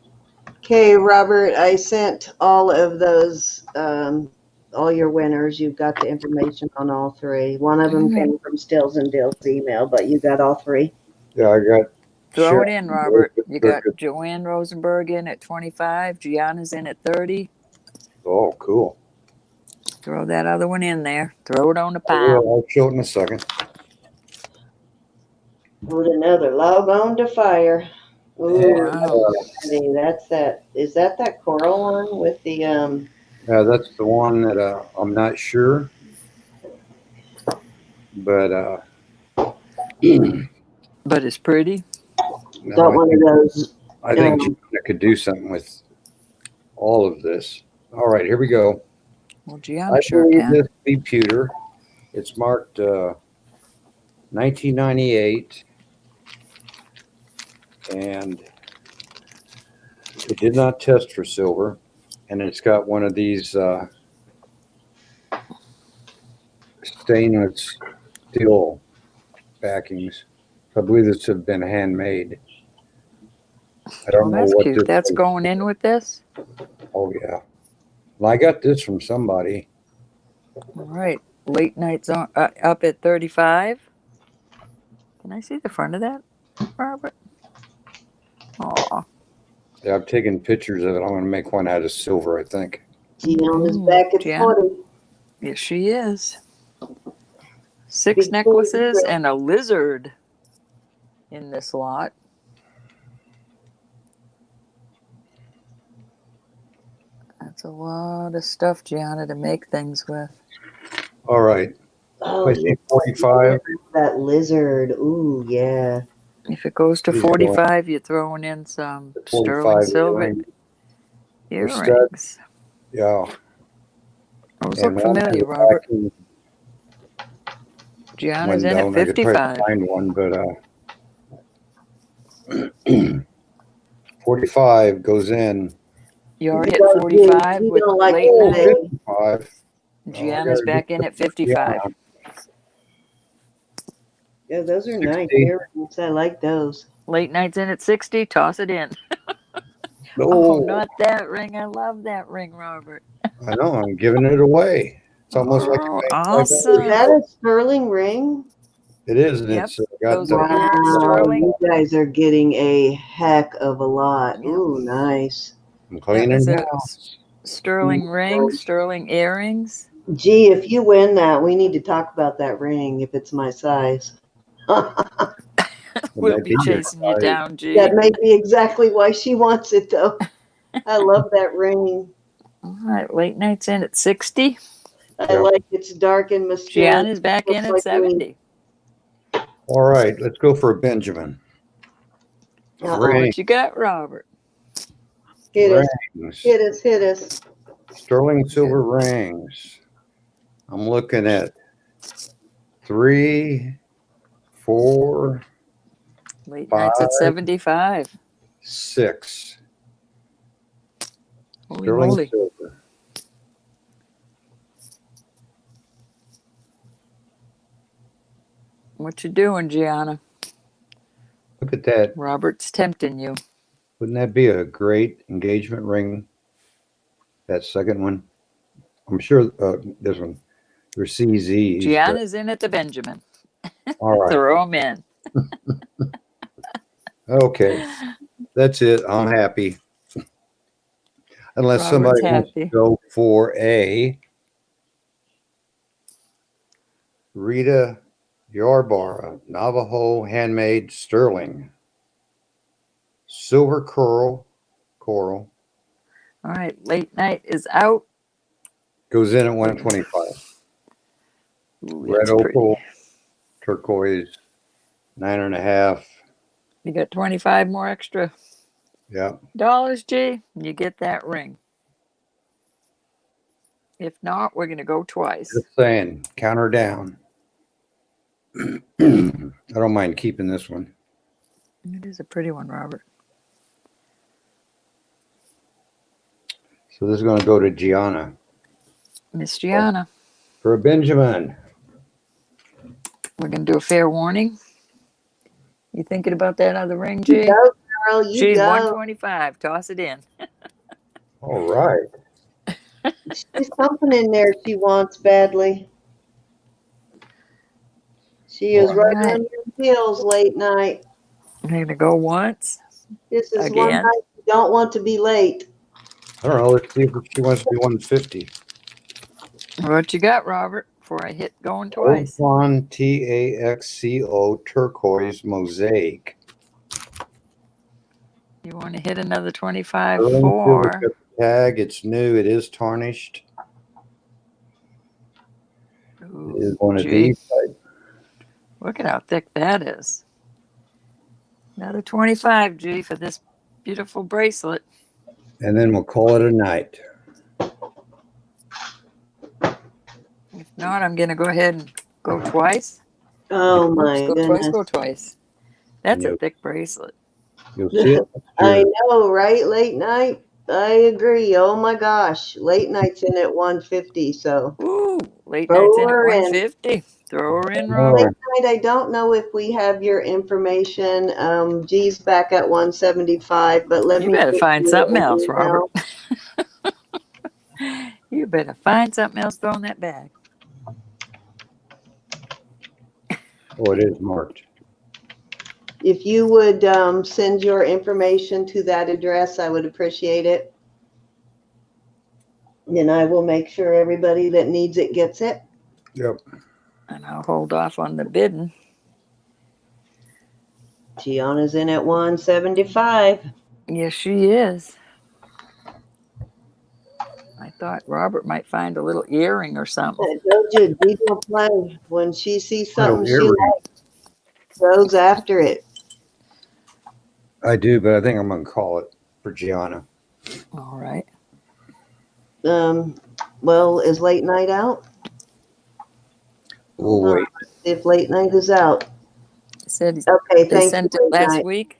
Okay, Robert, I sent all of those, all your winners. You've got the information on all 3. One of them came from Steals and Deals email, but you got all 3. Yeah, I got. Throw it in, Robert. You got Rosenberg. Joanne Rosenberg in at 25. Gianna's in at 30. Oh, cool. Throw that other one in there. Throw it on the I pile. will. I'll show it in a second. Put another log on to fire. Ooh, Wow. that's that. Is that coral one with the Yeah, that's the one that I'm not sure, but But it's pretty. no, got one of those? I think Gianna could do something with all of this. All right, here we go. Well, Gianna I sure believe can. this to be pewter. It's marked 1998, and it did not test for silver. And it's got one of these stainless steel backings. I believe this have been handmade. I don't Oh, know that's what cute. this That's is. going in with this. Oh yeah. Well, I got this from somebody. All right. Late nights on up at 35. Can I see the front of that, Robert? Aw. Yeah, I've taken pictures of it. I'm going to make one out of silver, I think. Gianna's back at Gianna. 40. Yes, she is. 6 Big necklaces boy. and a lizard in this lot. That's a lot of stuff, Gianna, to make things with. All right. Oh, I see 45. that lizard. Ooh, yeah. If it goes to These 45, you're throwing in some 45 sterling silver earring. earrings. Yeah. Those And look one familiar, has a Robert. vacuum Gianna's in window, at and I could try 55. to find one, but 45 goes in. You already You at don't 45 you with don't like late it, night. 55. Gianna's back in at 55. Yeah, those are 60. nice earrings. I like those. Late night's in at 60. Toss it in. Oh, Oh, not that ring. I love that ring, Robert. I know. I'm giving it away. It's almost like Oh, Is awesome. that a sterling ring? it is, and Yep. it's got Those the are gold Wow, sterling. you guys are getting a heck of a lot. Yep. Ooh, nice. I'm That cleaning is a house. sterling ring, sterling earrings. Gee, if you win that, we need to talk about that ring if it's my size. We'll be chasing you down, G. That may be exactly why she wants it, though. I love that ring. All right, late night's in at 60. I like it's dark and mysterious. Gianna's back in Looks at like 70. All right, let's go for a Benjamin. Uh-oh. What you got, Robert? Hit us, Rings. hit us, hit us. Sterling silver rings. I'm looking at 3, 4, Late 5, nights at 75. 6. Holy Sterling moly. silver. What you doing, Gianna? Look at that. Robert's tempting you. Wouldn't that be a great engagement ring? That second one. I'm sure this one. They're CZs. Gianna's in at the Benjamin. All right. Throw them in. Okay. That's it. I'm happy. Unless Robert's somebody wants happy. to go for a Rita Yarbara Navajo handmade sterling silver coral All right, late night is out. goes in at 125. Ooh, Red that's pretty. opal, turquoise, 9.5. You got 25 more extra Yeah. dollars, G. You get that ring. If not, we're going to go twice. Just saying, count her down. I don't mind keeping this one. It is a pretty one, Robert. So this is going to go to Gianna Miss Gianna, for a Benjamin. we're going to do a fair warning. You thinking about that other ring, G? Go, girl, you She's go. 125. Toss it in. All right. She's something in there she wants badly. She is All right right. on your heels late night. I'm going to go once. This is one Again. night you don't want to be late. I don't know. Let's see if she wants to be 150. What you got, Robert? Before I hit going twice. Cabochon TAXCO turquoise mosaic. You want to hit another 25 Sterling silver for? got the tag. It's new. It is tarnished. Ooh, It is one of gee. these. Look at how thick that is. Another 25, G, for this beautiful bracelet. And then we'll call it a night. If not, I'm going to go ahead and go twice. Oh my Oops, go twice, goodness. go twice. That's a Yep. thick bracelet. You'll see it. I Sure. know, right? Late night. I agree. Oh my gosh. Late night's in at 150, so Ooh, late throw night's in at her in. 150. Throw her in, Oh. Robert. Late night, I don't know if we have your information. G's back at 175, but let You me better get find you something an else, email. Robert. You better find something else throw in that bag. Oh, it is marked. If you would send your information to that address, I would appreciate it. And I will make sure everybody that needs it gets it. Yep. And I'll hold off on the bidding. Gianna's in at 175. Yes, she is. I thought Robert might find a little earring or something. I told you, G don't play. When she sees something she earring. likes, goes after it. I do, but I think I'm going to call it for Gianna. All right. Well, is late night out? We'll wait. If late night is out. Said Okay, they thank sent you. it Late last night. week.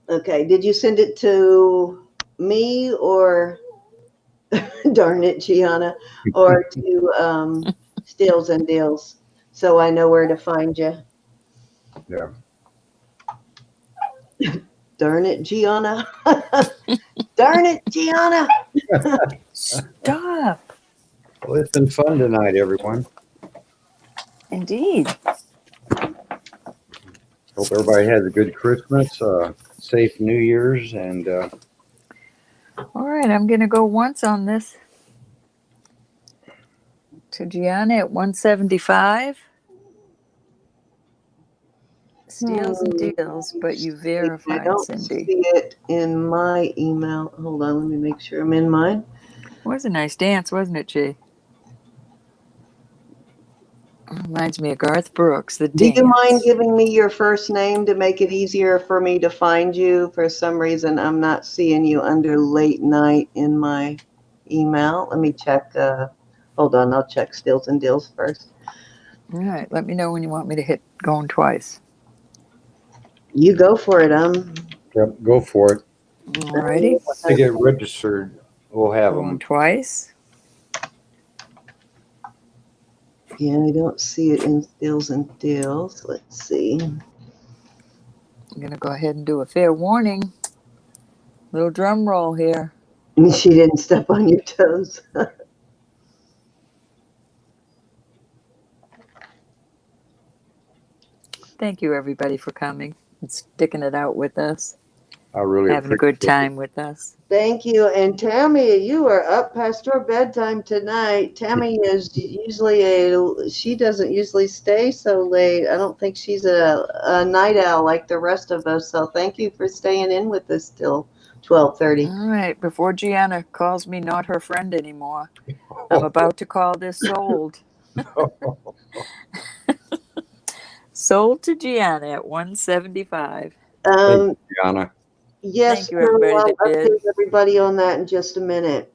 Okay, did you send it to me or, darn it, Gianna, or to Steals and Deals, so I know where to find you? Yeah. Darn it, Gianna. Darn it, Gianna. Stop. Well, it's been fun tonight, everyone. Indeed. Hope everybody has a good Christmas, safe New Year's, and All right, I'm going to go once on this. To Gianna at 175. Steals and deals, but you I verified, don't Cindy. see it in my email. Hold on, let me make sure I'm in mine. It was a nice dance, wasn't it, G? Reminds me of Garth Brooks, the Do you mind dance. giving me your first name to make it easier for me to find you? For some reason, I'm not seeing you under late night in my email. Let me check. Hold on, I'll check Steals and Deals first. All right, let me know when you want me to hit going twice. You go for it. Yep, go for it. All righty, To get registered, we'll have going them. twice. Yeah, I don't see it in Steals and Deals. Let's see. I'm gonna go ahead and do a fair warning. Little drum roll here. She didn't step on your toes. Thank you, everybody, for coming and sticking it out with us, I really having a good appreciate it. time with us. Thank you. And Tammy, you are up past your bedtime tonight. Tammy is usually she doesn't usually stay so late. I don't think she's a night owl like the rest of us. So thank you for staying in with us till 12:30. All right, before Gianna calls me not her friend anymore, I'm about to call this sold. Sold to Gianna at $175. Thank you, Gianna. Yes, Thank you, everybody I'll that update did. everybody on that in just a minute.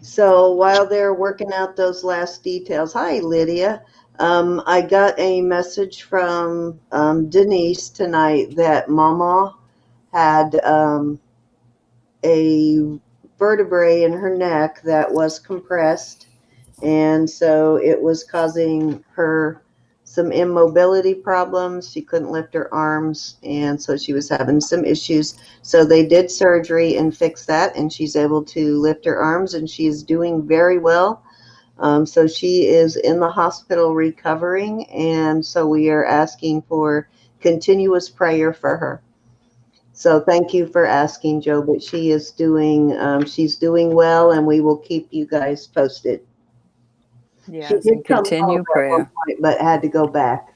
So while they're working out those last details, hi, Lydia. I got a message from Denise tonight that Mama had a vertebrae in her neck that was compressed, and so it was causing her some immobility problems. She couldn't lift her arms, and so she was having some issues. So they did surgery and fixed that, and she's able to lift her arms, and she's doing very well. So she is in the hospital recovering, and so we are asking for continuous prayer for her. So thank you for asking, Joe, but she is she's doing well, and we will keep you guys posted. She Yes, did and come home continue at one prayer. point, but had to go back.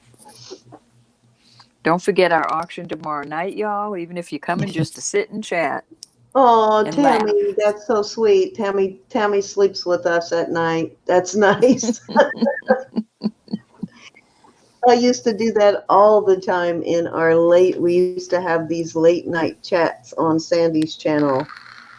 Don't forget our auction tomorrow night, y'all, even if you're coming just to sit and chat. Oh, And Tammy, that's so sweet. Tammy sleeps with us at night. That's nice. I used to do that all the time we used to have these late night chats on Sandy's channel,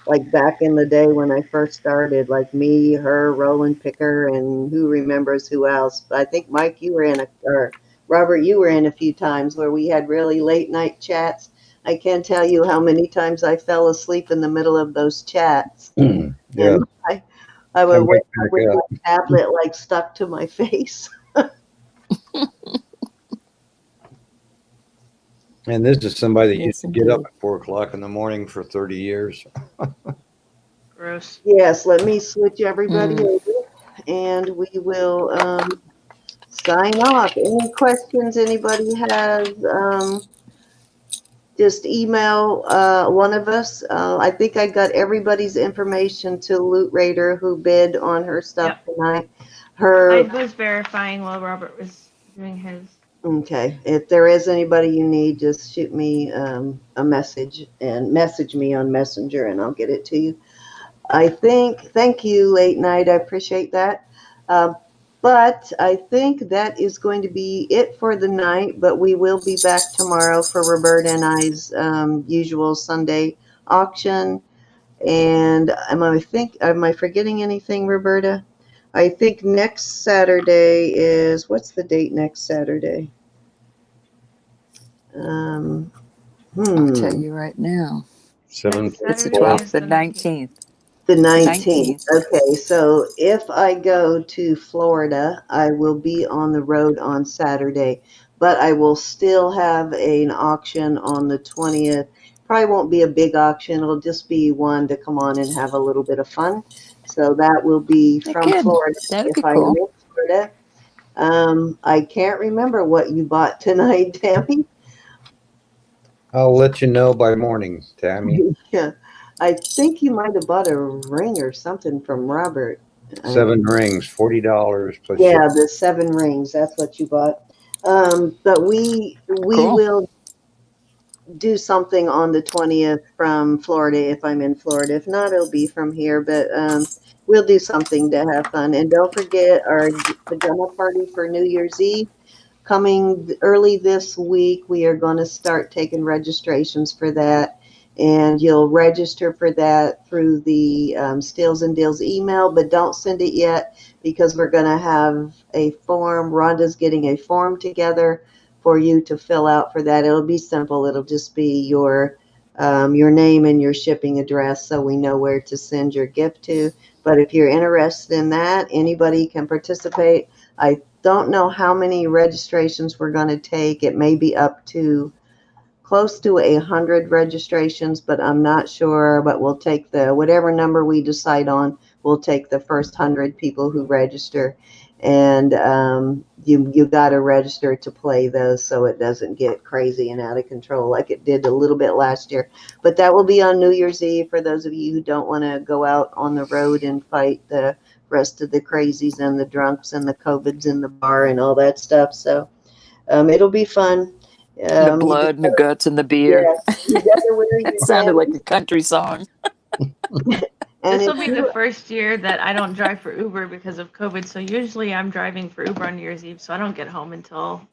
like back in the day when I first started, like me, her, Roland Picker, and who remembers who else. But I think Mike, you were or Robert, you were in a few times where we had really late night chats. I can't tell you how many times I fell asleep in the middle of those chats. Yeah. And I would wake up back with up. my tablet like stuck to my face. And this is somebody that Yes, used to get up indeed. at 4 o'clock in the morning for 30 years. Gross. Yes, let me switch everybody over, and we will sign off. Any questions anybody has? Just email one of us. I think I got everybody's information to Loot Raider who bid on her stuff tonight. I was verifying while Robert was doing his. Okay. If there is anybody you need, just shoot me a message and message me on Messenger, and I'll get it to you. Thank you, Late Night. I appreciate that. But I think that is going to be it for the night, but we will be back tomorrow for Roberta and I's usual Sunday auction. And am I forgetting anything, Roberta? I think next Saturday what's the date next Saturday? I'll tell you right now. It's the 12th, the 19th. The 19th. Okay, so if I go to Florida, I will be on the road on Saturday, but I will still have an auction on the 20th. Probably won't be a big auction. It'll just be one to come on and have a little bit of fun. So that will be from Florida. That'd be if I cool. am in Florida. I can't remember what you bought tonight, Tammy. I'll let you know by morning, Tammy. Yeah. I think you might have bought a ring or something from Robert. 7 rings, $40 plus Yeah, shipping. the 7 rings. That's what you bought. But we Cool. do something on the 20th from Florida if I'm in Florida. If not, it'll be from here. But we'll do something to have fun. And don't forget our pajama party for New Year's Eve. Coming early this week, we are going to start taking registrations for that. And you'll register for that through the Steals and Deals email, but don't send it yet because we're going to have a form. Rhonda's getting a form together for you to fill out for that. It'll be simple. It'll just be your name and your shipping address so we know where to send your gift to. But if you're interested in that, anybody can participate. I don't know how many registrations we're going to take. It may be up to close to 100 registrations, but I'm not sure. But we'll take whatever number we decide on. We'll take the first 100 people who register, and you got to register to play those so it doesn't get crazy and out of control like it did a little bit last year. But that will be on New Year's Eve for those of you who don't want to go out on the road and fight the rest of the crazies and the drunks and the COVIDs in the bar and all that stuff. So it'll be fun. The blood and the guts and the beer. Yes, you gotta wear your It sounded like a country song. This will be the first year that I don't drive for Uber because of COVID. So usually I'm driving for Uber on New Year's Eve, so I don't get home until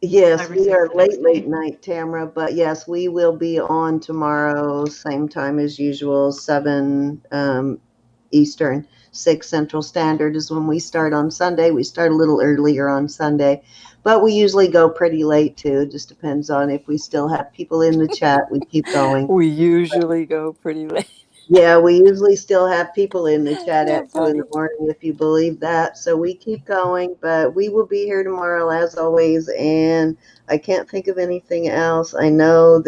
yes, we are late night, Tamara. But yes, we will be on tomorrow, same time as usual, 7 Eastern, 6 Central Standard is when we start on Sunday. We start a little earlier on Sunday, but we usually go pretty late too. It just depends on if we still have people in the chat. We keep going. We usually go pretty late. Yeah, we usually still have people in the chat at 2 in the morning, if you believe that. So we keep going, but we will be here tomorrow as always. And I can't think of anything else. I know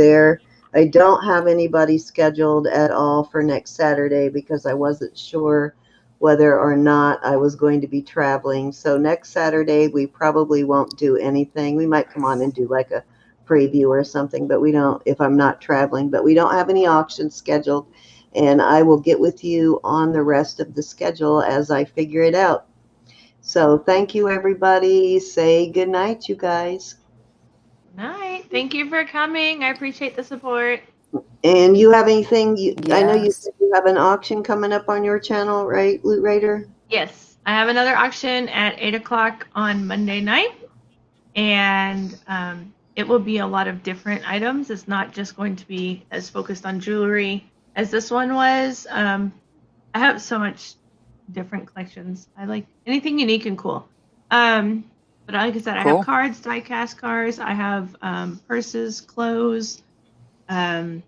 I don't have anybody scheduled at all for next Saturday because I wasn't sure whether or not I was going to be traveling. So next Saturday, we probably won't do anything. We might come on and do like a preview or something, but we don't, if I'm not traveling, but we don't have any auctions scheduled. And I will get with you on the rest of the schedule as I figure it out. So thank you, everybody. Say good night, you guys. Night. Thank you for coming. I appreciate the support. And you have anything? Yes. I know you said you have an auction coming up on your channel, right, Loot Raider? Yes. I have another auction at 8 o'clock on Monday night. And it will be a lot of different items. It's not just going to be as focused on jewelry as this one was. I have so much different collections. I like anything unique and cool. But like I said, I have cards, die cast cards. I have purses, clothes. What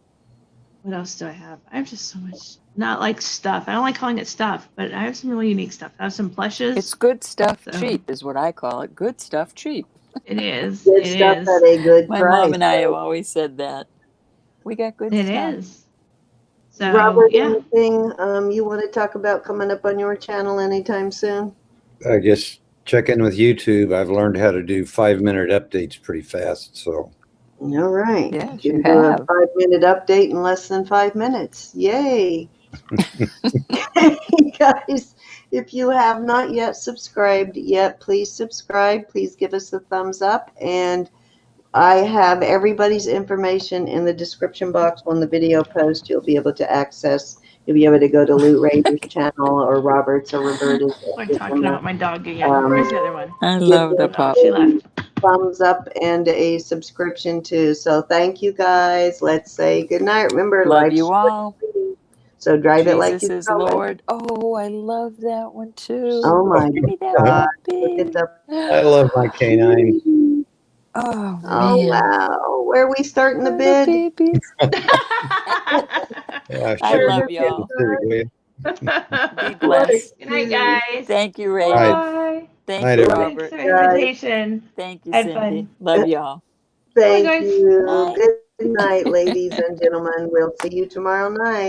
else do I have? I have just so much, not like stuff. I don't like calling it stuff, but I have some really unique stuff. I have some plushes. It's good stuff cheap is what I call it. Good stuff cheap. It is. Good stuff at a good price. My mom and I have always said that. We got good stuff. It is. So, Robert, anything you want to talk about coming up on your channel anytime soon? I guess check in with YouTube. I've learned how to do 5-minute updates pretty fast. So, all right. Yes, you do a 5-minute update in less than 5 minutes. Yay. Hey, guys, if you have not yet subscribed yet, please subscribe. Please give us a thumbs up. And I have everybody's information in the description box on the video post. You'll be able to access. You'll be able to go to Loot Raider's channel or Robert's or Roberta's. We're talking about my dog again. Where's the other one? I love the pup. She left. Thumbs up and a subscription too. So thank you guys. Let's say good night. Remember, love you all. So drive Jesus it like you is Lord. Oh, I love that one too. Oh my God! I love my canine. Oh, oh wow! Where are we starting the bid? I love y'all. Be blessed. Good night, guys. Thank you, Ray. Bye. Thank you, Robert. Thanks for the invitation. Thank you, Had Cindy. fun. Love y'all. Thank you. Night. Good night, ladies and gentlemen. We'll see you tomorrow night.